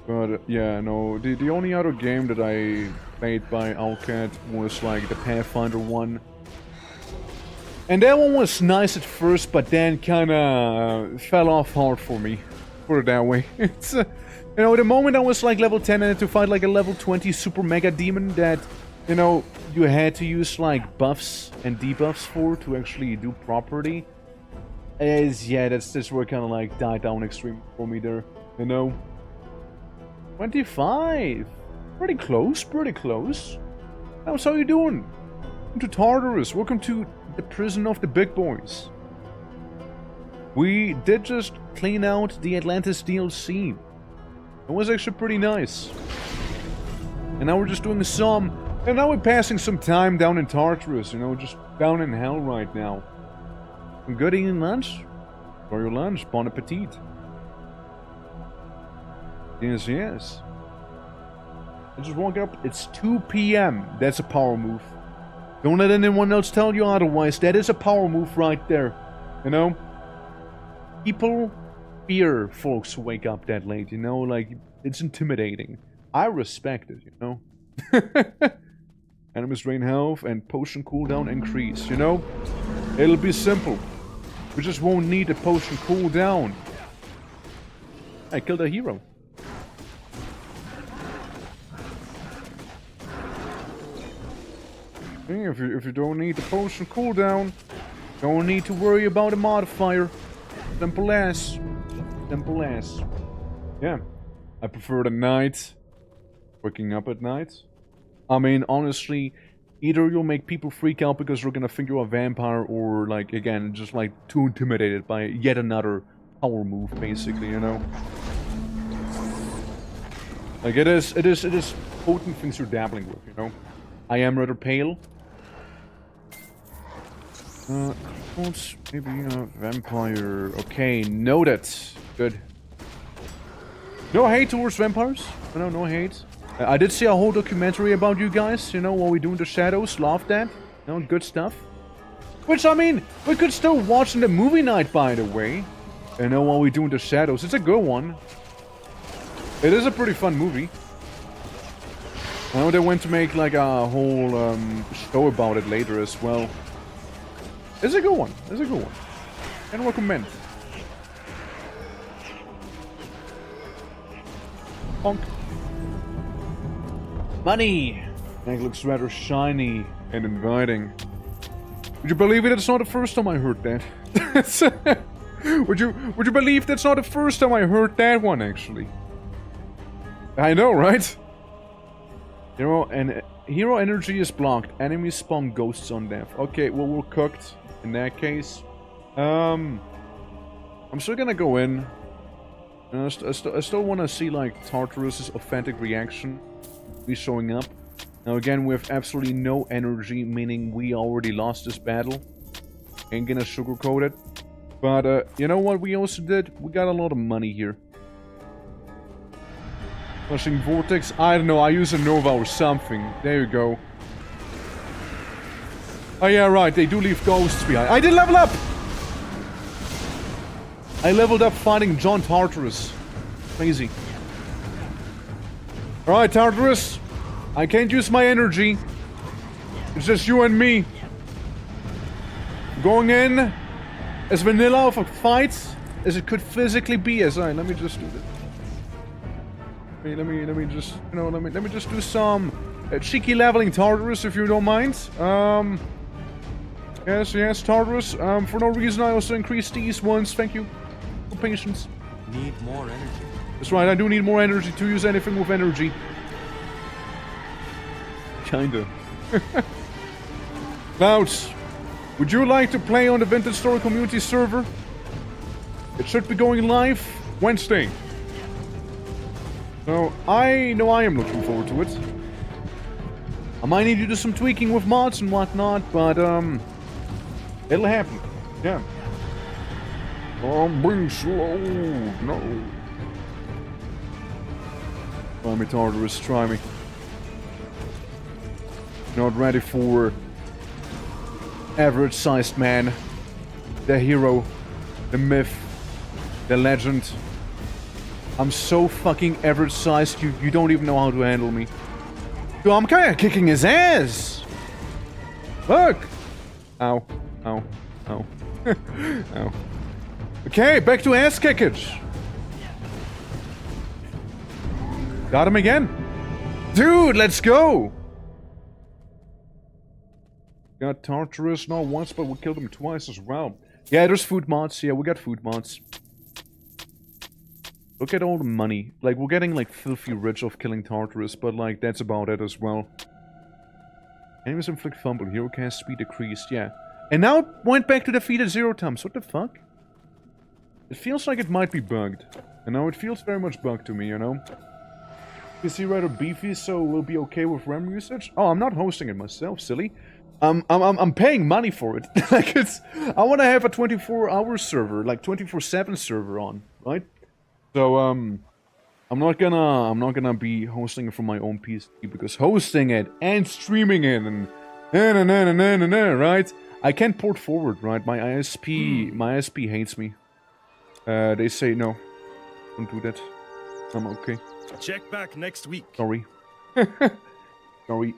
But yeah, no, the only other game that I played by Owlcat was like the Pathfinder one. And that one was nice at first, but then kinda fell off hard for me. Put it that way. It's, you know, the moment I was like level 10 and had to fight like a level 20 super mega demon that, you know, you had to use like buffs and debuffs for to actually do properly. Yeah, that's where it kind of like died down extreme for me there, you know. 25! Pretty close, pretty close. How's how you doing? Welcome to Tartarus, welcome to the prison of the big boys. We did just clean out the Atlantis DLC. It was actually pretty nice. And now we're just doing some... And now we're passing some time down in Tartarus, you know, just down in hell right now. I'm good eating lunch? For your lunch, bon appetit. Yes, yes. I just woke up, it's 2 PM. That's a power move. Don't let anyone else tell you otherwise. That is a power move right there. You know? People fear folks who wake up that late, you know? Like, it's intimidating. I respect it, you know? Enemies drain health and potion cooldown increase, you know? It'll be simple. We just won't need a potion cooldown. I killed a hero. If you don't need the potion cooldown, don't need to worry about a modifier. Simple as. Simple as. Yeah. I prefer the night. Waking up at night. I mean, honestly, either you'll make people freak out because they're gonna think you're a vampire, or, like, again, just, like, too intimidated by yet another power move, basically, you know? Like, it is potent things you're dabbling with, you know? I am rather pale. Maybe a vampire. Okay, noted. Good. No hate towards vampires. No hate. I did see a whole documentary about you guys, you know, what we do in the shadows. Loved that. You know, good stuff. Which, I mean, we could still watch in the movie night, by the way. You know, what we do in the shadows. It's a good one. It is a pretty fun movie. I know they went to make, like, a whole show about it later as well. It's a good one. It's a good one. Can recommend. Bonk. Money! Egg looks rather shiny and inviting. Would you believe it? It's not the first time I heard that. Would you believe that's not the first time I heard that one, actually? I know, right? Hero energy is blocked. Enemies spawn ghosts on death. Okay, well, we're cooked in that case. I'm still gonna go in. I still want to see, like, Tartarus' authentic reaction. Be showing up. Now again, we have absolutely no energy, meaning we already lost this battle. Ain't gonna sugarcoat it. But, you know what we also did? We got a lot of money here. Flushing Vortex? I don't know, I use a Nova or something. There you go. Oh yeah, right, they do leave ghosts behind. I did level up! I leveled up fighting John Tartarus. Crazy. Alright, Tartarus. I can't use my energy. It's just you and me. Going in as vanilla of a fight as it could physically be. Let me just do this. Let me just, you know, let me just do some cheeky leveling, Tartarus, if you don't mind. Yes, Tartarus. For no reason, I also increased these ones. Thank you for patience. Need more energy. That's right. I do need more energy to use anything with energy. Kinda. Clouds, would you like to play on the Vintage Story community server? It should be going live Wednesday. So, I know I am looking forward to it. I might need to do some tweaking with mods and whatnot, but, it'll happen. Yeah. I'm being slow. No. Try me, Tartarus. Try me. Not ready for average-sized man. The hero. The myth. The legend. I'm so fucking average-sized, you don't even know how to handle me. Dude, I'm kinda kicking his ass! Look! Ow. Ow. Ow. Ow. Okay, back to ass kickage! Got him again! Dude, let's go! Got Tartarus not once, but we killed him twice as well. Yeah, there's food mods. Yeah, we got food mods. Look at all the money. Like, we're getting, like, filthy rich off killing Tartarus, but, like, that's about it as well. Enemies inflict fumble. Hero cast speed decreased. Yeah. And now it went back to defeat at 0 times. What the fuck? It feels like it might be bugged. And now it feels very much bugged to me, you know? PC rather beefy, so we'll be okay with RAM usage? Oh, I'm not hosting it myself, silly. I'm paying money for it. Like, it's... I want to have a 24-hour server, like 24/7 server on, right? So, I'm not gonna be hosting it from my own PC, because hosting it and streaming it and right? I can't port forward, right? My ISP hates me. They say no, don't do that. I'm okay. Check back next week. Sorry. Sorry.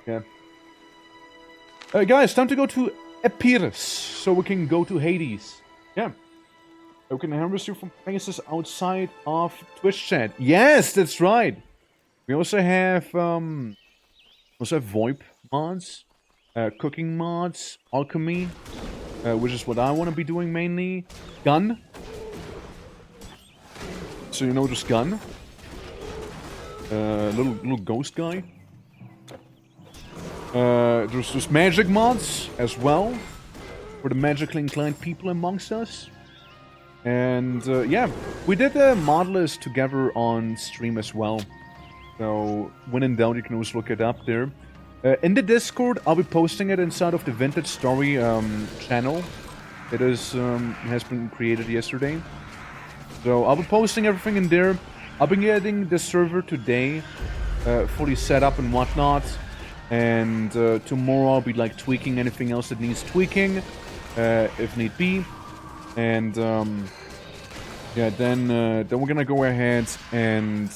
Yeah. Guys, time to go to Epirus, so we can go to Hades. Yeah. We can harvest you from places outside of Twitch chat. Yes, that's right. We also have VoIP mods, cooking mods, alchemy, which is what I want to be doing mainly. Gun. So you know this gun. Little ghost guy. There's magic mods as well for the magically inclined people amongst us. And yeah, we did a mod list together on stream as well. So when in doubt, you can always look it up there. In the Discord, I'll be posting it inside of the Vintage Story channel. It is has been created yesterday. So I'll be posting everything in there. I'll be getting the server today, fully set up and whatnot. And tomorrow I'll be like tweaking anything else that needs tweaking, if need be. And yeah, then we're gonna go ahead and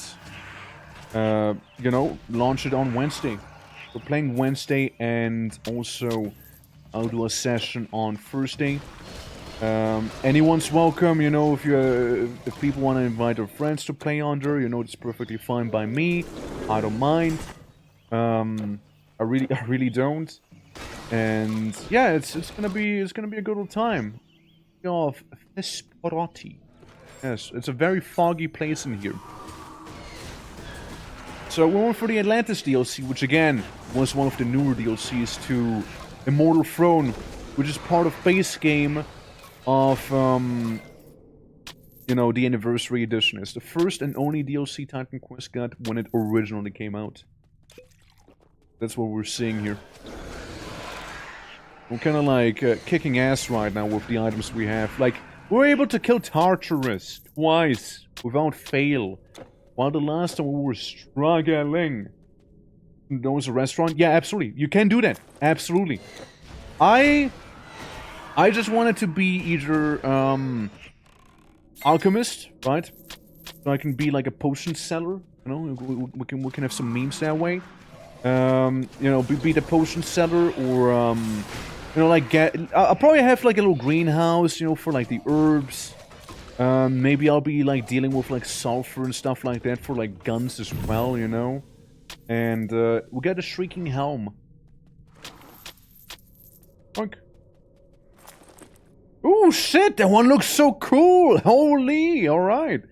you know, launch it on Wednesday. We're playing Wednesday, and also I'll do a session on Thursday. Anyone's welcome, you know. If people want to invite their friends to play under, you know, it's perfectly fine by me. I don't mind. I really don't. And yeah, it's gonna be a good old time. Of Vesperati. Yes, it's a very foggy place in here. So we went for the Atlantis DLC, which again was one of the newer DLCs to Immortal Throne, which is part of base game of you know, the Anniversary Edition. It's the first and only DLC Titan Quest got when it originally came out. That's what we're seeing here. We're kind of like kicking ass right now with the items we have. Like, we're able to kill Tartarus twice without fail. While the last time we were struggling. There was a restaurant? Yeah, absolutely. You can do that. Absolutely. I just wanted to be either alchemist, right? So I can be like a potion seller. You know, we can have some memes that way. You know, be the potion seller, or you know, like I'll probably have like a little greenhouse, you know, for like the herbs. Maybe I'll be like dealing with like sulfur and stuff like that for like guns as well, you know. And we got a shrieking helm. Fuck. Oh shit, that one looks so cool! Holy! Alright.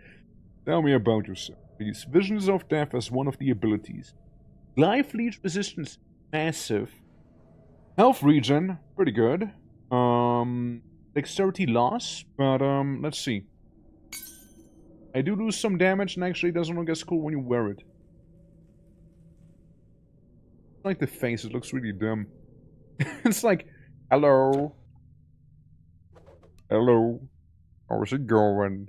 Tell me about yourself. These Visions of Death as one of the abilities. Life leech resistance, massive. Health regen, pretty good. Dexterity loss, but let's see. I do lose some damage, and actually it doesn't look as cool when you wear it. I like the face, it looks really dumb. It's like, hello. Hello. How's it going?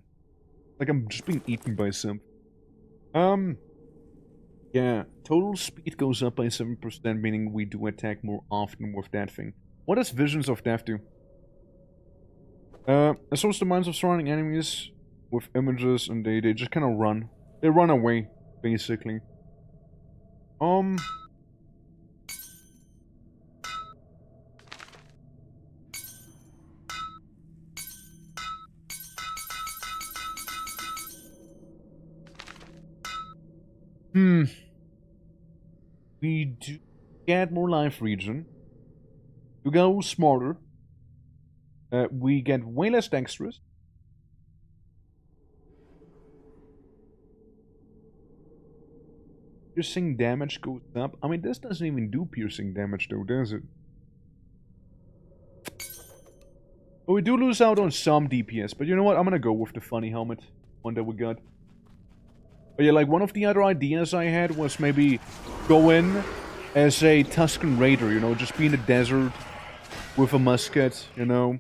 Like I'm just being eaten by something. Yeah, total speed goes up by 7%, meaning we do attack more often with that thing. What does Visions of Death do? Assaults the minds of surrounding enemies with images, and they just kind of run. They run away, basically. We do get more life regen. We go smarter. We get way less dexterous. Piercing damage goes up. I mean, this doesn't even do piercing damage though, does it? But we do lose out on some DPS. But you know what? I'm gonna go with the funny helmet one that we got. But yeah, like one of the other ideas I had was maybe go in as a Tuscan Raider, you know, just be in the desert with a musket, you know,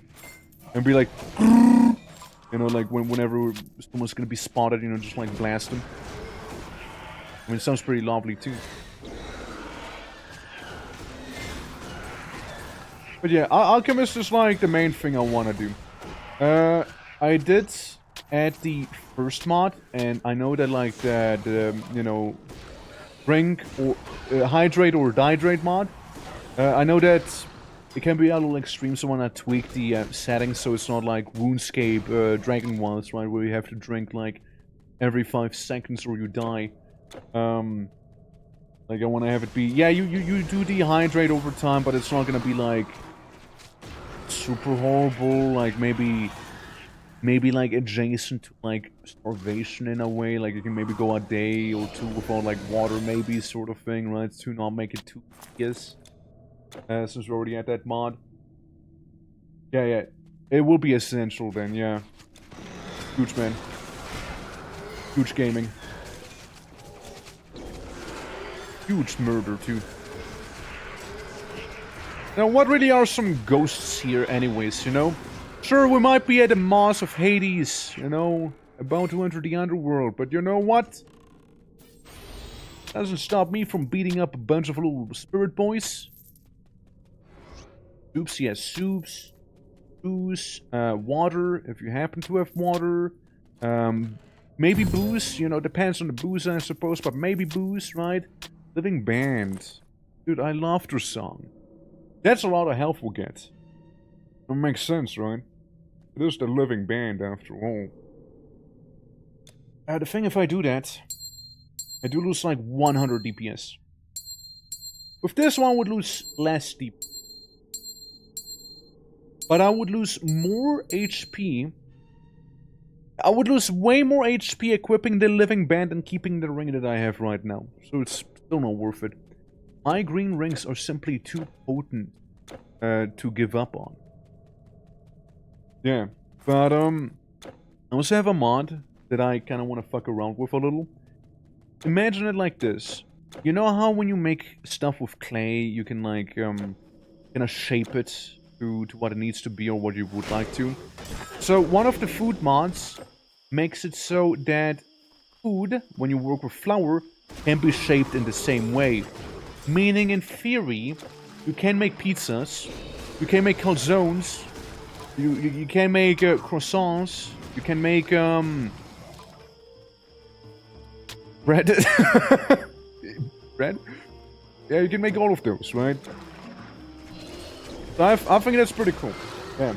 and be like, you know, like whenever someone's gonna be spotted, you know, just like blast them. I mean, it sounds pretty lovely too. But yeah, Alchemist is like the main thing I want to do. I did add the first mod, and I know that like the you know, drink or hydrate or dehydrate mod. I know that it can be a little extreme, so I want to tweak the settings so it's not like RuneScape Dragon Wilds, right, where you have to drink like every 5 seconds or you die. Like I want to have it be, yeah, you do dehydrate over time, but it's not gonna be like super horrible, like maybe like adjacent to like starvation in a way, like you can maybe go a day or two without like water, maybe, sort of thing, right, to not make it too tedious. Since we're already at that mod. Yeah, it will be essential then, yeah. Huge, man. Huge gaming. Huge murder too. Now, what really are some ghosts here anyways, you know? Sure, we might be at the Maws of Hades, you know, about to enter the underworld, but you know what? Doesn't stop me from beating up a bunch of little spirit boys. Soups, yes, soups. Booze, water, if you happen to have water. Maybe booze, you know, depends on the booze, I suppose, but maybe booze, right? Living Band. Dude, I love their song. That's a lot of health we'll get. That makes sense, right? It is the Living Band, after all. The thing, if I do that, I do lose like 100 DPS. With this one, I would lose less DPS. But I would lose more HP. I would lose way more HP equipping the Living Band and keeping the ring that I have right now. So it's still not worth it. My green rings are simply too potent to give up on. Yeah, but I also have a mod that I kind of want to fuck around with a little. Imagine it like this. you know how when you make stuff with clay, you can like kind of shape it to what it needs to be or what you would like to. So one of the food mods makes it so that food, when you work with flour, can be shaped in the same way. Meaning, in theory, you can make pizzas, you can make calzones, you can make croissants, you can make bread. Bread? Yeah, you can make all of those, right? So I think that's pretty cool. Yeah.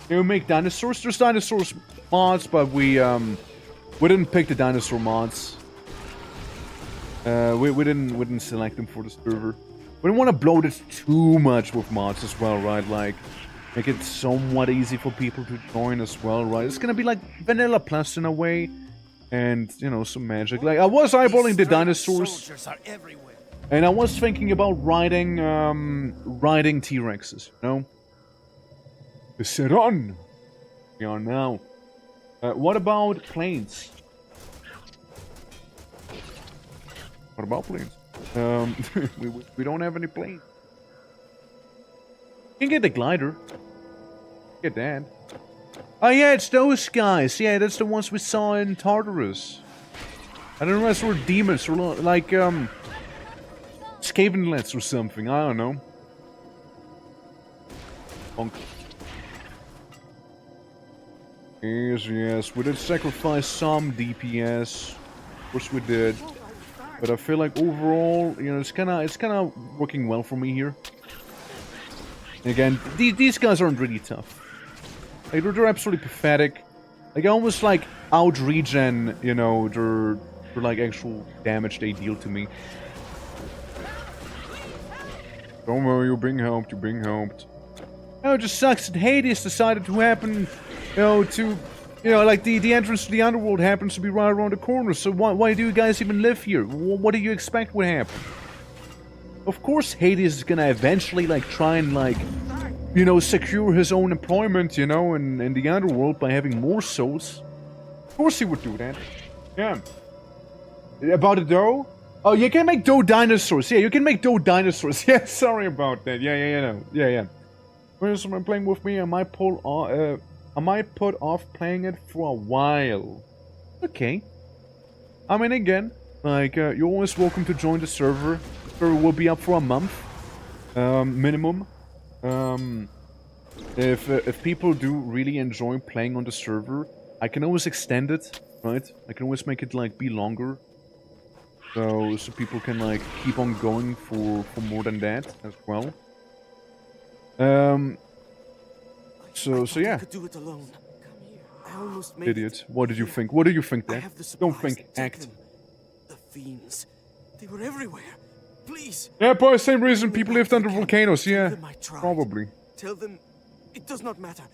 Can we make dinosaurs? There's dinosaurs mods, but we didn't pick the dinosaur mods. We didn't select them for the server. We don't want to bloat it too much with mods as well, right? Like, make it somewhat easy for people to join as well, right? It's gonna be like Vanilla Plus in a way. And, you know, some magic. Like, I was eyeballing the dinosaurs. And I was thinking about riding T-Rexes, you know? The Seron! We are now. What about planes? What about planes? We don't have any planes. You can get the glider. Get that. Oh yeah, it's those guys. Yeah, that's the ones we saw in Tartarus. I don't know if they were demons or like Skavenlets or something. I don't know. Bonk. Yes, we did sacrifice some DPS. Of course we did. But I feel like overall, you know, it's kinda working well for me here. Again, these guys aren't really tough. Like, they're absolutely pathetic. Like, I almost like out-regen, you know, their like actual damage they deal to me. Don't worry, you're being helped, Oh, it just sucks that Hades decided to happen, you know, like the entrance to the underworld happens to be right around the corner, so why do you guys even live here? What do you expect would happen? Of course Hades is gonna eventually, like, try and, like, you know, secure his own employment, you know, in the underworld by having more souls. Of course he would do that. Yeah. About the dough? Oh, you can make dough dinosaurs. Yeah, you can make dough dinosaurs. Yeah, sorry about that. Yeah. When someone playing with me, I might put off playing it for a while. Okay. I mean, again, like, you're always welcome to join the server. The server will be up for a month. Minimum. If people do really enjoy playing on the server, I can always extend it, right? I can always make it, like, be longer. So people can, like, keep on going for more than that as well. So yeah. Do it alone. I almost made Idiot. What did you think? What do you think, Dad? Don't think, act. The fiends. They were everywhere. Please. Yeah, probably the same reason people lived under volcanoes, yeah. Probably. Tell them it does not matter,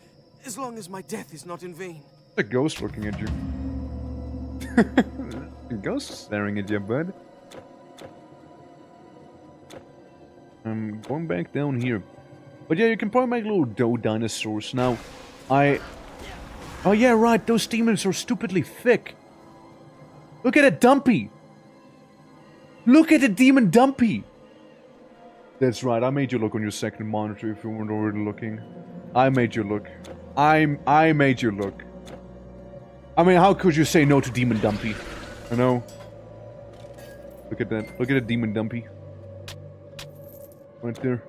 as long as my death is not in vain. A ghost looking at you. A ghost staring at you, bud. I'm going back down here. But yeah, you can probably make little dough dinosaurs. Now, oh yeah, right, those demons are stupidly thick. Look at it, Dumpy! Look at the demon Dumpy! That's right, I made you look on your second monitor if you weren't already looking. I made you look. I made you look. I mean, how could you say no to Demon Dumpy? I know. Look at that. Look at the Demon Dumpy. Right there.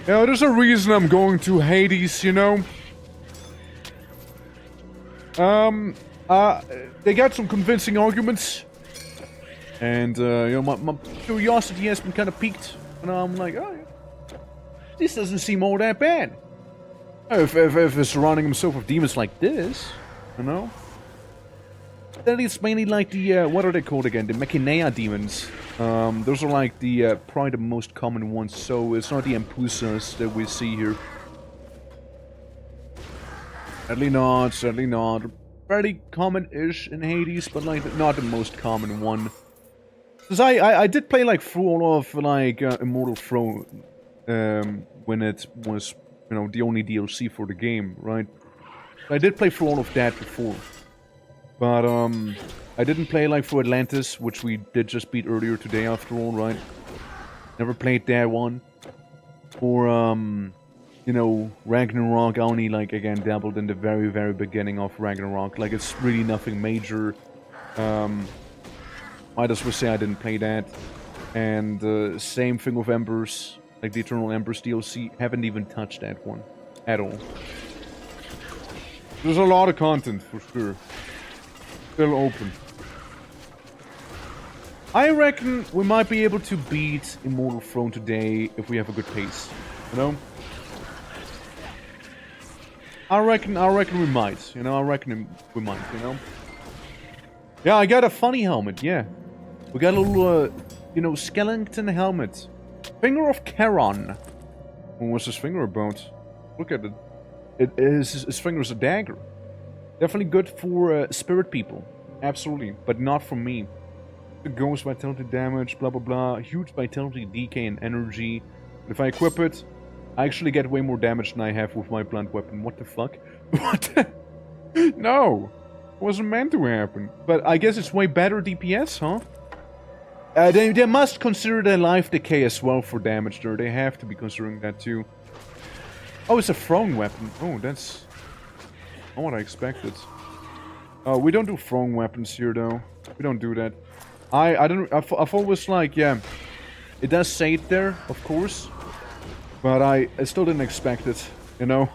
Yeah, there's a reason I'm going to Hades, you know? They got some convincing arguments. And, you know, my curiosity has been kind of piqued. And I'm like, oh, yeah. This doesn't seem all that bad. If he's surrounding himself with demons like this, you know? That is mainly like the, what are they called again? The Machinea demons. Those are like the, probably the most common ones, so it's not the Ampusas that we see here. Sadly not. Fairly common-ish in Hades, but like, not the most common one. Because I did play like through all of, like, Immortal Throne, when it was, you know, the only DLC for the game, right? I did play through all of that before. But, I didn't play like for Atlantis, which we did just beat earlier today after all, right? Never played that one. Or, you know, Ragnarok, I only, like, again, dabbled in the very, very beginning of Ragnarok. Like, it's really nothing major. Might as well say I didn't play that. And, same thing with Embers. Like, the Eternal Embers DLC. Haven't even touched that one. At all. There's a lot of content, for sure. Still open. I reckon we might be able to beat Immortal Throne today if we have a good pace. You know? I reckon we might. You know, I reckon we might, you know? Yeah, I got a funny helmet, yeah. We got a little, you know, skeleton helmet. Finger of Charon. What was his finger about? Look at it. His finger is a dagger. Definitely good for spirit people. Absolutely. But not for me. The ghost vitality damage, blah blah blah. Huge vitality decay and energy. But if I equip it, I actually get way more damage than I have with my blunt weapon. What the fuck? What the? No! It wasn't meant to happen. But I guess it's way better DPS, huh? They must consider their life decay as well for damage there. They have to be considering that too. Oh, it's a thrown weapon. Oh, that's not what I expected. We don't do thrown weapons here though. We don't do that. I've always like, yeah, it does say it there, of course. But I still didn't expect it, you know?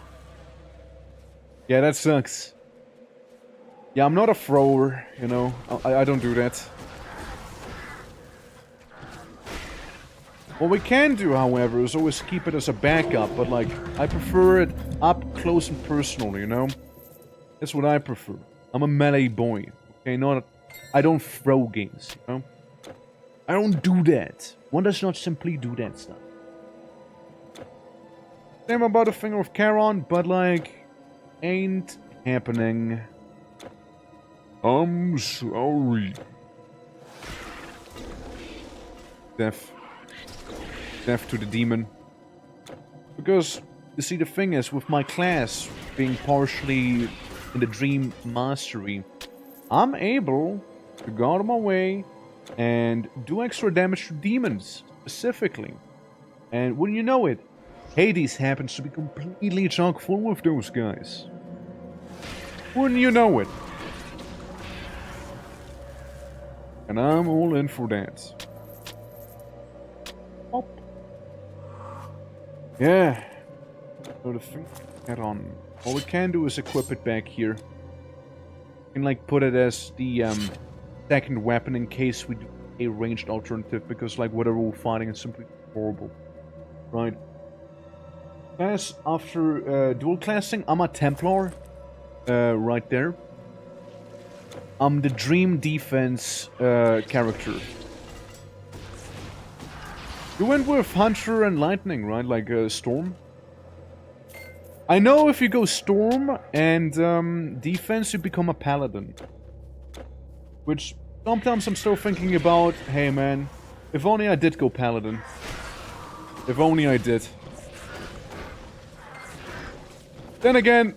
Yeah, that sucks. Yeah, I'm not a thrower, you know? I don't do that. What we can do, however, is always keep it as a backup, but like, I prefer it up close and personal, you know? That's what I prefer. I'm a melee boy, okay? I don't throw games, you know? I don't do that. One does not simply do that stuff. Same about the Finger of Charon, but like, ain't happening. I'm sorry. Death to the demon. Because, you see, the thing is, with my class being partially in the Dream Mastery, I'm able to go out of my way and do extra damage to demons, specifically. And wouldn't you know it, Hades happens to be completely chock full with those guys. Wouldn't you know it? And I'm all in for that. Pop. Yeah. So the thing head on. All we can do is equip it back here. We can like put it as the second weapon in case we do a ranged alternative, because like whatever we're fighting is simply horrible. Right? As after dual classing, I'm a Templar. Right there. I'm the Dream Defense character. You went with Hunter and Lightning, right? Like Storm? I know if you go Storm and Defense, you become a Paladin. Which sometimes I'm still thinking about, hey man, if only I did go Paladin. If only I did. Then again,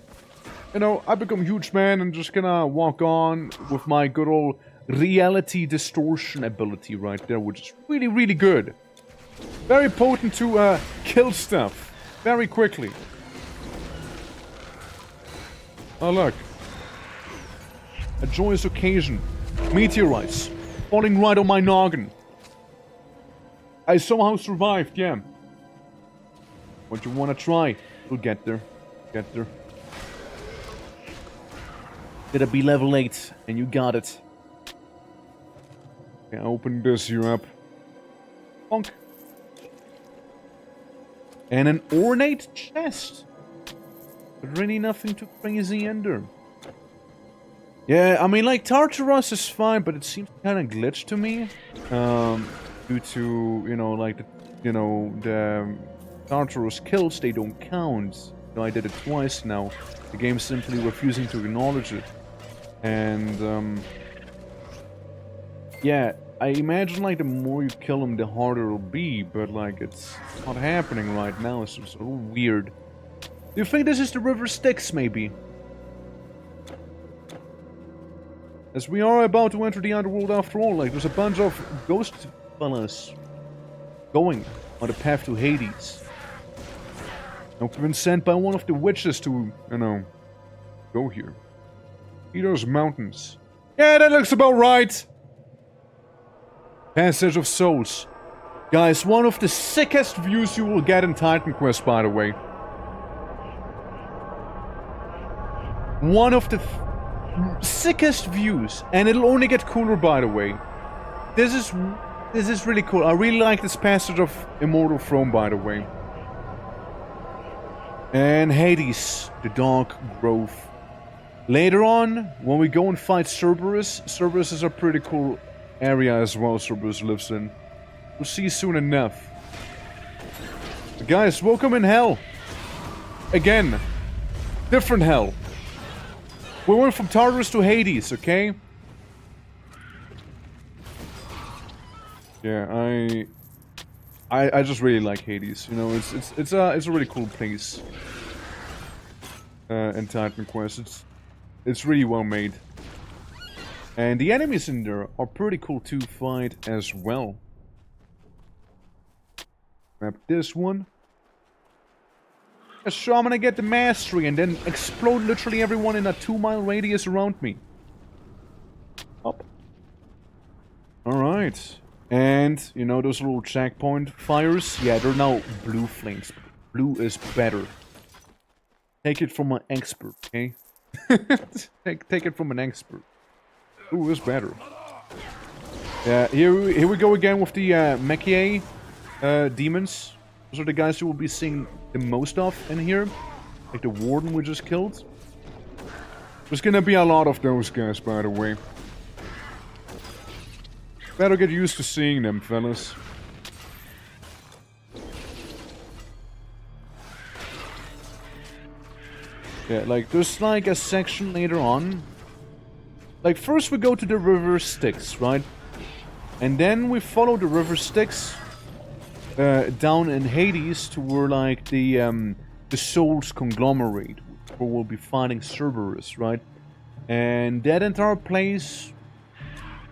you know, I become huge man and just gonna walk on with my good old reality distortion ability right there, which is really, really good. Very potent to kill stuff very quickly. Oh look. A joyous occasion. Meteorites falling right on my noggin. I somehow survived, yeah. What you wanna try? We'll get there. Get there. Gotta be level 8, and you got it. Okay, open this here up. Bonk. And an ornate chest. But really nothing too crazy in there. Yeah, I mean, like, Tartarus is fine, but it seems kind of glitched to me. Due to, you know, like, the Tartarus kills, they don't count. So I did it twice now. The game's simply refusing to acknowledge it. And, yeah, I imagine, like, the more you kill him, the harder it'll be, but, like, it's not happening right now. It's just a little weird. Do you think this is the River Styx, maybe? As we are about to enter the underworld after all, like, there's a bunch of ghost fellas going on the path to Hades. And we've been sent by one of the witches to, you know, go here. See those mountains? Yeah, that looks about right! Passage of Souls. Guys, one of the sickest views you will get in Titan Quest, by the way. One of the sickest views, and it'll only get cooler, by the way. This is really cool. I really like this passage of Immortal Throne, by the way. And Hades, the Dark Grove. Later on, when we go and fight Cerberus, Cerberus is a pretty cool area as well Cerberus lives in. We'll see soon enough. But guys, welcome in hell. Again. Different hell. We went from Tartarus to Hades, okay? Yeah, I just really like Hades. You know, it's a really cool place. In Titan Quest, it's really well made, and the enemies in there are pretty cool to fight as well. Grab this one. So I'm gonna get the mastery and then explode literally everyone in a 2-mile radius around me. Up. Alright. And, you know those little checkpoint fires? Yeah, they're now blue flames. Blue is better. Take it from an expert, okay? take it from an expert. Blue is better. Yeah, here we go again with the Mechie demons. Those are the guys you will be seeing the most of in here. Like the warden we just killed. There's gonna be a lot of those guys, by the way. Better get used to seeing them, fellas. Yeah, like, there's like a section later on. Like, first we go to the river Styx, right? And then we follow the river Styx down in Hades to where, like, the Souls conglomerate, where we'll be fighting Cerberus, right? And that entire place,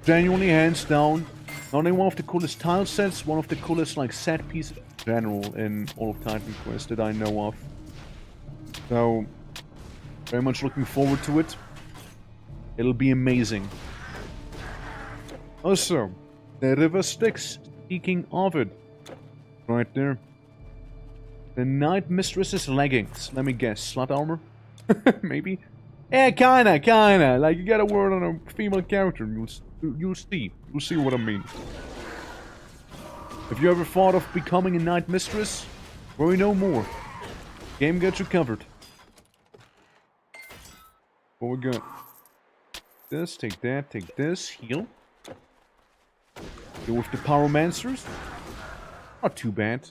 genuinely, hands down, not only one of the coolest tile sets, one of the coolest, like, set pieces in general in all of Titan Quest that I know of. So, very much looking forward to it. It'll be amazing. Also, the river Styx, speaking of it, right there. The Night Mistress's leggings. Let me guess, slut armor? Maybe? Yeah, kinda. Like, you gotta wear it on a female character. You'll see. You'll see what I mean. If you ever thought of becoming a Night Mistress, worry no more. Game got you covered. What we got? This, take that, take this, heal. Go with the Pyromancers. Not too bad.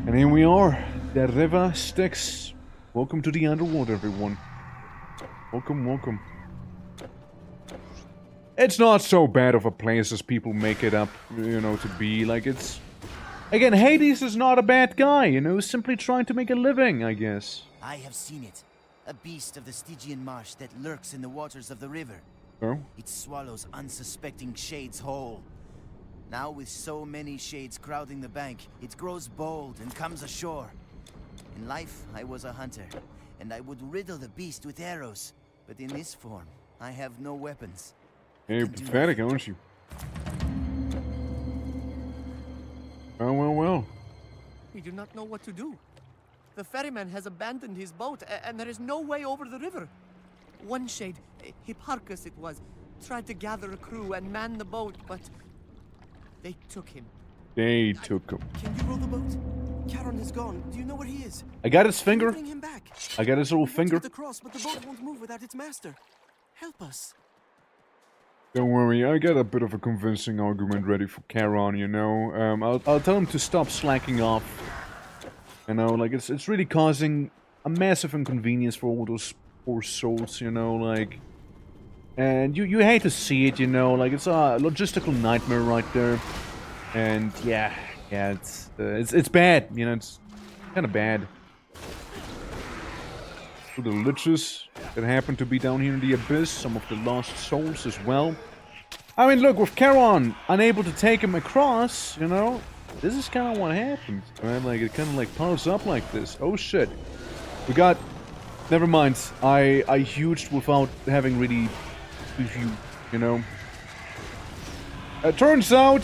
And here we are, the river Styx. Welcome to the underworld, everyone. Welcome, welcome. It's not so bad of a place as people make it up, you know, to be. Like, it's... Again, Hades is not a bad guy, you know, simply trying to make a living, I guess. I have seen it. A beast of the Stygian marsh that lurks in the waters of the river. Oh? It swallows unsuspecting shades whole. Now with so many shades crowding the bank, it grows bold and comes ashore. In life, I was a hunter, and I would riddle the beast with arrows. But in this form, I have no weapons. Yeah, you're pathetic, aren't you? Well. We do not know what to do. The ferryman has abandoned his boat, and there is no way over the river. One shade, Hipparchus it was, tried to gather a crew and man the boat, but they took him. They took him. Can you row the boat? Charon is gone. Do you know where he is? I got his finger. Bring him back. I got his little finger. The cross, but the boat won't move without its master. Help us. Don't worry, I got a bit of a convincing argument ready for Charon, you know. I'll tell him to stop slacking off. You know, like, it's really causing a massive inconvenience for all those poor souls, you know, like... And you hate to see it, you know, like, it's a logistical nightmare right there. And, yeah, it's bad, you know, it's kind of bad. To the liches that happen to be down here in the abyss. Some of the lost souls as well. I mean, look, with Charon unable to take him across, you know, this is kind of what happens, right? Like, it kind of like piles up like this. Oh shit. We got... Never mind. I huged without having really reviewed, you know. Turns out,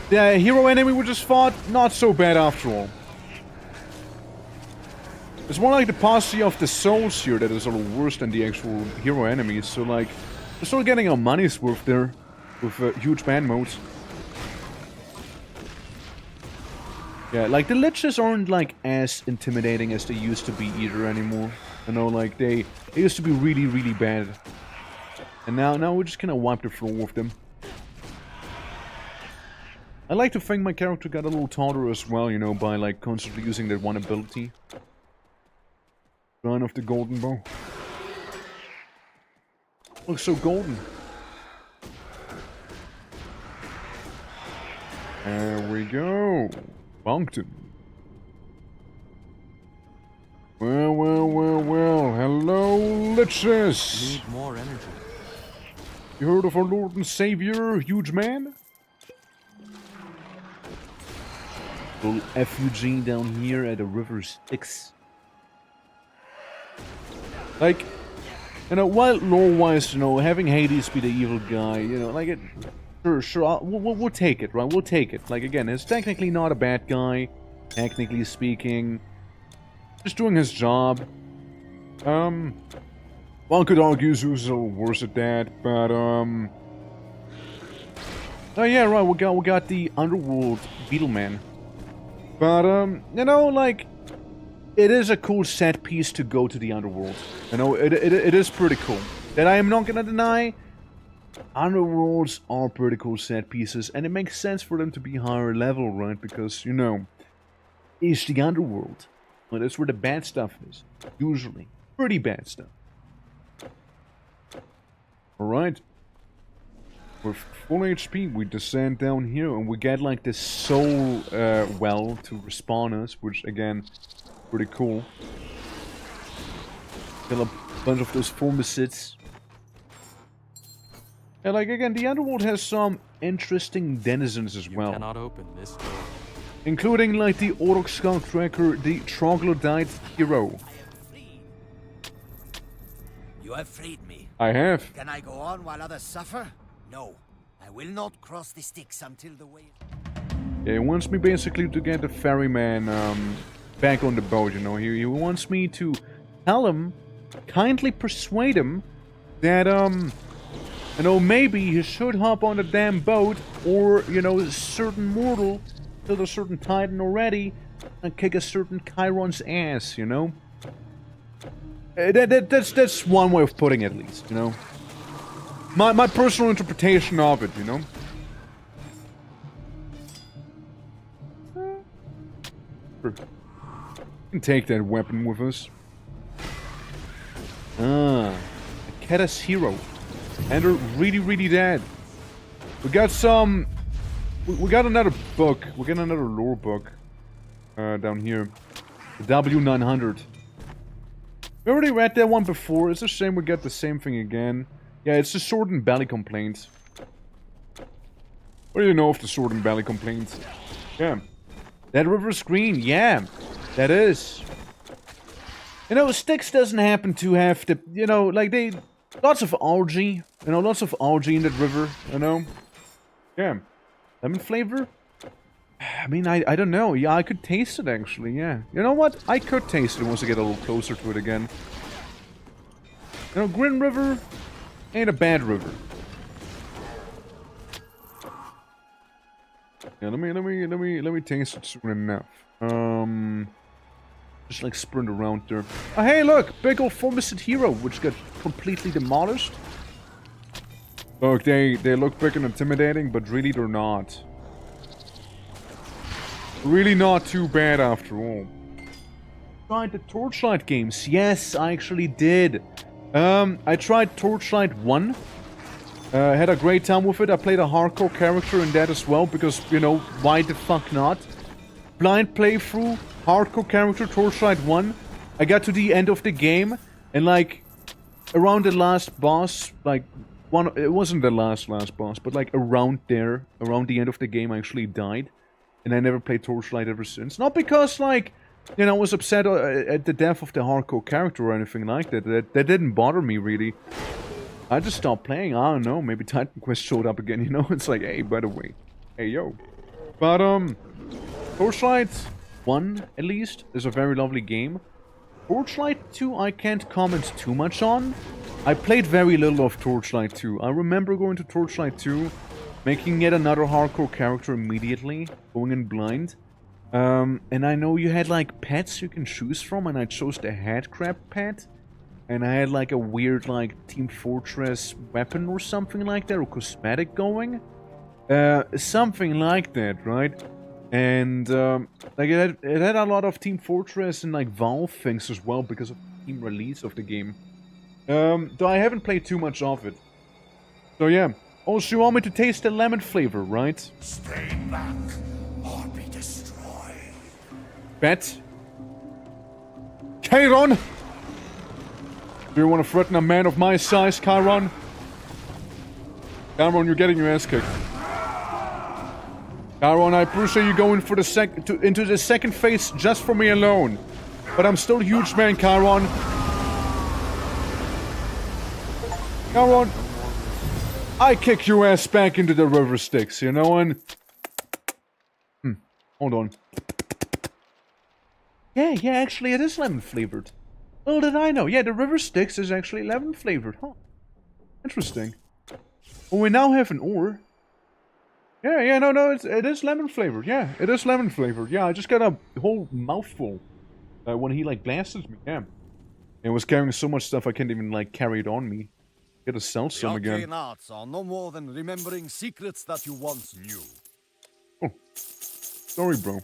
the hero enemy we just fought, not so bad after all. It's more like the posse of the souls here that is a little worse than the actual hero enemies. So, like, we're still getting our money's worth there with huge band modes. Yeah, like, the liches aren't, like, as intimidating as they used to be either anymore. You know, like, they used to be really, really bad. And now we're just gonna wipe the floor with them. I like to think my character got a little taller as well, you know, by, like, constantly using that one ability. Shrine of the Golden Bow. Looks so golden. There we go. Bunkton. Well. Hello, liches. Need more energy. You heard of our Lord and Savior, huge man? Little effigy down here at the river Styx. Like, you know, while lore-wise, you know, having Hades be the evil guy, you know, like it... Sure, we'll take it, right? We'll take it. Like, again, he's technically not a bad guy, technically speaking. Just doing his job. One could argue Zeus is a little worse at that, but, oh yeah, right, we got the Underworld Beetleman. But, you know, like, it is a cool set piece to go to the Underworld. You know, it is pretty cool. That I am not gonna deny. Underworlds are pretty cool set pieces, and it makes sense for them to be higher level, right? Because, you know, it's the Underworld. Well, that's where the bad stuff is. Usually. Pretty bad stuff. Alright. With full HP, we descend down here, and we get, like, this soul well to respawn us, which, again, pretty cool. Kill a bunch of those formicids. And, like, again, the Underworld has some interesting denizens as well. You cannot open this door. Including, like, the Orc Scout Tracker, the Troglodyte Hero. You have freed me. I have. Can I go on while others suffer? No. I will not cross the Styx until the way... Yeah, he wants me basically to get the ferryman back on the boat, you know. He wants me to tell him, kindly persuade him, that, you know, maybe he should hop on the damn boat, or, you know, a certain mortal killed a certain titan already, and kick a certain Chiron's ass, you know? That's one way of putting it, at least, you know? My personal interpretation of it, you know? We can take that weapon with us. Ah, a Kedas hero. And they're really, really dead. We got some... We got another book. We got another lore book. Down here. The W900. We already read that one before. It's a shame we got the same thing again. Yeah, it's the Sword and Belly Complaint. What do you know of the Sword and Belly Complaint? Yeah. That river's green. Yeah. That is. You know, Styx doesn't happen to have the... You know, like they... Lots of algae. You know, lots of algae in that river. You know? Yeah. Lemon flavor? I mean, I don't know. Yeah, I could taste it, actually, yeah. You know what? I could taste it once I get a little closer to it again. You know, Grin River ain't a bad river. Yeah, let me taste it soon enough. Just like sprint around there. Oh, hey, look! Big old formicid hero, which got completely demolished. Look, they look big and intimidating, but really they're not. Really not too bad after all. Tried the Torchlight games. Yes, I actually did. I tried Torchlight 1. Had a great time with it. I played a hardcore character in that as well, because, you know, why the fuck not? Blind playthrough, hardcore character, Torchlight 1. I got to the end of the game, and like around the last boss, like it wasn't the last boss, but like around there, around the end of the game, I actually died, and I never played Torchlight ever since. Not because like, you know, I was upset at the death of the hardcore character or anything like that. That didn't bother me really. I just stopped playing. I don't know. Maybe Titan Quest showed up again. You know, it's like, hey, by the way, hey yo. But Torchlight 1 at least is a very lovely game. Torchlight 2 I can't comment too much on. I played very little of Torchlight 2. I remember going to Torchlight 2, making yet another hardcore character immediately, going in blind. And I know you had like pets you can choose from, and I chose the headcrab pet. And I had like a weird like Team Fortress weapon or something like that, or cosmetic going. Something like that, right? And like it had a lot of Team Fortress and like Valve things as well because of the team release of the game. Though I haven't played too much of it. So yeah. Also, you want me to taste the lemon flavor, right? Stay back or be destroyed. Bet. Chiron! Do you want to threaten a man of my size, Chiron? Chiron, you're getting your ass kicked. Chiron, I appreciate you going for the into the second phase just for me alone. But I'm still a huge man, Chiron. Chiron, I kick your ass back into the river Styx, you know, and... hold on. Yeah, actually it is lemon flavored. Little did I know. Yeah, the river Styx is actually lemon flavored, huh? Interesting. Well, we now have an ore. Yeah, no, it is lemon flavored. Yeah, it is lemon flavored. Yeah, I just got a whole mouthful when he, like, blasted me. Yeah. And was carrying so much stuff I can't even, like, carry it on me. Gotta sell some again. Arcane arts are no more than remembering secrets that you once knew. Oh. Sorry, bro.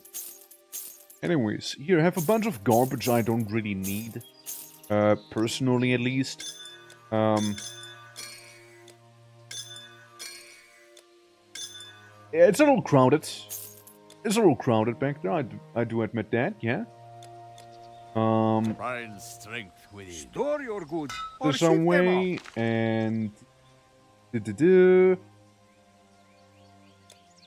Anyways, here, I have a bunch of garbage I don't really need. Personally, at least. Yeah, it's a little crowded. It's a little crowded back there, I do admit that, yeah. Find strength within. Store your goods or There's a way, and... This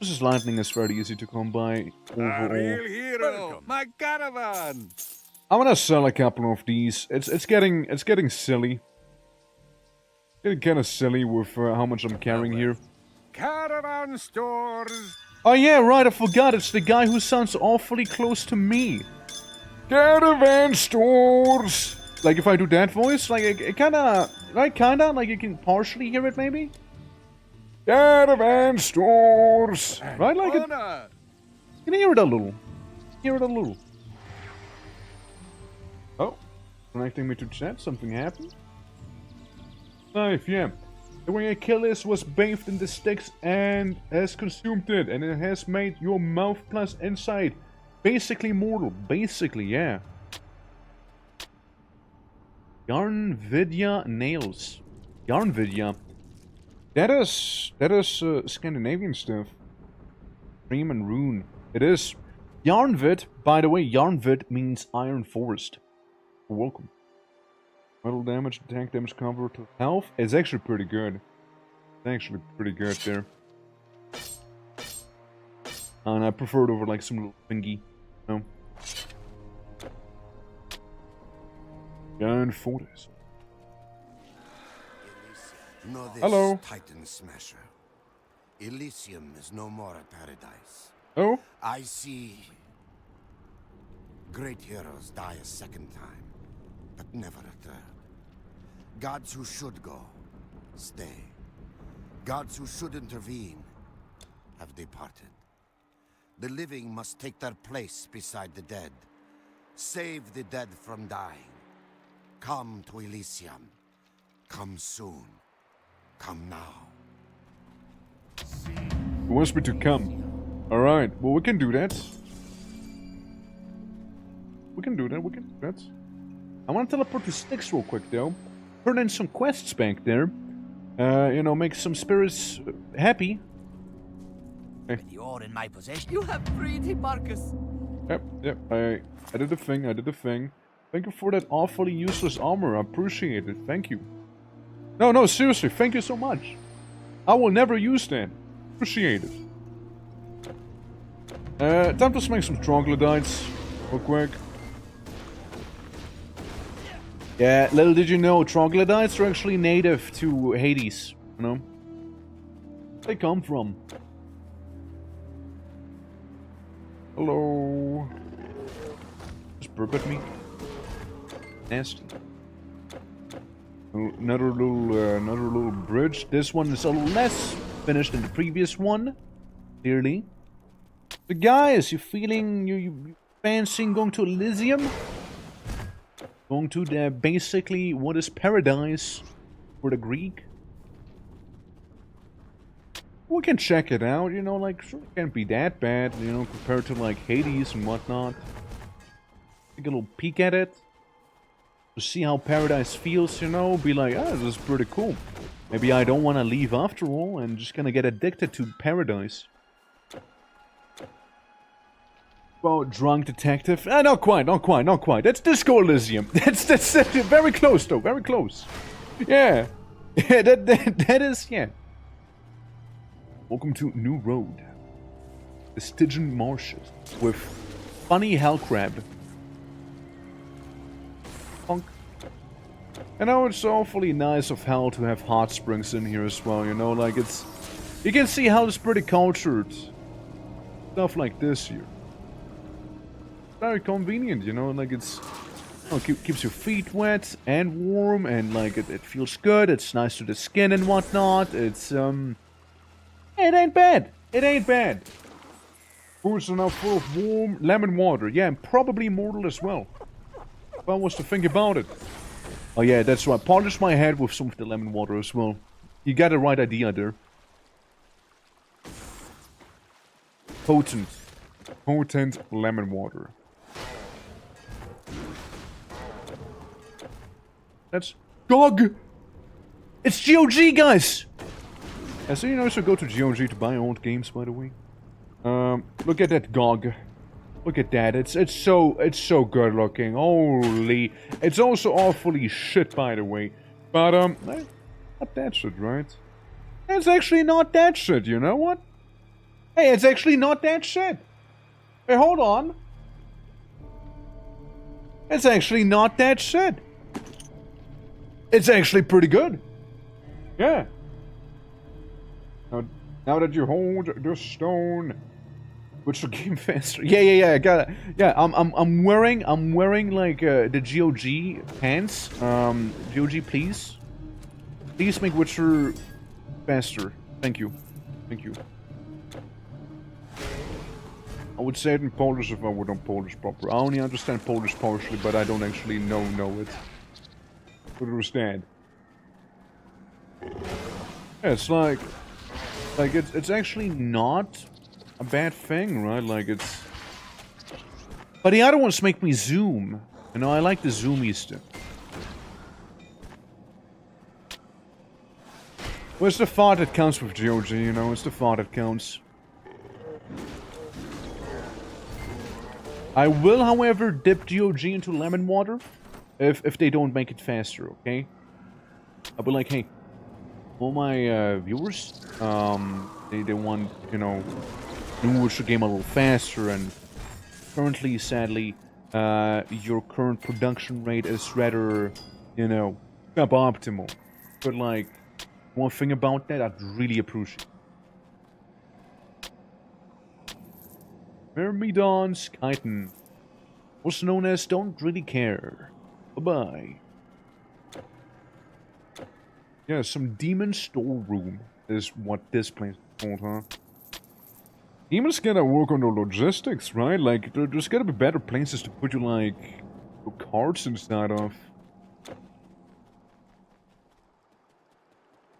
is lightning is very easy to come by overall. A real hero, my caravan. I'm gonna sell a couple of these. It's getting silly. Getting kind of silly with how much I'm carrying here. Caravan stores. Oh yeah, right. I forgot. It's the guy who sounds awfully close to me. Caravan stores. Like if I do that voice, like it kinda, like you can partially hear it maybe. Caravan stores. Right, like it. You can hear it a little. Hear it a little. Oh, connecting me to chat. Something happened. Knife, yeah. The way I kill this was bathed in the Styx and has consumed it, and it has made your mouth plus inside basically mortal. Basically, yeah. Yarnvidya nails. Yarnvidya. That is Scandinavian stuff. Dream and rune. It is. Yarnvid, by the way, Yarnvid means iron forest. You're welcome. Metal damage, attack damage, cover to health. It's actually pretty good. It's actually pretty good there. And I prefer it over like some little thingy. No. Yarn forest. Know this, hello. Titan Smasher. Elysium is no more a paradise. Oh? I see great heroes die a second time, but never a third. Gods who should go, stay. Gods who should intervene, have departed. The living must take their place beside the dead. Save the dead from dying. Come to Elysium. Come soon. Come now. He wants me to come. Alright, well we can do that. We can do that. I want to teleport to Styx real quick though. Turn in some quests back there. You know, make some spirits happy. Okay. You're in my possession. You have freed Hipparchus. Yep, I did the thing. Thank you for that awfully useless armor. I appreciate it. Thank you. No, seriously. Thank you so much. I will never use that. Appreciate it. Time to smack some troglodytes. Real quick. Yeah, little did you know, troglodytes are actually native to Hades. You know? Where they come from. Hello. Just burp at me. Nasty. Another little bridge. This one is a little less finished than the previous one. Clearly. So guys, you feeling you fancying going to Elysium? Going to the basically what is paradise for the Greek? We can check it out, you know, like sure it can't be that bad, you know, compared to like Hades and whatnot. Take a little peek at it. To see how paradise feels, you know, be like, ah, this is pretty cool. Maybe I don't want to leave after all and just gonna get addicted to paradise. Well, drunk detective. Not quite. That's Disco Elysium. That's very close though, very close. Yeah. Yeah, that is, yeah. Welcome to New Road. The Stygian Marshes with funny hellcrab. Punk. I know it's awfully nice of hell to have hot springs in here as well, you know, like it's... You can see how it's pretty cultured. Stuff like this here. Very convenient, you know, like it's... Oh, keeps your feet wet and warm and like it feels good, it's nice to the skin and whatnot, it's it ain't bad, it ain't bad. Pools are now full of warm lemon water, yeah, and probably mortal as well. If I was to think about it. Oh yeah, that's right, polish my head with some of the lemon water as well. You got the right idea there. Potent lemon water. That's GOG! It's GOG, guys! Yeah, so you know, so go to GOG to buy old games, by the way. Look at that GOG. Look at that. It's so good looking. Holy. It's also awfully shit, by the way. But not that shit, right? It's actually not that shit. You know what? Hey, it's actually not that shit. Hey, hold on. It's actually not that shit. It's actually pretty good. Yeah. Now that you hold the stone, which will game faster. Yeah. I got it. Yeah, I'm wearing like the GOG pants. GOG, please make Witcher faster. Thank you. I would say it in Polish if I would know Polish proper. I only understand Polish partially, but I don't actually know it. Would understand. Yeah, it's like it's actually not a bad thing, right? Like it's. But the other ones make me zoom. You know, I like the zoomy stuff. Well, it's the thought that counts with GOG, you know, it's the thought that counts. I will, however, dip GOG into lemon water if they don't make it faster, okay? I'll be like, hey, all my viewers, they want, you know, New Witcher game a little faster, and currently, sadly, your current production rate is rather, you know, suboptimal. But like, one thing about that, I'd really appreciate. Myrmidon's Chitin, also known as Don't Really Care. Bye-bye. Yeah, some demon storeroom is what this place is called, huh? Demons gotta work on the logistics, right? Like, there's gotta be better places to put your, like, your cards inside of.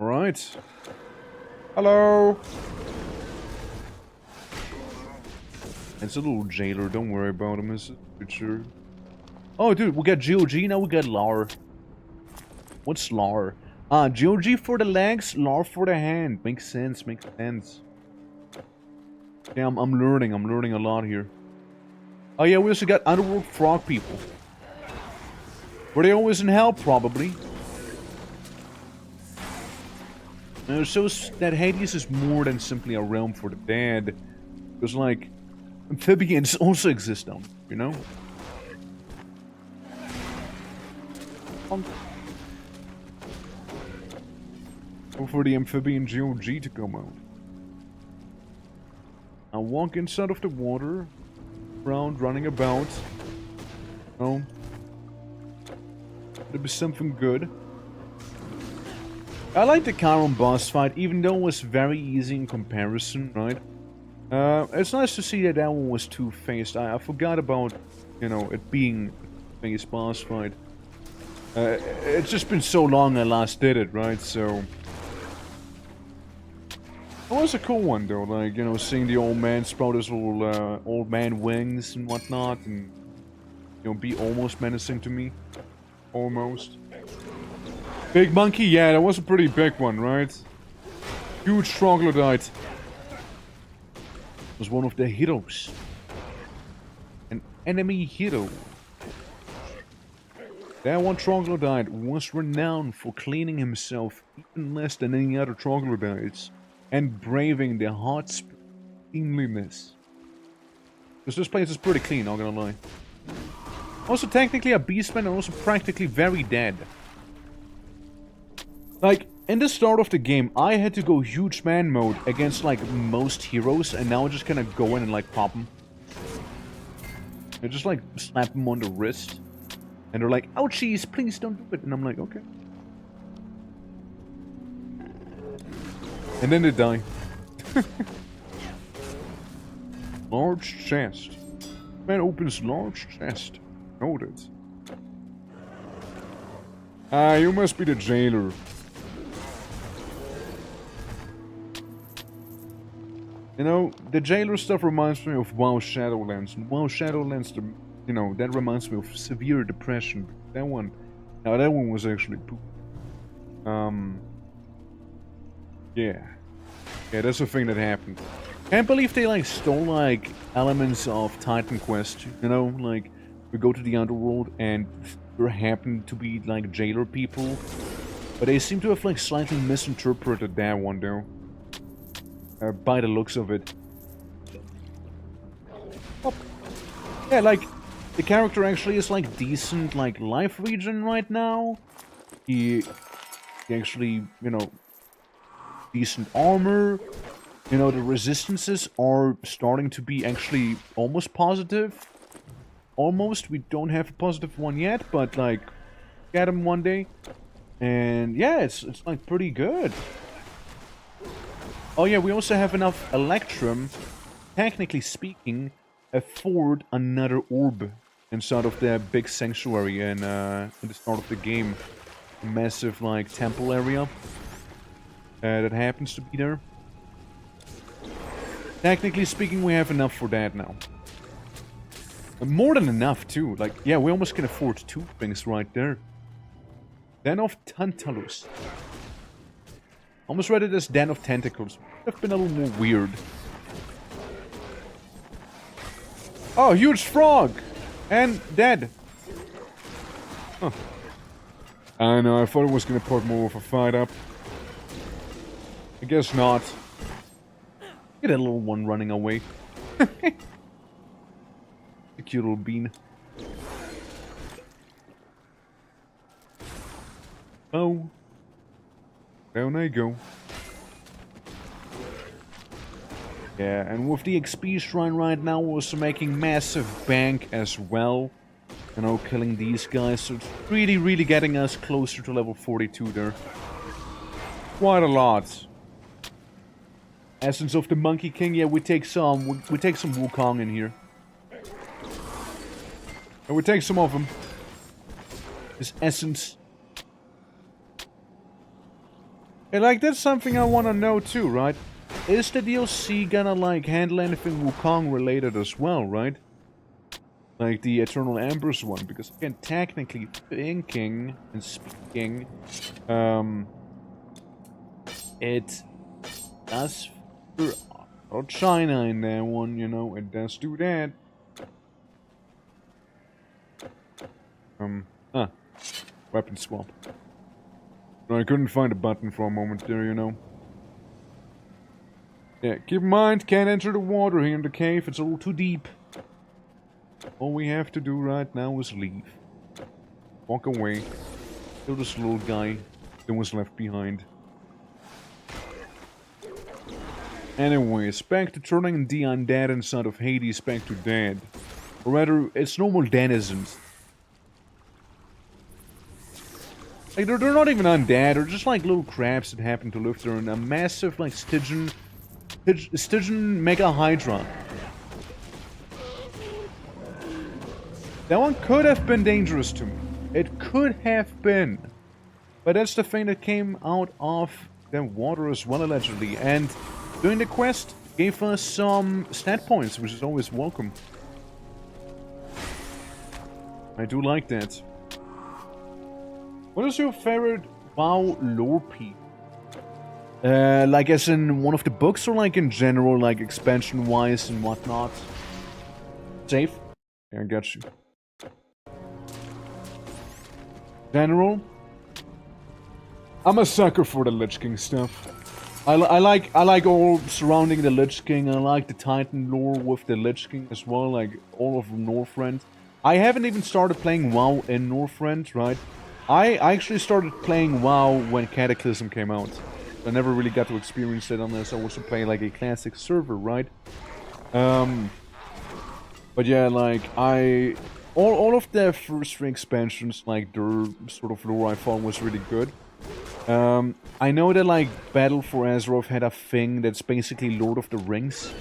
Alright. Hello! It's a little jailer, don't worry about him, is it? Sure. Oh, dude, we got GOG, now we got LAR. What's LAR? GOG for the legs, LAR for the hand. Makes sense, makes sense. Yeah, I'm learning a lot here. Oh yeah, we also got Underworld Frog people. Were they always in hell? Probably. So that Hades is more than simply a realm for the dead. Because, like, amphibians also exist down there, you know? Go for the amphibian GOG to come out. I'll walk inside of the water, around, running about. Oh. It'll be something good. I like the Chiron boss fight, even though it was very easy in comparison, right? It's nice to see that one was two-faced. I forgot about, you know, it being a face boss fight. It's just been so long I last did it, right? So... It was a cool one, though, like, you know, seeing the old man sprout his little, old man wings and whatnot, and, you know, be almost menacing to me. Almost. Big monkey? Yeah, that was a pretty big one, right? Huge troglodyte. Was one of the heroes. An enemy hero. That one troglodyte was renowned for cleaning himself even less than any other troglodytes. And braving the hot cleanliness. Because this place is pretty clean, not gonna lie. Also technically a beastman and also practically very dead. Like, in the start of the game, I had to go huge man mode against, like, most heroes, and now I just kind of go in and, like, pop them. I just, like, slap them on the wrist. And they're like, ouchies, please don't do it. And I'm like, okay. And then they die. Large chest. Man opens large chest. Noted. Ah, you must be the jailer. You know, the jailer stuff reminds me of WoW Shadowlands. And WoW Shadowlands, you know, that reminds me of severe depression. That one, now that one was actually poop. Yeah. Yeah, that's the thing that happened. Can't believe they, like, stole, like, elements of Titan Quest, you know? Like, we go to the underworld and there happen to be, like, jailer people. But they seem to have, like, slightly misinterpreted that one, though. By the looks of it. Oh. Yeah, like, the character actually is, like, decent, like, life regen right now. He actually, you know, decent armor. You know, the resistances are starting to be actually almost positive. Almost. We don't have a positive one yet, but, like, get him one day. And, yeah, it's like, pretty good. Oh yeah, we also have enough Electrum, technically speaking, afford another orb inside of the big sanctuary in the start of the game. A massive, like, temple area that happens to be there. Technically speaking, we have enough for that now. More than enough, too. Like, yeah, we almost can afford two things right there. Den of Tartarus. Almost read it as Den of Tentacles. Would have been a little more weird. Oh, huge frog! And dead. Huh. I know, I thought it was gonna put more of a fight up. I guess not. Get that little one running away. The cute little bean. Oh. Down I go. Yeah, and with the XP shrine right now, we're also making massive bank as well. You know, killing these guys. So it's really, really getting us closer to level 42 there. Quite a lot. Essence of the Monkey King. Yeah, we take some Wukong in here. And we take some of them. This essence. And like, that's something I want to know too, right? Is the DLC gonna, like, handle anything Wukong related as well, right? Like the Eternal Embers one, because again, technically thinking and speaking, it does for China in that one, you know, it does do that. Weapon swap. I couldn't find a button for a moment there, you know. Yeah, keep in mind, can't enter the water here in the cave, it's all too deep. All we have to do right now is leave. Walk away. Kill this little guy that was left behind. Anyways, back to turning the undead inside of Hades back to dead. Or rather, it's normal denizens. Like, they're not even undead, they're just like little crabs that happen to live there in a massive, like, Stygian Mega Hydra. That one could have been dangerous to me. It could have been. But that's the thing that came out of the water as well, allegedly. And doing the quest gave us some stat points, which is always welcome. I do like that. What is your favorite WoW lore piece? Like as in one of the books, or like in general, like expansion-wise and whatnot? Safe? Yeah, I got you. General? I'm a sucker for the Lich King stuff. I like all surrounding the Lich King. I like the Titan lore with the Lich King as well, like all of Northrend. I haven't even started playing WoW in Northrend, right? I actually started playing WoW when Cataclysm came out. I never really got to experience it unless I was to play like a classic server, right? But yeah, like all of the first three expansions, like their sort of lore I found was really good. I know that like Battle for Azeroth had a thing that's basically Lord of the Rings,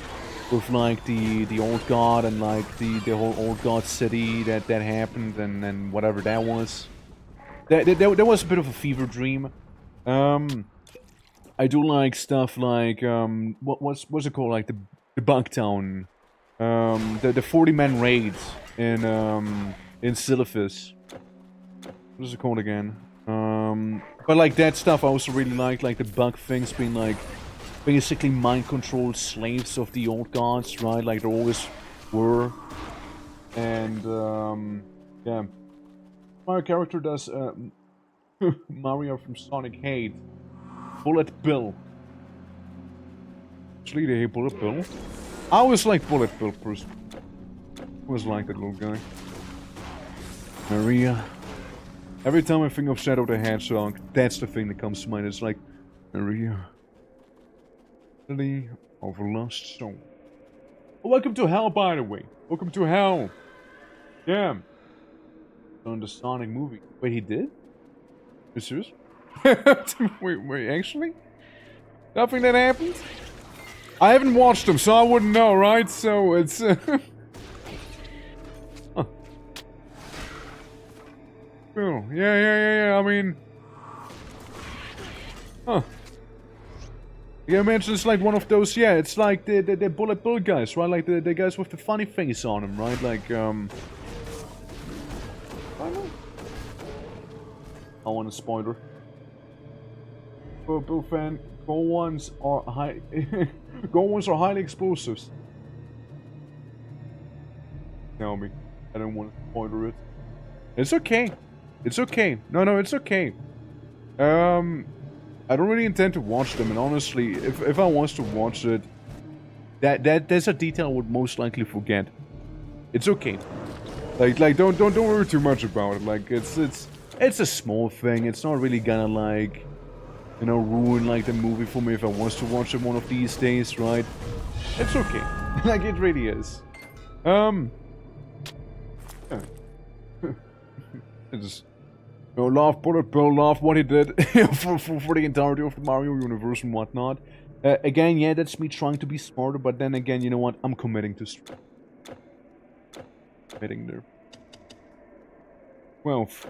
with like the Old God and like the whole Old God city that happened and whatever that was. That was a bit of a fever dream. I do like stuff like what's it called, like the Bugtown, the 40-man raids in Silithus. What is it called again? But like that stuff I also really like the bug things being like basically mind-controlled slaves of the old gods, right? Like they always were. And yeah. My character does Mario from Sonic hate Bullet Bill. Actually, they hate Bullet Bill. I always like Bullet Bill personally. I always like that little guy. Maria. Every time I think of Shadow the Hedgehog, that's the thing that comes to mind. It's like Maria. Lily of a Lost Soul. Oh, welcome to Hell, by the way. Welcome to Hell. Yeah. On the Sonic movie. Wait, he did? Are you serious? wait, actually? Nothing that happened? I haven't watched them, so I wouldn't know, right? So it's... Huh. Cool. Yeah, I mean... Huh. Yeah, I mentioned it's like one of those, yeah, it's like the Bullet Bill guys, right? Like the guys with the funny face on them, right? Like, I want a spoiler. For a Bill fan, gold ones are highly explosives. Tell me. I don't want to spoiler it. It's okay. It's okay. No, it's okay. I don't really intend to watch them, and honestly, if I was to watch it, that's a detail I would most likely forget. It's okay. Like don't worry too much about it. Like it's a small thing. It's not really gonna like, you know, ruin like the movie for me if I was to watch it one of these days, right? It's okay. Like it really is. Yeah. It's, you know, love Bullet Bill, love what he did for the entirety of the Mario universe and whatnot. Again, yeah, that's me trying to be smarter, but then again, you know what? I'm committing to committing there. 12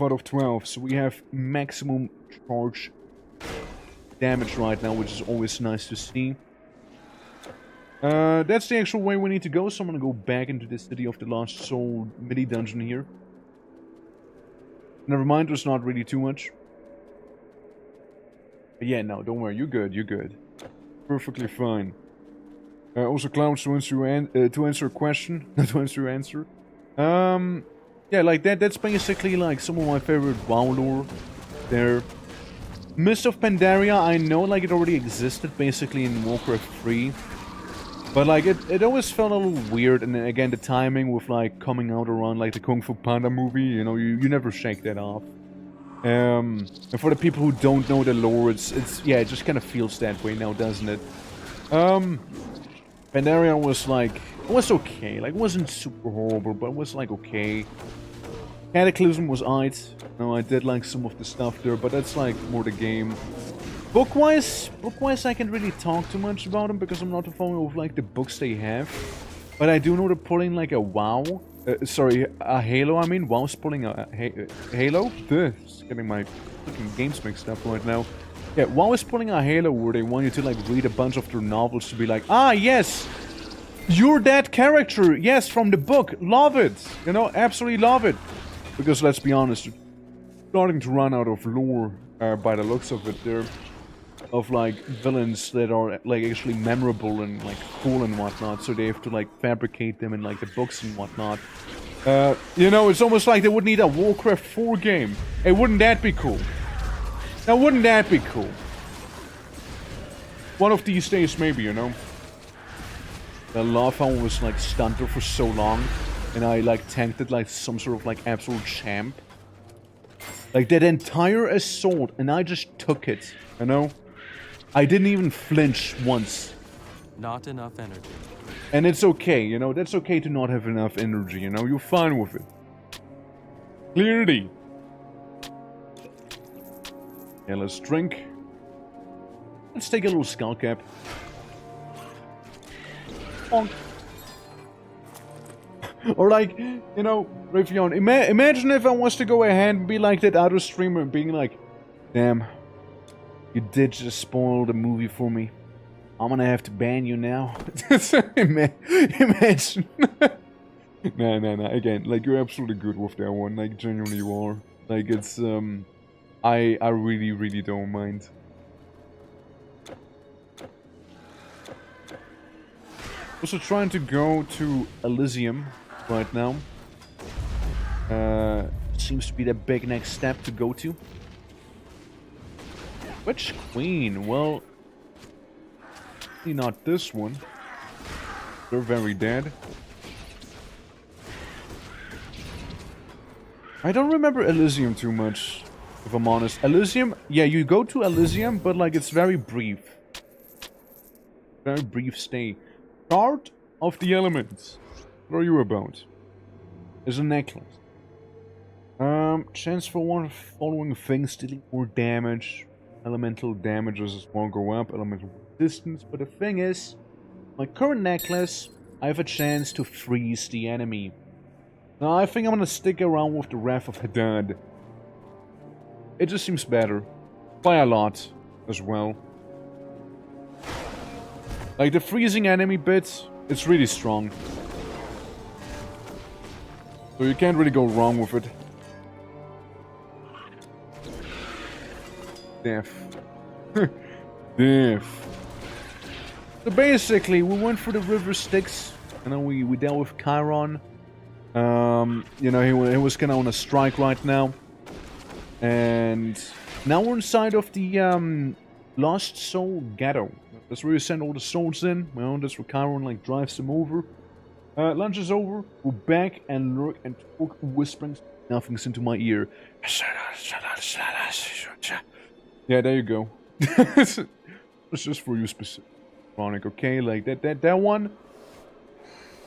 out of 12, so we have maximum charge damage right now, which is always nice to see. That's the actual way we need to go, so I'm gonna go back into the City of the Lost Soul mini dungeon here. Never mind, there's not really too much. But yeah, no, don't worry, you're good. Perfectly fine. Also, Clouds, to answer a question, not to answer your answer. yeah, like that's basically like some of my favorite WoW lore there. Mist of Pandaria, I know like it already existed basically in Warcraft 3. But like it always felt a little weird, and then again the timing with like coming out around like the Kung Fu Panda movie, you know, you never shake that off. And for the people who don't know the lore, it's yeah, it just kind of feels that way now, doesn't it? Pandaria was like, it was okay, like it wasn't super horrible, but it was like okay. Cataclysm was aight. No, I did like some of the stuff there, but that's like more the game. Book-wise, I can't really talk too much about them because I'm not familiar with like the books they have. But I do know they're pulling like a WoW, sorry, a Halo. I mean, WoW's pulling a Halo. Just getting my fucking games mixed up right now. Yeah, WoW is pulling a Halo where they want you to like read a bunch of their novels to be like, ah, yes, you're that character. Yes, from the book. Love it. You know, absolutely love it. Because let's be honest, starting to run out of lore by the looks of it. There. Of like villains that are like actually memorable and like cool and whatnot, so they have to like fabricate them in like the books and whatnot. You know, it's almost like they would need a Warcraft 4 game. Hey, wouldn't that be cool? Now, wouldn't that be cool? One of these days, maybe, you know. The love how I was like stunted for so long, and I like tanked it like some sort of like absolute champ. Like that entire assault, and I just took it, you know. I didn't even flinch once. Not enough energy. And it's okay, you know, that's okay to not have enough energy, you know, you're fine with it. Clearly. Yeah, let's drink. Let's take a little skull cap. Bonk. Or like, you know, Raytheon, imagine if I was to go ahead and be like that other streamer, being like, damn. You did just spoil the movie for me. I'm gonna have to ban you now. Imagine. Nah. Again, like, you're absolutely good with that one. Like, genuinely you are. Like, it's, I really don't mind. Also trying to go to Elysium right now. Seems to be the big next step to go to. Which queen? Well, not this one. They're very dead. I don't remember Elysium too much, if I'm honest. Elysium, yeah, you go to Elysium, but like it's very brief. Very brief stay. Chart of the Elements. What are you about? Is a necklace. Chance for one of the following things, dealing more damage. Elemental damages as well go up, elemental resistance, but the thing is, my current necklace, I have a chance to freeze the enemy. Now I think I'm gonna stick around with the Wrath of Hadad. It just seems better. By a lot, as well. Like the freezing enemy bit, it's really strong. So you can't really go wrong with it. Death. Death. So basically, we went for the River Styx, and then we dealt with Chiron. You know, he was kind of on a strike right now. And now we're inside of the Lost Soul Ghetto. That's where you send all the souls in. Well, that's where Chiron like drives them over. Lunch is over. We're back and lurk and talk whispering. Nothing's into my ear. Yeah, there you go. It's just for you specific, okay? Like that one.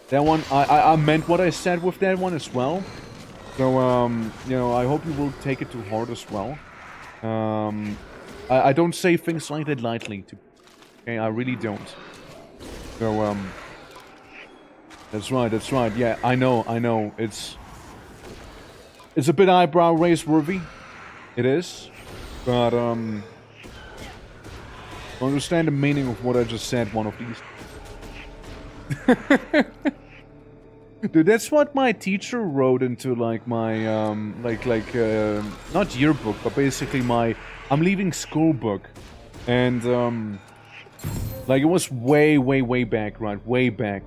That one, I meant what I said with that one as well. So, you know, I hope you will take it to heart as well. I don't say things like that lightly. Okay, I really don't. So, that's right. Yeah, I know. It's a bit eyebrow raise worthy. It is. But, understand the meaning of what I just said one of these. Dude, that's what my teacher wrote into, like, my, not yearbook, but basically my I'm leaving school book. And, like, it was way back, right? Way back.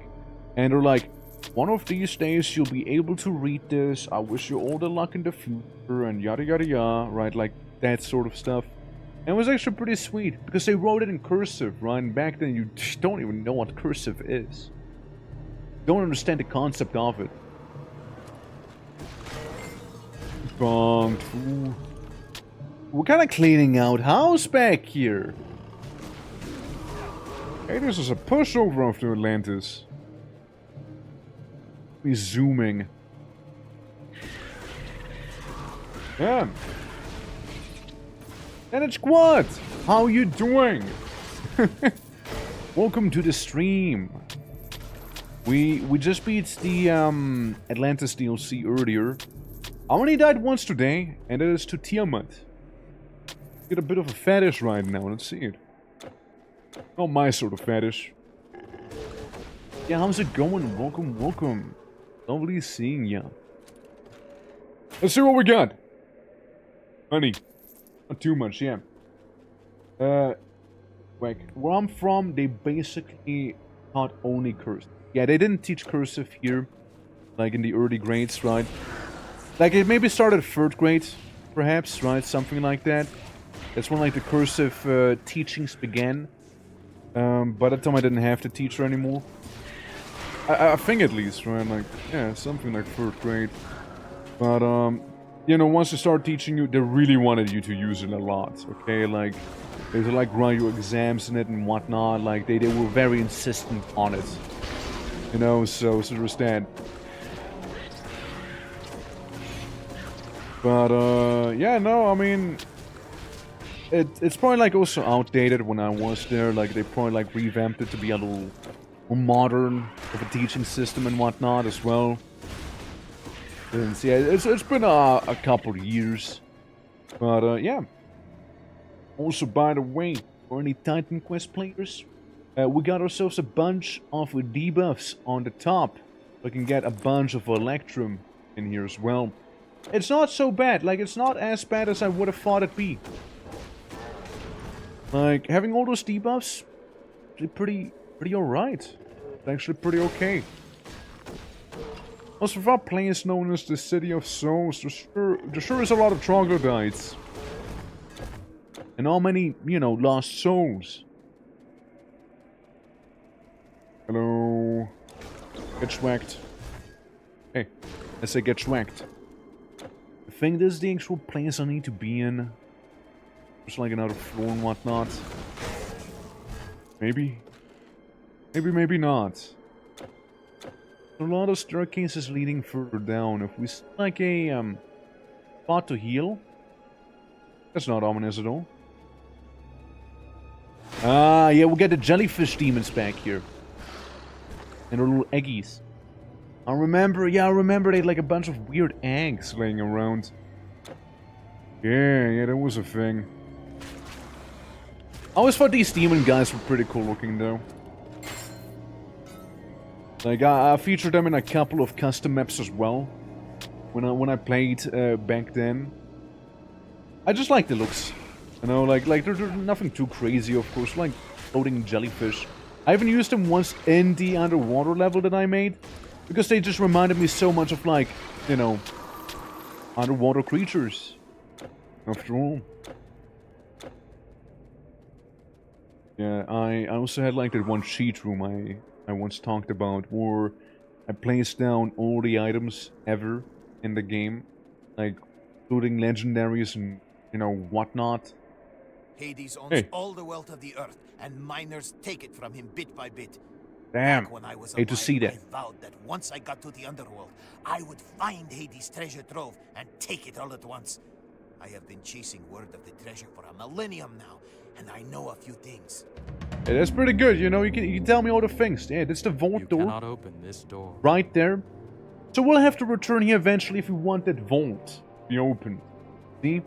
And they're like, one of these days you'll be able to read this. I wish you all the luck in the future and yada yada yada, right? Like that sort of stuff. And it was actually pretty sweet because they wrote it in cursive, right? And back then you don't even know what cursive is. Don't understand the concept of it. Bonked. Ooh. We're kind of cleaning out house back here. Hey, this is a pushover of the Atlantis. We're zooming. Yeah. And it's Quad! How you doing? Welcome to the stream. We just beat the Atlantis DLC earlier. I only died once today, and it is to Tiamat. Get a bit of a fetish right now, let's see it. Not my sort of fetish. Yeah, how's it going? Welcome, welcome. Lovely seeing ya. Let's see what we got. Honey. Not too much, yeah. Like, where I'm from, they basically taught only cursive. Yeah, they didn't teach cursive here, like in the early grades, right? Like, it maybe started 3rd grade, perhaps, right? Something like that. That's when, like, the cursive teachings began. By the time I didn't have the teacher anymore. I think at least, right? Like, yeah, something like 3rd grade. But, you know, once they start teaching you, they really wanted you to use it a lot, okay? Like, they would, like, run your exams in it and whatnot. Like, they were very insistent on it. You know, so there's that. But, yeah, no, I mean... It's probably, like, also outdated when I was there. Like, they probably, like, revamped it to be a little more modern of a teaching system and whatnot as well. And, yeah, it's been a couple years. But, yeah. Also, by the way, for any Titan Quest players, we got ourselves a bunch of debuffs on the top. We can get a bunch of Electrum in here as well. It's not so bad. Like, it's not as bad as I would have thought it'd be. Like, having all those debuffs, pretty alright. It's actually pretty okay. Also, for our place known as the City of Souls, there sure is a lot of troglodytes. And how many, you know, lost souls. Hello. Get schwacked. Hey, I say get schwacked. I think this is the actual place I need to be in. Just like another floor and whatnot. Maybe. Maybe not. A lot of staircases leading further down. If we see like a spot to heal, that's not ominous at all. Ah, yeah, we'll get the jellyfish demons back here. And the little eggies. I remember they had like a bunch of weird eggs laying around. Yeah, that was a thing. I always thought these demon guys were pretty cool looking though. Like, I featured them in a couple of custom maps as well. When I played back then. I just like the looks. You know, like there's nothing too crazy, of course, like floating jellyfish. I even used them once in the underwater level that I made. Because they just reminded me so much of, like, you know, underwater creatures. After all. Yeah, I also had, like, that one cheat room I once talked about, where I placed down all the items ever in the game. Like, including legendaries and, you know, whatnot. Hades owns all the wealth of the earth, and miners take it from him bit by bit. Damn, Back when I was hate to see that. I vowed that once I got to the underworld, I would find Hades' treasure trove and take it all at once. I have been chasing word of the treasure for a millennium now, and I know a few things. Yeah, that's pretty good, you know, you can tell me all the things. Yeah, that's the vault door. You cannot open this door. Right there. So we'll have to return here eventually if we want that vault to be opened. See?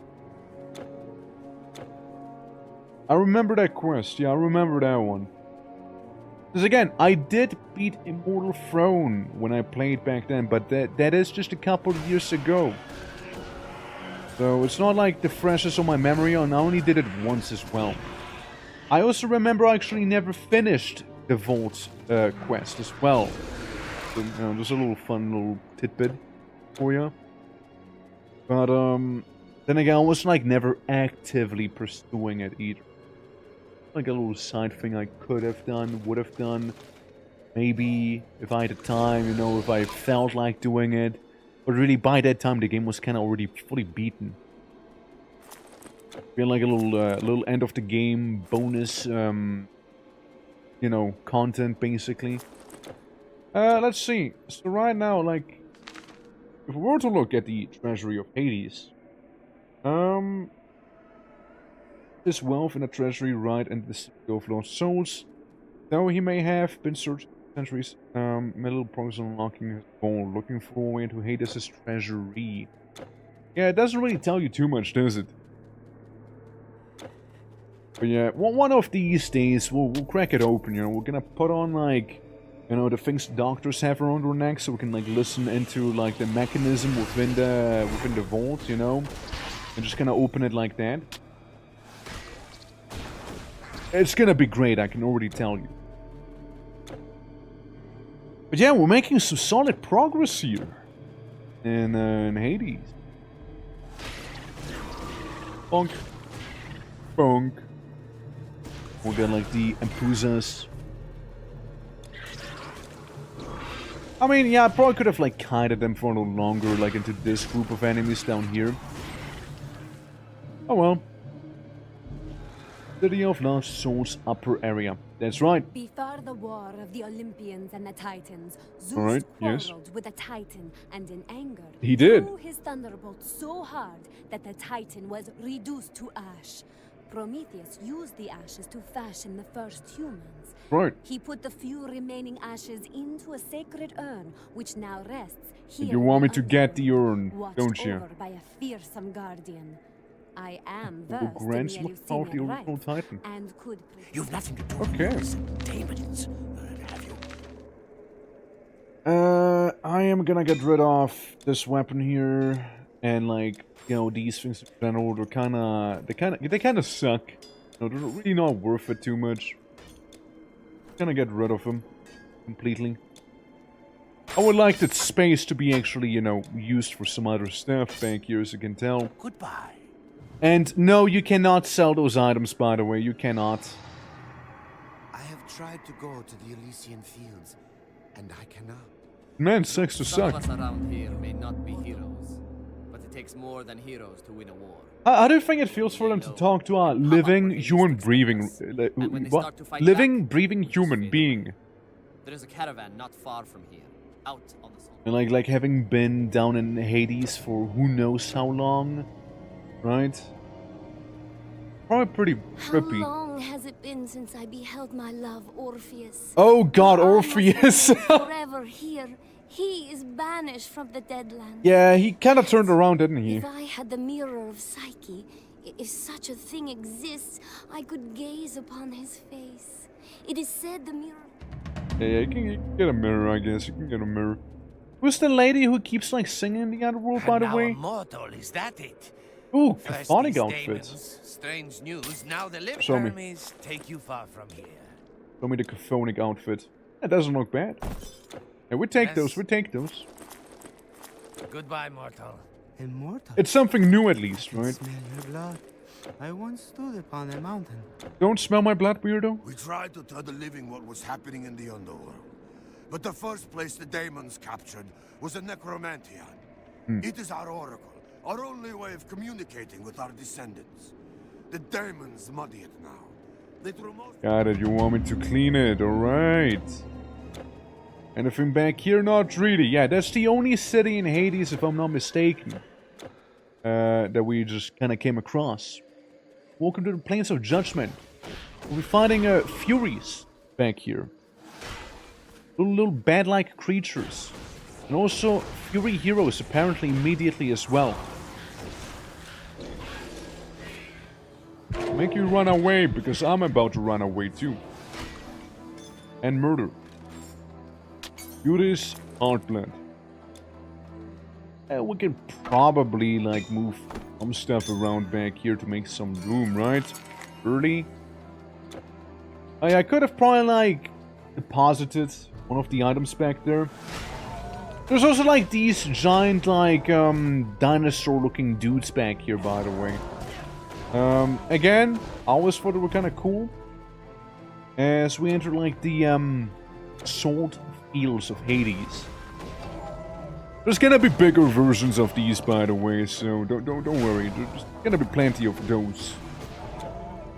I remember that quest, yeah, I remember that one. Because again, I did beat Immortal Throne when I played back then, but that is just a couple of years ago. So it's not like the freshest on my memory, and I only did it once as well. I also remember I actually never finished the Vault quest as well. So, you know, just a little fun little tidbit for you. But then again, I was like never actively pursuing it either. Like a little side thing I could have done, would have done. Maybe if I had the time, you know, if I felt like doing it. But really, by that time, the game was kind of already fully beaten. Feel like a little end of the game bonus, you know, content basically. Let's see. So right now, like, if we were to look at the Treasury of Hades, this wealth in the treasury right and the city of lost souls. Though he may have been searching for centuries, little progress on unlocking his goal, looking for a way to Hades' treasury. Yeah, it doesn't really tell you too much, does it? But yeah, one of these days we'll crack it open, you know, we're gonna put on like, you know, the things doctors have around their necks so we can like listen into like the mechanism within the vault, you know? And just gonna open it like that. It's gonna be great, I can already tell you. But yeah, we're making some solid progress here. In Hades. Bonk. Bonk. We'll get like the Empuzas. I mean, yeah, I probably could have like guided them for a little longer, like into this group of enemies down here. Oh well. City of Lost Souls upper area. That's right. Before the war of the Olympians and the Titans, Zeus All right, yes. quarreled with a Titan, and in anger, He did. threw his thunderbolt so hard that the Titan was reduced to ash. Prometheus used the ashes to fashion the first humans. Right. He put the few remaining ashes into a sacred urn, which now rests here. You want me in to the get the urn, watched don't you? over by a fearsome guardian. I am Google versed in grants the look power of the Eleusinian original rites, Titan. and could You've nothing to do Okay. with demons, have you? I am gonna get rid of this weapon here, and like, you know, these things in general, they kind of suck. You know, they're really not worth it too much. Gonna get rid of them completely. I would like that space to be actually, you know, used for some other stuff back here, as you can tell. Goodbye. And no, you cannot sell those items, by the way. You cannot. I have tried to go to the Elysian fields, and I cannot. Man, sucks to Some suck. of us around here may not be heroes, but it takes more than heroes to win a war. I do think it feels for them to talk to a living, human, breathing, breathing human being. There is a caravan not far from here, out on the salt. And like having been down in Hades for who knows how long, right? Probably pretty trippy. How long has it been since I beheld my love, Orpheus? Oh God, Orpheus! Forever here. He is banished from the Deadlands. Yeah, he kind of turned around, didn't he? If I had the mirror of Psyche, if such a thing exists, I could gaze upon his face. It is said the mirror... Yeah, you can get a mirror, I guess. You can get a mirror. Who's the lady who keeps like singing in the underworld, by the way? Immortal, is that it? Ooh, First chthonic these outfit. demons, strange news. Now the live Show me. armies take you far from here. Show me the chthonic outfit. That doesn't look bad. Yeah, we take Yes. those, we take those. Goodbye, mortal. Immortal. It's something new at least, right? Smell your blood. I once stood upon a mountain. Don't smell my blood, weirdo. We tried to tell the living what was happening in the underworld. But the first place the demons captured was a necromantian. It is our oracle, our only way of communicating with our descendants. The demons muddy it now. They threw most... Got it, you want me to clean it, alright. Anything back here? Not really. Yeah, that's the only city in Hades, if I'm not mistaken, that we just kind of came across. Welcome to the Plains of Judgment. We'll be fighting Furies back here. Little bat-like creatures. And also Fury heroes, apparently, immediately as well. Make you run away, because I'm about to run away too. And murder. Judas Heartland. We can probably like move some stuff around back here to make some room, right? Early. I could have probably like deposited one of the items back there. There's also like these giant like dinosaur looking dudes back here, by the way. Again, I always thought they were kind of cool. As we enter like the salt fields of Hades. There's gonna be bigger versions of these, by the way, so don't worry. There's gonna be plenty of those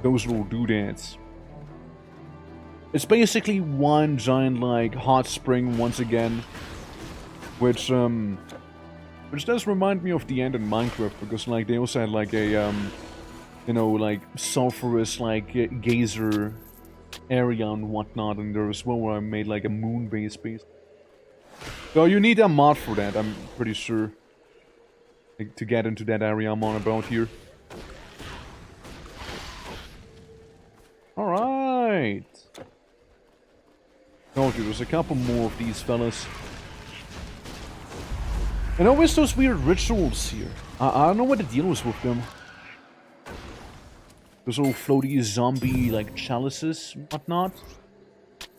little doodads. It's basically one giant like hot spring once again, which does remind me of the end in Minecraft, because like they also had like a you know, like sulfurous like geyser area and whatnot, and there as well where I made like a moon base. So you need a mod for that, I'm pretty sure, like, to get into that area I'm on about here. Alright. Told you, there's a couple more of these fellas. And always those weird rituals here. I don't know what the deal is with them. Those little floaty zombie, like, chalices and whatnot.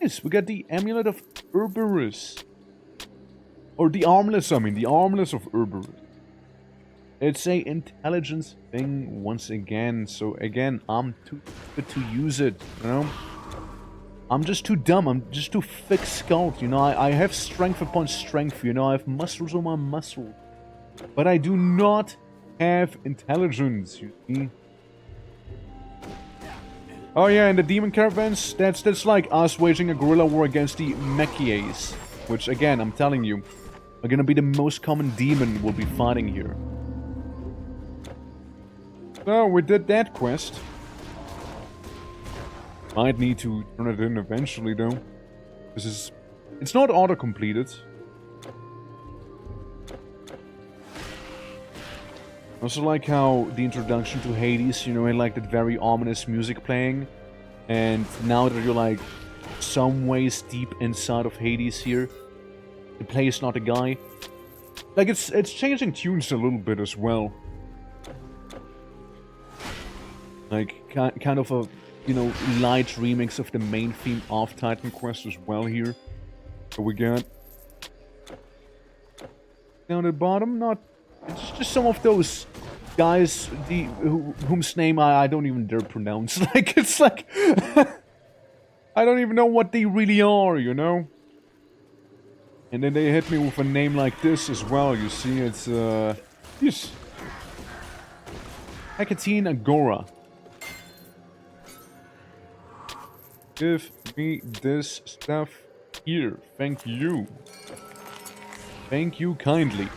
Yes, we got the Amulet of Cerberus. Or the Armless, I mean, the Armless of Cerberus. It's a intelligence thing once again, so again, I'm too stupid to use it, you know? I'm just too dumb, I'm just too thick-skulled, you know? I have strength upon strength, you know? I have muscles on my muscle. But I do not have intelligence, you see? Oh yeah, and the demon caravans, that's like us waging a guerrilla war against the Mechies. Which, again, I'm telling you, are gonna be the most common demon we'll be fighting here. So, we did that quest. Might need to turn it in eventually, though. It's not auto-completed. I also like how the introduction to Hades, you know, had like that very ominous music playing. And now that you're like some ways deep inside of Hades here, the player's not a guy. Like, it's changing tunes a little bit as well. Like, kind of a, you know, light remix of the main theme of Titan Quest as well here. So we got down at the bottom, it's just some of those guys whose name I don't even dare pronounce. Like, it's like I don't even know what they really are, you know? And then they hit me with a name like this as well, you see, it's yes. Hecatine Agora. Give me this stuff here. Thank you. Thank you kindly.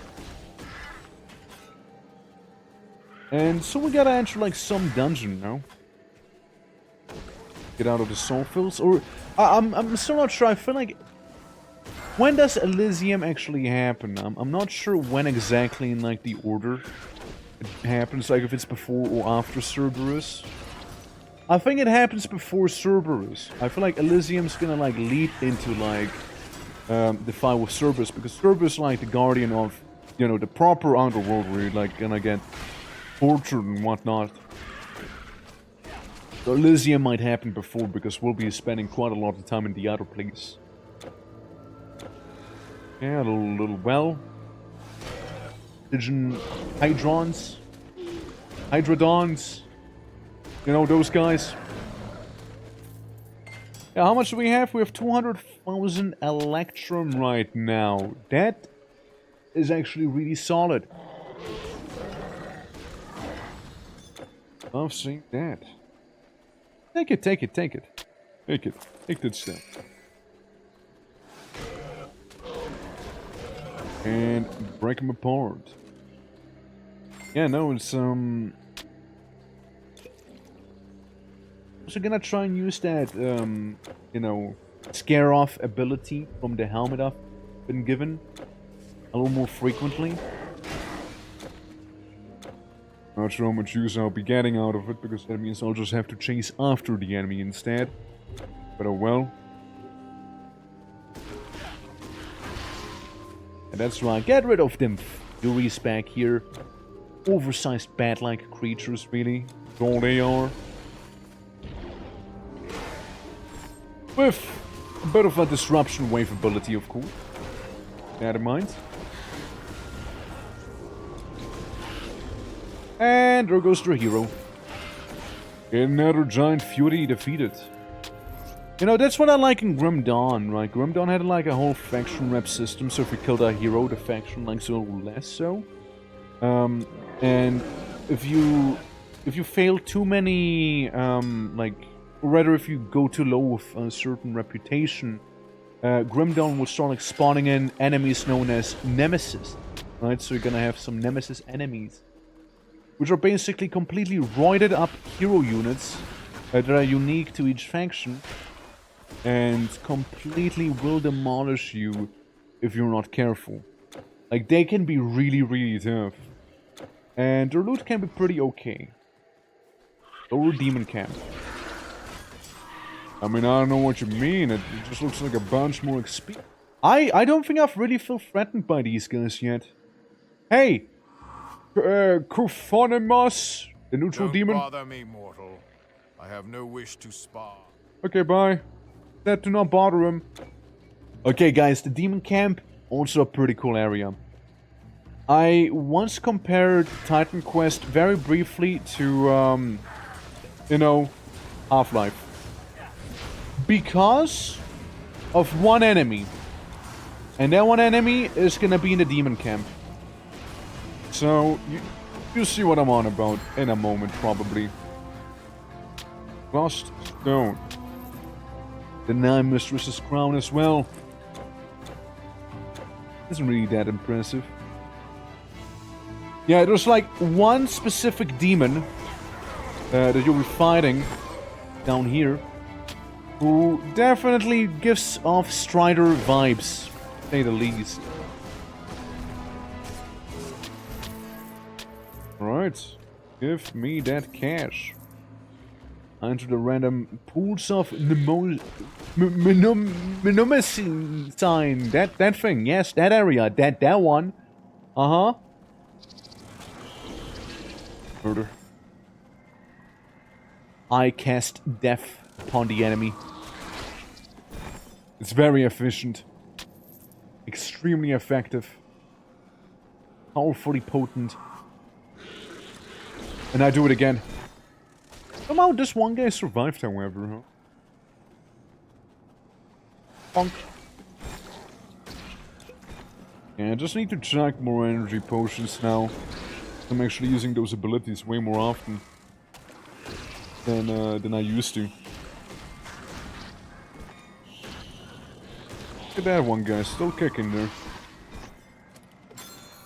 And so we gotta enter like some dungeon now. Get out of the sulfiles, or I'm still not sure. I feel like, when does Elysium actually happen? I'm not sure when exactly in like the order it happens. Like if it's before or after Cerberus. I think it happens before Cerberus. I feel like Elysium's gonna like lead into like the fight with Cerberus, because Cerberus is like the guardian of, you know, the proper underworld where you're like gonna get tortured and whatnot. So Elysium might happen before, because we'll be spending quite a lot of time in the other place. Yeah, a little well. Pigeon Hydrons. Hydrodons. You know, those guys. Yeah, how much do we have? We have 200,000 Electrum right now. That is actually really solid. I've seen that. Take it, take it, take it. Take it. Take that stuff. And break them apart. Yeah, no, it's also gonna try and use that, you know, scare off ability from the helmet I've been given a little more frequently. Not sure how much use I'll be getting out of it, because that means I'll just have to chase after the enemy instead. But oh well. And that's right, get rid of them furies back here. Oversized bat-like creatures, really. That's all they are. With a bit of a disruption wave ability, of course. That in mind. And there goes their hero. Another giant fury defeated. You know, that's what I like in Grim Dawn, right? Grim Dawn had like a whole faction rep system, so if you killed a hero, the faction likes a little less so. And if you fail too many, like, or rather if you go too low with a certain reputation, Grim Dawn will start like spawning in enemies known as Nemesis, right? So you're gonna have some Nemesis enemies, which are basically completely roided up hero units that are unique to each faction, and completely will demolish you if you're not careful. Like, they can be really, really tough. And their loot can be pretty okay. Lower Demon Camp. I mean, I don't know what you mean. It just looks like a bunch more XP. I don't think I've really felt threatened by these guys yet. Hey! Kuphonimus, the neutral demon. Don't bother me, mortal. I have no wish to spar. Okay, bye. That do not bother him. Okay, guys, the Demon Camp, also a pretty cool area. I once compared Titan Quest very briefly to, you know, Half-Life. Because of one enemy. And that one enemy is gonna be in the Demon Camp. So, you'll see what I'm on about in a moment, probably. Lost Stone. The Nine Mistress's crown as well. Isn't really that impressive. Yeah, there's like one specific demon that you'll be fighting down here, who definitely gives off Strider vibes, to say the least. Alright, give me that cash. Enter the random pools of sign. That thing, yes, that area, that one. Uh-huh. Murder. I cast death upon the enemy. It's very efficient. Extremely effective. Powerfully potent. And I do it again. Somehow this one guy survived, however, huh? Punk. Yeah, I just need to check more energy potions now. I'm actually using those abilities way more often than I used to. Look at that one guy, still kicking there.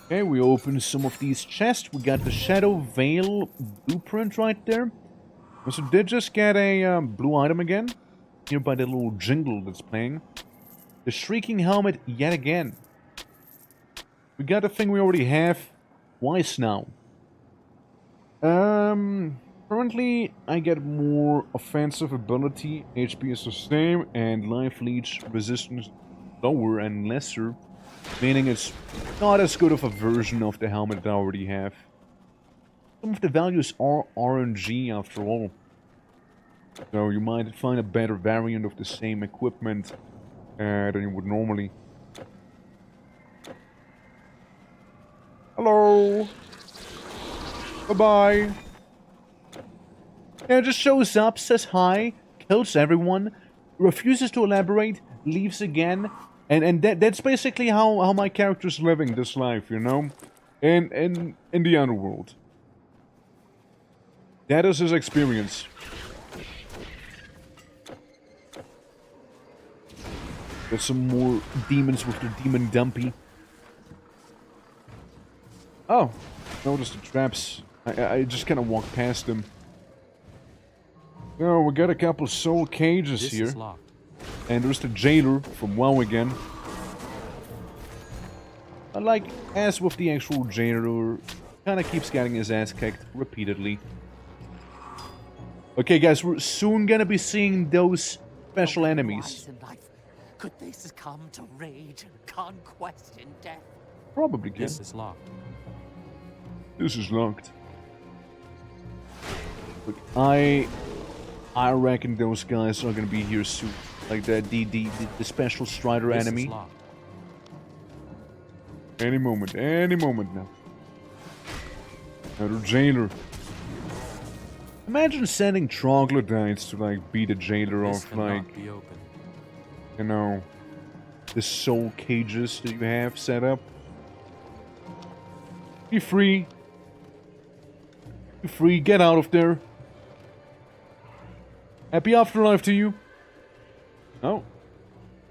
Okay, we open some of these chests. We got the Shadow Veil blueprint right there. So did just get a blue item again. Here by the little jingle that's playing. The Shrieking Helmet yet again. We got a thing we already have twice now. Currently I get more offensive ability. HP is the same, and life leech resistance lower and lesser. Meaning it's not as good of a version of the helmet that I already have. Some of the values are RNG after all. So you might find a better variant of the same equipment than you would normally. Hello! Bye-bye! Yeah, just shows up, says hi, kills everyone, refuses to elaborate, leaves again, and that's basically how my character's living this life, you know? In the underworld. That is his experience. There's some more demons with the demon dumpy. Oh, noticed the traps. I just kind of walked past them. Oh, we got a couple soul cages here. And there's the jailer from WoW again. But like, as with the actual jailer, kind of keeps getting his ass kicked repeatedly. Okay, guys, we're soon gonna be seeing those special enemies. Could they succumb to rage and conquest in death? Probably can. This is locked. This is locked. Look, I reckon those guys are gonna be here soon. Like the special Strider This is enemy. locked. Any moment now. Another jailer. Imagine sending troglodytes to like beat a jailer This off, cannot like, be open. you know, the soul cages that you have set up. Be free. Be free, get out of there. Happy afterlife to you. Oh.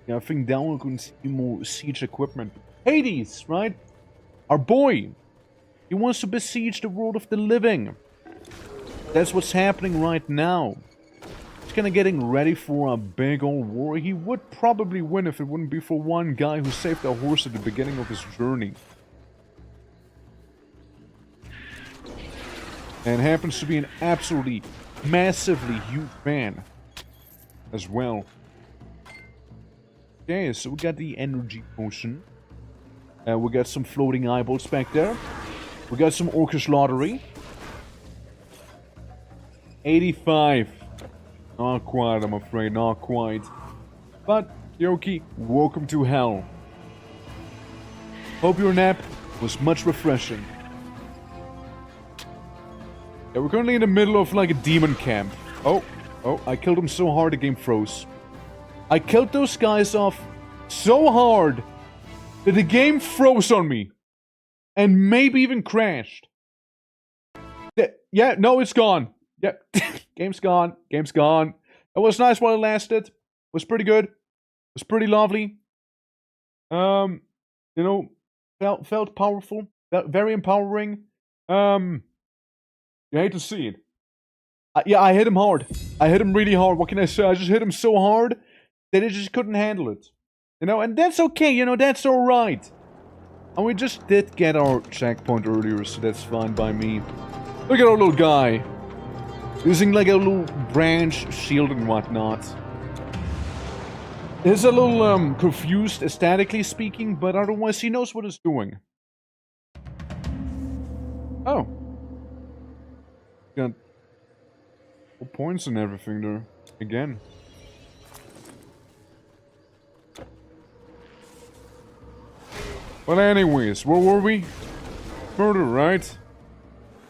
Yeah, I think down we can see more siege equipment. Hades, right? Our boy. He wants to besiege the world of the living. That's what's happening right now. He's kinda getting ready for a big old war. He would probably win if it wouldn't be for one guy who saved a horse at the beginning of his journey. And happens to be an absolutely massively huge fan as well. Okay, so we got the energy potion. We got some floating eyeballs back there. We got some Orcish lottery. 85. Not quite, I'm afraid, not quite. But, Yoki, welcome to hell. Hope your nap was much refreshing. Yeah, we're currently in the middle of like a demon camp. Oh, I killed him so hard the game froze. I killed those guys off so hard that the game froze on me. And maybe even crashed. Yeah, no, it's gone. Yep, game's gone. Game's gone. It was nice while it lasted. It was pretty good. It was pretty lovely. You know, felt powerful. Felt very empowering. You hate to see it. Yeah, I hit him hard. I hit him really hard. What can I say? I just hit him so hard that he just couldn't handle it. You know, and that's okay. You know, that's alright. And we just did get our checkpoint earlier, so that's fine by me. Look at our little guy. Using like a little branch shield and whatnot. He's a little confused aesthetically speaking, but otherwise he knows what he's doing. Oh. Got points and everything there. Again. Well anyways, where were we? Murder, right?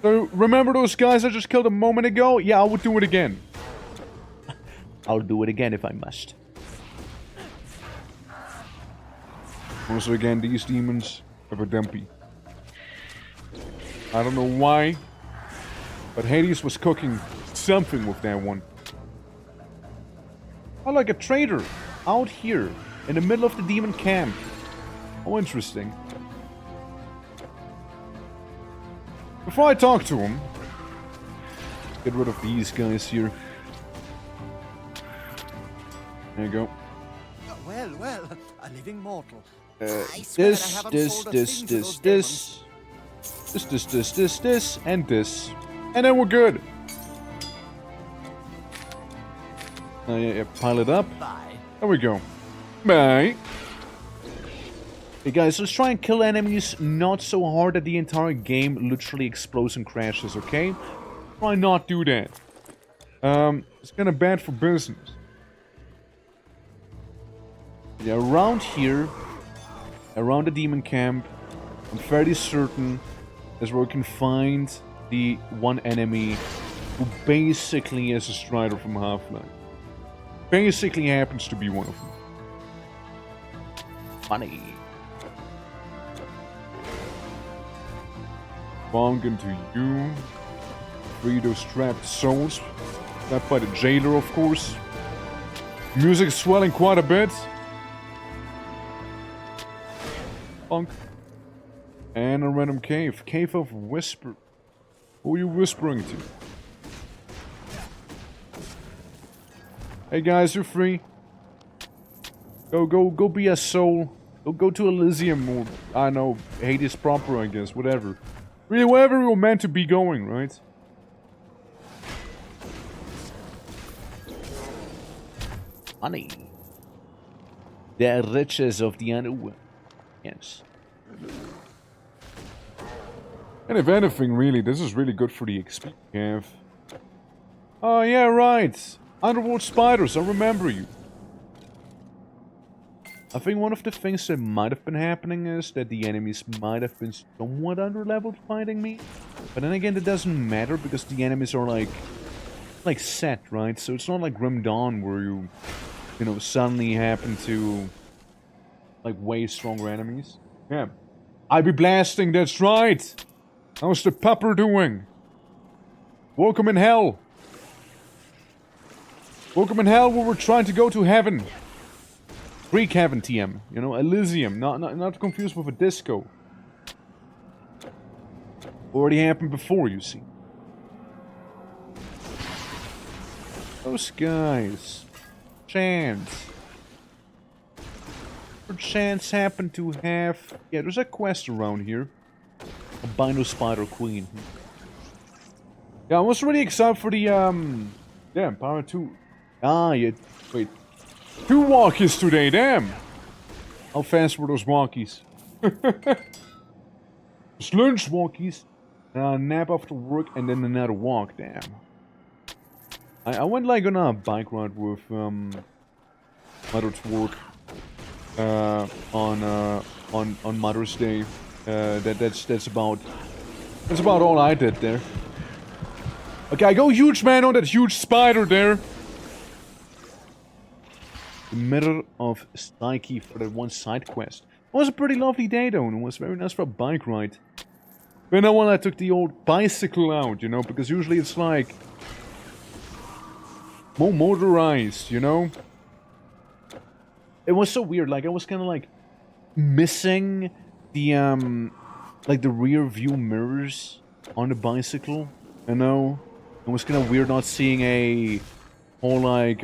So, remember those guys I just killed a moment ago? Yeah, I would do it again. I'll do it again if I must. Also again, these demons have a dumpy. I don't know why, but Hades was cooking something with that one. I like a traitor out here in the middle of the demon camp. Oh, interesting. Before I talk to him, get rid of these guys here. There you go. Well, a living mortal. This, and this. And then we're good. Yeah, pile it up. Bye. There we go. Bye. Hey guys, let's try and kill enemies not so hard that the entire game literally explodes and crashes, okay? Try not do that. It's kinda bad for business. Yeah, around here, around the demon camp, I'm fairly certain is where we can find the one enemy who basically is a Strider from Half-Life. Basically happens to be one of them. Funny. Bonk into you. Free those trapped souls. Trapped by the jailer, of course. Music's swelling quite a bit. Bonk. And a random cave. Cave of Whisper. Who are you whispering to? Hey guys, you're free. Go be a soul. Go to Elysium or, I don't know, Hades proper, I guess, whatever. Really, wherever we were meant to be going, right? Money. The riches of the underworld. Yes. And if anything, really, this is really good for the XP we have. Oh, yeah, right. Underworld spiders, I remember you. I think one of the things that might have been happening is that the enemies might have been somewhat underleveled fighting me. But then again, it doesn't matter because the enemies are like set, right? So it's not like Grim Dawn where you know, suddenly happen to like way stronger enemies. Yeah. I be blasting, that's right! How's the pupper doing? Welcome in hell! Welcome in hell where we're trying to go to heaven! Greek heaven, TM. You know, Elysium. Not confused with a disco. Already happened before, you see. Those guys. Chance. Chance happen to have... Yeah, there's a quest around here. Albino Spider Queen. Yeah, I was really excited for the, yeah, Power 2. Ah, yeah, wait. 2 walkies today, damn! How fast were those walkies? It's lunch walkies. A nap after work and then another walk, damn. I went like on a bike ride with, Mother to work. On Mother's Day. That's about all I did there. Okay, I go huge man on that huge spider there. The Mirror of Psyche for that one side quest. It was a pretty lovely day though, and it was very nice for a bike ride. But now when I took the old bicycle out, you know, because usually it's like more motorized, you know. It was so weird, like I was kind of like missing the like the rear view mirrors on the bicycle, you know. It was kind of weird not seeing a whole like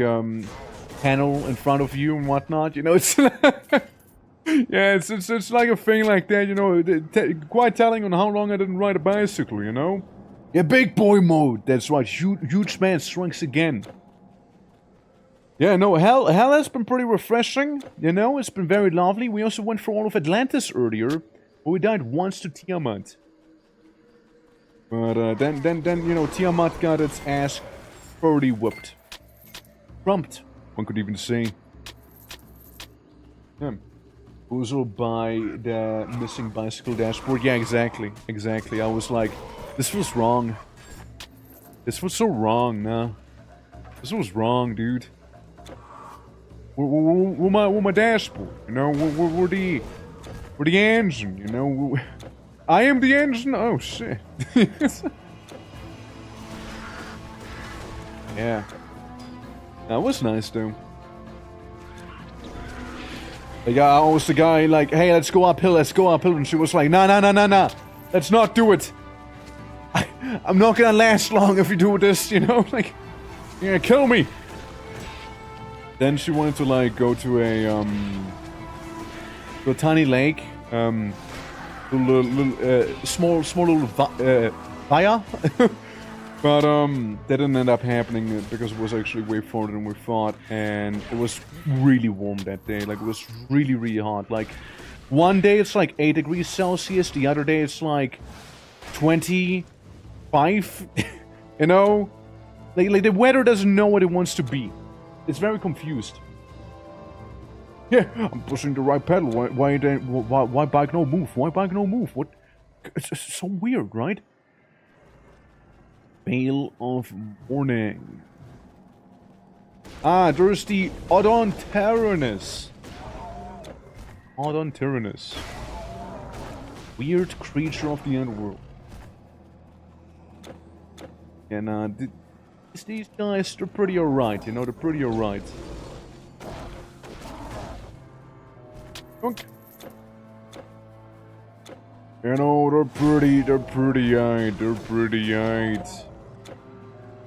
panel in front of you and whatnot, you know. It's yeah, it's like a thing like that, you know. Quite telling on how long I didn't ride a bicycle, you know. Yeah, big boy mode. That's right, huge man strengths again. Yeah, no, hell has been pretty refreshing, you know, it's been very lovely. We also went for all of Atlantis earlier, but we died once to Tiamat. But then, you know, Tiamat got its ass pretty whooped. Trumped, one could even say. Yeah. Also by the missing bicycle dashboard. Yeah, exactly. I was like, this was wrong. This was so wrong, nah. This was wrong, dude. We're my dashboard, you know, we're the engine, you know, I am the engine, oh shit. Yeah. That was nice though. Like, I was the guy like, hey, let's go uphill, and she was like, nah, let's not do it. I'm not gonna last long if you do this, you know, like, you're gonna kill me. Then she wanted to like go to a tiny lake, small little via, but that didn't end up happening because it was actually way farther than we thought, and it was really warm that day. Like it was really hot. Like one day it's like 8 degrees Celsius, the other day it's like 25. You know, like the weather doesn't know what it wants to be. It's very confused. Yeah, I'm pushing the right pedal. Why bike no move? Why bike no move? What? It's so weird, right? Veil of Morning. Ah, there's the Odontaranus. Odontaranus. Weird creature of the underworld. And these guys, they're pretty alright, you know, they're pretty alright. You know, they're pretty alright.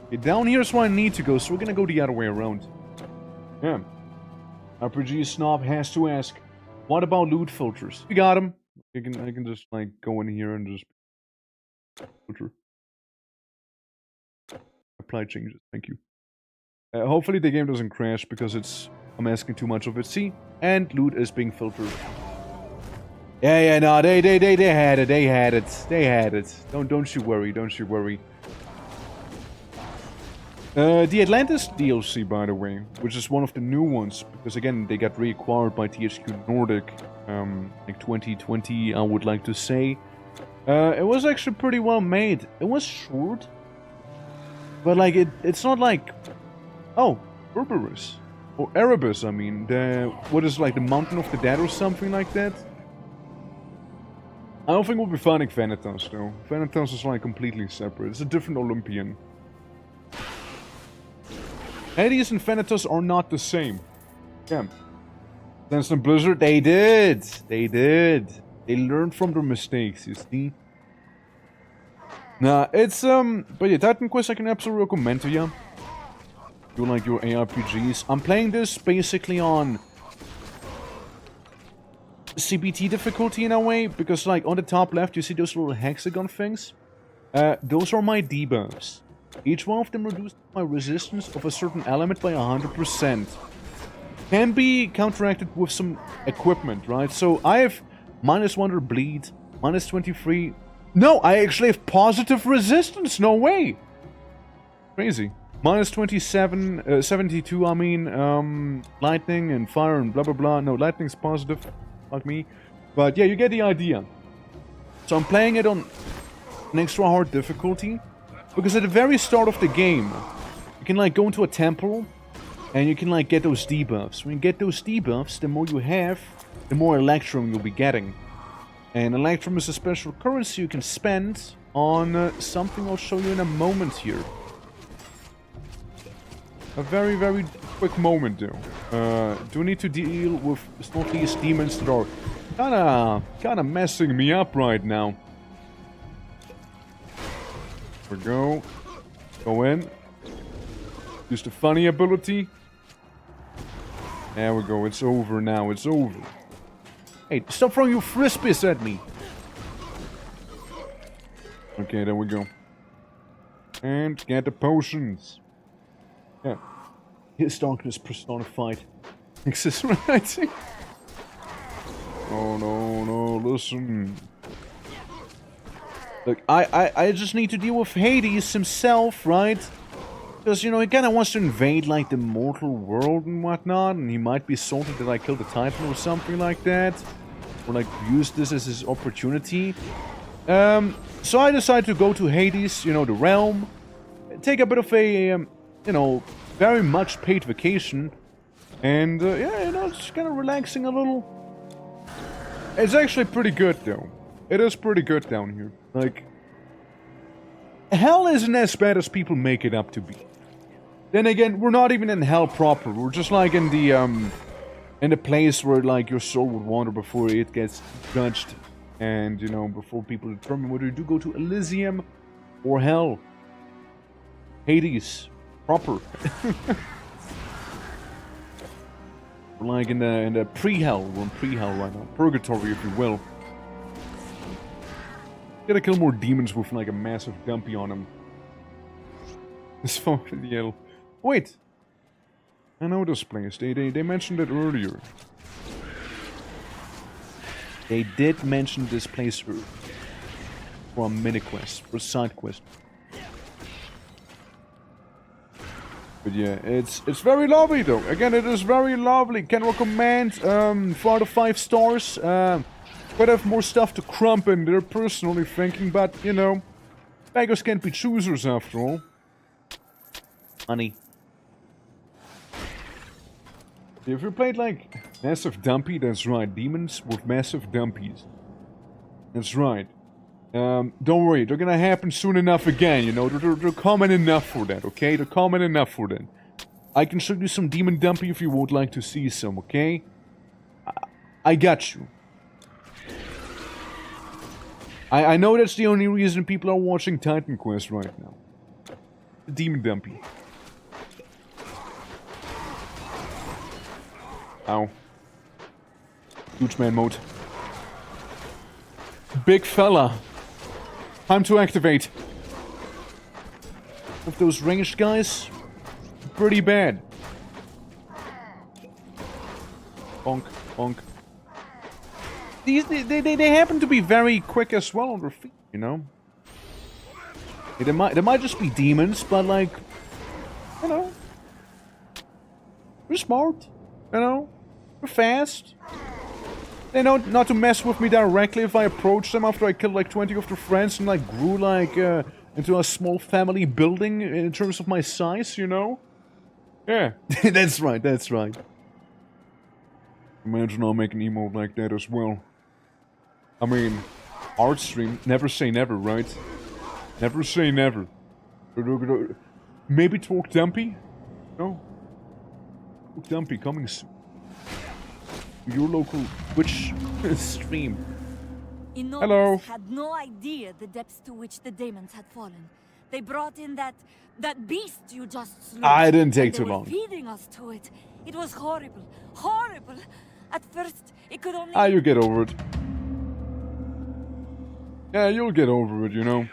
Okay, down here's where I need to go, so we're gonna go the other way around. Yeah. RPG Snob has to ask, what about loot filters? We got them. I can just, like, go in here and just... filter. Apply changes, thank you. Hopefully the game doesn't crash because I'm asking too much of it. See? And loot is being filtered. Yeah, no, they had it. Don't you worry. The Atlantis DLC, by the way, which is one of the new ones, because again, they got reacquired by THQ Nordic, like 2020, I would like to say. It was actually pretty well made. It was short, but like it's not like, oh, Cerberus or Erebus. I mean, what is like the Mountain of the Dead or something like that. I don't think we'll be finding Vanitas though. Vanitas is like completely separate. It's a different Olympian. Hades and Vanitas are not the same. Yeah. Then some Blizzard, they did. They learned from their mistakes, you see. Nah, it's but yeah, Titan Quest I can absolutely recommend to you. You like your ARPGs. I'm playing this basically on CBT difficulty in a way, because like on the top left you see those little hexagon things. Those are my debuffs. Each one of them reduces my resistance of a certain element by 100%. Can be counteracted with some equipment, right? So I have -100 bleed, -23. No, I actually have positive resistance. No way. Crazy. -27, 72. I mean, lightning and fire and blah blah blah. No, lightning's positive. Fuck me. But yeah, you get the idea. So I'm playing it on an extra hard difficulty. Because at the very start of the game, you can like go into a temple and you can like get those debuffs. When you get those debuffs, the more you have, the more Electrum you'll be getting. And Electrum is a special currency you can spend on something I'll show you in a moment here. A very, very quick moment though. Do need to deal with not these demons that are kinda messing me up right now. We go. Go in. Use the funny ability. There we go. It's over now. It's over. Hey, stop throwing your frisbees at me. Okay, there we go. And get the potions. Yeah. His darkness personified. Access writing. Oh no, listen. Look, I just need to deal with Hades himself, right? Because, you know, he kind of wants to invade, like, the mortal world and whatnot, and he might be salty that I killed the Titan or something like that. Or, like, use this as his opportunity. So I decided to go to Hades, you know, the realm. Take a bit of a, you know, very much paid vacation. And, yeah, you know, just kind of relaxing a little. It's actually pretty good, though. It is pretty good down here. Like, hell isn't as bad as people make it up to be. Then again, we're not even in hell proper. We're just like in the place where like your soul would wander before it gets judged, and you know, before people determine whether you do go to Elysium or hell. Hades proper. We're like in the pre-hell. We're in pre-hell right now. Purgatory, if you will. Gotta kill more demons with like a massive dumpy on them. This fucking yell. Wait! I know this place. They mentioned it earlier. They did mention this place earlier. For a mini quest, for a side quest. But yeah, it's very lovely though. Again, it is very lovely. Can recommend 4 out of 5 stars. Could have more stuff to crump in there, personally thinking, but, you know, beggars can't be choosers after all. Money. If you played, like, massive dumpy, that's right, demons with massive dumpies. That's right. Don't worry, they're gonna happen soon enough again, you know, they're common enough for that, okay? They're common enough for that. I can show you some demon dumpy if you would like to see some, okay? I got you. I know that's the only reason people are watching Titan Quest right now. The demon dumpy. Ow. Huge man mode. Big fella. Time to activate. With those ranged guys, pretty bad. Bonk, bonk. They happen to be very quick as well on their feet, you know? They might just be demons, but like... They're smart, you know? They're fast. They know not to mess with me directly if I approach them after I killed like 20 of their friends and like grew like into a small family building in terms of my size, you know? Yeah, that's right, that's right. Imagine I'll make an emote like that as well. I mean, art stream, never say never, right? Never say never. Maybe Talk Dumpy? No. Talk Dumpy coming soon. Your local Twitch stream. Hello. Had no idea the depths to which the demons had fallen. They brought in that beast you just slew. I didn't take too They were long. feeding us to it. It was horrible, horrible. At first, it could only. Ah, you get over it. Yeah, you'll get over it, you know.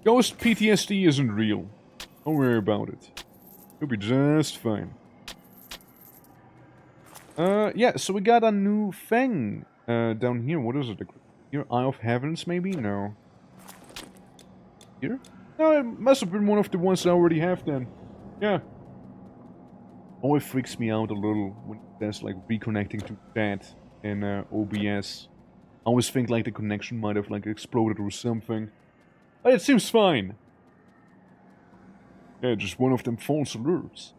Ghost PTSD isn't real. Don't worry about it. You'll be just fine. Yeah, so we got a new thing down here. What is it? Here, Eye of Heavens, maybe? No. Here? No, it must have been one of the ones I already have then. Yeah. Oh, it freaks me out a little when there's like reconnecting to chat in OBS. I always think like the connection might have like exploded or something. But it seems fine. Yeah, just one of them false alerts.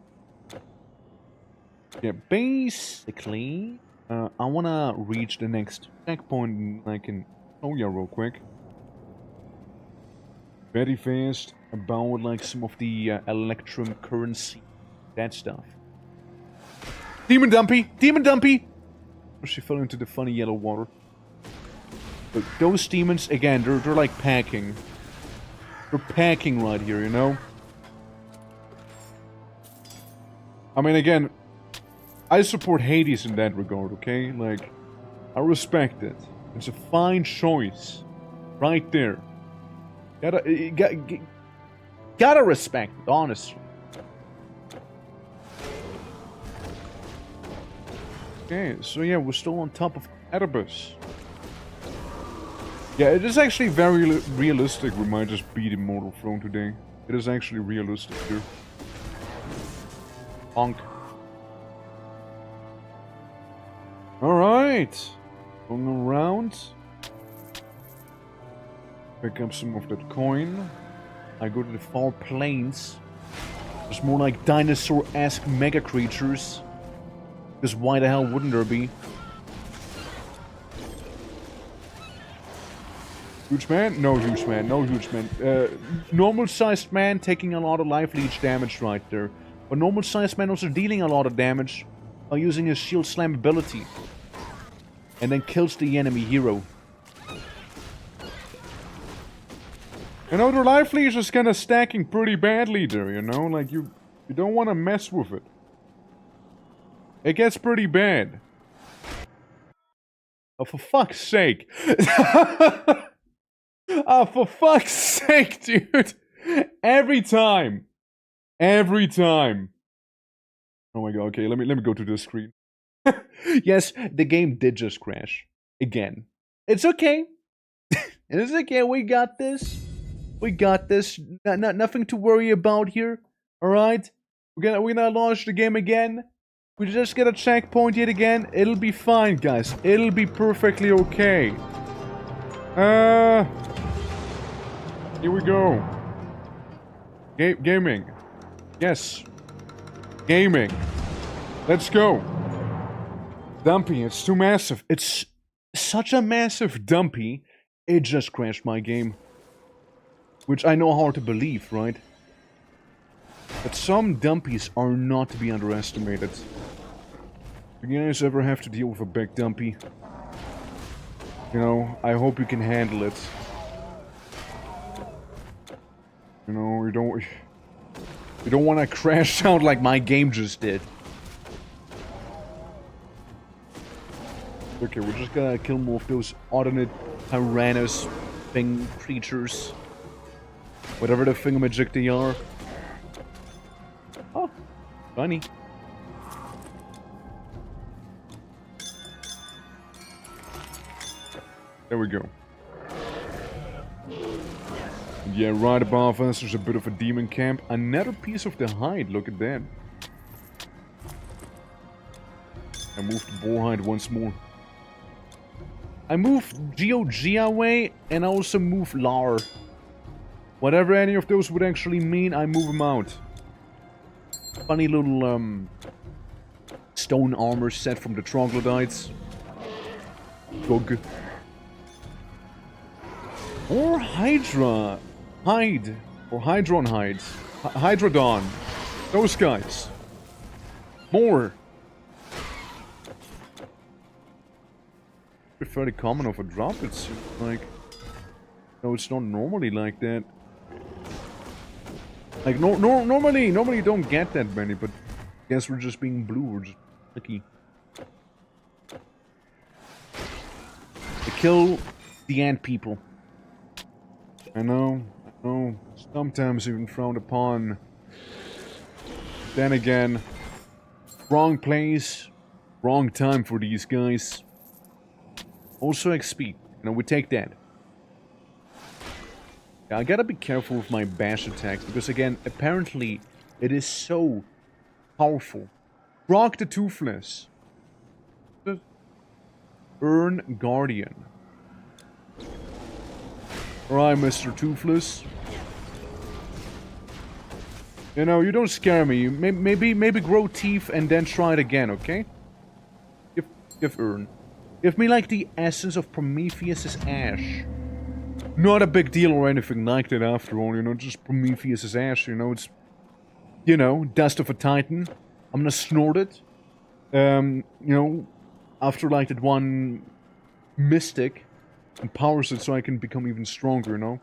Yeah, basically, I wanna reach the next checkpoint and I can show you real quick. Very fast about like some of the electrum currency, that stuff. Demon Dumpy! Demon Dumpy! Oh, she fell into the funny yellow water. But those demons, again, they're like packing. They're packing right here, you know? I mean, again, I support Hades in that regard, okay? Like, I respect it. It's a fine choice. Right there. Gotta respect it, honestly. Okay, so yeah, we're still on top of Tartarus. Yeah, it is actually very realistic. We might just beat Immortal Throne today. It is actually realistic here. Honk. Alright. Going around. Pick up some of that coin. I go to the far plains. There's more like dinosaur-esque mega creatures. Because why the hell wouldn't there be? Huge man? No huge man, no huge man. Normal-sized man taking a lot of life leech damage right there. But normal-sized man also dealing a lot of damage by using his shield slam ability. And then kills the enemy hero. You know, their life leech is kind of stacking pretty badly there, you know? Like, you don't want to mess with it. It gets pretty bad. Oh, for fuck's sake. Oh, for fuck's sake, dude. Every time. Every time. Oh my god, okay, let me go to this screen. Yes, the game did just crash. Again. It's okay. It's okay, we got this. We got this. Nothing to worry about here. Alright? We're gonna launch the game again. We just get a checkpoint yet again. It'll be fine, guys. It'll be perfectly okay. Here we go. Gaming. Yes. Gaming. Let's go. Dumpy, it's too massive. It's such a massive dumpy. It just crashed my game. Which I know hard to believe, right? But some dumpies are not to be underestimated. If you guys ever have to deal with a big dumpy, you know, I hope you can handle it. You know, you don't want to crash out like my game just did. Okay, we're just gonna kill more of those Odinid Tyrannus thing creatures. Whatever the thingamajig they are. Oh, funny. There we go. Yeah, right above us there's a bit of a demon camp. Another piece of the hide, look at that. I moved Borehide once more. I moved GOG away, and I also moved Lar. Whatever any of those would actually mean, I move them out. Funny little, stone armor set from the troglodytes. Gug. Or Hydra. Hide. Or Hydron Hide. Hydrodon. Those guys. More. Fairly common of a drop, it's like... No, it's not normally like that. Like, normally you don't get that many, but I guess we're just being blue, we're just lucky. To kill the ant people. I know, sometimes even frowned upon. Then again, wrong place, wrong time for these guys. Also XP, you know, we take that. Yeah, I gotta be careful with my bash attacks, because again, apparently, it is so powerful. Rock the Toothless. Earn Guardian. Alright, Mr. Toothless. You know, you don't scare me. Maybe grow teeth and then try it again, okay? Give Earn. Give me like the essence of Prometheus's ash. Not a big deal or anything like that after all, you know, just Prometheus's ash, you know, it's... You know, dust of a titan. I'm gonna snort it. You know, after like that one mystic empowers it so I can become even stronger, you know?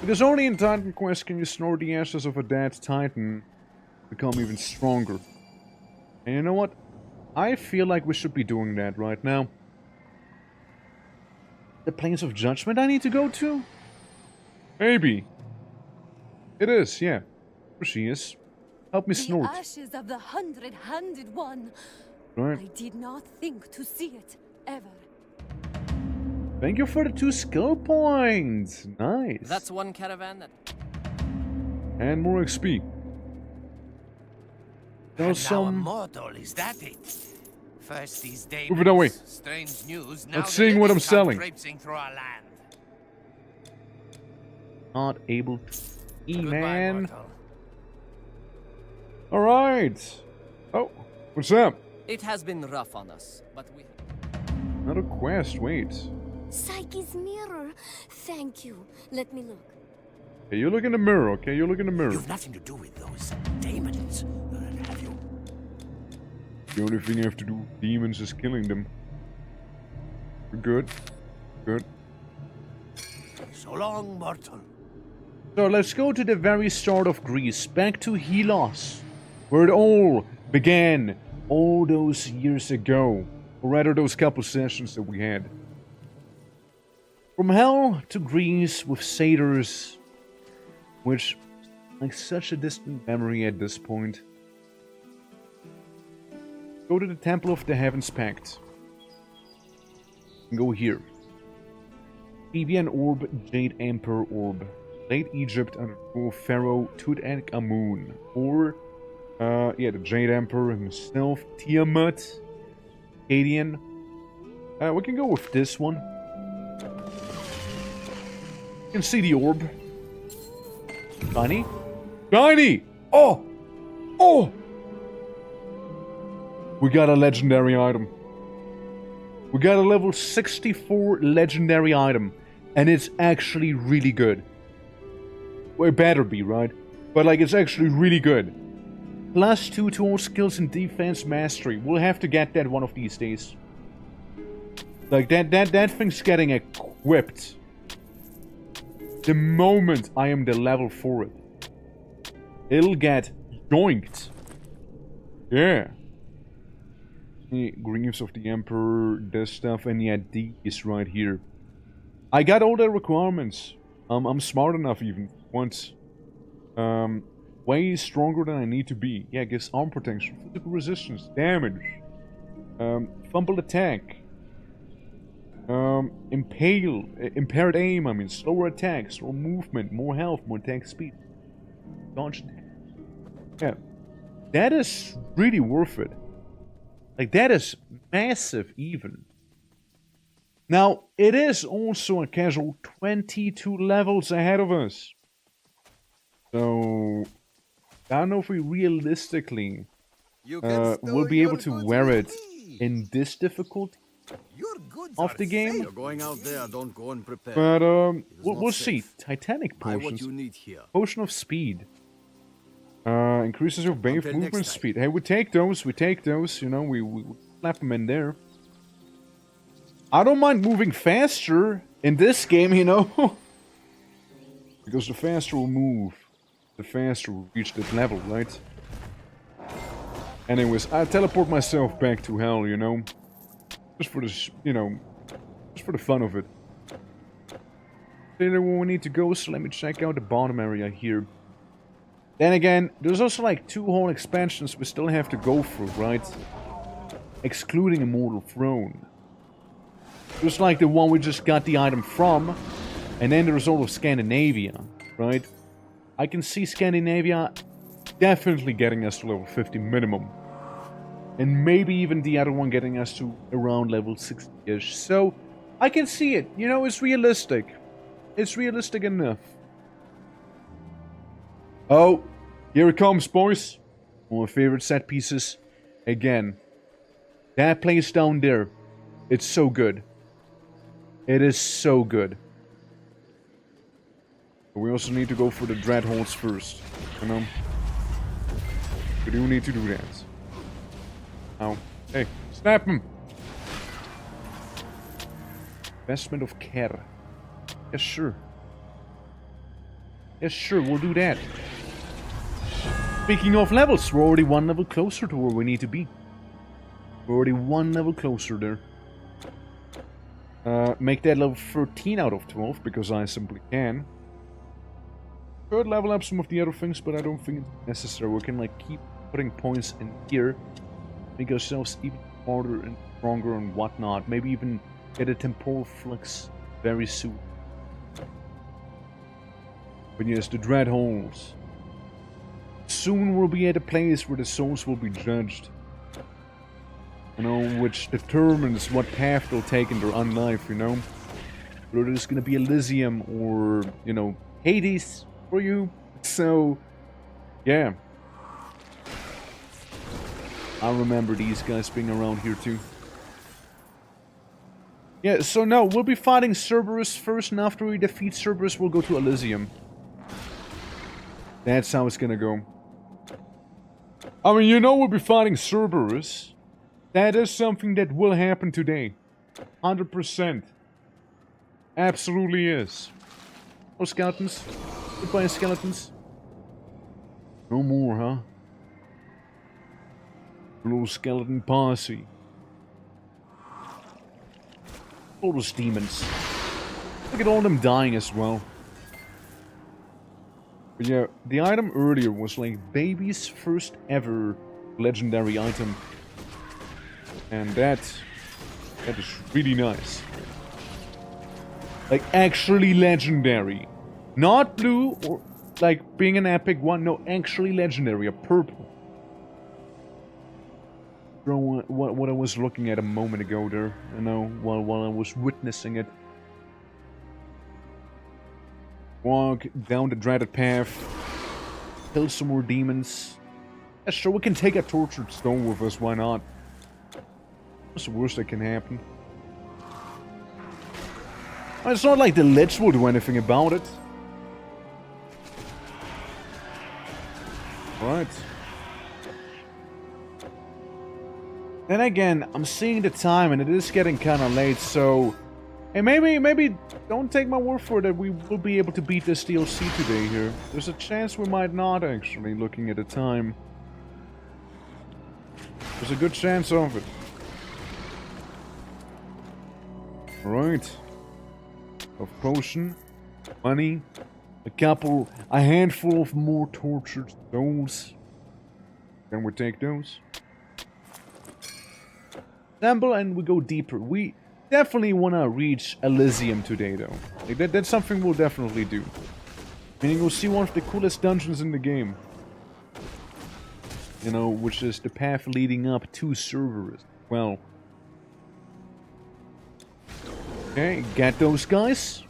Because only in Titan Quest can you snort the ashes of a dead titan become even stronger. And you know what? I feel like we should be doing that right now. The Plains of Judgment I need to go to? Maybe. It is, yeah. There she is. Help me snort. The ashes of the 100-handed one. Right. I did not think to see it, ever. Thank you for the 2 skill points. Nice. That's one caravan that... And more XP. Now some... immortal, is that it? First these days, move it away. strange news. Now Let's see what I'm selling. Through our land. Not able to see, man. Alright. Oh, what's up? It has been rough on us, but we... Another quest, wait. Psyche's mirror. Thank you. Let me look. Hey, you look in the mirror, okay? You look in the mirror. You've nothing to do with those demons, have you? The only thing you have to do with demons is killing them. We're good. Good. So long, mortal. So let's go to the very start of Greece, back to Helos, where it all began all those years ago, or rather those couple sessions that we had. From hell to Greece with satyrs, which like such a distant memory at this point. Go to the Temple of the Heavens Pact. And go here. Evian Orb, Jade Emperor Orb. Late Egypt under Pharaoh Tutankhamun. Or, yeah, the Jade Emperor himself, Tiamat, Akkadian. We can go with this one. You can see the orb. Shiny? Shiny! Oh! Oh! We got a legendary item. We got a level 64 legendary item. And it's actually really good. Well, it better be, right? But like, it's actually really good. +2 to all skills and defense mastery. We'll have to get that one of these days. Like, that thing's getting equipped. The moment I am the level for it. It'll get yoinked. Yeah. The Greaves of the Emperor, this stuff, and yeah, these right here. I got all the requirements. I'm smart enough even, once. Way stronger than I need to be. Yeah, gives arm protection, physical resistance, damage. Fumble attack. Impaired aim, I mean, slower attacks, slower movement, more health, more attack speed. Dodge attack. Yeah. That is really worth it. Like, that is massive, even. Now, it is also a casual 22 levels ahead of us. So, I don't know if we realistically will be able to wear it in this difficulty of the game. You're going out there, don't go unprepared. But we'll see. Titanic Buy what potions. you need here. Potion of speed. Increases your wave movement speed. Hey, we take those. We take those. You know, we slap them in there. I don't mind moving faster in this game, you know. Because the faster we move, the faster we reach that level, right? Anyways, I teleport myself back to hell, you know. Just for the, you know, just for the fun of it. There where we need to go, so let me check out the bottom area here. Then again, there's also like 2 whole expansions we still have to go through, right? Excluding Immortal Throne. Just like the one we just got the item from. And then there's all of Scandinavia, right? I can see Scandinavia definitely getting us to level 50 minimum. And maybe even the other one getting us to around level 60-ish. So, I can see it. You know, it's realistic. It's realistic enough. Oh, here it comes, boys. One of my favorite set pieces. Again. That place down there. It's so good. It is so good. But we also need to go for the dread holes first. You know? We do need to do that. Ow. Hey, snap him! Investment of care. Yes, sure. Yes, sure, we'll do that. Speaking of levels, we're already 1 level closer to where we need to be. We're already 1 level closer there. Make that level 13 out of 12, because I simply can. Could level up some of the other things, but I don't think it's necessary. We can like keep putting points in here. Make ourselves even harder and stronger and whatnot. Maybe even get a temporal flux very soon. But yes, the dread holes. Soon we'll be at a place where the souls will be judged. You know, which determines what path they'll take in their own life, you know? Whether there's gonna be Elysium or, you know, Hades for you. So, yeah. I remember these guys being around here too. Yeah, so no, we'll be fighting Cerberus first, and after we defeat Cerberus, we'll go to Elysium. That's how it's gonna go. I mean, you know we'll be fighting Cerberus. That is something that will happen today. 100%. Absolutely is. Oh, skeletons. Goodbye, skeletons. No more, huh? Little skeleton posse. All those demons. Look at all them dying as well. But yeah, the item earlier was like baby's first ever legendary item. And that is really nice. Like actually legendary. Not blue or like being an epic one, no, actually legendary, a purple. What I was looking at a moment ago there, you know, while I was witnessing it. Walk down the dreaded path, kill some more demons. Yeah, sure, we can take a tortured stone with us, why not? What's the worst that can happen? It's not like the Lich will do anything about it. Right. Then again, I'm seeing the time and it is getting kind of late, so... Hey, maybe don't take my word for it that we will be able to beat this DLC today here. There's a chance we might not, actually, looking at the time. There's a good chance of it. Right. Of potion, money, a handful of more tortured souls. Can we take those? Assemble and we go deeper. We definitely want to reach Elysium today, though. Like that's something we'll definitely do. Meaning we'll see one of the coolest dungeons in the game. you know, which is the path leading up to Cerberus. Well, okay, get those guys.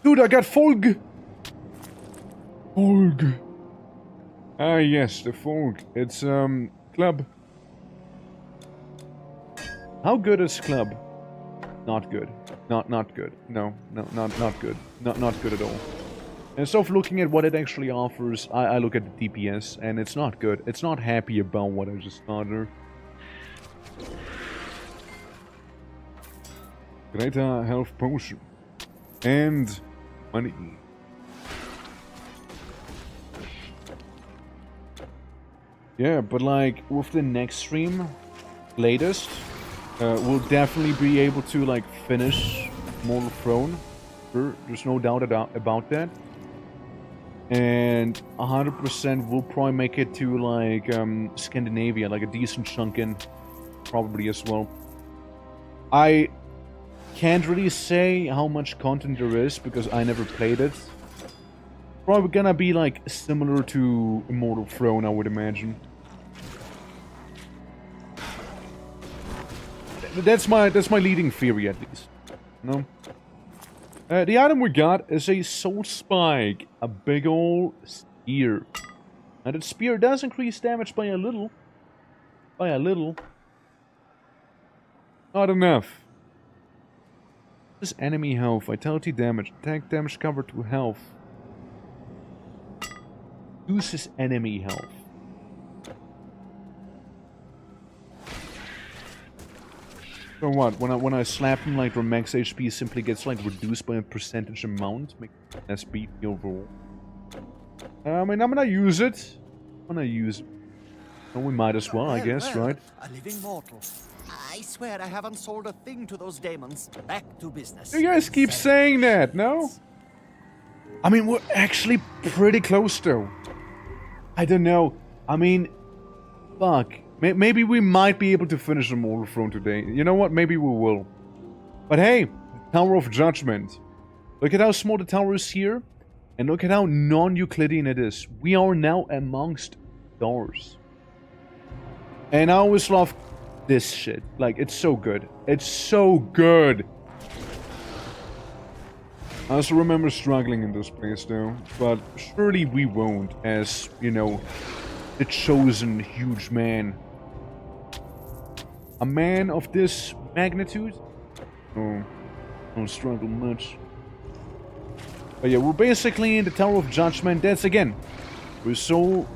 Dude, I got Folg. Folg. Ah, yes, the Folg. It's club. How good is club? Not good. Not good. No, not good. Not good at all. Instead of looking at what it actually offers, I look at the DPS, and it's not good. It's not happy about what I just started. Greater health potion. And money. Yeah, but like, with the next stream, latest, we'll definitely be able to like finish Mortal Throne. Sure, there's no doubt about that. And 100% we'll probably make it to like Scandinavia, like a decent chunk in, probably as well. I can't really say how much content there is because I never played it. Probably gonna be like similar to Immortal Throne, I would imagine. That's my leading theory, at least. No. The item we got is a soul spike, a big ol' spear. And that spear does increase damage by a little. By a little. Not enough. This is enemy health, vitality damage, attack damage cover to health. Uses enemy health. So what? When I slap him, like, their max HP simply gets like reduced by a percentage amount, make less beat the overall. I mean, I'm gonna use it. Well, we might as well, I guess, right? A living mortal. I swear I haven't sold a thing to those demons. Back to business. You guys keep saying that, no? I mean, we're actually pretty close, though. I don't know. I mean, fuck. Maybe we might be able to finish the Mortal Throne today. You know what? Maybe we will. But hey, Tower of Judgment. Look at how small the tower is here. And look at how non-Euclidean it is. We are now amongst stars. And I always love this shit. Like, it's so good. It's so good. I also remember struggling in this place, though. But surely we won't, as, you know, the chosen huge man. A man of this magnitude? Oh, don't struggle much. But yeah, we're basically in the Tower of Judgment. That's again, where soul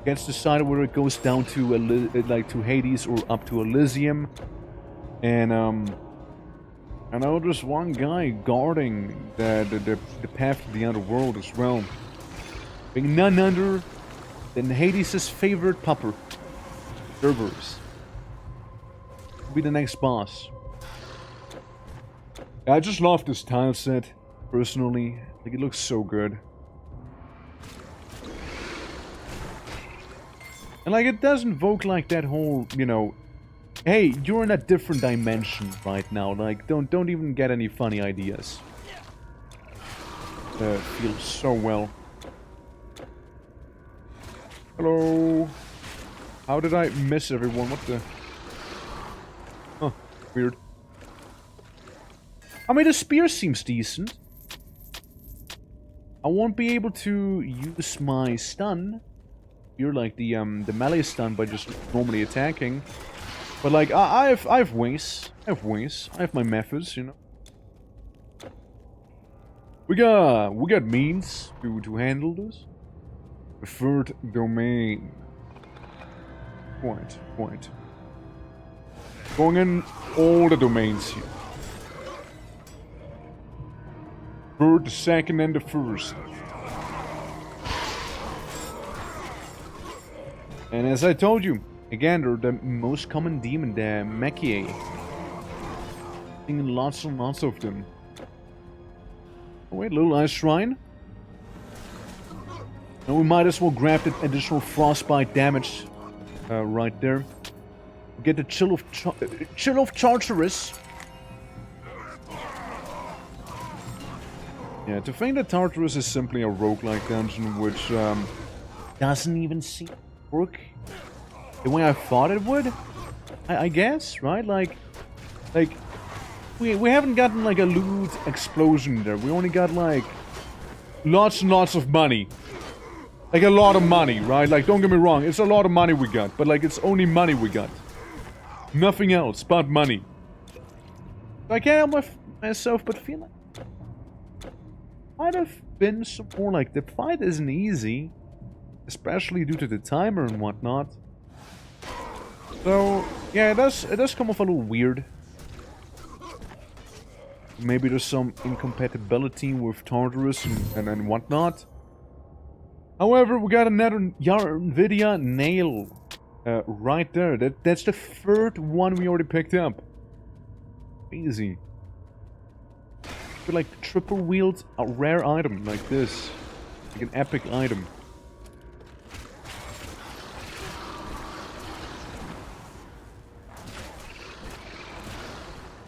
gets decided whether it goes down to like to Hades or up to Elysium. And I know there's one guy guarding the path to the underworld as well. Being none other than Hades' favorite pupper, Cerberus. Be the next boss. I just love this tile set, personally. Like, it looks so good. And like, it does invoke like that whole, you know, hey, you're in a different dimension right now. Like, don't even get any funny ideas. Feels so well. Hello. How did I miss everyone? What the? Huh, weird. I mean, the spear seems decent. I won't be able to use my stun. You're like the melee stun by just normally attacking. But like, I have ways. I have my methods, you know. We got means to handle this. The third domain. Quite. Going in all the domains here. Third, the second, and the first. And as I told you, again, they're the most common demon, the Machiae. Seeing lots and lots of them. Oh wait, little ice shrine. And we might as well grab the additional frostbite damage right there. Get the chill of Tartarus. Yeah, to think that Tartarus is simply a roguelike dungeon which doesn't even seem to work the way I thought it would. I guess, right? Like we haven't gotten like a loot explosion there. We only got like lots and lots of money. Like a lot of money, right? Like, don't get me wrong, it's a lot of money we got, but like it's only money we got. Nothing else but money. I can't help myself but feel like might have been some more like the fight isn't easy, especially due to the timer and whatnot. So yeah, it does come off a little weird. Maybe there's some incompatibility with Tartarus and whatnot. However, we got another NVIDIA nail right there. That's the third one we already picked up. Easy. But like triple wield a rare item like this. Like an epic item.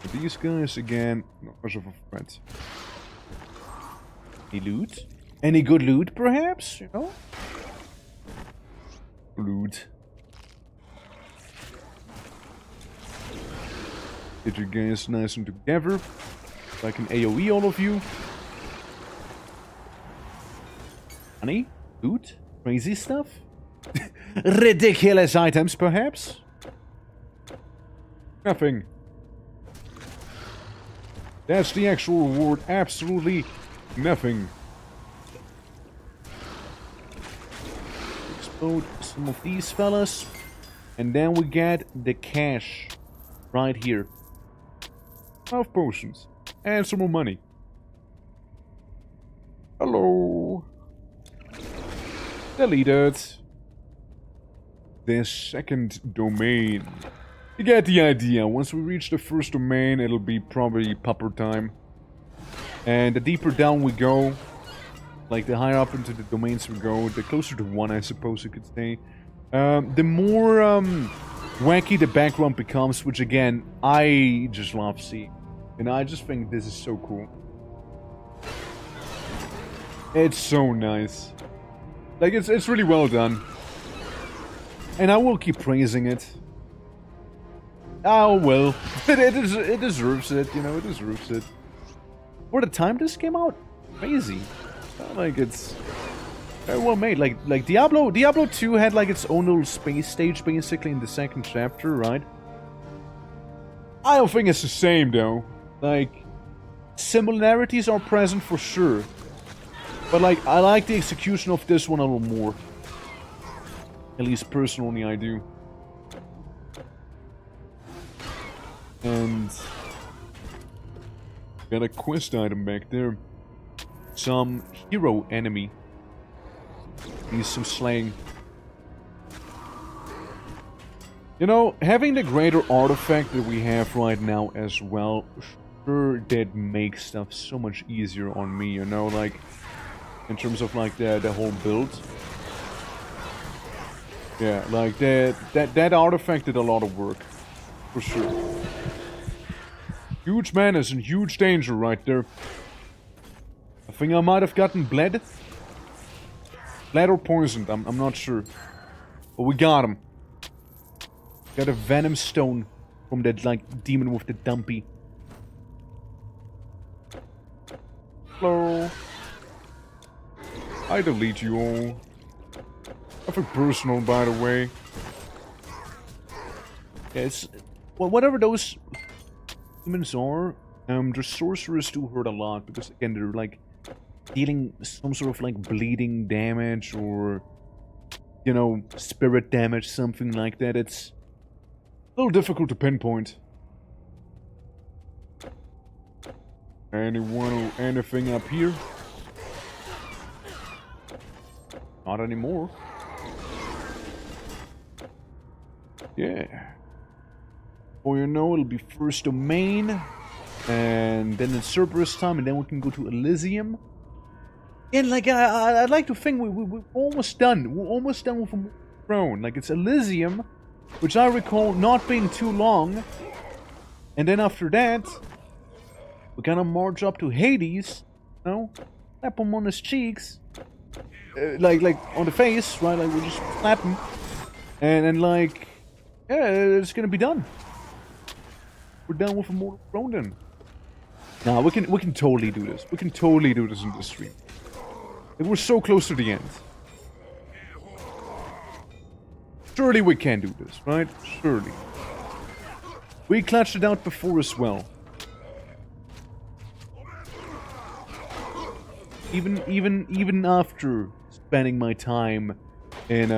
But these guys again, not much of a threat. Any loot? Any good loot perhaps, you know? Loot. Get you guys nice and together. So I can AoE all of you. Money? Loot? Crazy stuff? Ridiculous items, perhaps? Nothing. That's the actual reward. Absolutely nothing. Explode some of these fellas. And then we get the cash. Right here. 12 potions. And some more money. Hello. Deleted. The second domain. You get the idea. Once we reach the first domain, it'll be probably pupper time. And the deeper down we go, like the higher up into the domains we go, the closer to one, I suppose you could say, the more wacky the background becomes, which again, I just love seeing. And I just think this is so cool. It's so nice. Like, it's really well done. And I will keep praising it. Oh, well. It deserves it, you know, it deserves it. For the time this came out, crazy. Like, it's very well made. Like Diablo 2 had, like, its own little space stage, basically, in the second chapter, right? I don't think it's the same, though. Like, similarities are present for sure. But, like, I like the execution of this one a little more. At least personally, I do. And got a quest item back there. Some hero enemy. Needs some slaying. You know, having the greater artifact that we have right now as well, sure did make stuff so much easier on me, you know, like, in terms of, like, the whole build. Yeah, like, that artifact did a lot of work. For sure. Huge menace and huge danger right there. I think I might have gotten bled. Bled or poisoned, I'm not sure. But we got him. Got a venom stone from that, like, demon with the dumpy. Hello. I delete you all. Nothing personal, by the way. Yeah, it's... Well, whatever those demons are, the sorcerers do hurt a lot. Because, again, they're, like, dealing some sort of, like, bleeding damage or, you know, spirit damage, something like that. It's a little difficult to pinpoint. Anyone or anything up here? Not anymore. Yeah. Or you know, it'll be first domain. And then it's Cerberus time, and then we can go to Elysium. And like, I'd like to think we're almost done. We're almost done with a throne. Like, it's Elysium, which I recall not being too long. And then after that, we're gonna march up to Hades. You know? Slap him on his cheeks. Like on the face, right? Like, we just slap him. And like, yeah, it's gonna be done. We're done with Immortal Throne then. Nah, we can totally do this. We can totally do this in this stream. Like, we're so close to the end. Surely we can do this, right? Surely. We clutched it out before as well. Even after spending my time in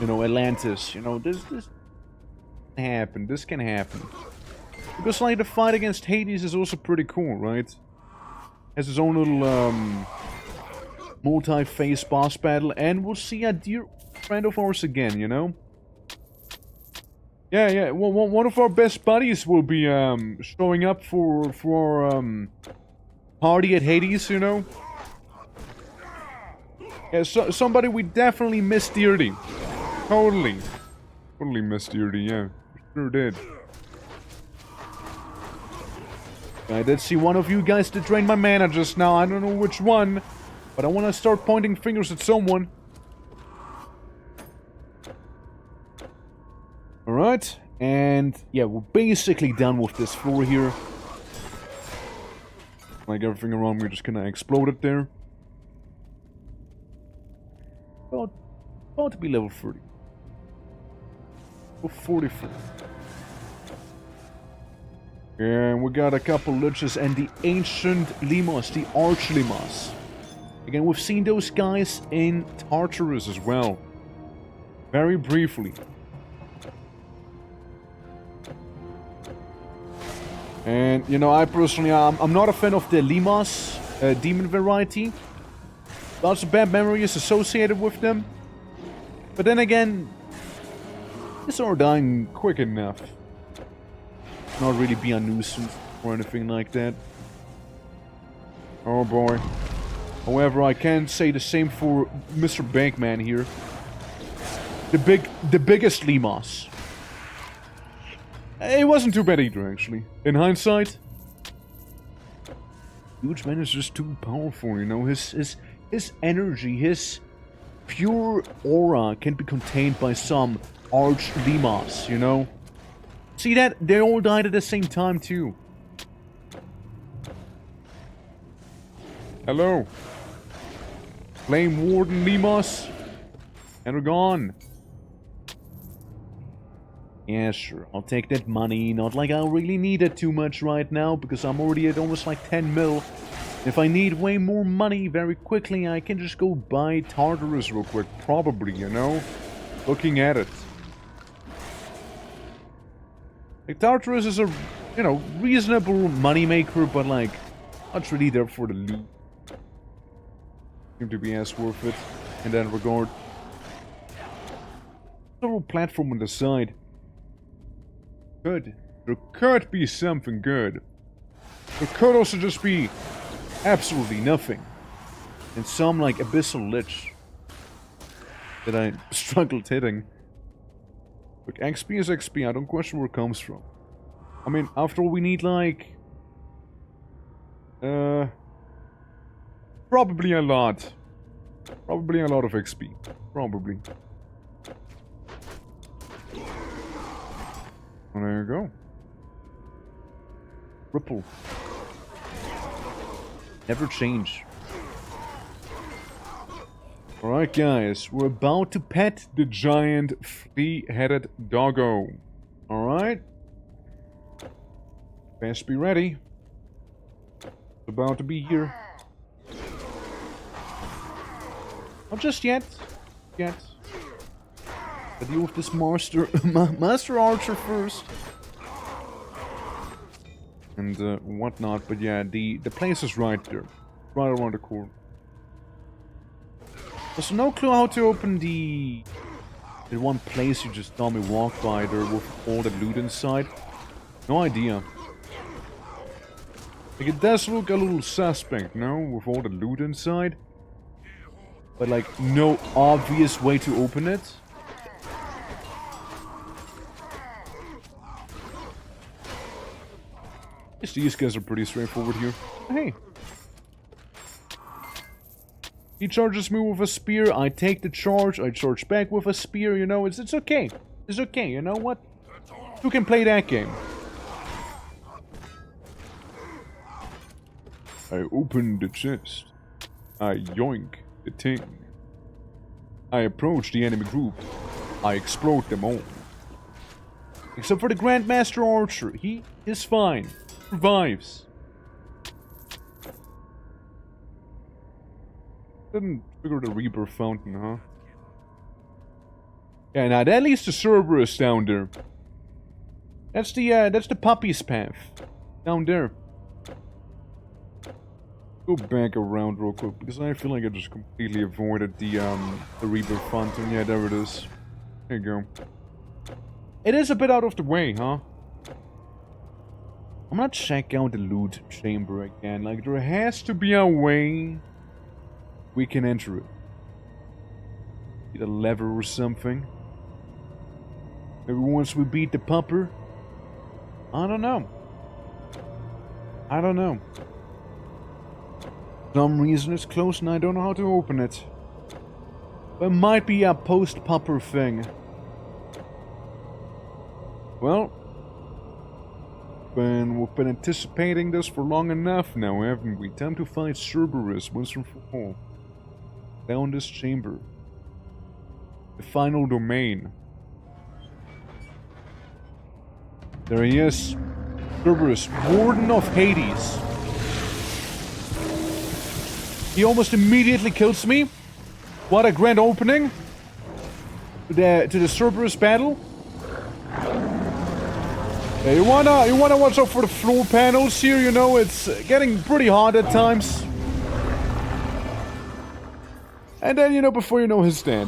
you know, Atlantis, you know, this can happen. This can happen. Because like the fight against Hades is also pretty cool, right? Has his own little multi-phase boss battle, and we'll see a dear friend of ours again, you know? Yeah, well, one of our best buddies will be showing up for party at Hades, you know? Yeah, somebody we definitely missed dearly. Totally missed dearly, yeah. Sure did. I did see one of you guys that drained my mana just now. I don't know which one, but I want to start pointing fingers at someone. Alright, and yeah, we're basically done with this floor here. Like everything around me just kind of exploded there. About to be level 30. Or 44. And we got a couple liches and the ancient lemurs, the arch lemurs. Again, we've seen those guys in Tartarus as well. Very briefly. And, you know, I personally, I'm not a fan of the lemurs, demon variety. Lots of bad memories associated with them. But then again, these are dying quick enough. Not really be a nuisance or anything like that. Oh boy. However, I can say the same for Mr. Bankman here. The biggest lemurs. It wasn't too bad either, actually. In hindsight, Huge Man is just too powerful, you know. His energy, his pure aura can be contained by some arch lemurs, you know. See that? They all died at the same time, too. Hello. Flame Warden lemurs. And we're gone. Yeah, sure. I'll take that money. Not like I really need it too much right now, because I'm already at almost like 10 mil. If I need way more money very quickly, I can just go buy Tartarus real quick. Probably, you know? Looking at it. Like, Tartarus is a, you know, reasonable moneymaker, but like, not really there for the loot. Seem to be as worth it in that regard. There's a little platform on the side. There could be something good. There could also just be absolutely nothing. And some like abyssal lich that I struggled hitting. Look, XP is XP, I don't question where it comes from. I mean, after all, we need like probably a lot. Probably a lot of XP. Probably. Well, there you go. Ripple. Never change. Alright guys, we're about to pet the giant flea-headed doggo. Alright? Best be ready. It's about to be here. Not just yet. Yet. I deal with this master archer first. And whatnot, but yeah, the place is right there. Right around the corner. There's no clue how to open the one place you just saw me walk by there with all the loot inside. No idea. Like, it does look a little suspect, no? With all the loot inside. But like, no obvious way to open it. These guys are pretty straightforward here. Hey. He charges me with a spear, I take the charge, I charge back with a spear, you know, it's okay. It's okay, you know what? You can play that game. I open the chest. I yoink the thing. I approach the enemy group. I explode them all. Except for the Grandmaster Archer. He is fine. Survives. Didn't figure the Reaper Fountain, huh? Yeah, now that leads to Cerberus down there. That's the puppy's path. Down there. Go back around real quick, because I feel like I just completely avoided the Reaper Fountain. Yeah, there it is. There you go. It is a bit out of the way, huh? I'm gonna check out the loot chamber again. Like, there has to be a way we can enter it. Need a lever or something. Maybe once we beat the pupper. I don't know. I don't know. For some reason it's closed and I don't know how to open it. But it might be a post-pupper thing. Well, we've been anticipating this for long enough now, haven't we? Time to fight Cerberus once and for all. Down this chamber. The final domain. There he is. Cerberus, Warden of Hades. He almost immediately kills me. What a grand opening to the Cerberus battle. Yeah, you wanna watch out for the floor panels here, you know, it's getting pretty hard at times. And then, you know, before you know his dead.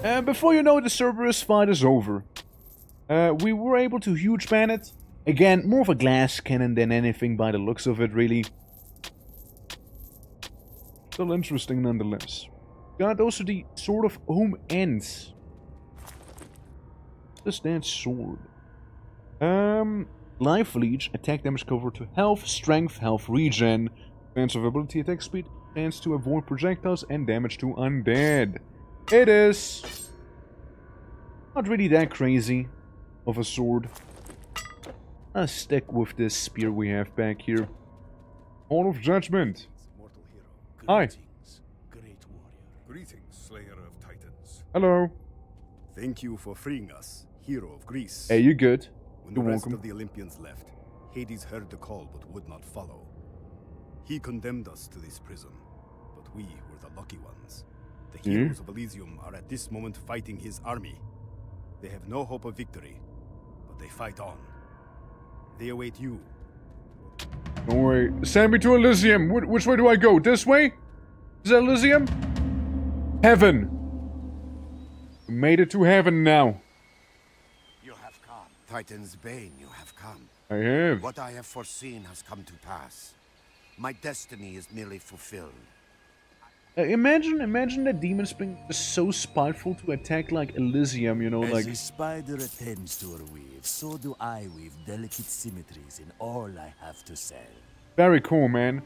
And before you know it, the Cerberus fight is over. We were able to huge ban it. Again, more of a glass cannon than anything by the looks of it, really. Still interesting nonetheless. Got also the Sword of Home Ends. What's that sword? Life Leech, attack damage cover to health, strength, health regen, defensive ability, attack speed, chance to avoid projectiles, and damage to undead. It is not really that crazy of a sword. I'll stick with this spear we have back here. Hall of Judgment. Hi. Greetings, Slayer of Titans. Hello. Thank you for freeing us, hero of Greece. Hey, you good? When You're the rest welcome. of the Olympians left, Hades heard the call but would not follow. He condemned us to this prison, but we were the lucky ones. The heroes of Elysium are at this moment fighting his army. They have no hope of victory, but they fight on. They await you. Don't worry. Send me to Elysium. Which way do I go? This way? Is that Elysium? Heaven. We made it to heaven now. You have come. Titan's Bane, you have come. I have. What I have foreseen has come to pass. My destiny is nearly fulfilled. Imagine that demons being so spiteful to attack like Elysium, you know, As like... a spider attempts to her weave, so do I weave delicate symmetries in all I have to sell. Very cool, man.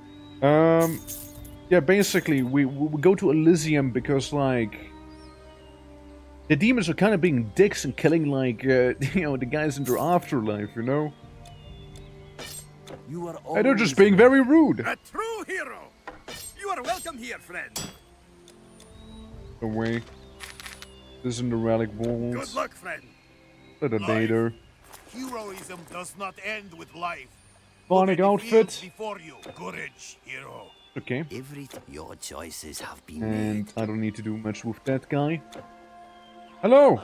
Yeah, basically, we go to Elysium because, like... The demons are kind of being dicks and killing, like, you know, the guys in their afterlife, you know? You are And they're just being very rude. A true hero! You are welcome here, friend. Away. This is in the relic vault. Good luck, friend. Predator. Heroism does not end with life. Sonic outfit. Before you, courage, hero. Okay. Your choices have been And I don't need to do much with that guy. Hello!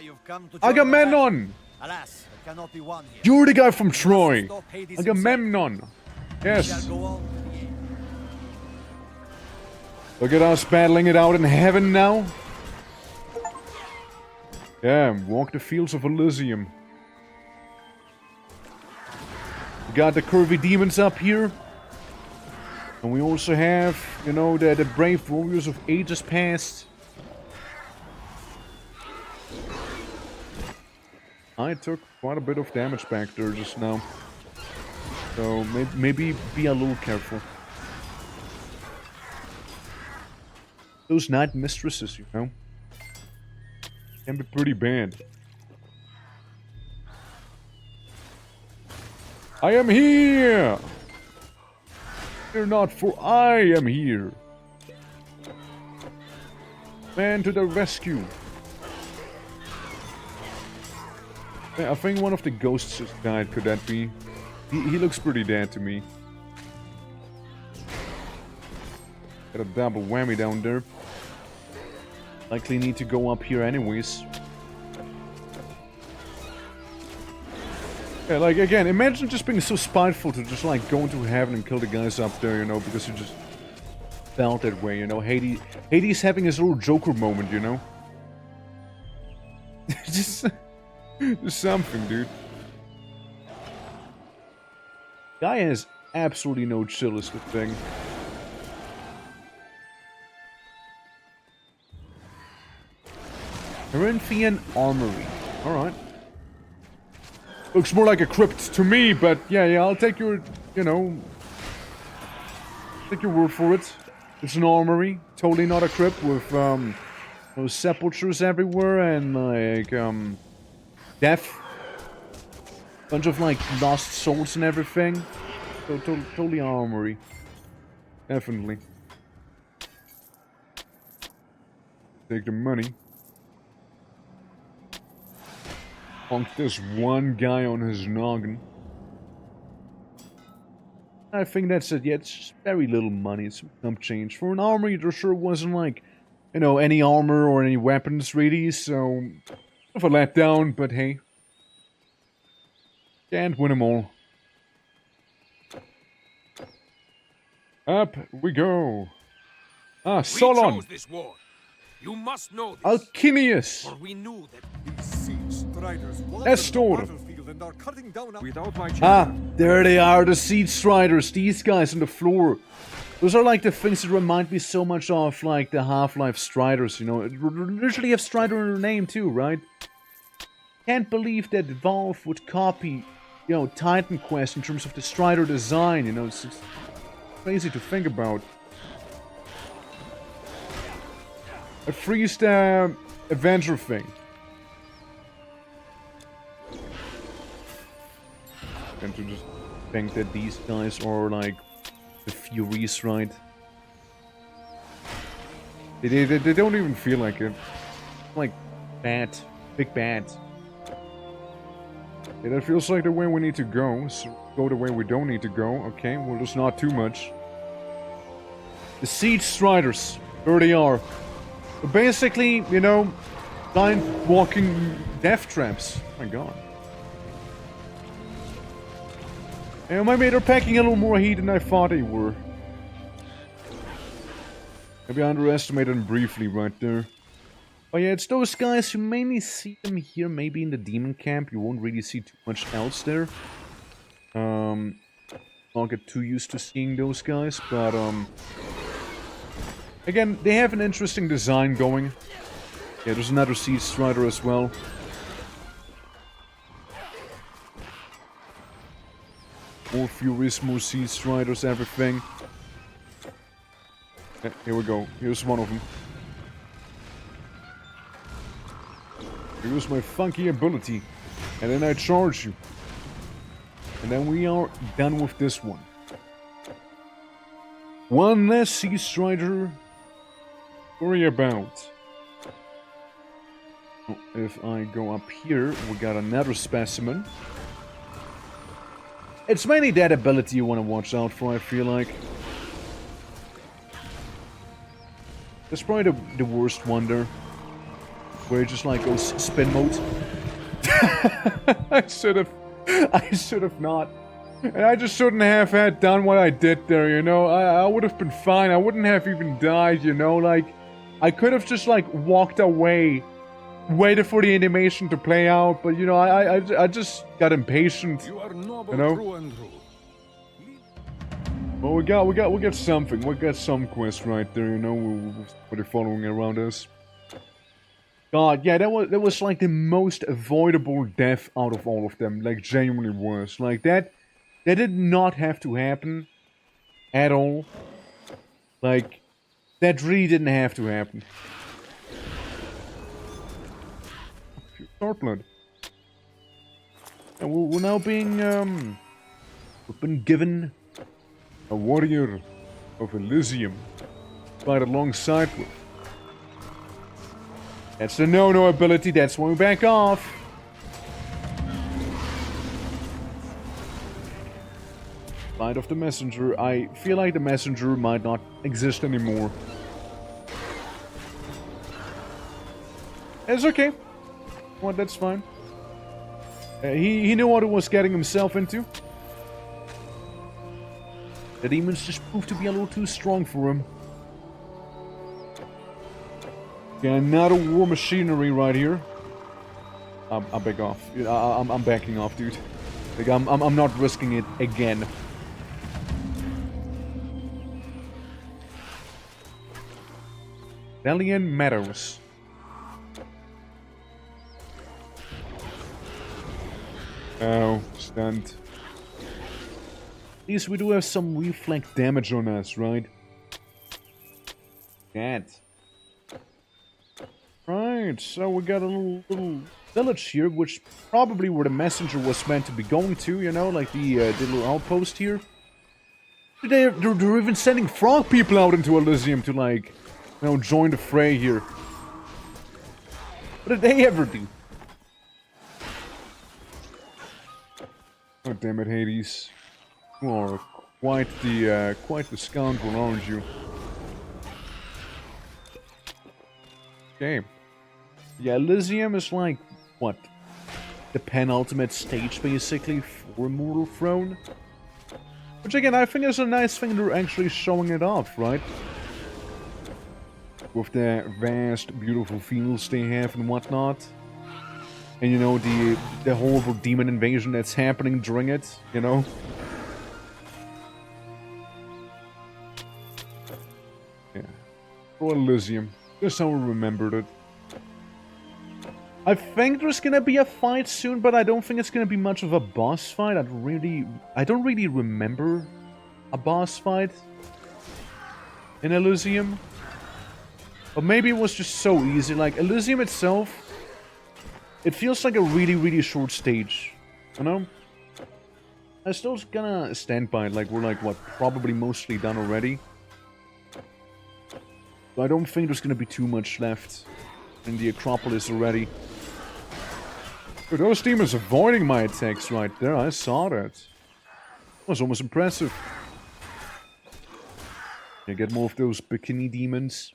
You've come to Agamemnon! Alas, it cannot be won here. You're the guy from Troy! Agamemnon! Yes! Look at us battling it out in heaven now. Yeah, walk the fields of Elysium. We got the curvy demons up here. And we also have, you know, the brave warriors of ages past. I took quite a bit of damage back there just now. So maybe be a little careful. those night mistresses, you know. Can be pretty bad. I am here! Fear not, for I am here. Man to the rescue. Yeah, I think one of the ghosts just died, could that be? He looks pretty dead to me. Got a double whammy down there. Likely need to go up here anyways. Yeah, like, again, imagine just being so spiteful to just, like, go into heaven and kill the guys up there, you know, because you just felt that way, you know. Hades having his little Joker moment, you know. just something, dude. Guy has absolutely no chill is the thing. Corinthian Armory. Alright. Looks more like a crypt to me, but yeah, I'll take your, you know, take your word for it. It's an armory, totally not a crypt with, those sepulchres everywhere and, like, death. Bunch of, like, lost souls and everything. So, totally armory. Definitely. Take the money. Punk this one guy on his noggin. I think that's it. Yeah, it's just very little money. It's some change. For an armory, there sure wasn't, like, you know, any armor or any weapons, really. So, if I let down, but hey. Can't win them all. Up we go. Ah, Solon. We chose this war. You must know this. Alchemius. For we knew that these siege striders Estor. and are cutting down without my Ah, there they are, the siege striders. These guys on the floor. Those are like the things that remind me so much of like the Half-Life Striders, you know. It literally have Strider in their name too, right? Can't believe that Valve would copy, you know, Titan Quest in terms of the Strider design, you know. It's crazy to think about. A freeze the Avenger thing. And to just think that these guys are like the Furies, right? They don't even feel like it. Like bad, big bad. Yeah, that feels like the way we need to go. So go the way we don't need to go. Okay, well, there's not too much. The Siege Striders. There they are. So basically, you know, giant walking death traps. Oh my god. And maybe they're packing a little more heat than I thought they were. Maybe I underestimated them briefly right there. Oh yeah, it's those guys, you mainly see them here, maybe in the demon camp. You won't really see too much else there. I'll get too used to seeing those guys, but again, they have an interesting design going. Yeah, there's another Siege Strider as well. More Furies, more Siege Striders, everything. Yeah, here we go. Here's one of them. Here's my funky ability. And then I charge you. And then we are done with this one. One less Siege Strider. Worry about. If I go up here, we got another specimen. It's mainly that ability you want to watch out for, I feel like. That's probably the worst one there. Where it just like goes spin mode. I should have not. And I just shouldn't have had done what I did there, you know. I would have been fine. I wouldn't have even died, you know. Like, I could have just like walked away. Waited for the animation to play out, but you know, I just got impatient. You are noble, you know? True and true. Well, we got something. We got some quest right there, you know. We're following around us. God, yeah, that was like the most avoidable death out of all of them. Like, genuinely was. Like that did not have to happen at all. Like, That really didn't have to happen. Sword blood. And we're now being, we've been given a warrior of Elysium to fight alongside with. That's the no-no ability, that's when we back off. Light of the messenger. I feel like the messenger might not exist anymore. It's okay. Well, that's fine. He knew what he was getting himself into. The demons just proved to be a little too strong for him. Yeah, not a war machinery right here. I'll back off. I'm backing off, dude. Like, I'm not risking it again. Valiant Meadows. Oh, stunned. At least we do have some reflect damage on us, right? That. Right, so we got a little village here, which probably where the messenger was meant to be going to, you know, like the little outpost here. They're even sending frog people out into Elysium to, like, you know, join the fray here. What did they ever do? Oh, damn it, Hades. You are quite the scoundrel, aren't you? Okay. Yeah, Elysium is like, what? The penultimate stage, basically, for Immortal Throne? Which, again, I think is a nice thing they're actually showing it off, right? With the vast, beautiful fields they have and whatnot. And, you know, the horrible demon invasion that's happening during it, you know? Yeah. For Elysium. Just how I remembered it. I think there's gonna be a fight soon, but I don't think it's gonna be much of a boss fight. I don't really remember a boss fight in Elysium. But maybe it was just so easy. Like, Elysium itself, it feels like a really, really short stage, you know? I'm still gonna stand by it, like, we're like, what, probably mostly done already. So I don't think there's gonna be too much left in the Acropolis already. Dude, those demons avoiding my attacks right there, I saw that. That was almost impressive. Yeah, get more of those bikini demons.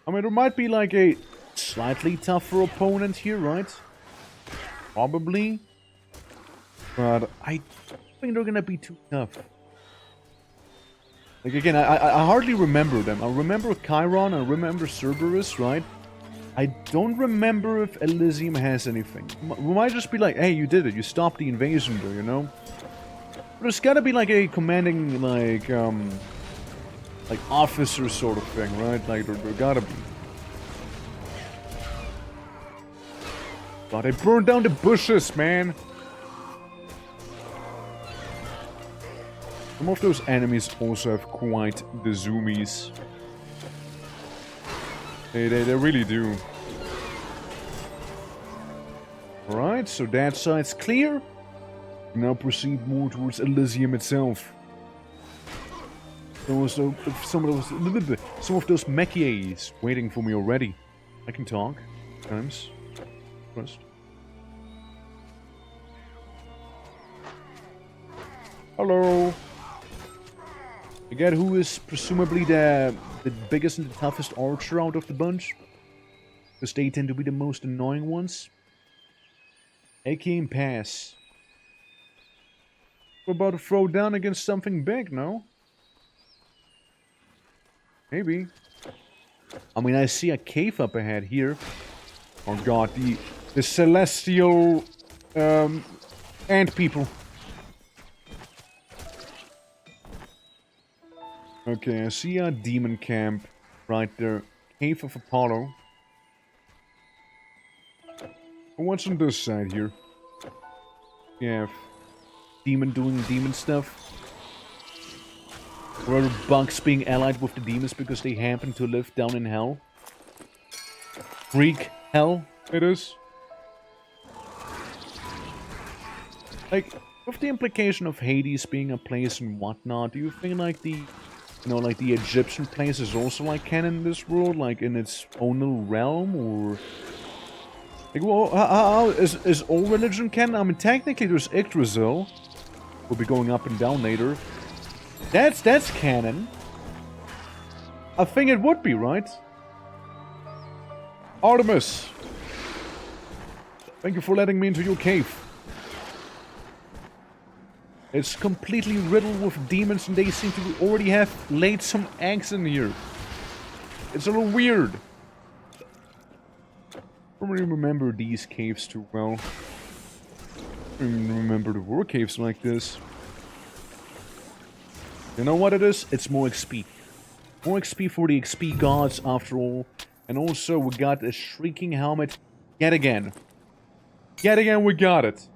I mean, there might be like a slightly tougher opponent here, right? Probably. But I think they're gonna be too tough. Like, again, I hardly remember them. I remember Chiron, I remember Cerberus, right? I don't remember if Elysium has anything. We might just be like, hey, you did it. You stopped the invasion there, you know? But there's gotta be like a commanding, like officer sort of thing, right? Like, there gotta be. God, they burned down the bushes, man! Some of those enemies also have quite the zoomies. They really do. Alright, so that side's clear. Now proceed more towards Elysium itself. Some of those mechies waiting for me already. I can talk. Times. First. Hello. Again, who is presumably the biggest and the toughest archer out of the bunch? Because they tend to be the most annoying ones. AK pass. We're about to throw down against something big, no? Maybe. I mean, I see a cave up ahead here. Oh god, the celestial ant people. Okay, I see a demon camp right there. Cave of Apollo. And what's on this side here? We have demon doing demon stuff. Or are bugs being allied with the demons because they happen to live down in hell? Greek hell, it is. Like, with the implication of Hades being a place and whatnot, do you think like the, like the Egyptian place is also like canon in this world, like in its own little realm, or like, well, how is all religion canon? I mean, technically there's Yggdrasil. We'll be going up and down later. That's canon. I think it would be, right? Artemis, thank you for letting me into your cave. It's completely riddled with demons and they seem to already have laid some eggs in here. It's a little weird. I don't really remember these caves too well. I don't even remember there were caves like this. You know what it is? It's more XP. More XP for the XP gods after all. And also we got a shrieking helmet yet again. Yet again we got it.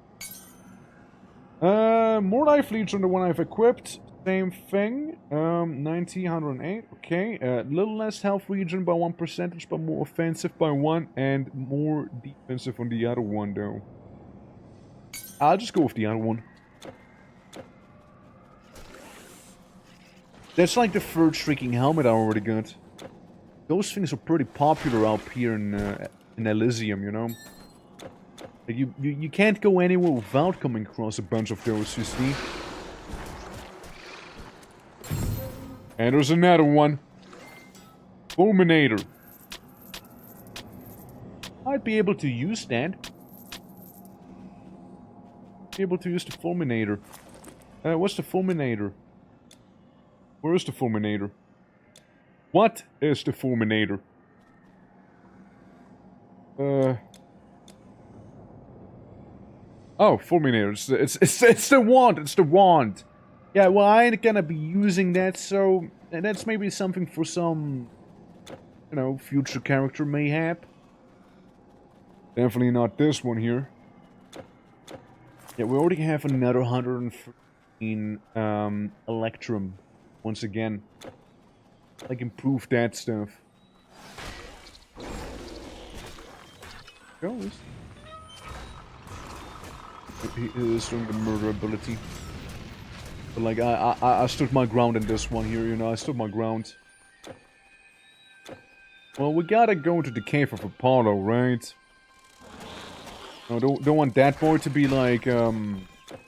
More life leads on the one I've equipped. Same thing. 90, 108. Okay. Little less health regen by 1%, but more offensive by 1, and more defensive on the other one, though. I'll just go with the other one. That's like the third shrieking helmet I already got. Those things are pretty popular out here in Elysium, you know. Like you can't go anywhere without coming across a bunch of those, you see. And there's another one. Fulminator. I'd be able to use that. Be able to use the Fulminator. What's the Fulminator? Where is the Fulminator? What is the Fulminator? Oh, Fulminator. It's the wand. It's the wand. Yeah, well, I ain't gonna be using that, so that's maybe something for some, future character mayhap. Definitely not this one here. Yeah, we already have another 115 Electrum. Once again. Like, improve that stuff. Goes. He is doing the murder ability. But like, I stood my ground in this one here, I stood my ground. Well, we gotta go to the Cave of Apollo, right? No, don't want that boy to be like,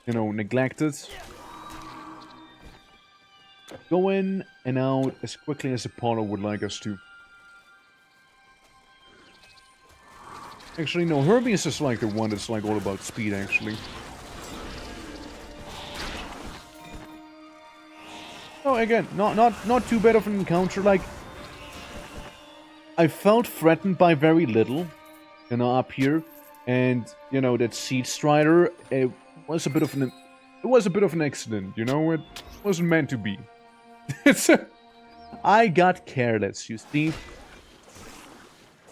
neglected. Go in and out as quickly as Apollo would like us to. Actually, no, Hermes is like the one that's like all about speed, actually. Oh, again, not too bad of an encounter. Like, I felt threatened by very little, up here, and that Seed Strider, it was a bit of an accident, it wasn't meant to be. I got careless, you see.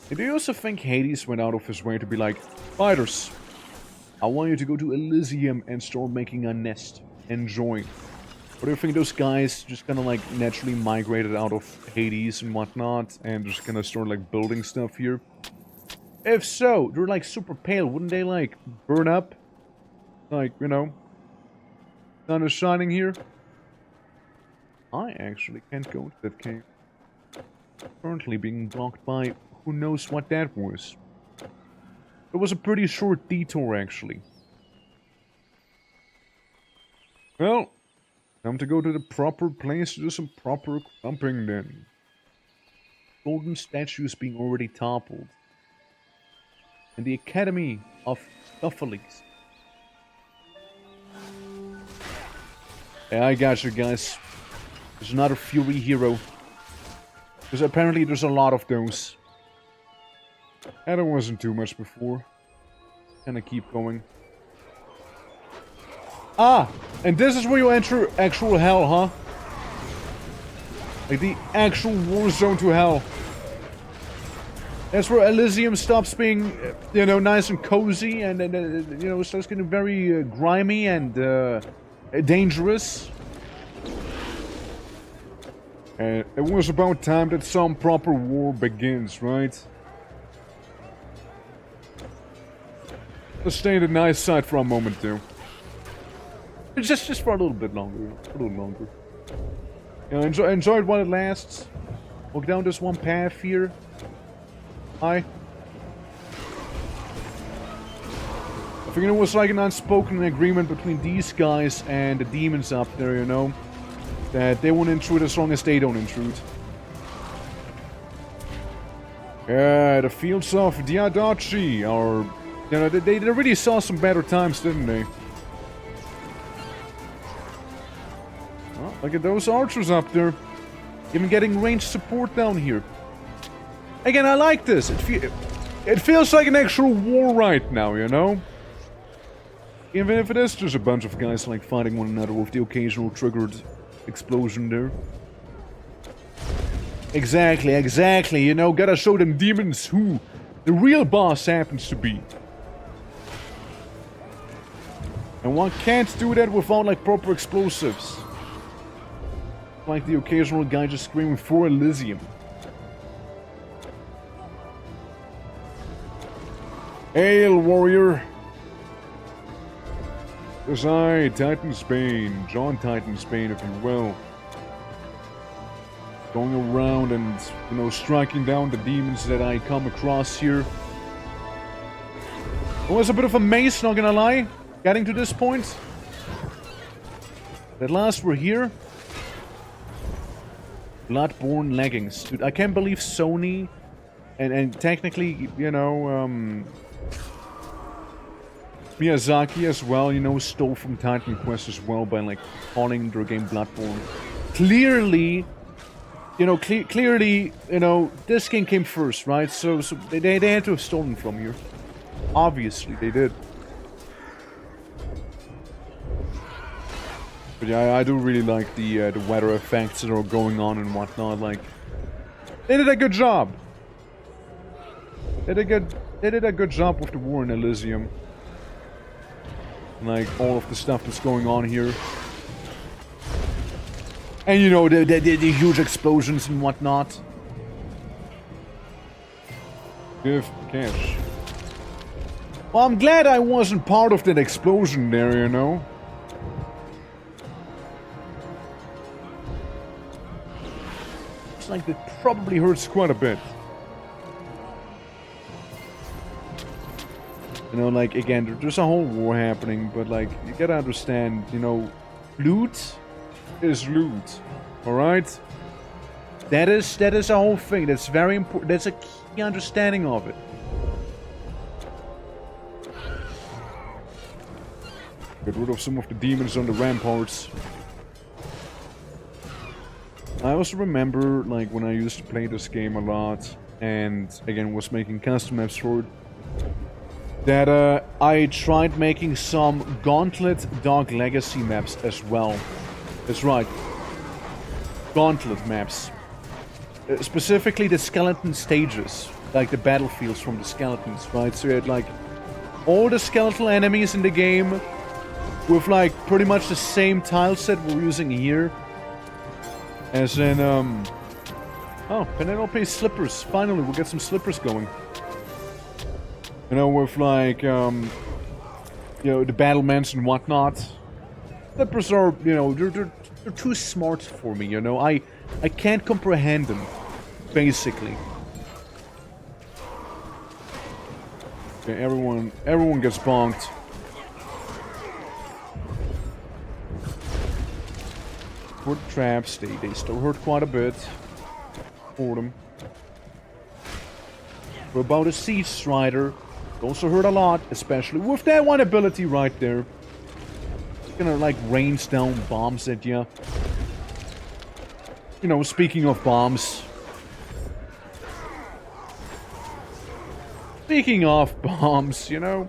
Do you also think Hades went out of his way to be like, fighters, I want you to go to Elysium and start making a nest. Enjoy. Or do you think those guys just kind of like naturally migrated out of Hades and whatnot and just gonna start like building stuff here? If so, they're like super pale, wouldn't they like burn up? Like, sun is shining here. I actually can't go to that cave. Currently being blocked by who knows what that was. It was a pretty short detour, actually. Well, time to go to the proper place to do some proper clumping then. Golden statues being already toppled. And the Academy of Thuffalies. Yeah, I got you guys. There's another Fury hero. Because apparently there's a lot of those. And there wasn't too much before. Gonna keep going. Ah! And this is where you enter actual hell, huh? Like the actual war zone to hell. That's where Elysium stops being, nice and cozy and, starts getting very grimy and dangerous. And it was about time that some proper war begins, right? Let's stay in the nice side for a moment, too. Just for a little bit longer. A little longer. You know, enjoy it while it lasts. Walk down this one path here. Hi. I think it was like an unspoken agreement between these guys and the demons up there, you know? That they won't intrude as long as they don't intrude. Yeah, the fields of Diadachi are... You know, they really saw some better times, didn't they? Oh, look at those archers up there. Even getting ranged support down here. Again, I like this. It feels like an actual war right now, you know? Even if it is just a bunch of guys like fighting one another with the occasional triggered explosion there. Exactly, you know, gotta show them demons who the real boss happens to be. And one can't do that without like proper explosives. Like the occasional guy just screaming for Elysium. Hail, warrior! As I, Titansbane, John Titansbane, if you will, going around and, you know, striking down the demons that I come across here. It was a bit of a maze, not gonna lie, getting to this point. At last we're here. Bloodborne leggings. Dude, I can't believe Sony and technically, you know, Miyazaki as well, you know, stole from Titan Quest as well by, like, calling their game Bloodborne. Clearly, you know, clearly, you know, this game came first, right? So they had to have stolen from here. Obviously, they did. But yeah, I do really like the weather effects that are going on and whatnot. Like, they did a good job. They did a good job with the war in Elysium. Like all of the stuff that's going on here. And you know, the huge explosions and whatnot. Give cash. Well, I'm glad I wasn't part of that explosion there, you know. It's like that probably hurts quite a bit. You know, like, again, there's a whole war happening, but, like, you gotta understand, you know, loot is loot, alright? That is a whole thing, that's very important, that's a key understanding of it. Get rid of some of the demons on the ramparts. I also remember, like, when I used to play this game a lot, and, again, was making custom maps for it, that I tried making some Gauntlet Dog Legacy maps as well. That's right. Gauntlet maps. Specifically the skeleton stages. Like the battlefields from the skeletons, right? So you had like all the skeletal enemies in the game with like pretty much the same tile set we're using here. As in, oh, Penelope's slippers. Finally, we'll get some slippers going. You know, with like, you know, the battlements and whatnot. Slippers are, you know, they're too smart for me, you know. I can't comprehend them, basically. Okay, everyone gets bonked. For the traps, they still hurt quite a bit. For them. For about a Siege Strider. Also hurt a lot, especially with that one ability right there. It's gonna like rains down bombs at you. You know, speaking of bombs. Speaking of bombs, you know.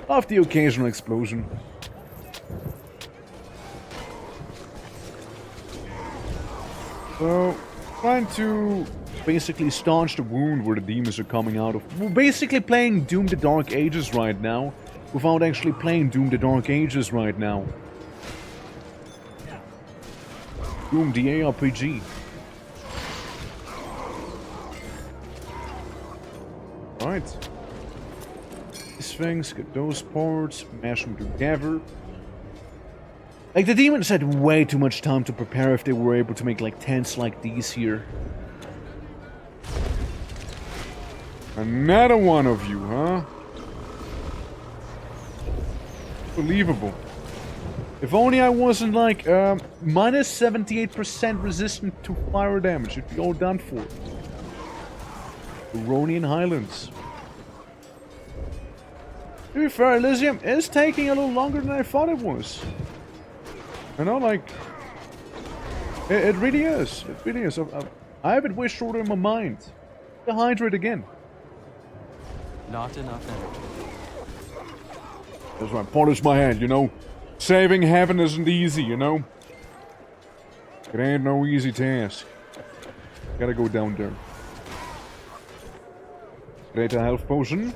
Of the occasional explosion. So, trying to basically staunch the wound where the demons are coming out of. We're basically playing Doom the Dark Ages right now, without actually playing Doom the Dark Ages right now. Boom, the ARPG. Alright. These things, get those parts, mash them together. Like, the demons had way too much time to prepare if they were able to make, like, tents like these here. Another one of you, huh? Unbelievable. If only I wasn't, like, minus 78% resistant to fire damage. It'd be all done for. The Ronian Highlands. To be fair, Elysium is taking a little longer than I thought it was. You know, like... It really is. It really is. I have it way shorter in my mind. To hydrate again. Not enough energy. That's right, polish my hand, you know. Saving heaven isn't easy, you know. It ain't no easy task. Gotta go down there. Greater health potion.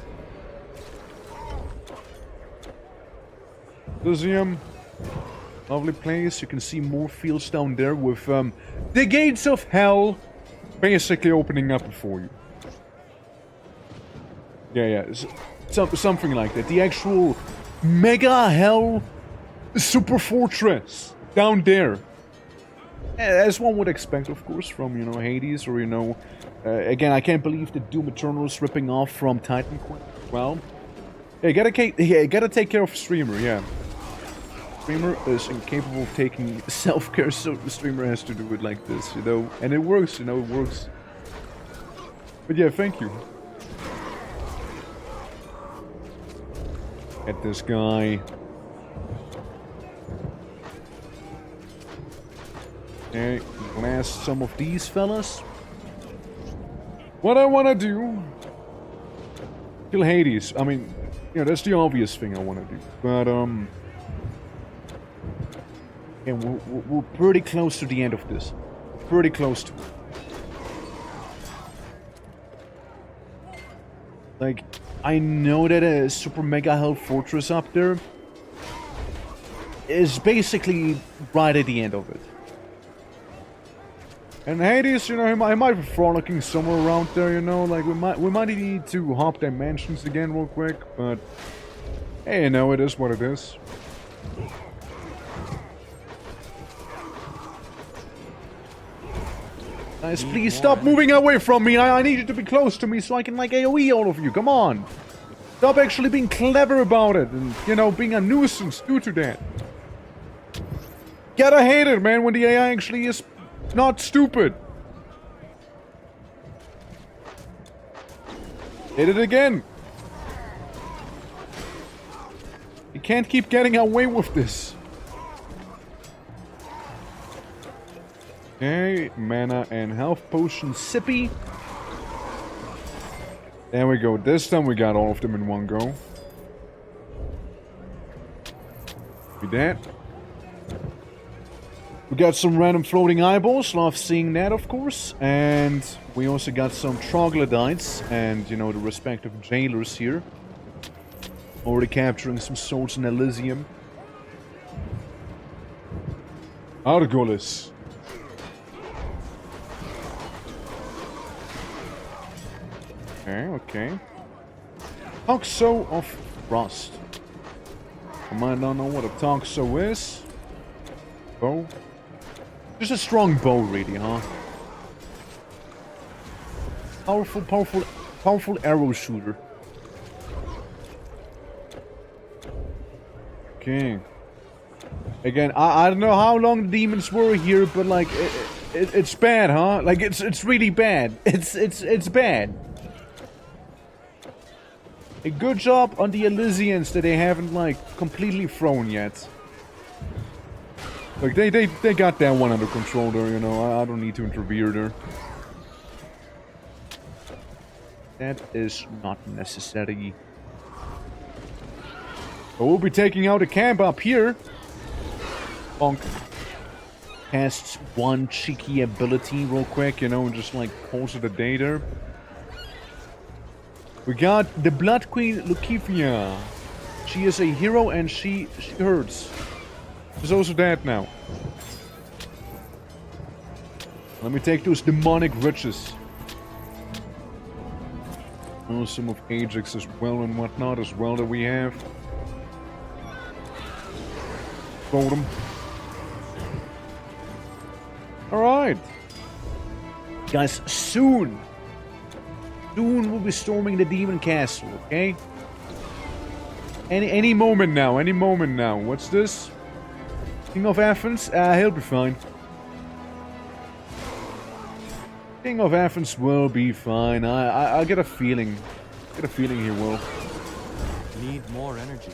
Elysium. Lovely place. You can see more fields down there with the gates of hell basically opening up before you. Yeah. Something like that. The actual mega hell super fortress down there. As one would expect, of course, from, you know, Hades, or, you know... again, I can't believe that Doom Eternal is ripping off from Titan Quest. Well... Yeah, gotta take care of Streamer, yeah. Streamer is incapable of taking self-care, so the Streamer has to do it like this, you know? And it works, you know, it works. But yeah, thank you. Get this guy. Okay, blast some of these fellas. What I want to do... Kill Hades. I mean, you know, that's the obvious thing I want to do. But, and we're pretty close to the end of this. Pretty close to it. Like, I know that a super mega hell fortress up there is basically right at the end of it. And Hades, you know, he might be frolicking somewhere around there, you know, like we might need to hop dimensions again real quick, but hey, you know, it is what it is. Guys, please stop moving away from me. I need you to be close to me so I can, like, AoE all of you. Come on. Stop actually being clever about it and, you know, being a nuisance due to that. Gotta hate it, man, when the AI actually is not stupid. Hit it again. You can't keep getting away with this. Okay, mana and health potion sippy. There we go. This time we got all of them in one go. Be that. We got some random floating eyeballs. Love seeing that, of course. And we also got some troglodytes and, you know, the respective jailers here. Already capturing some souls in Elysium. Argolis. Okay. Toxo of Frost. I might not know what a Toxo is. Bow. Just a strong bow, really, huh? Powerful arrow shooter. Okay. Again, I don't know how long the demons were here, but like, it's bad, huh? Like, it's really bad. It's bad. A good job on the Elysians that they haven't, like, completely thrown yet. Like, they got that one under control there, you know. I don't need to interfere there. That is not necessary. But we'll be taking out a camp up here. Bonk. Casts one cheeky ability real quick, you know, and just, like, calls it a day there. We got the Blood Queen Lukifia. She is a hero and she hurts. She's also dead now. Let me take those demonic riches. Oh, some of Ajax as well and whatnot as well that we have. Explode them. Alright. Guys, soon we'll be storming the demon castle, okay? Any moment now, What's this? King of Athens? He'll be fine. King of Athens will be fine. I get a feeling. He will. Need more energy.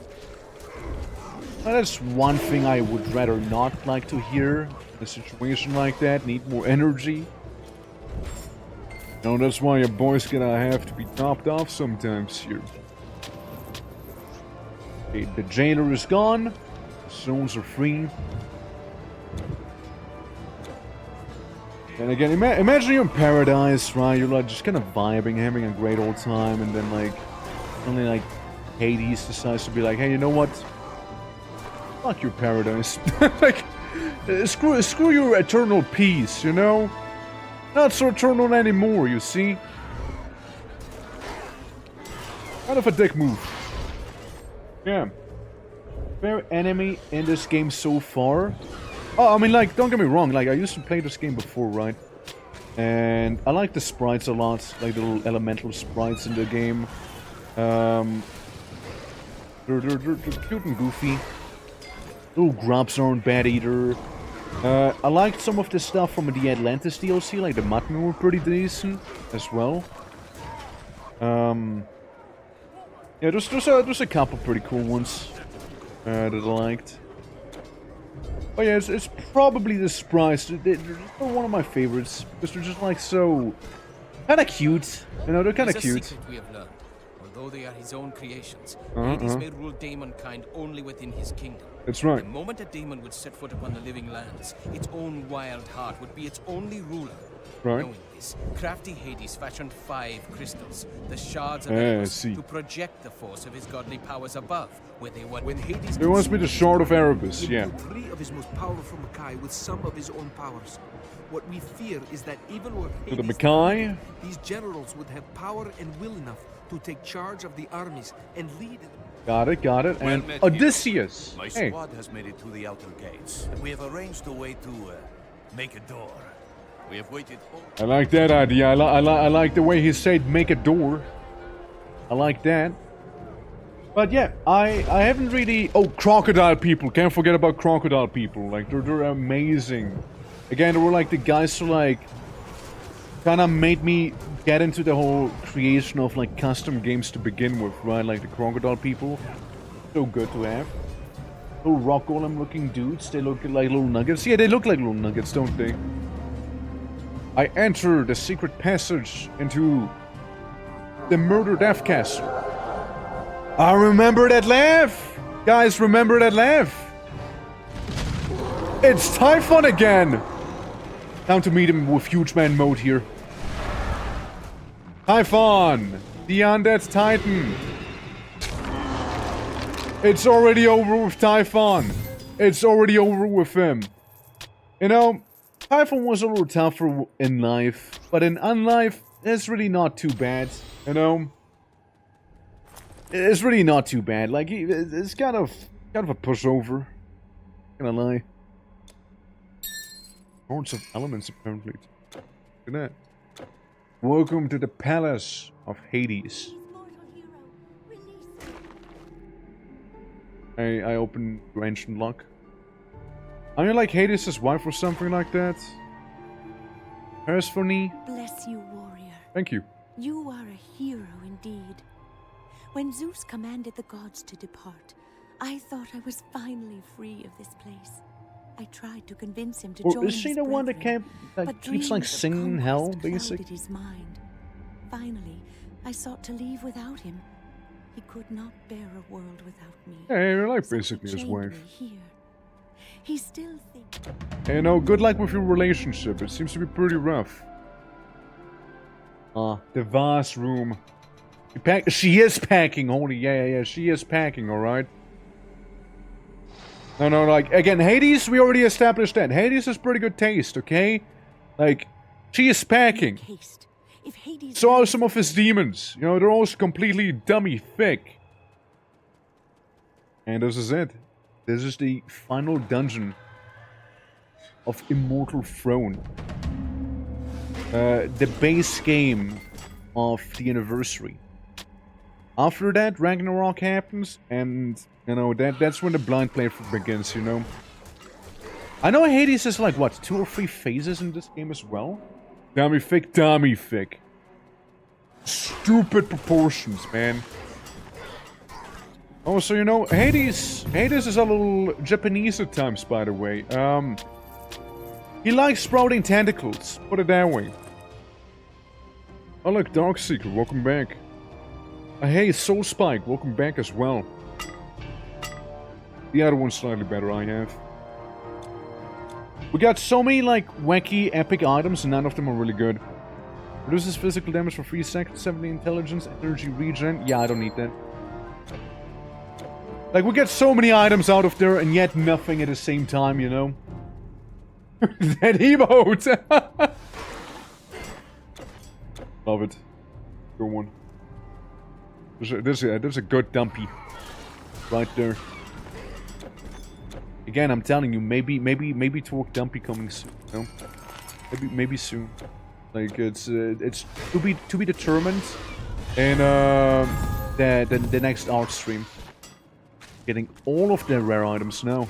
Well, that's one thing I would rather not like to hear in a situation like that. Need more energy. No, that's why your boy's gonna have to be topped off sometimes here. Okay, the jailer is gone. The zones are free. And again, imagine you're in paradise, right? You're like just kind of vibing, having a great old time, and then like, suddenly like Hades decides to be like, hey, you know what? Fuck your paradise. Like, screw your eternal peace, you know? Not so eternal anymore, you see? Kind of a dick move. Yeah. Fair enemy in this game so far. Oh, I mean, like, don't get me wrong, like, I used to play this game before, right? And I like the sprites a lot, like the little elemental sprites in the game. They're cute and goofy. Little grubs aren't bad either. I liked some of the stuff from the Atlantis DLC, like the Mutton were pretty decent as well. Yeah, there's a couple pretty cool ones that I liked. Oh yeah, it's probably the sprites. They're one of my favorites because they're just like so kind of cute. You know, they're kind of cute. Secret we have learned. Although they are his own creations, Hades may rule daemonkind only within his kingdom. That's right. The moment a daemon would set foot upon the living lands, its own wild heart would be its only ruler. Right. Knowing this, crafty Hades fashioned 5 crystals, the shards of Erebus, to project the force of his godly powers above, where they were. When Hades He wants me the shard of Erebus, He yeah. imbued 3 of his most powerful Makai with some of his own powers. What we fear is that even were With the Hades Makai? these generals would have power and will enough to take charge of the armies and lead. Got it. And Odysseus. My Hey. squad has made it to the outer gates, and we have arranged a way to make a door. We have waited. I like that idea. I like the way he said make a door. I like that. But yeah, I haven't really... Oh, crocodile people. Can't forget about crocodile people. Like, they're amazing. Again, they were like the guys who like... kind of made me get into the whole creation of like custom games to begin with, right? Like the crocodile people. So good to have. Little rock golem looking dudes. They look like little nuggets. Yeah, they look like little nuggets, don't they? I enter the secret passage into the Murder Death Castle. I remember that laugh! Guys, remember that laugh? It's Typhon again! Time to meet him with Huge Man mode here. Typhon! The Undead Titan! It's already over with Typhon. It's already over with him. You know, Typhon was a little tougher in life, but in unlife, it's really not too bad, you know? It's really not too bad. Like, it's kind of a pushover. Not gonna lie. Horns of Elements, apparently. Look at that. Welcome to the Palace of Hades. I open your ancient lock. Are you like Hades' wife or something like that? Persephone? Bless you, warrior. Thank you. You are a hero indeed. When Zeus commanded the gods to depart, I thought I was finally free of this place. I tried to convince him to join Is she the one that keeps like singing hell, basically? His mind. Finally, I sought to leave without him. He could not bear a world without me. Yeah, you're like basically his wife. Here. He still thinks. You know, good luck with your relationship. It seems to be pretty rough. The vast room. She is packing, holy, yeah, she is packing, alright? No, like, again, Hades, we already established that. Hades has pretty good taste, okay? Like, She is packing. If Hades So are some of his demons. You know, they're also completely dummy thick. And this is it. This is the final dungeon of Immortal Throne. The base game of the anniversary. After that, Ragnarok happens, and you know that's when the blind playthrough begins. You know. I know Hades is like what 2 or 3 phases in this game as well. Dummy thick, dummy thick. Stupid proportions, man. Also, you know, Hades is a little Japanese at times, by the way. He likes sprouting tentacles, put it that way. Oh look, Darkseeker, welcome back. Hey, Soul Spike, welcome back as well. The other one's slightly better, I have. We got so many, like, wacky, epic items, and none of them are really good. Reduces physical damage for 3 seconds, 70 intelligence, energy regen. Yeah, I don't need that. Like, we get so many items out of there, and yet nothing at the same time, you know? That emote! Love it. Good one. There's a good dumpy. Right there. Again, I'm telling you, maybe talk dumpy coming soon, you know? Maybe soon. Like, it's to be determined in the next art stream. Getting all of the rare items now.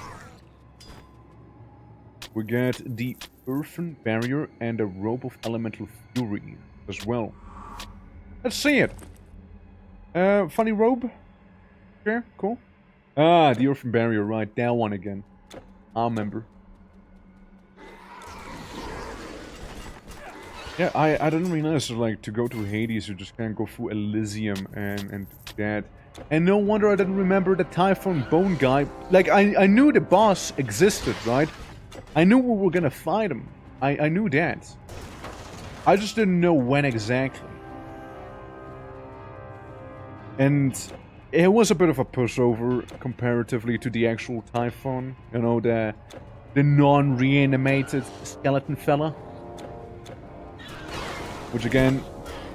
We get the Earthen Barrier and a Robe of Elemental Fury as well. Let's see it. Funny robe. Okay, cool. Ah, the Earthen Barrier, right. That one again. I remember. Yeah, I didn't realize, like, to go to Hades, you just can't go through Elysium and that. And no wonder I didn't remember the Typhon Bone guy. Like, I knew the boss existed, right? I knew we were gonna fight him. I knew that. I just didn't know when exactly. And it was a bit of a pushover comparatively to the actual Typhon. You know, the non-reanimated skeleton fella. Which again,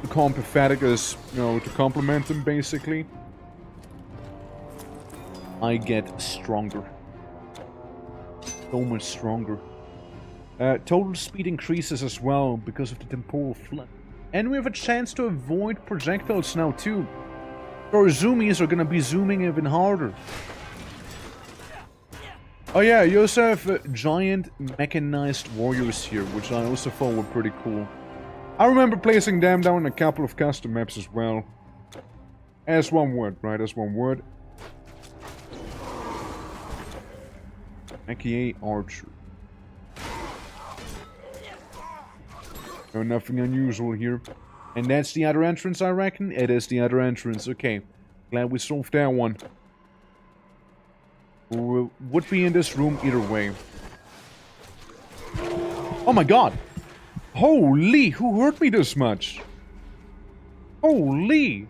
to call him pathetic is, you know, to compliment him basically. I get stronger. So much stronger. Total speed increases as well because of the temporal flood. And we have a chance to avoid projectiles now too. Our zoomies are gonna be zooming even harder. Oh yeah, you also have giant mechanized warriors here, which I also thought were pretty cool. I remember placing them down in a couple of custom maps as well. As one word, right? As one word. AKA Archer. No, nothing unusual here. And that's the other entrance, I reckon? It is the other entrance. Okay. Glad we solved that one. We would be in this room either way. Oh my god! Holy! Who hurt me this much? Holy!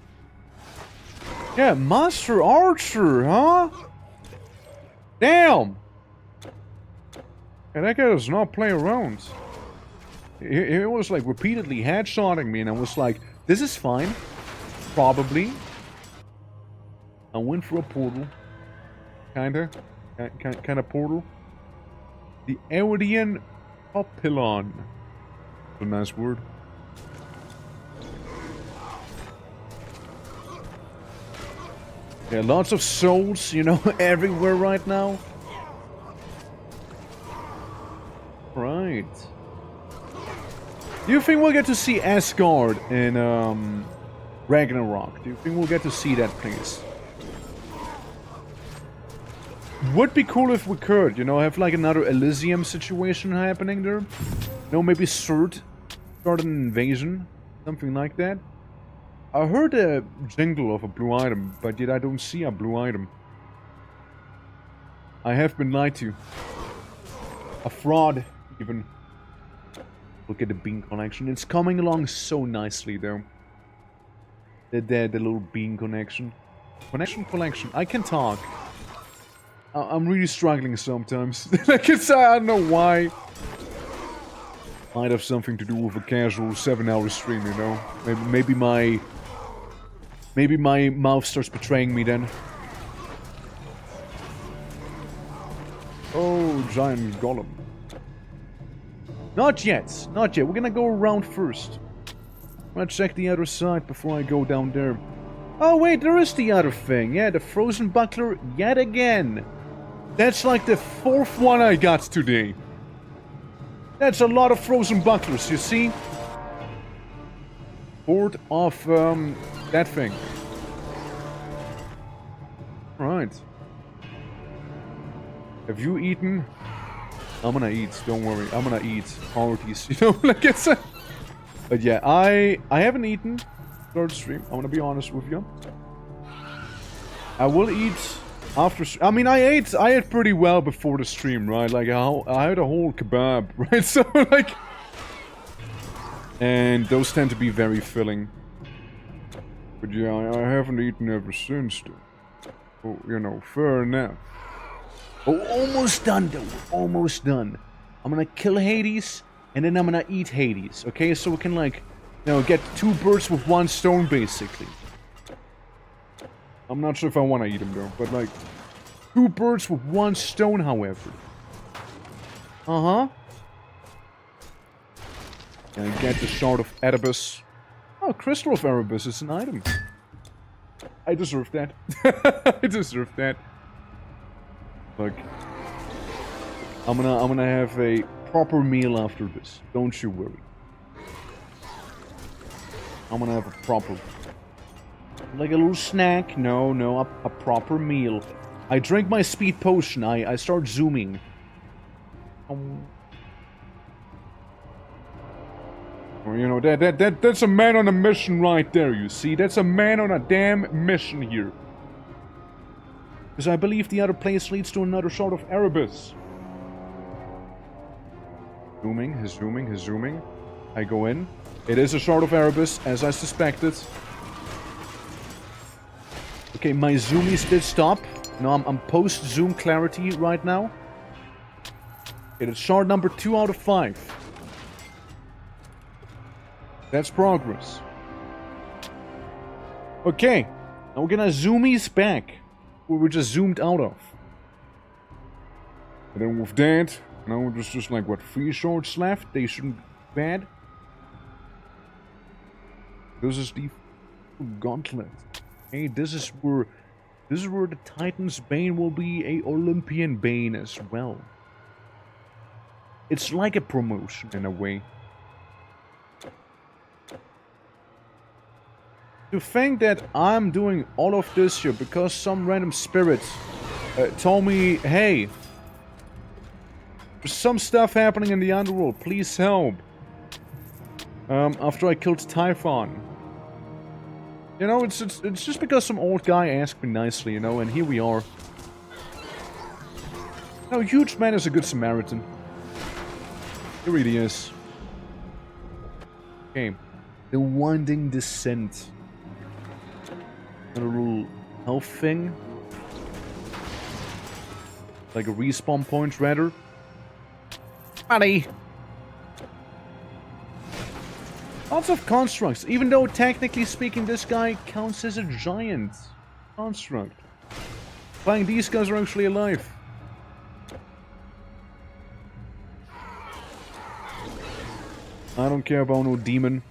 Yeah, Master Archer, huh? Damn! And that guy does not play around. He was like repeatedly headshotting me and I was like, this is fine. Probably. I went for a portal. Kinda portal. The Aeolian Papillon. A nice word. Yeah, lots of souls, you know, everywhere right now. Right. Do you think we'll get to see Asgard in Ragnarok? Do you think we'll get to see that place? Would be cool if we could, you know, have like another Elysium situation happening there. You know, maybe start an invasion, something like that. I heard a jingle of a blue item, but yet I don't see a blue item. I have been lied to. A fraud, even. Look at the bean connection. It's coming along so nicely, though. The little bean connection. Connection. I can talk. I'm really struggling sometimes. Like, I don't know why. Might have something to do with a casual 7-hour stream, you know? Maybe my mouth starts betraying me then. Oh, giant golem. Not yet, not yet. We're gonna go around first. I'm gonna check the other side before I go down there. Oh wait, there is the other thing. Yeah, the frozen buckler yet again. That's like the 4th one I got today. That's a lot of frozen bucklers, you see? Board of that thing. Right. Have you eaten? I'm gonna eat, don't worry. I'm gonna eat priorities, you know, like it's a... But yeah, I haven't eaten third stream. I'm gonna be honest with you. I will eat after. I mean, I ate pretty well before the stream, right? Like I had a whole kebab, right? So like, and those tend to be very filling. But yeah, I haven't eaten ever since. Oh, you know, fair enough. Oh, almost done though. Almost done. I'm gonna kill Hades, and then I'm gonna eat Hades. Okay, so we can like, you know, get 2 birds with 1 stone, basically. I'm not sure if I want to eat him though, but like, 2 birds with 1 stone, however. Uh-huh. And get the Shard of Erebus. Oh, Crystal of Erebus is an item. I deserve that. I deserve that. Look, I'm gonna have a proper meal after this. Don't you worry. I'm gonna have a proper, like a little snack. No, a proper meal. I drink my speed potion. I start zooming. Well, you know, that's a man on a mission right there, you see? That's a man on a damn mission here. Because I believe the other place leads to another Shard of Erebus. Zooming, zooming. I go in. It is a Shard of Erebus, as I suspected. Okay, my zoomies did stop. No, I'm post-zoom clarity right now. It is shard number 2 out of 5. That's progress. Okay, now we're gonna zoomies back. Where we just zoomed out of. And then with that, now there's just like, what, 3 shards left? They shouldn't be bad. This is the gauntlet. Hey, this is where the Titan's Bane will be a Olympian Bane as well. It's like a promotion in a way. To think that I'm doing all of this here because some random spirit told me, hey, there's some stuff happening in the underworld, please help. After I killed Typhon. You know, it's just because some old guy asked me nicely, you know, and here we are. No, Huge Man is a good Samaritan. He really is. Okay. The Winding Descent. A little health thing. Like a respawn point, rather. Buddy! Lots of constructs, even though technically speaking this guy counts as a giant construct. Flying, these guys are actually alive. I don't care about no demon.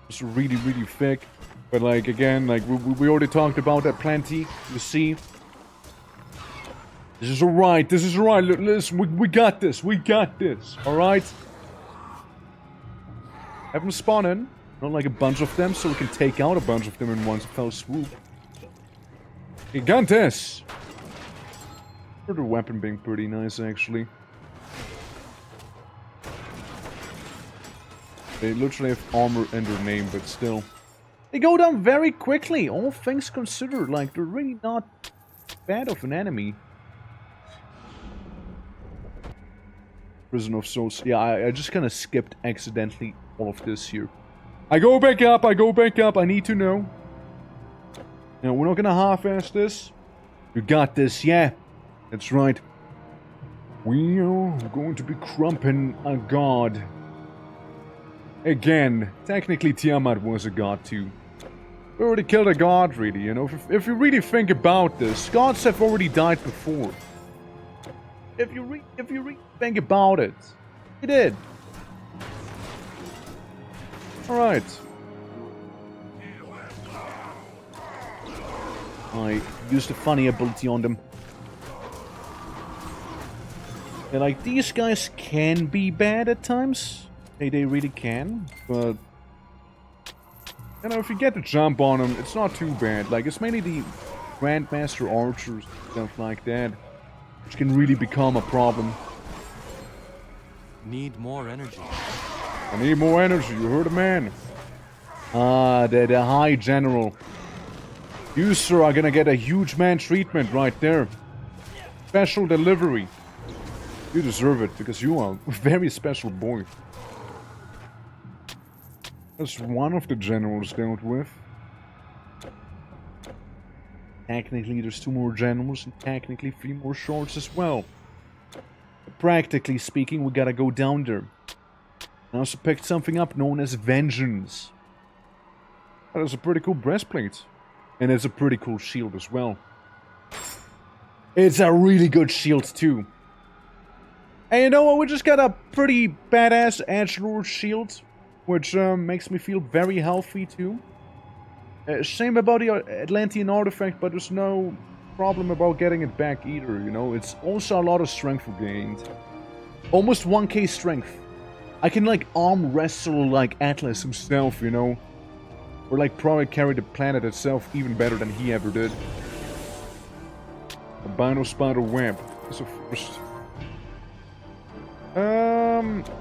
It's really, really thick. But like, again, like, we already talked about that plenty, you see. This is alright, listen, we got this, alright? Have them spawn in, not like a bunch of them, so we can take out a bunch of them in one fell swoop. You got this! For the weapon being pretty nice, actually. They literally have armor in their name, but still. They go down very quickly, all things considered. Like, they're really not bad of an enemy. Prison of Souls. Yeah, I just kind of skipped accidentally all of this here. I go back up, I need to know. No, we're not gonna half-ass this. You got this, yeah. That's right. We are going to be crumping a god again, technically Tiamat was a god too. We already killed a god, really, you know? If you really think about this, gods have already died before. If you really think about it, he did. Alright. I used a funny ability on them. And like, these guys can be bad at times. They really can, but... You know, if you get the jump on them, it's not too bad. Like, it's mainly the Grandmaster Archers, stuff like that, which can really become a problem. Need more energy. I need more energy, you heard a man. The High General. You, sir, are gonna get a huge man treatment right there. Special delivery. You deserve it, because you are a very special boy. That's one of the generals dealt with. Technically, there's 2 more generals, and technically 3 more shorts as well. Practically speaking, we gotta go down there. I also picked something up known as Vengeance. That is a pretty cool breastplate. And it's a pretty cool shield as well. It's a really good shield too. And you know what, we just got a pretty badass edgelord shield. Which makes me feel very healthy too. Same about the Atlantean artifact, but there's no problem about getting it back either, you know. It's also a lot of strength gained. Almost 1k strength. I can like arm wrestle like Atlas himself, you know. Or like probably carry the planet itself even better than he ever did. Albino spider web. That's a first.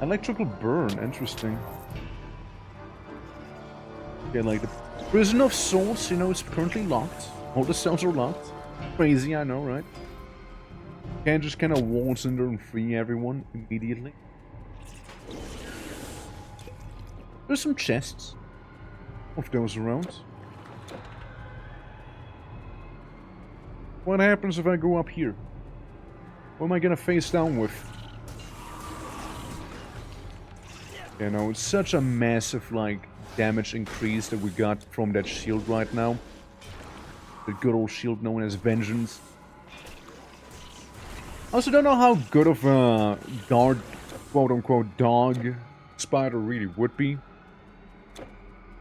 Electrical burn, interesting. Okay, like the Prison of Souls, you know, it's currently locked. All the cells are locked. Crazy, I know, right? Can't just kind of waltz in there and free everyone immediately. There's some chests of those around. What happens if I go up here? What am I gonna face down with? You know, it's such a massive, like, damage increase that we got from that shield right now. The good old shield known as Vengeance. I also don't know how good of a guard, quote-unquote, dog spider really would be.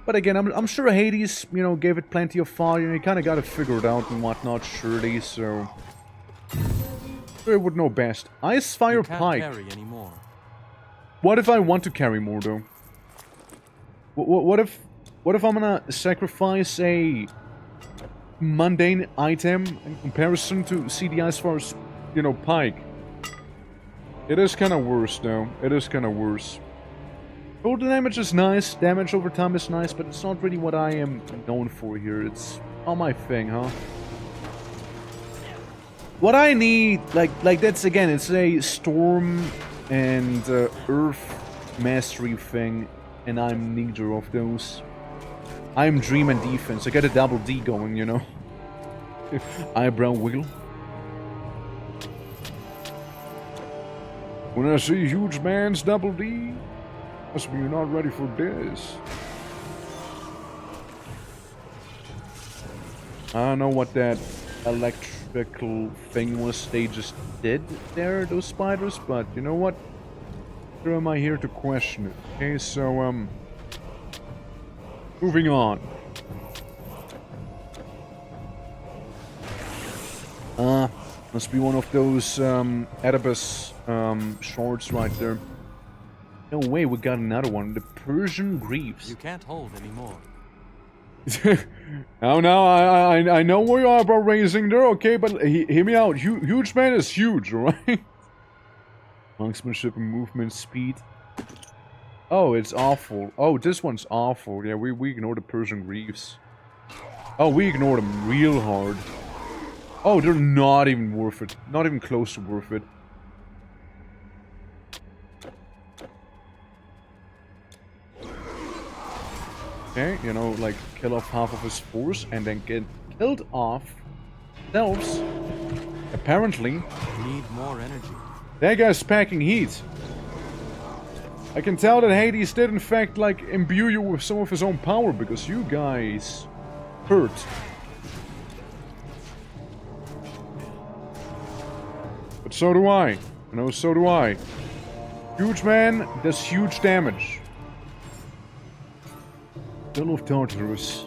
But again, I'm sure Hades, you know, gave it plenty of fire, and he kind of got it figured out and whatnot, surely, so... Sure, it would know best. Ice Fire Pike. Carry anymore. What if I want to carry more, though? What if I'm gonna sacrifice a mundane item in comparison to CDI as far as, you know, Pike? It is kind of worse, though. It is kind of worse. Total damage is nice, damage over time is nice, but it's not really what I am known for here. It's not my thing, huh? What I need, like that's, again, it's a storm and earth mastery thing, and I'm neither of those. I'm dream and defense. I got a double D going, you know. Eyebrow wiggle. When I see huge man's double D, must be you're not ready for this. I don't know what that electrical thing was they just did there, those spiders, but you know what? Who am I here to question it? Okay, so, moving on. Must be one of those, Oedipus, shorts right there. No way, we got another one. The Persian Greaves. You can't hold anymore. Now, I know where you are about raising there, okay, but hear me out. Huge man is huge, alright? Marksmanship and movement speed. Oh, it's awful. Oh, this one's awful. Yeah, we ignore the Persian Greaves. Oh, we ignore them real hard. Oh, they're not even worth it. Not even close to worth it. Okay, you know, like, kill off half of his force and then get killed off themselves. Apparently. Need more energy. That guy's packing heat. I can tell that Hades did in fact, like, imbue you with some of his own power, because you guys hurt. But so do I. You know, so do I. Huge man does huge damage. Bill of Tartarus.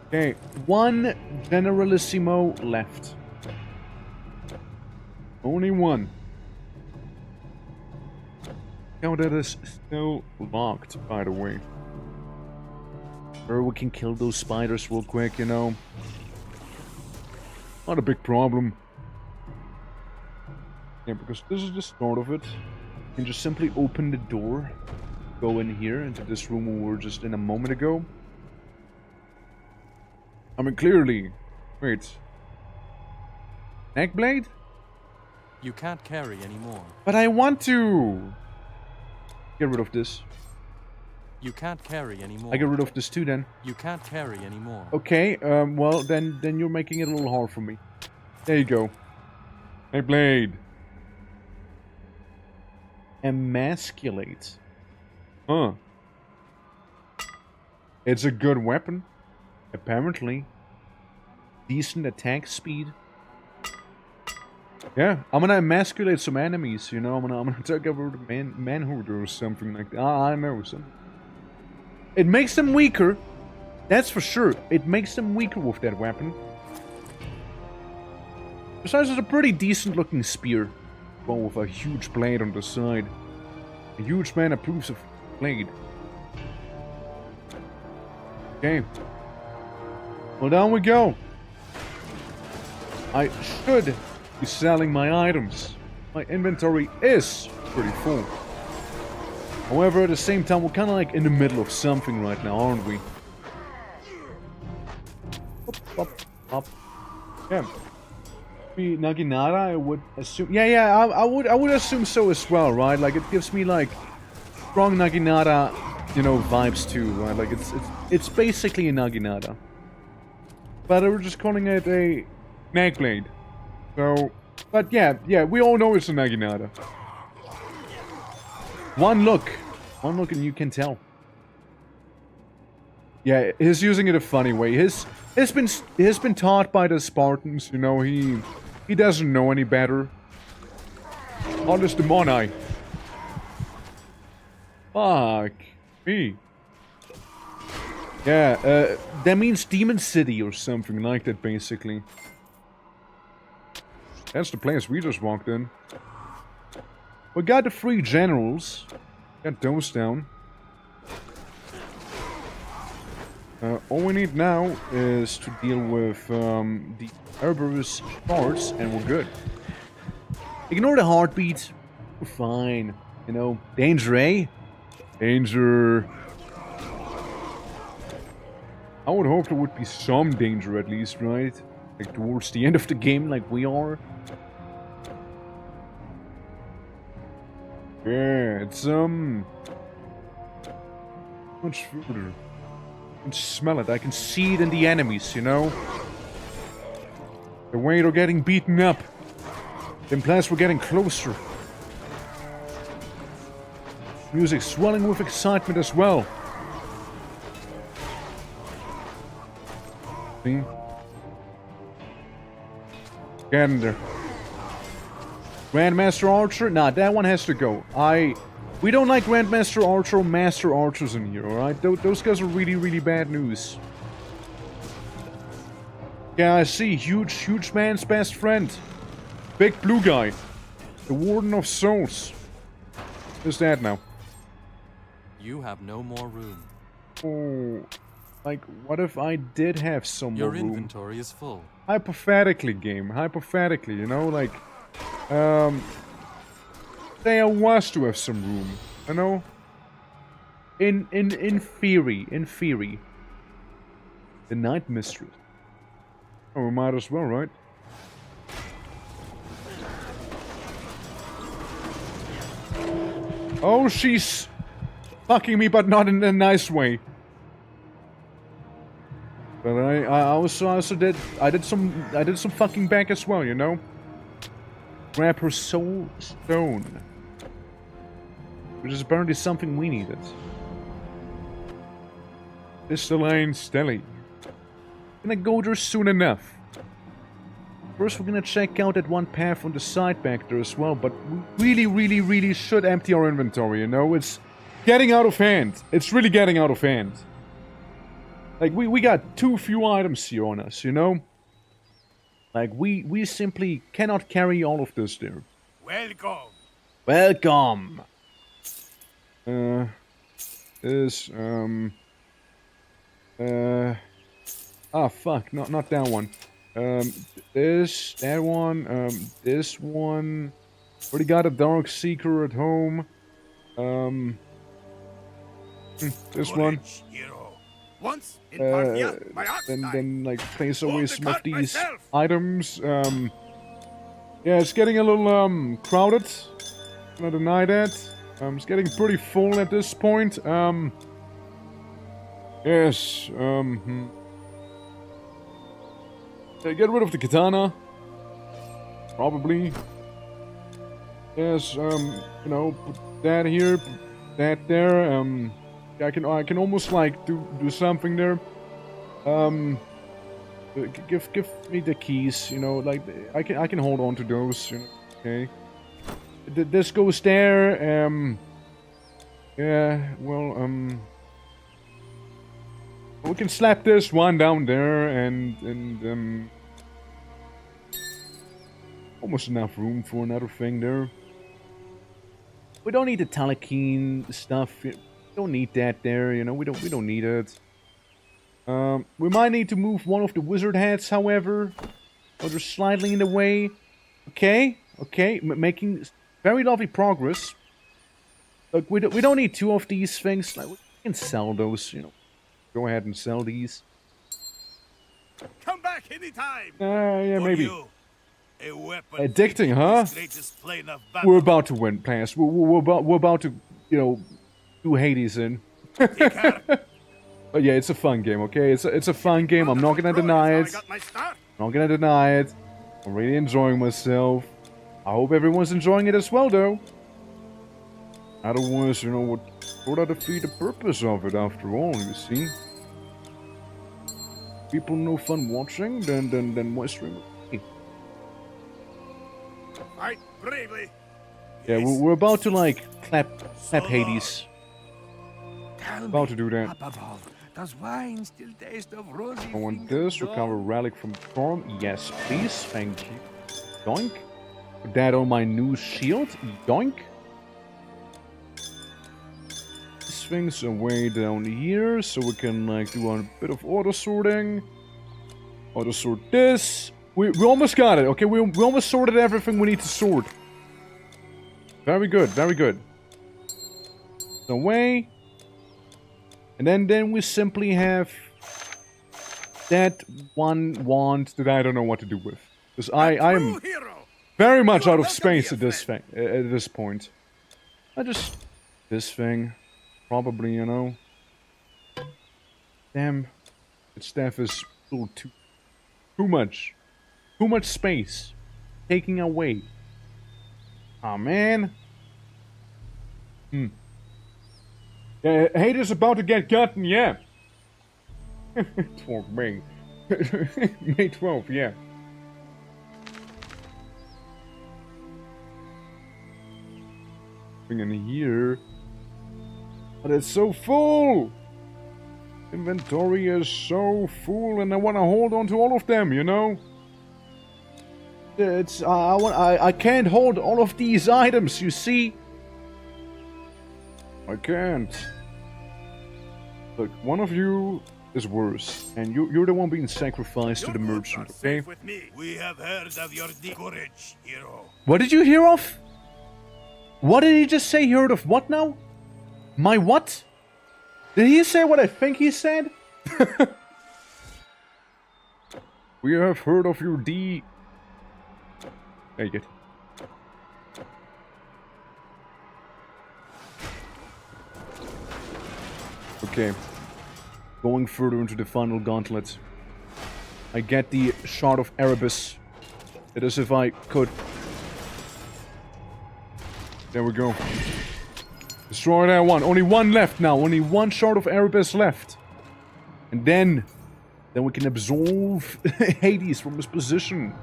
Okay, one Generalissimo left. Only one. Now that is still locked, by the way. Or we can kill those spiders real quick, you know. Not a big problem. Yeah, because this is the start of it. You can just simply open the door. Go in here, into this room we were just in a moment ago. I mean, clearly. Wait. Neckblade? You can't carry anymore. But I want to! Get rid of this. You can't carry anymore. I get rid of this too then. You can't carry anymore. Okay, well then you're making it a little hard for me. There you go. Hey, Blade. Emasculate. Huh. It's a good weapon. Apparently. Decent attack speed. Yeah, I'm gonna emasculate some enemies, you know. I'm gonna take over the manhood or something like that. I know some. It makes them weaker. That's for sure. It makes them weaker with that weapon. Besides, it's a pretty decent looking spear. Well, with a huge blade on the side. A huge man approves of blade. Okay. Well, down we go. I should be selling my items. My inventory is pretty full. However, at the same time, we're kind of like in the middle of something right now, aren't we? Up, up, up. Yeah. Be Naginata, I would assume. Yeah, I would assume so as well, right? Like, it gives me like strong Naginata, you know, vibes too, right? Like, it's basically a Naginata, but we're just calling it a Neckblade. So, but yeah, we all know it's a Naginata. One look and you can tell. Yeah, he's using it a funny way. He's been taught by the Spartans, you know, he doesn't know any better. Honest demoni. Fuck me. Yeah, that means Demon City or something like that, basically. That's the place we just walked in. We got the 3 generals. Got those down. All we need now is to deal with the Cerberus shards, and we're good. Ignore the heartbeat. We're fine. You know, danger, eh? Danger. I would hope there would be some danger at least, right? Like towards the end of the game, like we are. Yeah, it's much further. I can smell it. I can see it in the enemies, you know? The way they're getting beaten up. Then plus we're getting closer. Music swelling with excitement as well. See? Getting there. Grandmaster Archer? Nah, that one has to go. We don't like Grandmaster Archer or Master Archers in here, alright? Those guys are really, really bad news. Yeah, I see. Huge man's best friend. Big blue guy. The Warden of Souls. Who's that now? You have no more room. Oh, like, what if I did have some more room? Your inventory is full. Hypothetically, game. Hypothetically, you know, like... say I was to have some room, you know? In theory. The Night Mistress. Oh, we might as well, right? Oh, she's fucking me, but not in a nice way. But I also did some fucking back as well, you know? Grab her soul stone. which is apparently something we needed. Crystalline Stelly. Gonna go there soon enough. First we're gonna check out that one path on the side back there as well, but we really should empty our inventory, you know? It's getting out of hand. It's really getting out of hand. Like, we got too few items here on us, you know? Like, we simply cannot carry all of this there. Welcome. Welcome! Fuck, not that one. That one, this one. Already got a Dark Seeker at home. This one. Once in Parthia, my ox then like place away some of these items. Yeah, it's getting a little crowded. Not deny that. It's getting pretty full at this point. Yes. Get rid of the katana. Probably. Yes. You know, put that here, put that there. I can almost like do something there. Give me the keys. You know, like I can hold on to those. You know, okay. This goes there. Yeah. Well. We can slap this one down there and almost enough room for another thing there. We don't need the Talakeen stuff. We don't need that there, you know. We don't need it. We might need to move one of the wizard heads, however. Oh, they're slightly in the way. Okay, making very lovely progress. Look, we don't need two of these things. Like, we can sell those, you know. Go ahead and sell these. Come back anytime. Yeah, maybe. Addicting, huh? We're about to win, players. We're about to, you know, do Hades in. But yeah, it's a fun game, okay? It's a fun game. I'm not gonna deny it. I'm not gonna deny it. I'm really enjoying myself. I hope everyone's enjoying it as well, though. Otherwise, you know, what would I defeat the purpose of it after all, you see? People no fun watching, then why stream it? Fight bravely. Yeah, we're about to like clap Hades. About to do that. Above all, does wine still taste of rosy? I want this, recover relic from storm. Yes, please, thank you. Yoink. Put that on my new shield. Yoink. Things away down here so we can like do a bit of auto sorting. Auto sort this. We almost got it. Okay, we almost sorted everything we need to sort. Very good, very good. Away. And then we simply have that one wand that I don't know what to do with. Because I am very much out of space at this thing at this point. This thing. Probably, you know. Damn. That staff is a little too much. Too much space. Taking away. Aw, man. Yeah, Hades about to get gotten, yeah. 12 May. May 12th, yeah. Bring in here. But it's so full! Inventory is so full and I want to hold on to all of them, you know? I can't hold all of these items, you see? I can't. Look, one of you is worse, and you're the one being sacrificed to the merchant, okay? We have heard of your courage, hero. What did you hear of? What did he just say he heard of what now? My what? Did he say what I think he said? We have heard of your Take it. Okay. Going further into the final gauntlet. I get the Shard of Erebus. It is if I could. There we go. Destroy that one. Only one left now. Only one shard of Erebus left. And then we can absolve Hades from his position.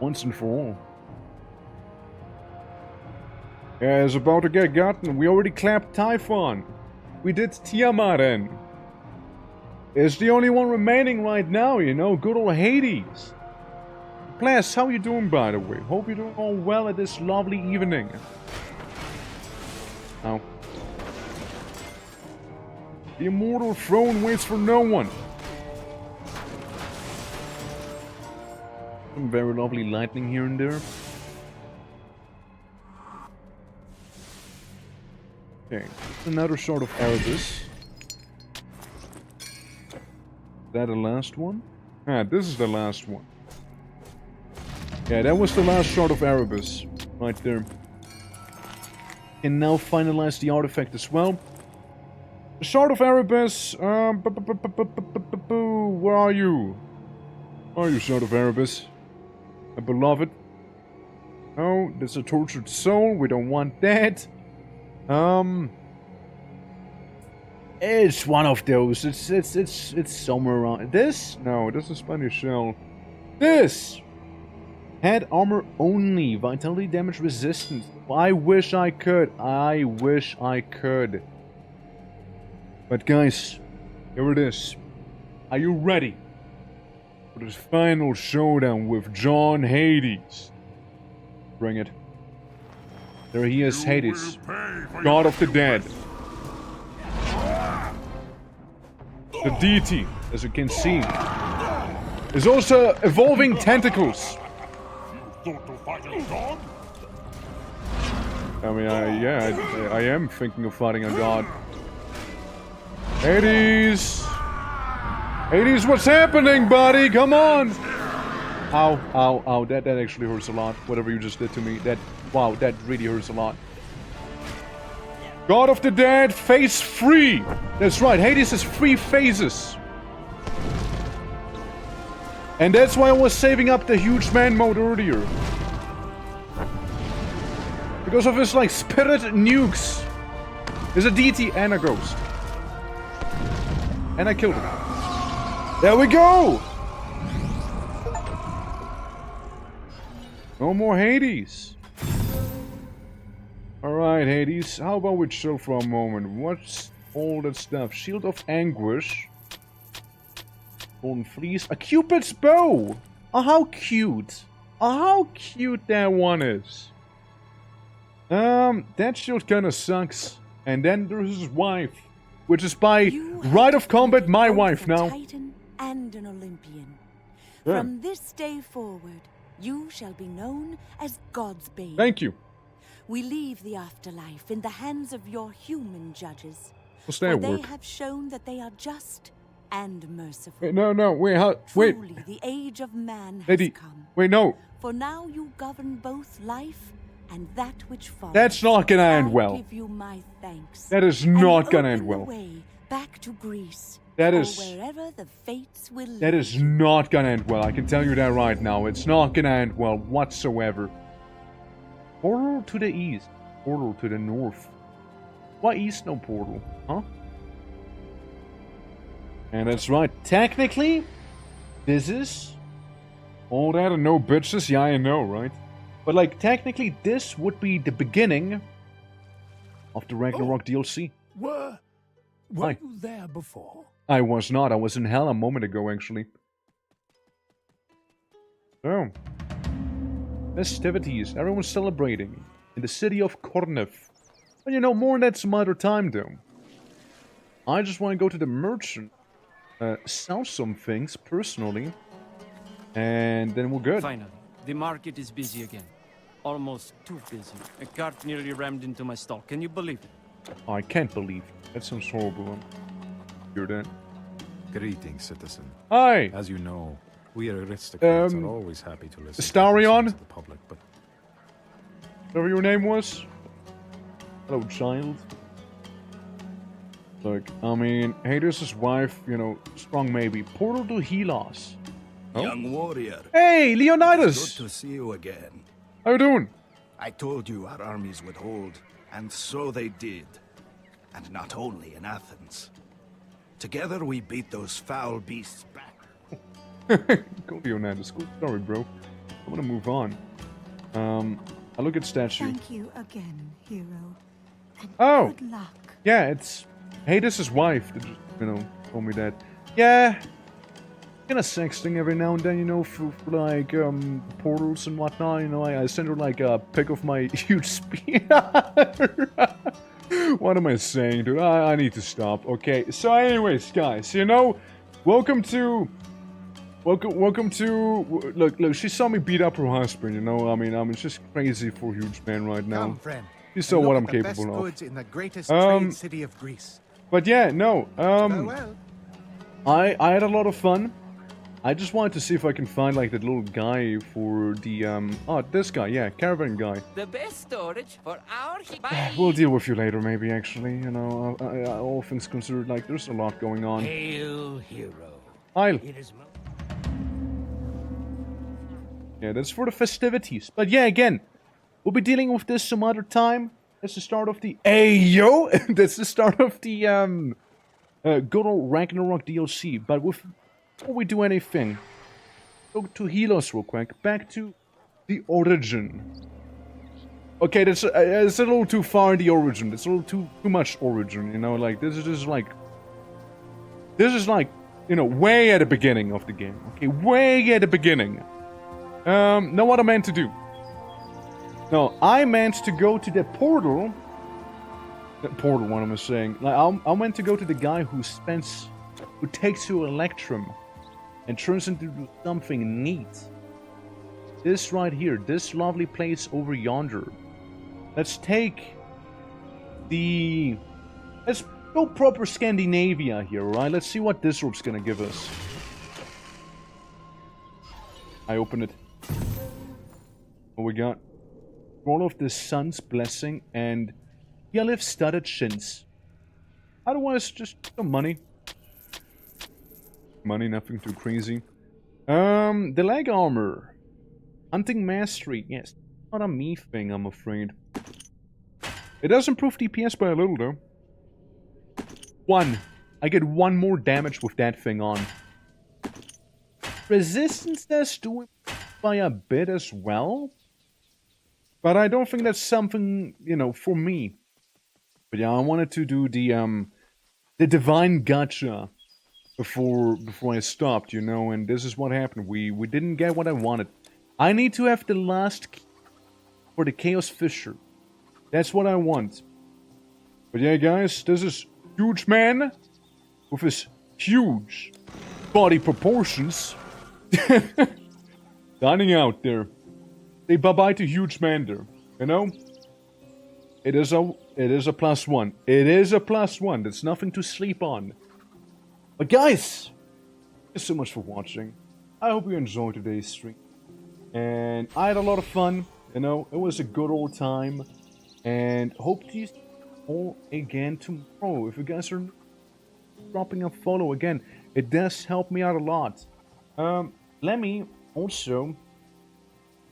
Once and for all. Yeah, it's about to get gotten. We already clapped Typhon. We did Tiamat in. It's the only one remaining right now, you know. Good old Hades. Bless, how you doing, by the way? Hope you're doing all well at this lovely evening. Ow. The immortal throne waits for no one. Some very lovely lightning here and there. Okay, another sort of Erebus. Is that the last one? Ah, this is the last one. Yeah, that was the last shard of Erebus. Right there. Can now finalize the artifact as well. The shard of Erebus. Where are you? Where are you, shard of Erebus? My beloved. Oh, there's a tortured soul. We don't want that. It's one of those. It's somewhere around. This? No, this is Spanish shell. This! Head armor only. Vitality damage resistance. I wish I could. I wish I could. But guys, here it is. Are you ready for this final showdown with John Hades? Bring it. There he is, Hades. God of the dead. The deity, as you can see, is also evolving tentacles. I mean, I am thinking of fighting a god. Hades! Hades, what's happening, buddy? Come on! Ow, ow, ow, that actually hurts a lot. Whatever you just did to me, wow, that really hurts a lot. God of the Dead, phase 3! That's right, Hades has 3 phases. And that's why I was saving up the huge man mode earlier. Because of his, like, spirit nukes. There's a deity and a ghost. And I killed him. There we go! No more Hades. Alright, Hades. How about we chill for a moment? What's all that stuff? Shield of Anguish. Golden Fleece. A Cupid's bow! Oh, how cute. Oh, how cute that one is. That shield kinda sucks. And then there's his wife. Which is by right of combat my wife now. Titan and an Olympian. Yeah. From this day forward, you shall be known as God's Babe. Thank you. We leave the afterlife in the hands of your human judges. What's that for word? they have shown that they are just and merciful. Wait, no, wait, wait. Truly, the age of man has Lady, come. wait, no. For now you govern both life and that which follows. That's not gonna end well. I give you my thanks. That is not gonna end well. The way back to Greece. That or is... wherever the fates will That lead. is not gonna end well. I can tell you that right now. It's not gonna end well whatsoever. Portal to the east. Portal to the north. Why east, no portal? Huh? And that's right. Technically, this is... all that and no bitches? Yeah, I know, right? But, like, technically, this would be the beginning of the Ragnarok DLC. Were you there before? I was not. I was in hell a moment ago, actually. So, festivities. Everyone's celebrating in the city of Kornev. But you know, more on that some other time, though. I just want to go to the merchant, sell some things personally, and then we're good. Finally, the market is busy again. Almost too busy. A cart nearly rammed into my stall. Can you believe it? I can't believe it. That sounds horrible. Hear that? Greetings, citizen. Hi! As you know, we aristocrats are always happy to listen Starion? to the public, but... whatever your name was? Hello, child. Look, I mean, Hades' wife, you know, strong maybe. Portal to Helos. Oh? Young warrior. Hey, Leonidas! Good to see you again. How you doing? I told you our armies would hold, and so they did. And not only in Athens. Together we beat those foul beasts back. Go Leonidas. Cool story, bro. I'm gonna move on. I look at statue. Thank you again, hero. And good luck. Yeah, it's Hades' wife that just, told me that. Yeah, kind of sexting every now and then, for like, portals and whatnot, I send her, like, a pic of my huge spear. What am I saying, dude? I need to stop. Okay, so anyways, guys, welcome to... Look, she saw me beat up her husband, I mean, it's just crazy for a huge man right now. Come, friend. You saw what I'm capable best of. Goods in the greatest trade city of Greece. But yeah, no, Farewell. I had a lot of fun. I just wanted to see if I can find, like, that little guy for the, this guy, yeah, caravan guy. The best storage for our... We'll deal with you later, maybe, actually, all things considered, like, there's a lot going on. Hail, hero. Hail. It is Yeah, that's for the festivities. But yeah, again, we'll be dealing with this some other time. That's the start of the... Ayo! That's the start of the, good old Ragnarok DLC. But before we do anything, go to Helos real quick. Back to the origin. Okay, it's a little too far in the origin. It's a little too much origin, like, this is like, way at the beginning of the game. Okay, way at the beginning. Know what I meant to do. No, I meant to go to the portal. What am I saying? Like, I meant to go to the guy who takes your Electrum and turns into something neat. This right here, this lovely place over yonder. Let's go proper Scandinavia here, right? Let's see what this orb's gonna give us. I open it. What we got? Roll of the Sun's Blessing and Yelif Studded Shins. Otherwise, just some money. Money, nothing too crazy. The leg armor. Hunting Mastery. Yes, not a me thing, I'm afraid. It does improve DPS by a little, though. 1. I get 1 more damage with that thing on. Resistance does do it by a bit as well. But I don't think that's something, for me. But yeah, I wanted to do the Divine Gacha before I stopped, and this is what happened. We didn't get what I wanted. I need to have the last key for the Chaos Fisher. That's what I want. But yeah, guys, this is Huge Man with his huge body proportions. Dining out there. Say bye-bye to Huge Man there. It is a +1. It is a +1. That's nothing to sleep on. But guys, thanks so much for watching. I hope you enjoyed today's stream. And I had a lot of fun. It was a good old time. And hope to see you all again tomorrow. If you guys are dropping a follow again, it does help me out a lot. Let me also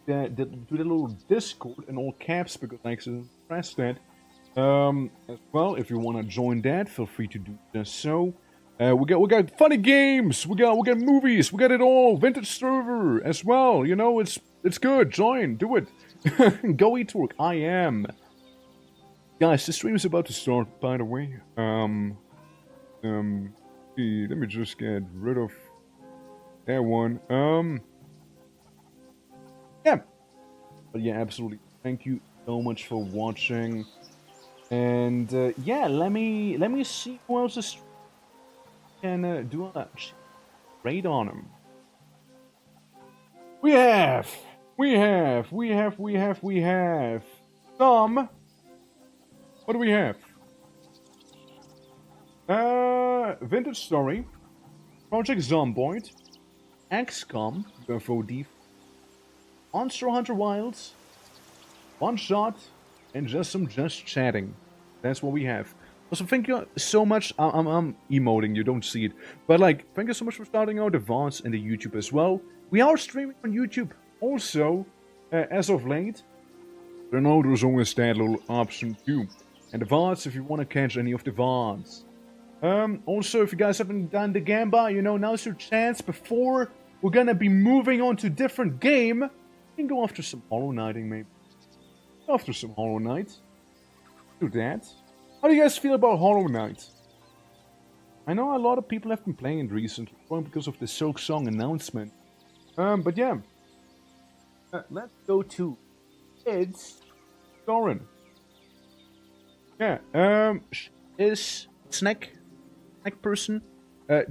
do the little Discord in all caps because I accidentally pressed that. As well, if you want to join that, feel free to do just so. We got funny games, we got movies, we got it all. Vintage server as well. It's good. Join, do it. Go eat work. I am. Guys, the stream is about to start. By the way, let me just get rid of that one. Yeah. But yeah, absolutely. Thank you so much for watching. And yeah, let me see who else is can do a raid on him. We have some. What do we have? Vintage Story, Project Zomboid, XCOM, UFO Monster Hunter Wilds, One Shot, and just chatting. That's what we have. Also, thank you so much. I'm emoting, you don't see it. But, thank you so much for starting out the VODs and the YouTube as well. We are streaming on YouTube also, as of late. There's always that little option too. and the VODs if you want to catch any of the VODs. Also, if you guys haven't done the Gamba, you know, now's your chance before we're gonna be moving on to a different game. You can go after some Hollow Knighting, maybe. Go after some Hollow Knight. Do that. How do you guys feel about Hollow Knight? I know a lot of people have been playing it recently, because of the Silk Song announcement. But yeah. Let's go to It's Doran. Yeah, is Snack person.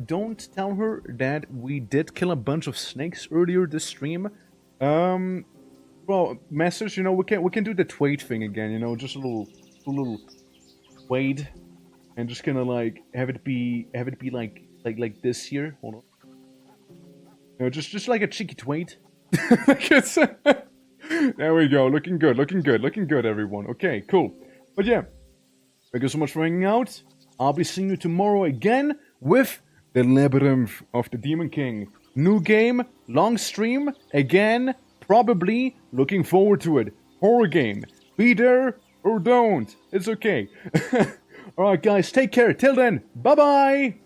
Don't tell her that we did kill a bunch of snakes earlier this stream. Well, message, you know, we can do the Twade thing again, you know, just a little Twade, and just kind of like have it be like this here. Hold on. You know, just like a cheeky Twade. There we go. Looking good, everyone. Okay, cool. But yeah, thank you so much for hanging out. I'll be seeing you tomorrow again with the Labyrinth of the Demon King. New game, long stream, again, probably. Looking forward to it. Horror game. Be there or don't. It's okay. Alright guys, take care. Till then, bye-bye!